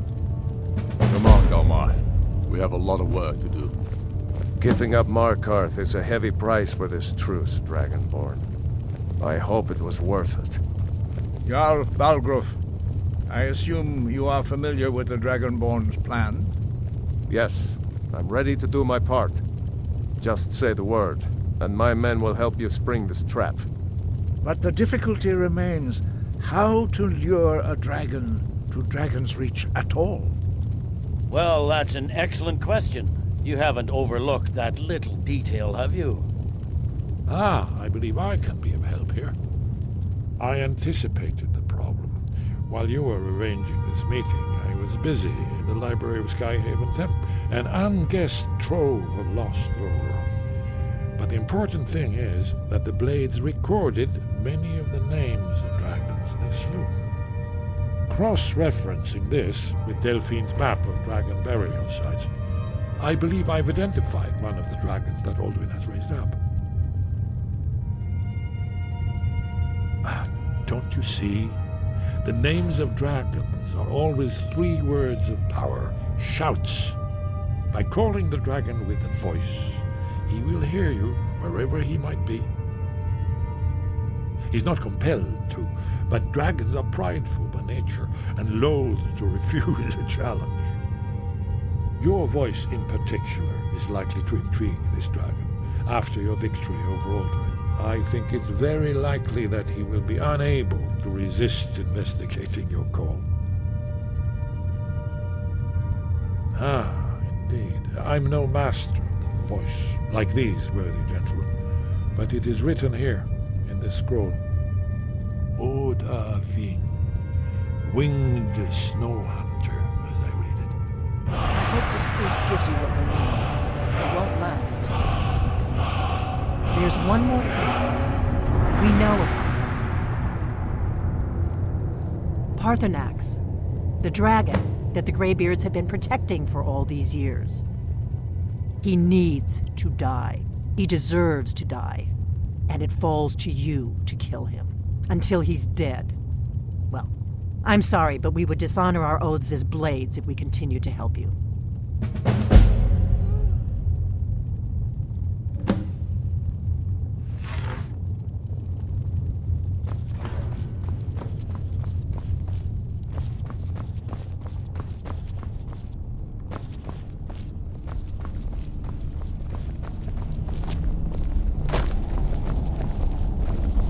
Come on, Galmar. We have a lot of work to do. Giving up Markarth is a heavy price for this truce, Dragonborn. I hope it was worth it. Jarl Balgruf, I assume you are familiar with the Dragonborn's plan? Yes. I'm ready to do my part. Just say the word, and my men will help you spring this trap. But the difficulty remains how to lure a dragon to Dragon's Reach at all. Well, that's an excellent question. You haven't overlooked that little detail, have you? I believe I can be of help here. I anticipated the problem. While you were arranging this meeting, I was busy in the library of Skyhaven Temp, an unguessed trove of lost lore. But the important thing is that the Blades recorded many of the names of dragons they slew. Cross-referencing this with Delphine's map of dragon burial sites, I believe I've identified one of the dragons that Alduin has raised up. Don't you see? The names of dragons are always 3 words of power, shouts. By calling the dragon with a voice, he will hear you wherever he might be. He's not compelled to, but dragons are prideful by nature and loath to refuse a challenge. Your voice in particular is likely to intrigue this dragon after your victory over Alduin. I think it's very likely that he will be unable to resist investigating your call. Indeed. I'm no master of the voice, like these worthy gentlemen, but it is written here in this scroll. Oda Ving, winged snow hunter, as I read it. I hope this truce gives you what you need. It won't last. There's one more thing. We know about Parthenax, the dragon that the Greybeards have been protecting for all these years. He needs to die. He deserves to die. And it falls to you to kill him. Until he's dead. Well, I'm sorry, but we would dishonor our oaths as Blades if we continue to help you.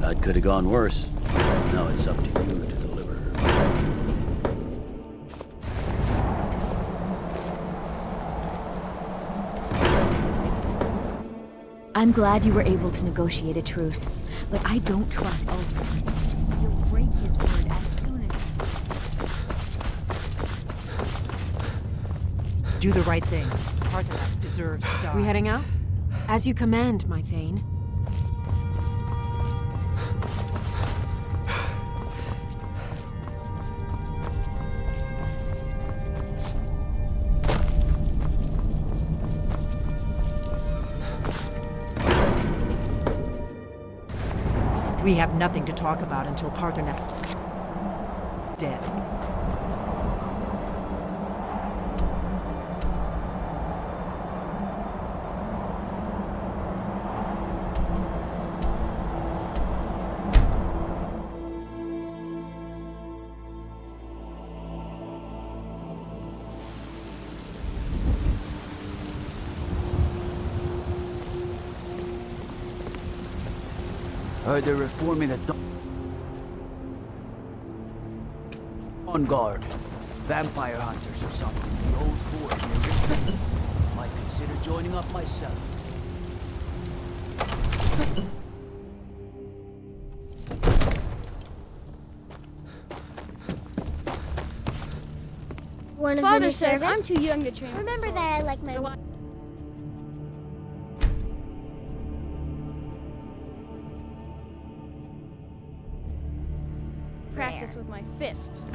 That could have gone worse. Now it's up to you to deliver. I'm glad you were able to negotiate a truce, but I don't trust Ulfric. He'll break his word as soon as... Do the right thing. Parthenax deserves to die. We heading out? As you command, my Thane. We have nothing to talk about until Parthenax is dead. Heard they're reforming the on guard. Vampire hunters or something. The old fort near Richmond. Might consider joining up myself. One of Father the says servants? I'm too young to train. Remember that I like my... So practice with my fists.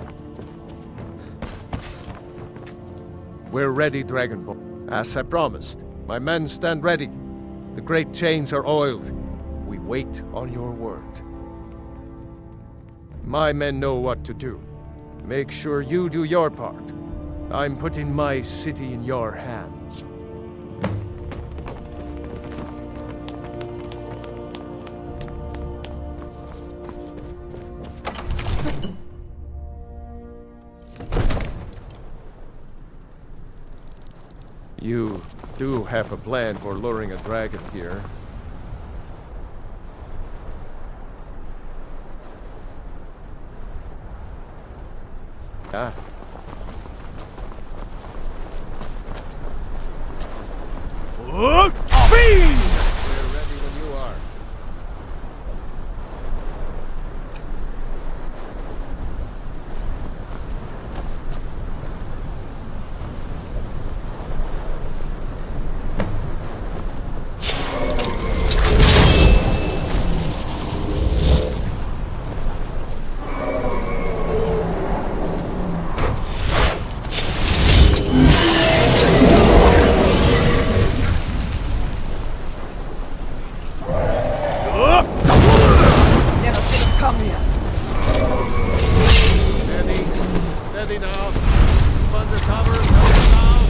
We're ready, Dragonborn. As I promised, my men stand ready. The great chains are oiled. We wait on your word. My men know what to do. Make sure you do your part. I'm putting my city in your hands. You do have a plan for luring a dragon here. Ah. Fiend! We're ready when you are. Steady now. Undercover, coming now.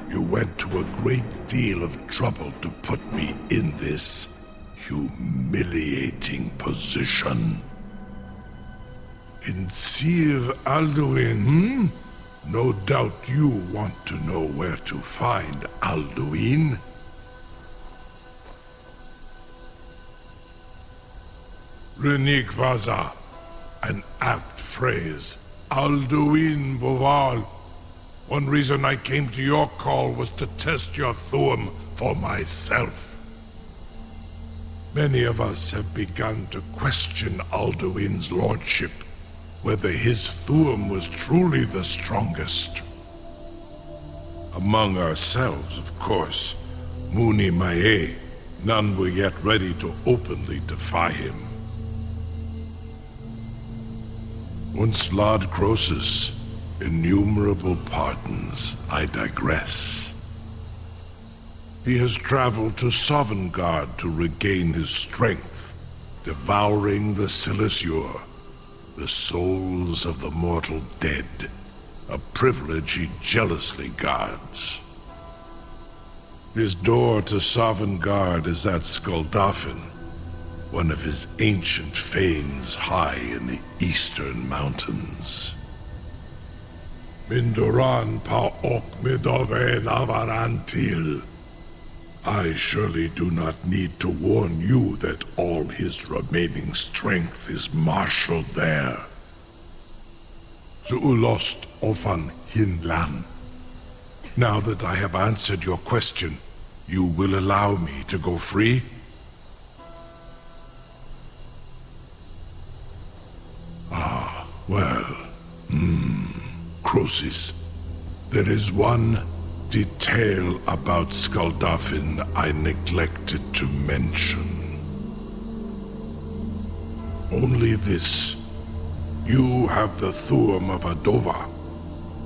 You went to a great deal of trouble to put me in this humiliating position. In Sir Alduin, No doubt you want to know where to find Alduin. Renik Vaza, an apt phrase. Alduin Boval. One reason I came to your call was to test your Thuum for myself. Many of us have begun to question Alduin's lordship, whether his Thuum was truly the strongest. Among ourselves, of course, Muni Mae, none were yet ready to openly defy him. Unslad Croesus, innumerable pardons, I digress. He has traveled to Sovngarde to regain his strength, devouring the Silesure, the souls of the mortal dead, a privilege he jealously guards. His door to Sovngarde is at Skuldafn, one of his ancient fanes high in the eastern mountains. Mindoran pa ok midove navarantil. I surely do not need to warn you that all his remaining strength is marshaled there. Zuulost ofan hinlan. Now that I have answered your question, you will allow me to go free? Ah, well, Croesus, there is one detail about Skuldafn I neglected to mention. Only this. You have the Thuum of Adova,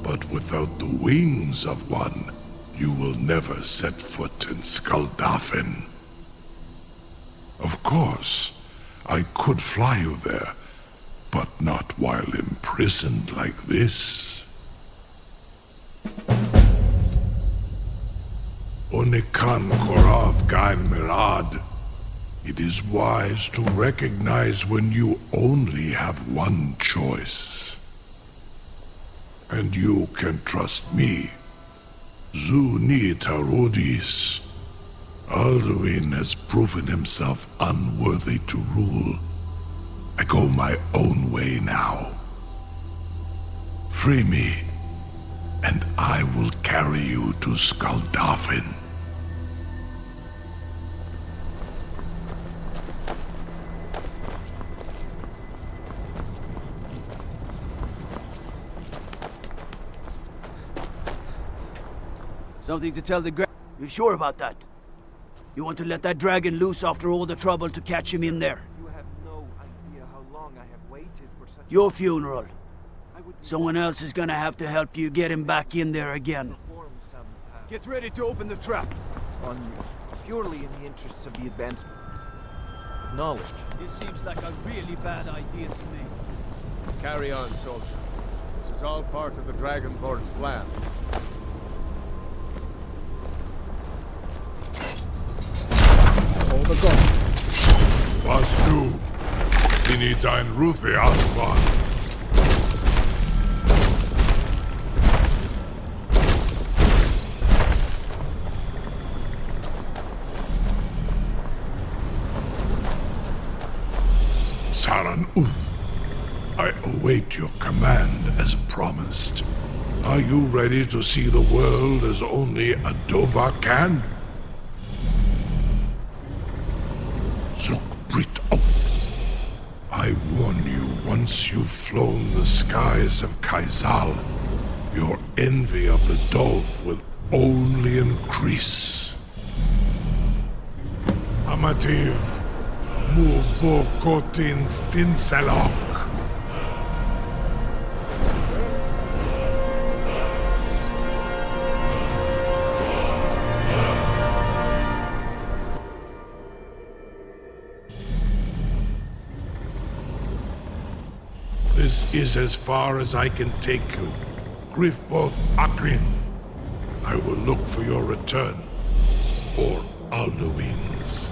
but without the wings of one, you will never set foot in Skuldafn. Of course, I could fly you there, but not while imprisoned like this. Onikan Korav Gain Mirad. It is wise to recognize when you only have one choice. And you can trust me. Zuni Tarudis. Alduin has proven himself unworthy to rule. I go my own way now. Free me, and I will carry you to Skuldafn. Something to tell the You sure about that? You want to let that dragon loose after all the trouble to catch him in there? You have no idea how long I have waited for such... Your funeral. Someone else is gonna have to help you get him back in there again. Get ready to open the traps. Purely in the interests of the advancement of knowledge. This seems like a really bad idea to me. Carry on, soldier. This is all part of the Dragonborn's plan. All the gods. Was du? Bin ich dein Rufe Aspan? Saran Uth, I await your command as promised. Are you ready to see the world as only a Dova can? Zukbrit Oth, I warn you, once you've flown the skies of Kaizal, your envy of the Dove will only increase. Amativ, Mubokotin Stinselok. This is as far as I can take you. Griffboth Akrin. I will look for your return. Or Alduin's.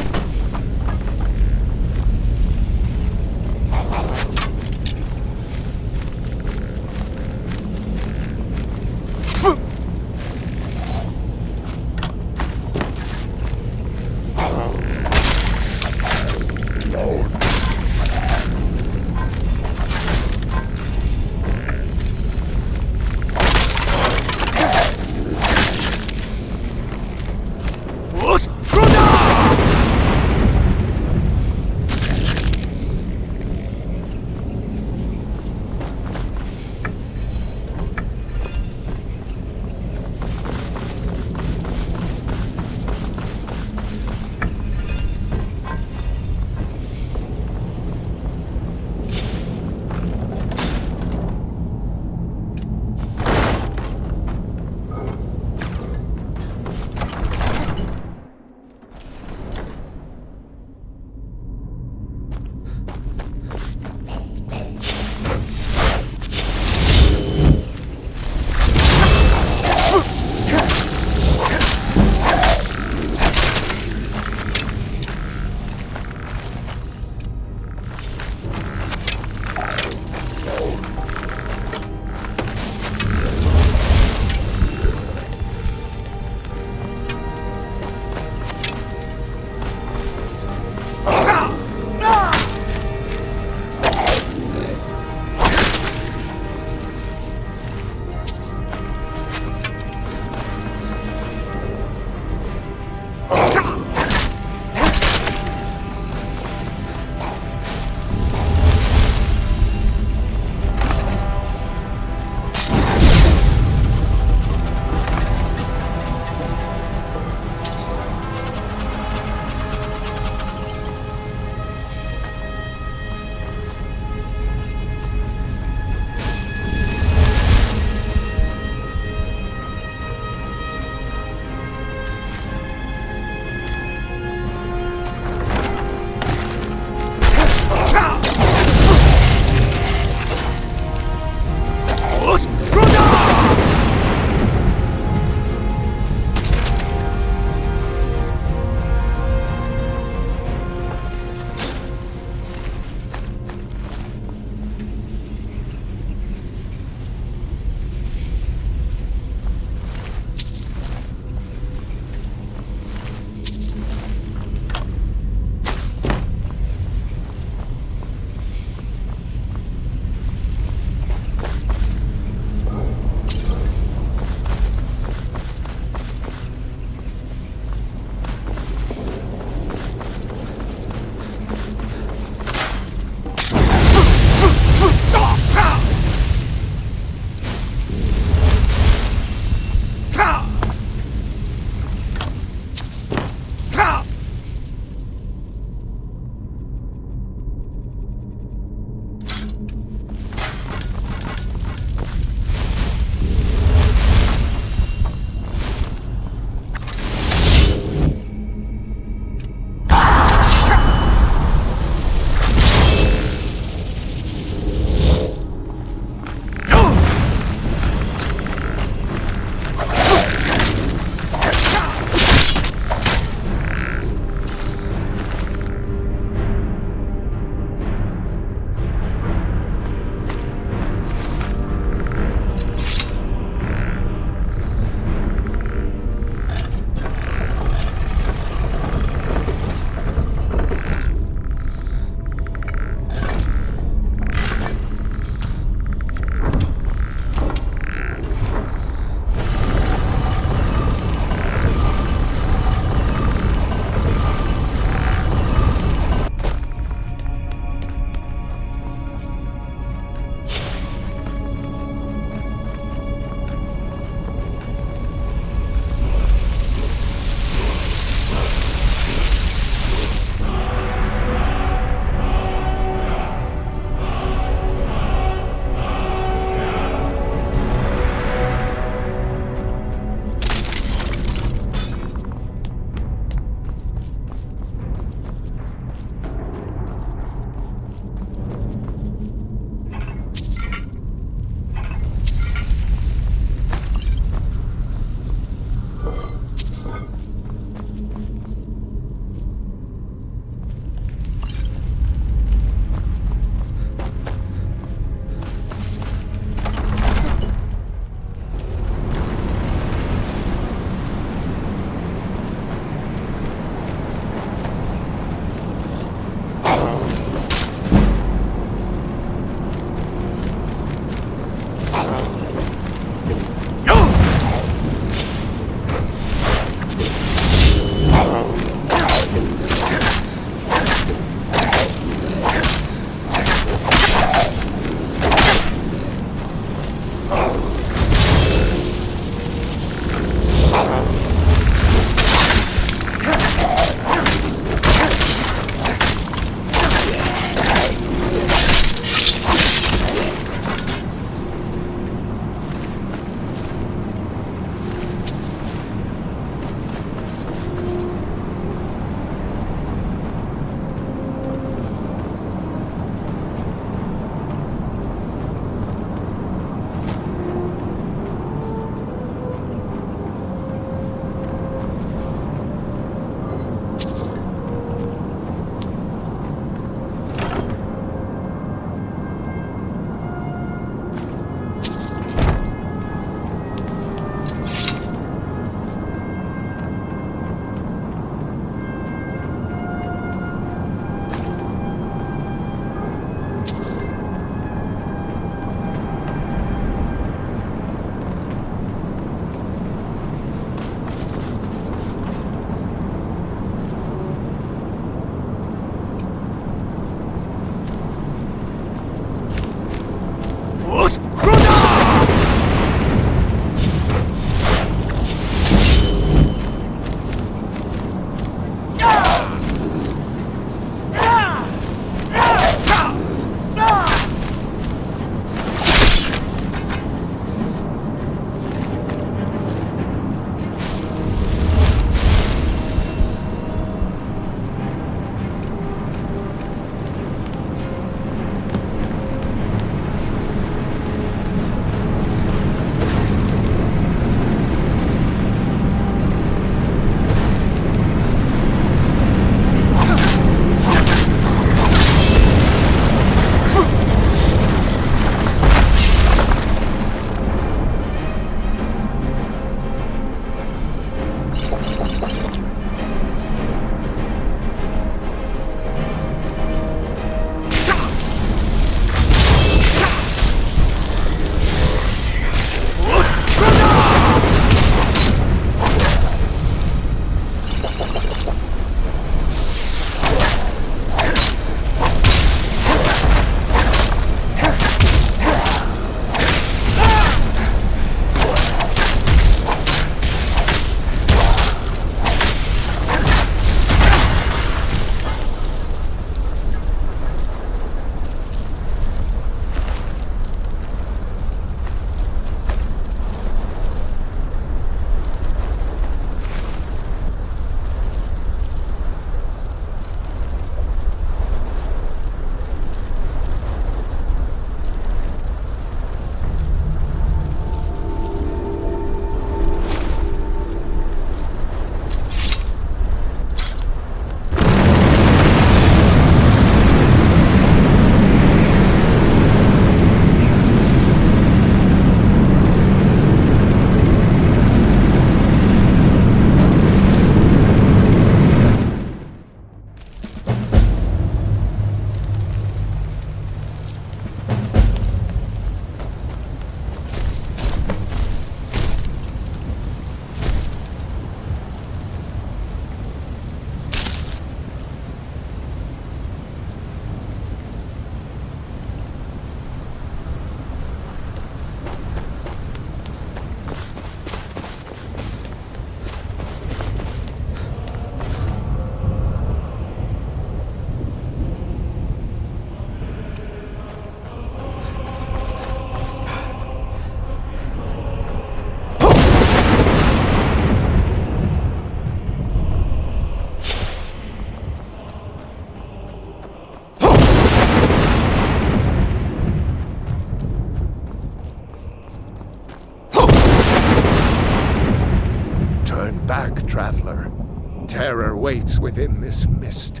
Terror waits within this mist.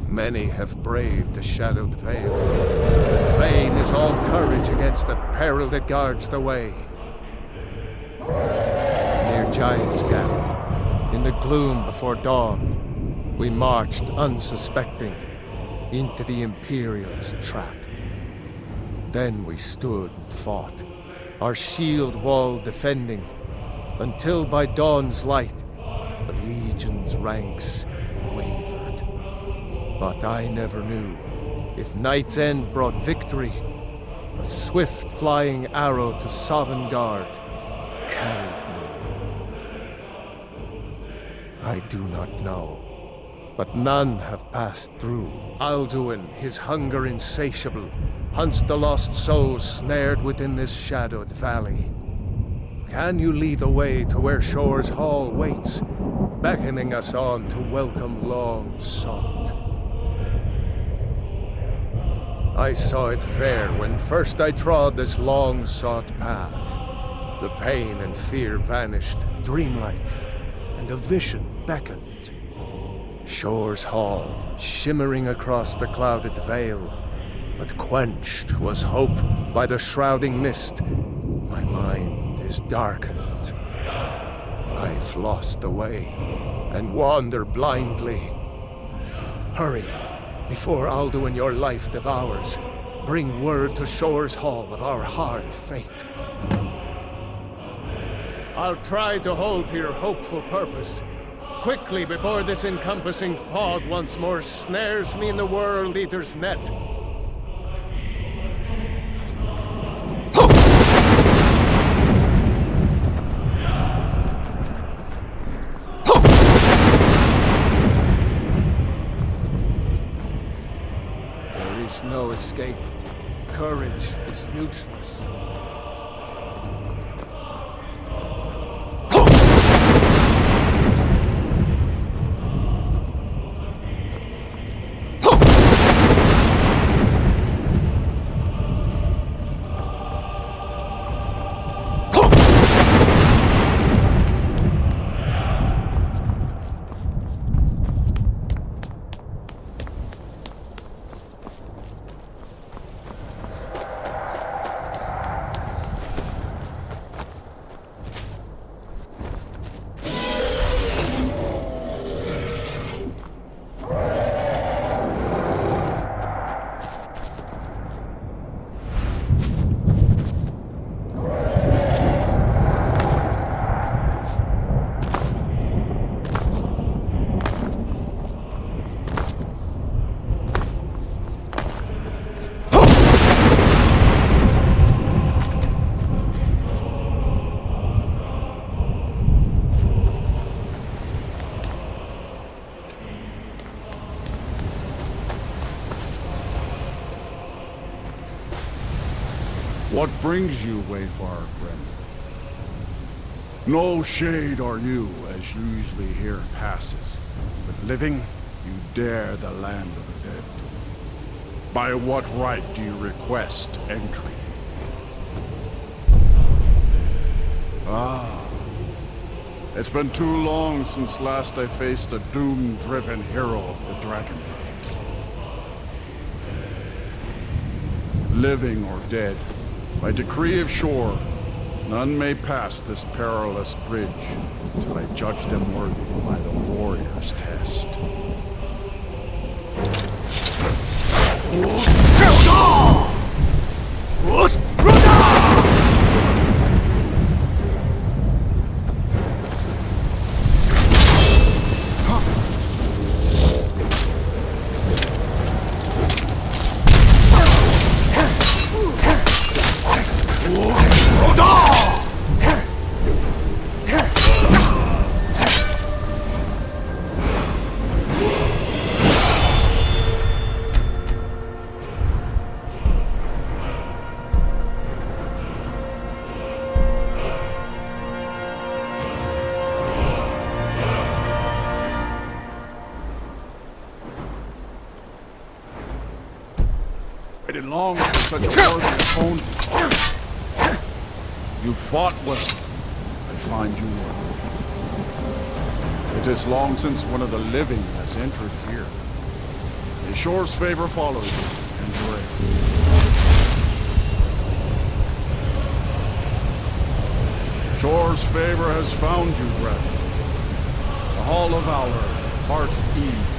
Many have braved the shadowed veil. But vain is all courage against the peril that guards the way. Near Giant's Gap, in the gloom before dawn, we marched unsuspecting into the Imperial's trap. Then we stood and fought, our shield wall defending, until by dawn's light the Legion's ranks wavered. But I never knew if night's end brought victory, a swift flying arrow to Sovngarde carried me. I do not know, but none have passed through. Alduin, his hunger insatiable, hunts the lost souls snared within this shadowed valley. Can you lead the way to where Shore's Hall waits, beckoning us on to welcome long sought? I saw it fair when first I trod this long-sought path. The pain and fear vanished, dreamlike, and a vision beckoned. Shore's Hall, shimmering across the clouded veil, but quenched was hope by the shrouding mist. My mind is darkened. I've lost the way, and wander blindly. Hurry, before Alduin your life devours. Bring word to Shore's Hall of our hard fate. I'll try to hold to your hopeful purpose, quickly before this encompassing fog once more snares me in the World Eater's net. There is no escape. Courage is useless. What brings you, Wayfarer Grim? No shade are you, as usually here passes, but living, you dare the land of the dead. By what right do you request entry? Ah, it's been too long since last I faced a doom-driven hero of the Dragon. Living or dead, by decree of Shore, none may pass this perilous bridge until I judge them worthy by the warrior's test. Waited long for such a worthy opponent. You fought well. I find you worthy. It is long since one of the living has entered here. May Shore's favor follow you, and grace. Shore's favor has found you, brethren. The Hall of Valor, heart's ease.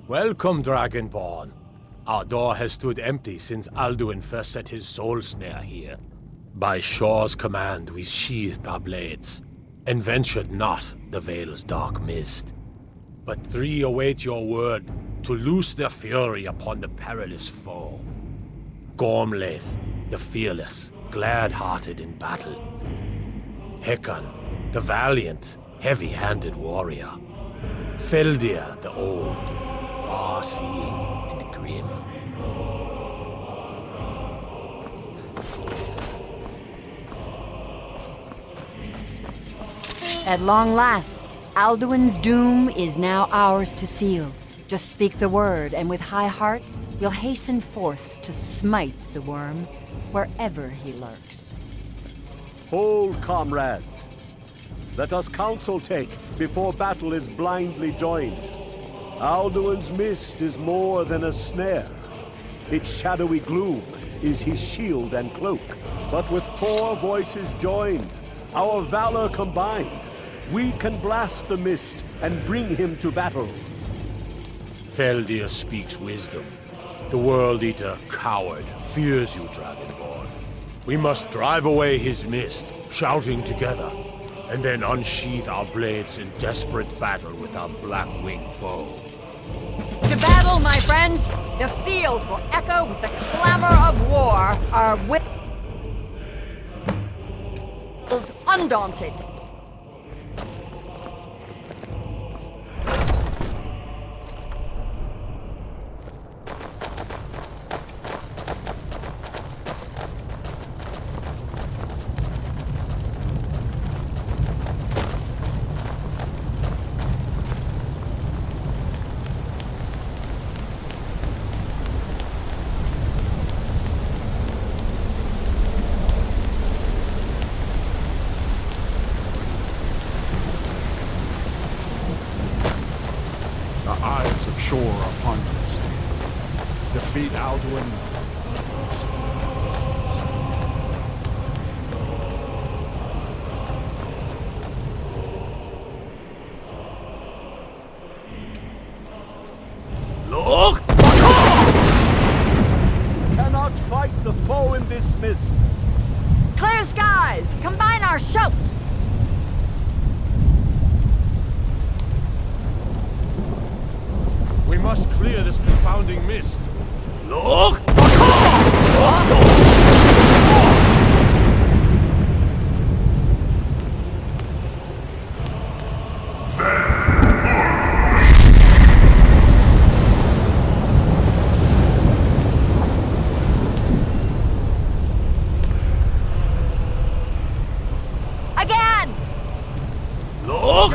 Welcome, Dragonborn. Our door has stood empty since Alduin first set his soul snare here. By Shore's command, we sheathed our blades, and ventured not the Vale's dark mist. But three await your word to loose their fury upon the perilous foe. Gormlaith, the fearless, glad-hearted in battle. Hekon, the valiant, heavy-handed warrior. Feldir, the old, far-seeing and grim. At long last, Alduin's doom is now ours to seal. Just speak the word, and with high hearts, we'll hasten forth to smite the worm wherever he lurks. Hold, comrades. Let us counsel take before battle is blindly joined. Alduin's mist is more than a snare. Its shadowy gloom is his shield and cloak. But with 4 voices joined, our valor combined, we can blast the mist and bring him to battle. Feldir speaks wisdom. The World Eater, coward, fears you, Dragonborn. We must drive away his mist, shouting together, and then unsheath our blades in desperate battle with our black-winged foe. To battle, my friends! The field will echo with the clamor of war. Our whip is undaunted. Shore upon you stand. Defeat Alduin. Look! Cannot fight the foe in this mist. Clear skies! Combine our shouts! We must clear this confounding mist. Look! Again! Look!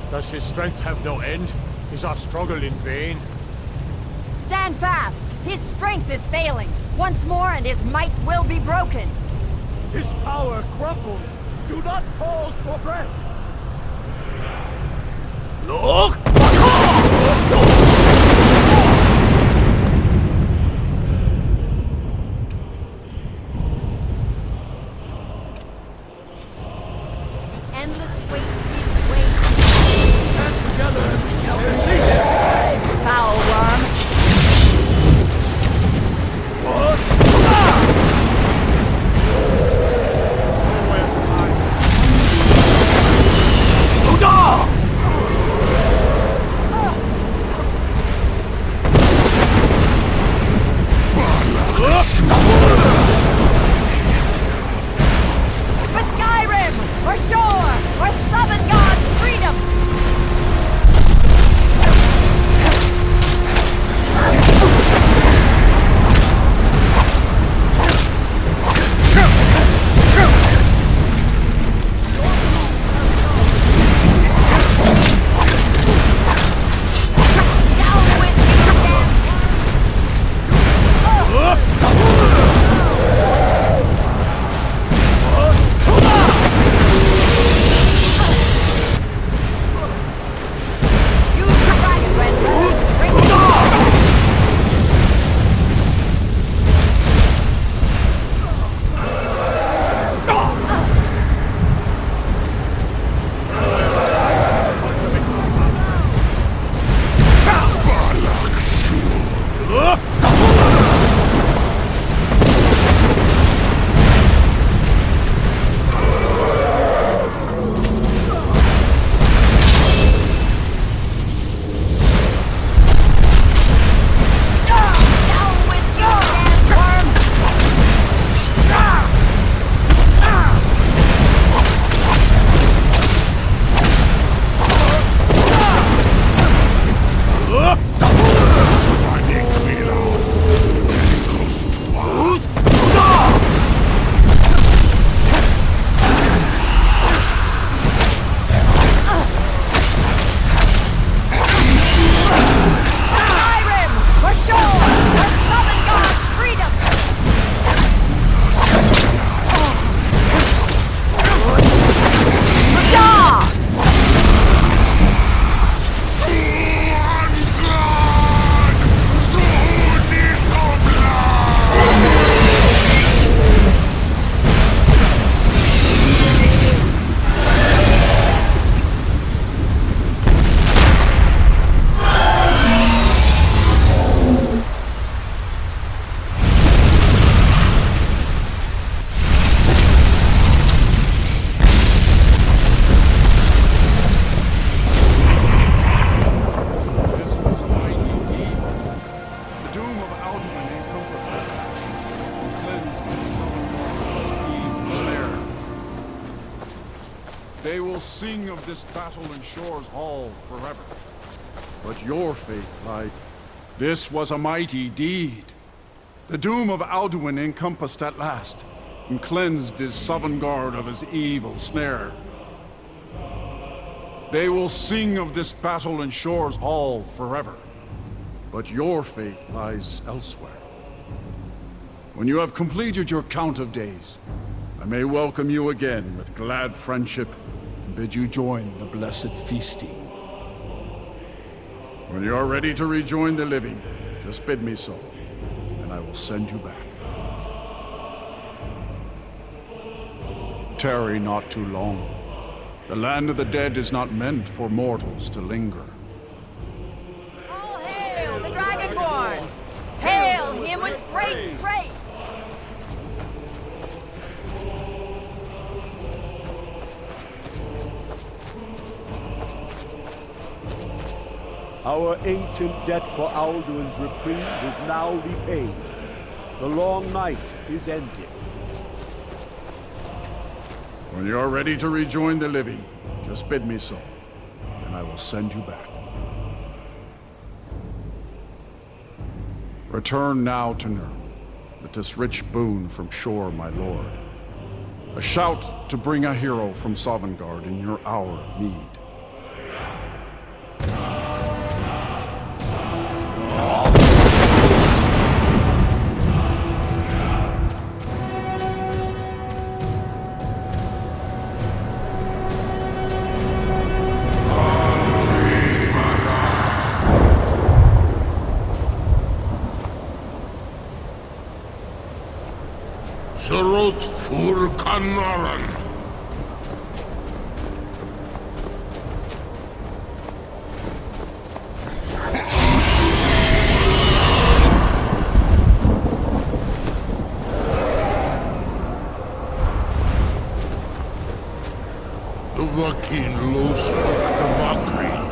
Does his strength have no end? Is our struggle in vain? Stand fast! His strength is failing. Once more and his might will be broken. His power crumbles. Do not pause for breath. Look! Endless wait is wait. Stand together and we shall complete it. Foul worm! For Skyrim! For shore! For Sovngarde's freedom! They will sing of this battle in Shore's Hall forever. But your fate lied. This was a mighty deed. The doom of Alduin encompassed at last, and cleansed his Sovngarde of his evil snare. They will sing of this battle in Shore's Hall forever. But your fate lies elsewhere. When you have completed your count of days, I may welcome you again with glad friendship and bid you join the blessed feasting. When you are ready to rejoin the living, just bid me so, and I will send you back. Tarry not too long. The land of the dead is not meant for mortals to linger. All hail the Dragonborn! Hail him with great praise! Our ancient debt for Alduin's reprieve is now repaid. The long night is ended. When you are ready to rejoin the living, just bid me so, and I will send you back. Return now to Nirn, with this rich boon from Shore, my lord. A shout to bring a hero from Sovngarde in your hour of need. Sorot fur Kanaran. The Vakin los the Vakrin.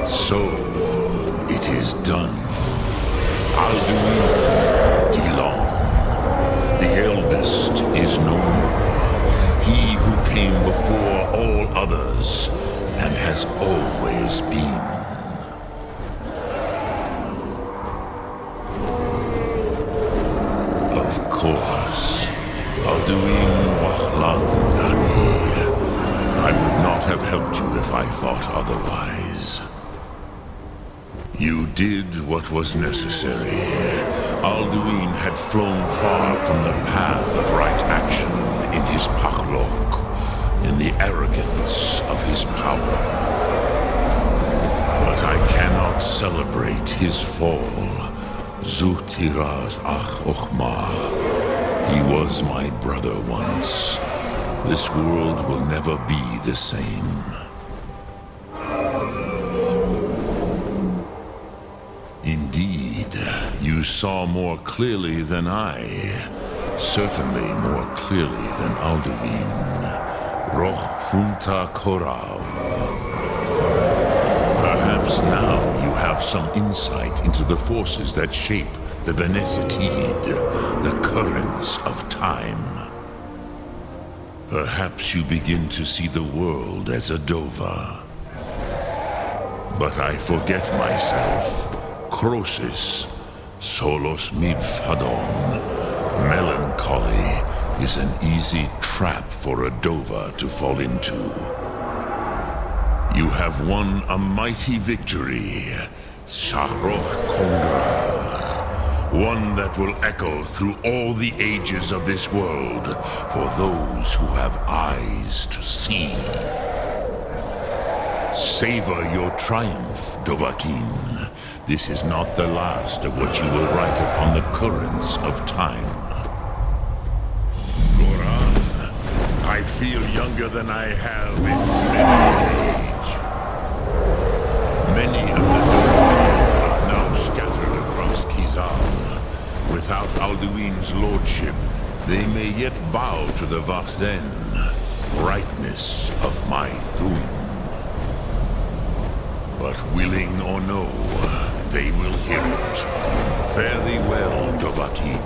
So It is done. Alduin Dilong. The eldest is no more. He who came before all others and has always been. Of course, Alduin Wachlandani. I would not have helped you if I thought otherwise. You did what was necessary. Alduin had flown far from the path of right action in his Pachlok, in the arrogance of his power. But I cannot celebrate his fall. Zutiraz Ach Ochmah. He was my brother once. This world will never be the same. Indeed, you saw more clearly than I. Certainly more clearly than Alduin. Roch Funta Korav. Perhaps now you have some insight into the forces that shape the Benesitid, the currents of time. Perhaps you begin to see the world as a Dova. But I forget myself. Crosis, Solos Midfadon. Melancholy is an easy trap for a Dova to fall into. You have won a mighty victory, Shahroch Kondrach. One that will echo through all the ages of this world for those who have eyes to see. Savor your triumph, Dovahkiin. This is not the last of what you will write upon the currents of time. Goran, I feel younger than I have in many age. Many of the Dovahkiin are now scattered across Kizal. Without Alduin's lordship, they may yet bow to the Vaxen, brightness of my Thum. But willing or no, they will hear it. Fare thee well, Dovahkiin.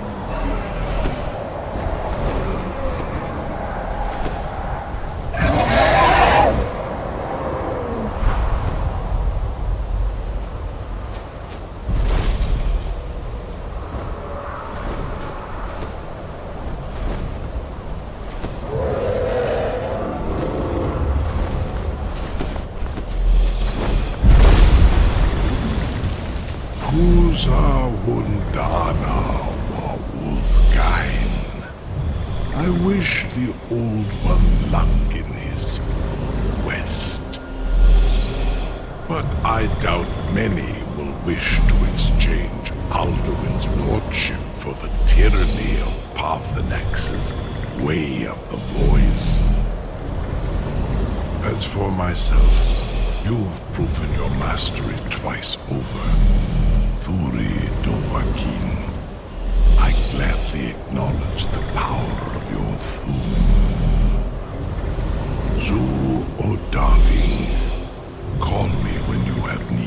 Wundana Wawuthgain. I wish the Old One luck in his quest. But I doubt many will wish to exchange Alduin's lordship for the tyranny of Parthenax's Way of the Voice. As for myself, you've proven your mastery twice over. Thuri Dovahkiin, I gladly acknowledge the power of your Thum. Zu Odaving, call me when you have need.